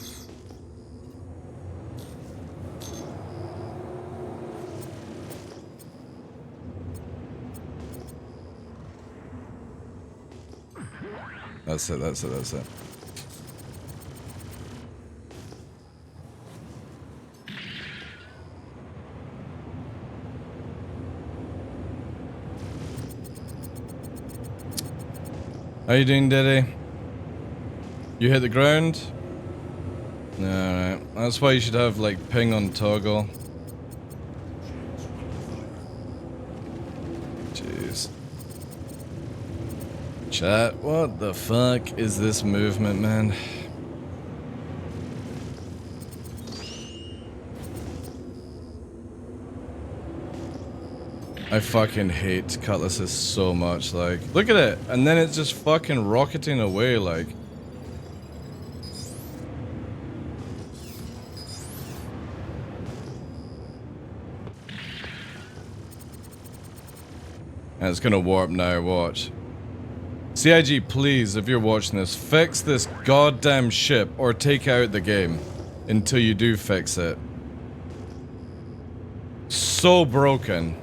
That's it, that's it, that's it. How you doing, Diddy? You hit the ground? Alright, that's why you should have like ping on toggle. Jeez. Chat, what the fuck is this movement, man? I fucking hate cutlasses so much, like, look at it, and then it's just fucking rocketing away, like. And it's gonna warp now, watch. CIG, please, if you're watching this, fix this goddamn ship or take out the game until you do fix it. So broken.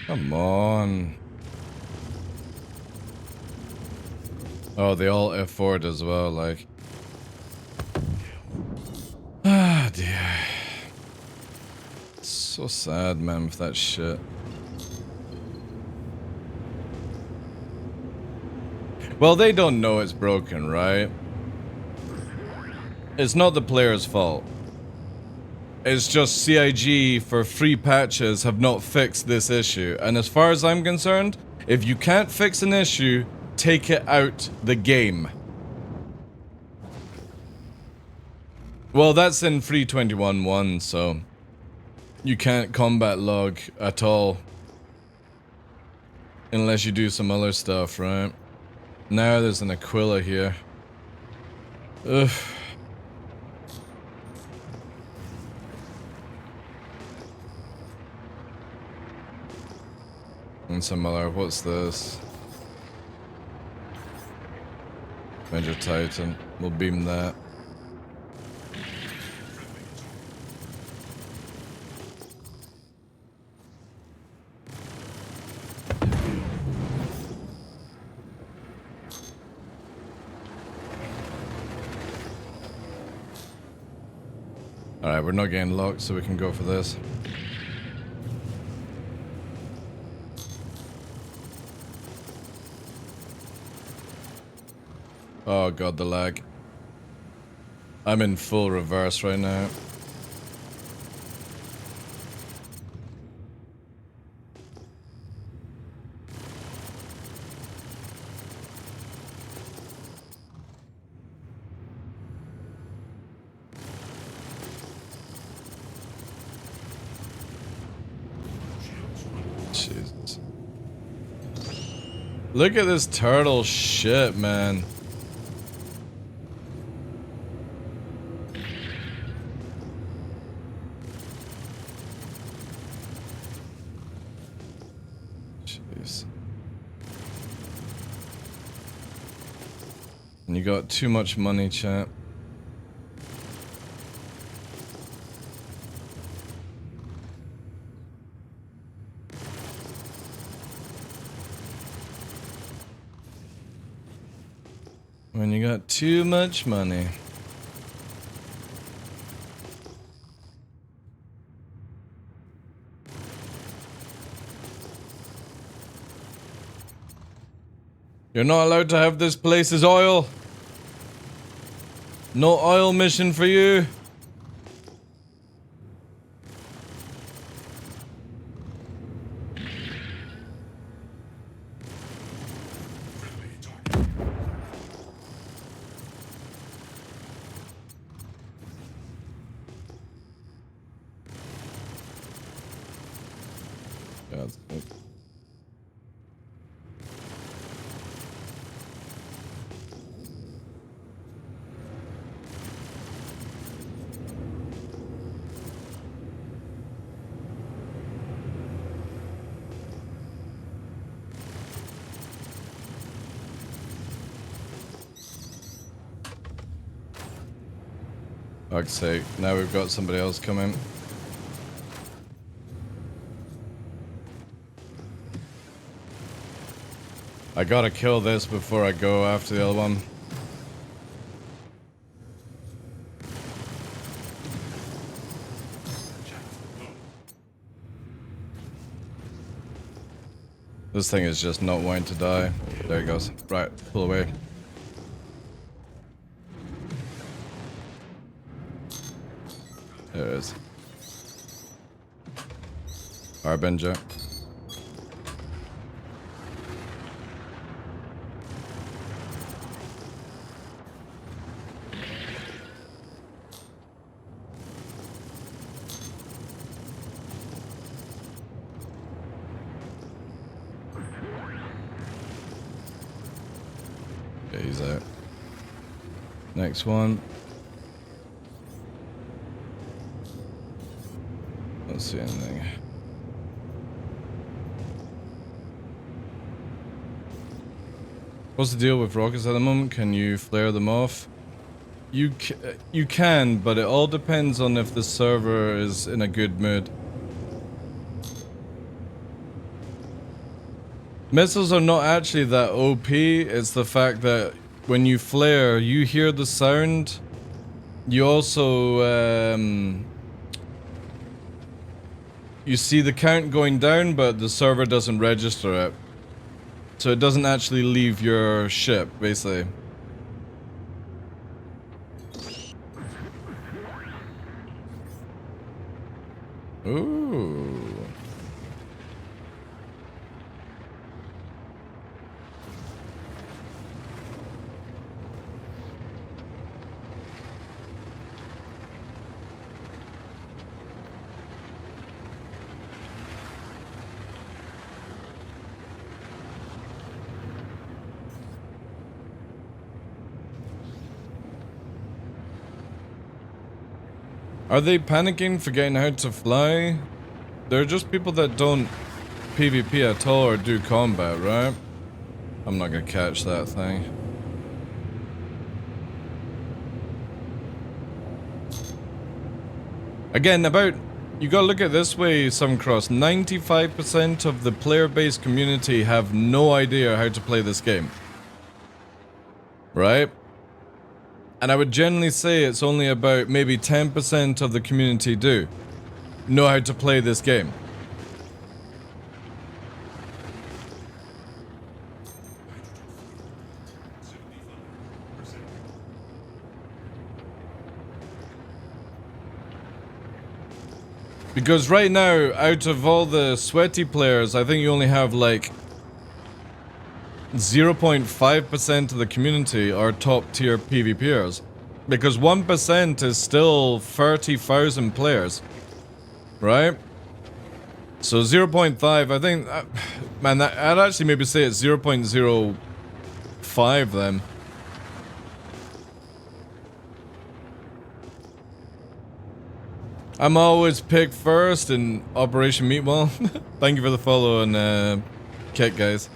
Come on. Oh, they all F4'd as well, like. Ah, dear. It's so sad, man, with that shit. Well, they don't know it's broken, right? It's not the player's fault. It's just CIG for free patches have not fixed this issue. And as far as I'm concerned, if you can't fix an issue, take it out the game. Well, that's in 321.1, so you can't combat log at all. Unless you do some other stuff, right? Now there's an Aquila here. Ugh. And some other, what's this? Major Titan. We'll beam that. Alright, we're not getting locked, so we can go for this. Oh god, the lag. I'm in full reverse right now. Jesus. Look at this turtle shit, man. Jeez. And you got too much money, chat. When you got too much money. You're not allowed to have this place's oil. No oil mission for you. God's sake. Fuck's sake, now we've got somebody else coming. I gotta kill this before I go after the other one. This thing is just not wanting to die. There he goes. Right, pull away. There it is. Harbinger. Okay, he's out. Next one. Don't see anything. What's the deal with rockets at the moment? Can you flare them off? You can, but it all depends on if the server is in a good mood. Missiles are not actually that OP, it's the fact that when you flare, you hear the sound. You also, you see the count going down, but the server doesn't register it. So it doesn't actually leave your ship, basically. Ooh. Are they panicking, forgetting how to fly? They're just people that don't PvP at all or do combat, right? I'm not gonna catch that thing. Again, you gotta look at it this way, Suncross. 95% of the player-based community have no idea how to play this game. Right? And I would generally say it's only about maybe 10% of the community do know how to play this game. Because right now, out of all the sweaty players, I think you only have like 0.5% of the community are top tier PvPers. Because 1% is still 30,000 players. Right? So 0.5, I think, man, I'd actually maybe say it's 0.05 then. I'm always picked first in Operation Meatball. Thank you for the follow and kick, guys.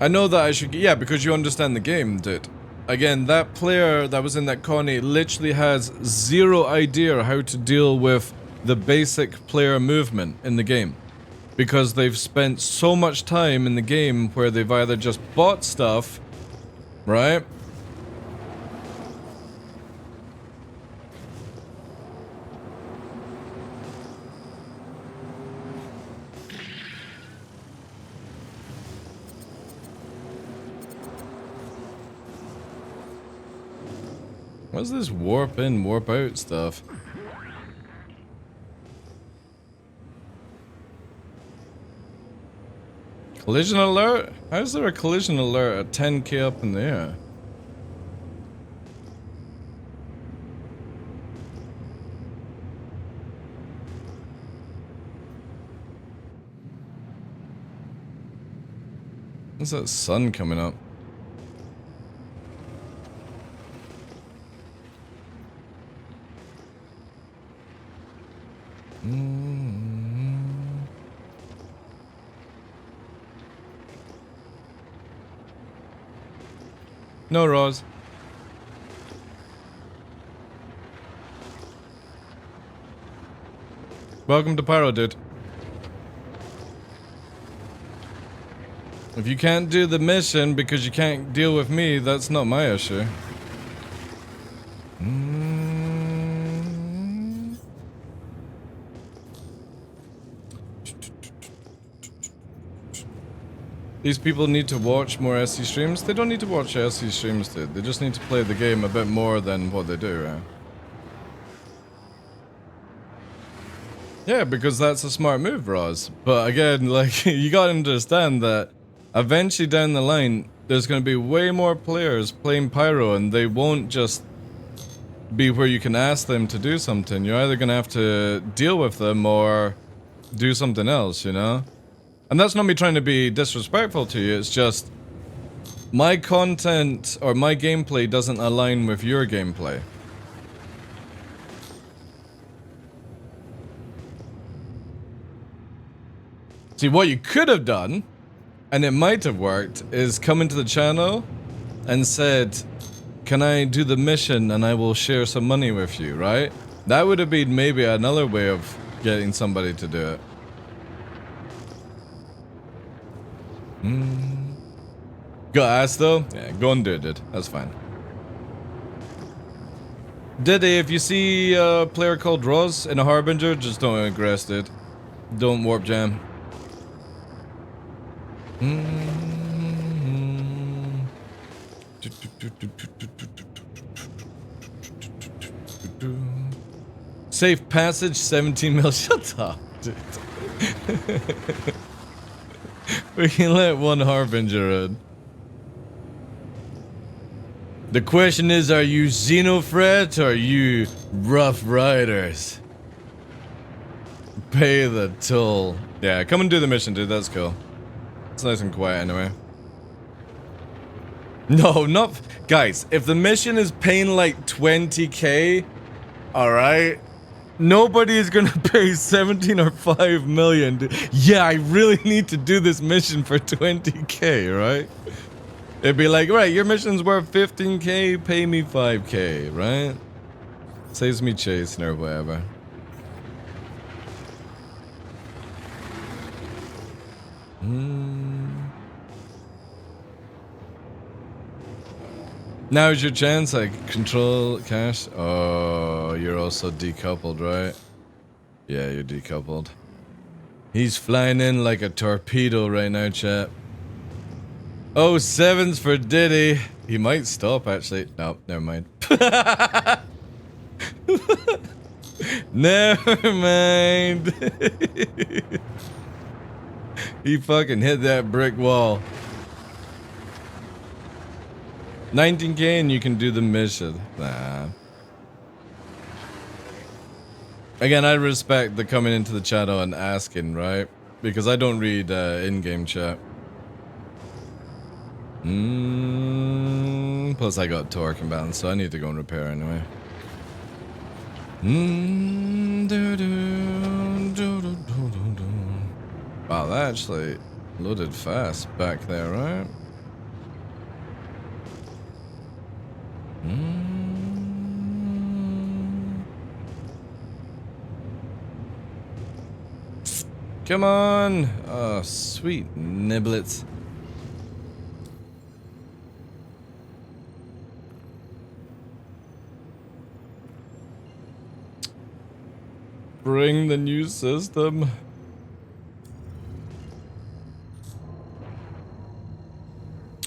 I know that I should, yeah, because you understand the game, dude. Again, that player that was in that Connie literally has zero idea how to deal with the basic player movement in the game. Because they've spent so much time in the game where they've either just bought stuff, right? What's this warp in, warp out stuff? Collision alert? How's there a collision alert at 10k up in the air? What's that sun coming up? No, Roz. Welcome to Pyro, dude. If you can't do the mission because you can't deal with me, that's not my issue. These people need to watch more SC streams. They don't need to watch SC streams, dude. They just need to play the game a bit more than what they do, right? Yeah, because that's a smart move, Roz. But again, like, you gotta understand that eventually down the line, there's gonna be way more players playing Pyro, and they won't just be where you can ask them to do something. You're either gonna have to deal with them or do something else, you know? And that's not me trying to be disrespectful to you, it's just my content or my gameplay doesn't align with your gameplay. See, what you could have done, and it might have worked, is come into the channel and said, can I do the mission and I will share some money with you, right? That would have been maybe another way of getting somebody to do it. Got ass though? Yeah, go and do it, dude. That's fine. Diddy, if you see a player called Roz in a Harbinger, just don't aggress, dude. Don't warp jam. Safe passage, 17 mil. Shut up, dude. We can let one Harbinger in. The question is, are you Xenofret or are you Rough Riders? Pay the toll. Yeah, come and do the mission, dude. That's cool. It's nice and quiet anyway. No, not... Guys, if the mission is paying like 20k, alright? Nobody is gonna pay 17 or 5 million. Yeah, I really need to do this mission for 20k, right? It'd be like, right, your mission's worth 15k, pay me 5k, right? Saves me chasing or whatever. Now's your chance, I control cash. Oh, you're also decoupled, right? Yeah, you're decoupled. He's flying in like a torpedo right now, chat. Oh, sevens for Diddy. He might stop, actually. No, never mind. Never mind. He fucking hit that brick wall. 19k and you can do the mission. Nah. Again, I respect the coming into the channel and asking, right? Because I don't read in-game chat. Plus I got torque imbalance, so I need to go and repair anyway. Wow, that actually loaded fast back there, right? Come on! Oh, sweet niblets. Bring the new system.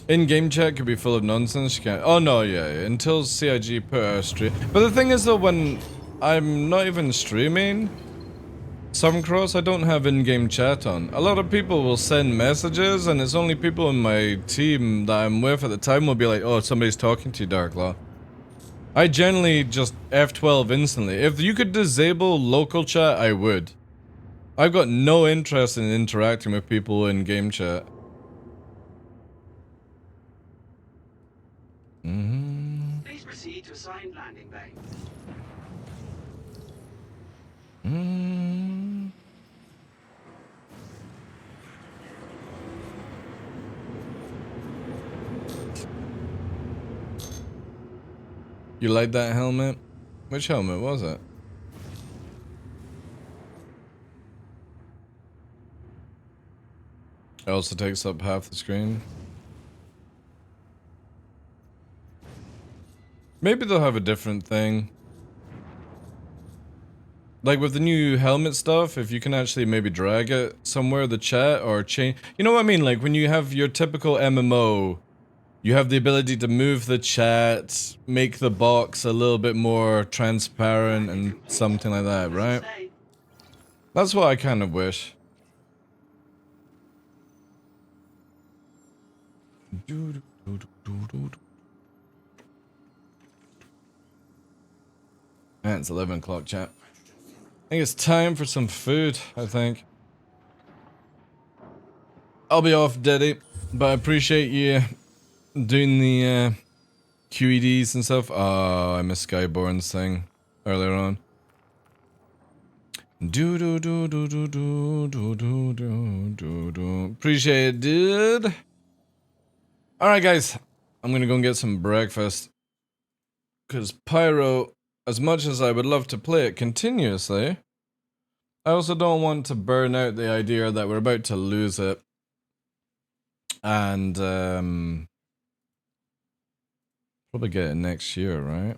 In-game chat could be full of nonsense. You can't. Oh no, yeah. Until CIG put out a stream. But the thing is, though, when I'm not even streaming Cross, I don't have in-game chat on. A lot of people will send messages, and it's only people in my team that I'm with at the time will be like, "Oh, somebody's talking to you, TheDarkLaw." I generally just F12 instantly. If you could disable local chat, I would. I've got no interest in interacting with people in game chat. Please proceed to assigned landing bay. You like that helmet? Which helmet was it? It also takes up half the screen. Maybe they'll have a different thing. Like with the new helmet stuff, if you can actually maybe drag it somewhere, the chat, or change... You know what I mean? Like when you have your typical MMO, you have the ability to move the chat, make the box a little bit more transparent and something like that, right? That's what I kind of wish. And it's 11 o'clock, chat. I think it's time for some food, I think. I'll be off, Daddy, but I appreciate you doing the QEDs and stuff. Oh, I missed Skyborn's thing earlier on. Appreciate it, dude. Alright, guys. I'm gonna go and get some breakfast. Because Pyro, as much as I would love to play it continuously, I also don't want to burn out the idea that we're about to lose it. And probably get it next year, right?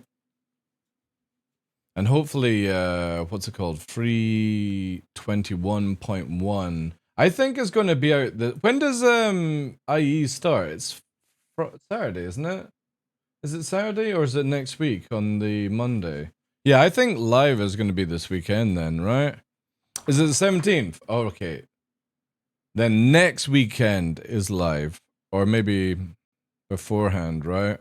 And hopefully, what's it called? Free 21.1. I think it's going to be out. When does IE start? It's Saturday, isn't it? Is it Saturday or is it next week on the Monday? Yeah, I think live is going to be this weekend then, right? Is it the 17th? Oh, okay. Then next weekend is live. Or maybe beforehand, right?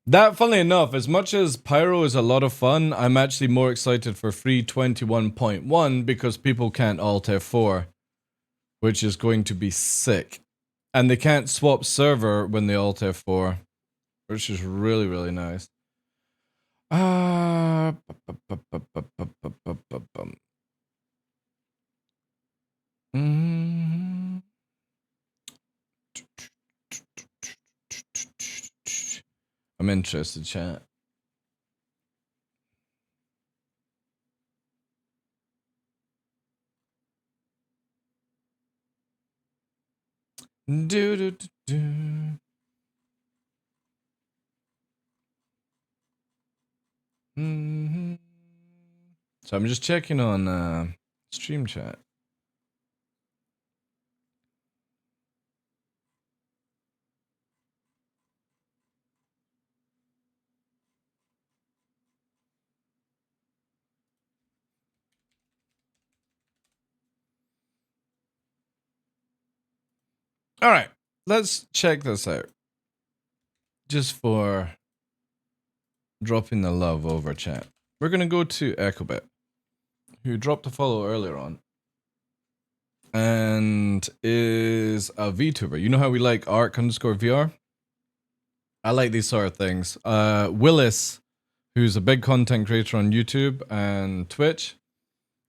That, funnily enough, as much as Pyro is a lot of fun, I'm actually more excited for free 21.1 because people can't Alt F4, which is going to be sick. And they can't swap server when they Alt F4, which is really, really nice. I'm interested, chat. Do do do do. So I'm just checking on stream chat. All right, let's check this out. Just for dropping the love over chat. We're going to go to Echobit, who dropped a follow earlier on. And is a VTuber. You know how we like arc_VR? I like these sort of things. Willis, who's a big content creator on YouTube and Twitch,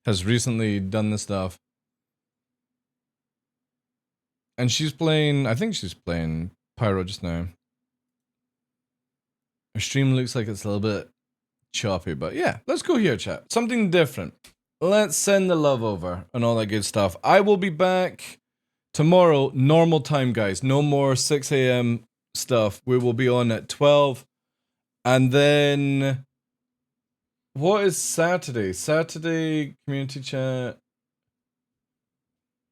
has recently done this stuff. And she's playing, I think she's playing Pyro just now. Her stream looks like it's a little bit choppy, but yeah, let's go here, chat. Something different. Let's send the love over and all that good stuff. I will be back tomorrow, normal time, guys. No more 6 a.m. stuff. We will be on at 12. And then, what is Saturday? Saturday community chat.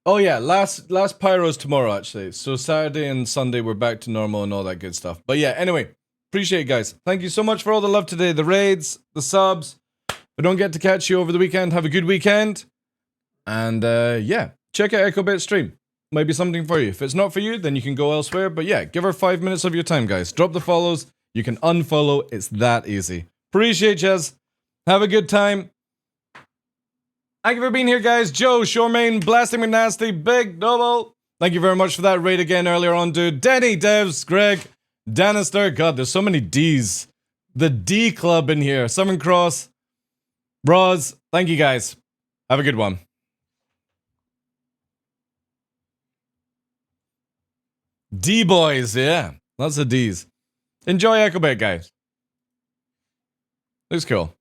Oh yeah, last Pyro's tomorrow actually. So Saturday and Sunday we're back to normal and all that good stuff. But yeah, anyway, appreciate it, guys. Thank you so much for all the love today, the raids, the subs. If I don't get to catch you over the weekend, have a good weekend. And yeah, check out Echobit stream. Might be something for you. If it's not for you, then you can go elsewhere. But yeah, give her 5 minutes of your time, guys. Drop the follows. You can unfollow. It's that easy. Appreciate yous. Have a good time. Thank you for being here, guys. Joe, Shoremain, Blasting McNasty, Big Double. Thank you very much for that raid again earlier on, dude. Denny, Devs, Greg, Danister. God, there's so many Ds. The D Club in here. Southern Cross. Bros. Thank you, guys. Have a good one. D-boys, yeah. Lots of Ds. Enjoy Echobit, guys. Looks cool.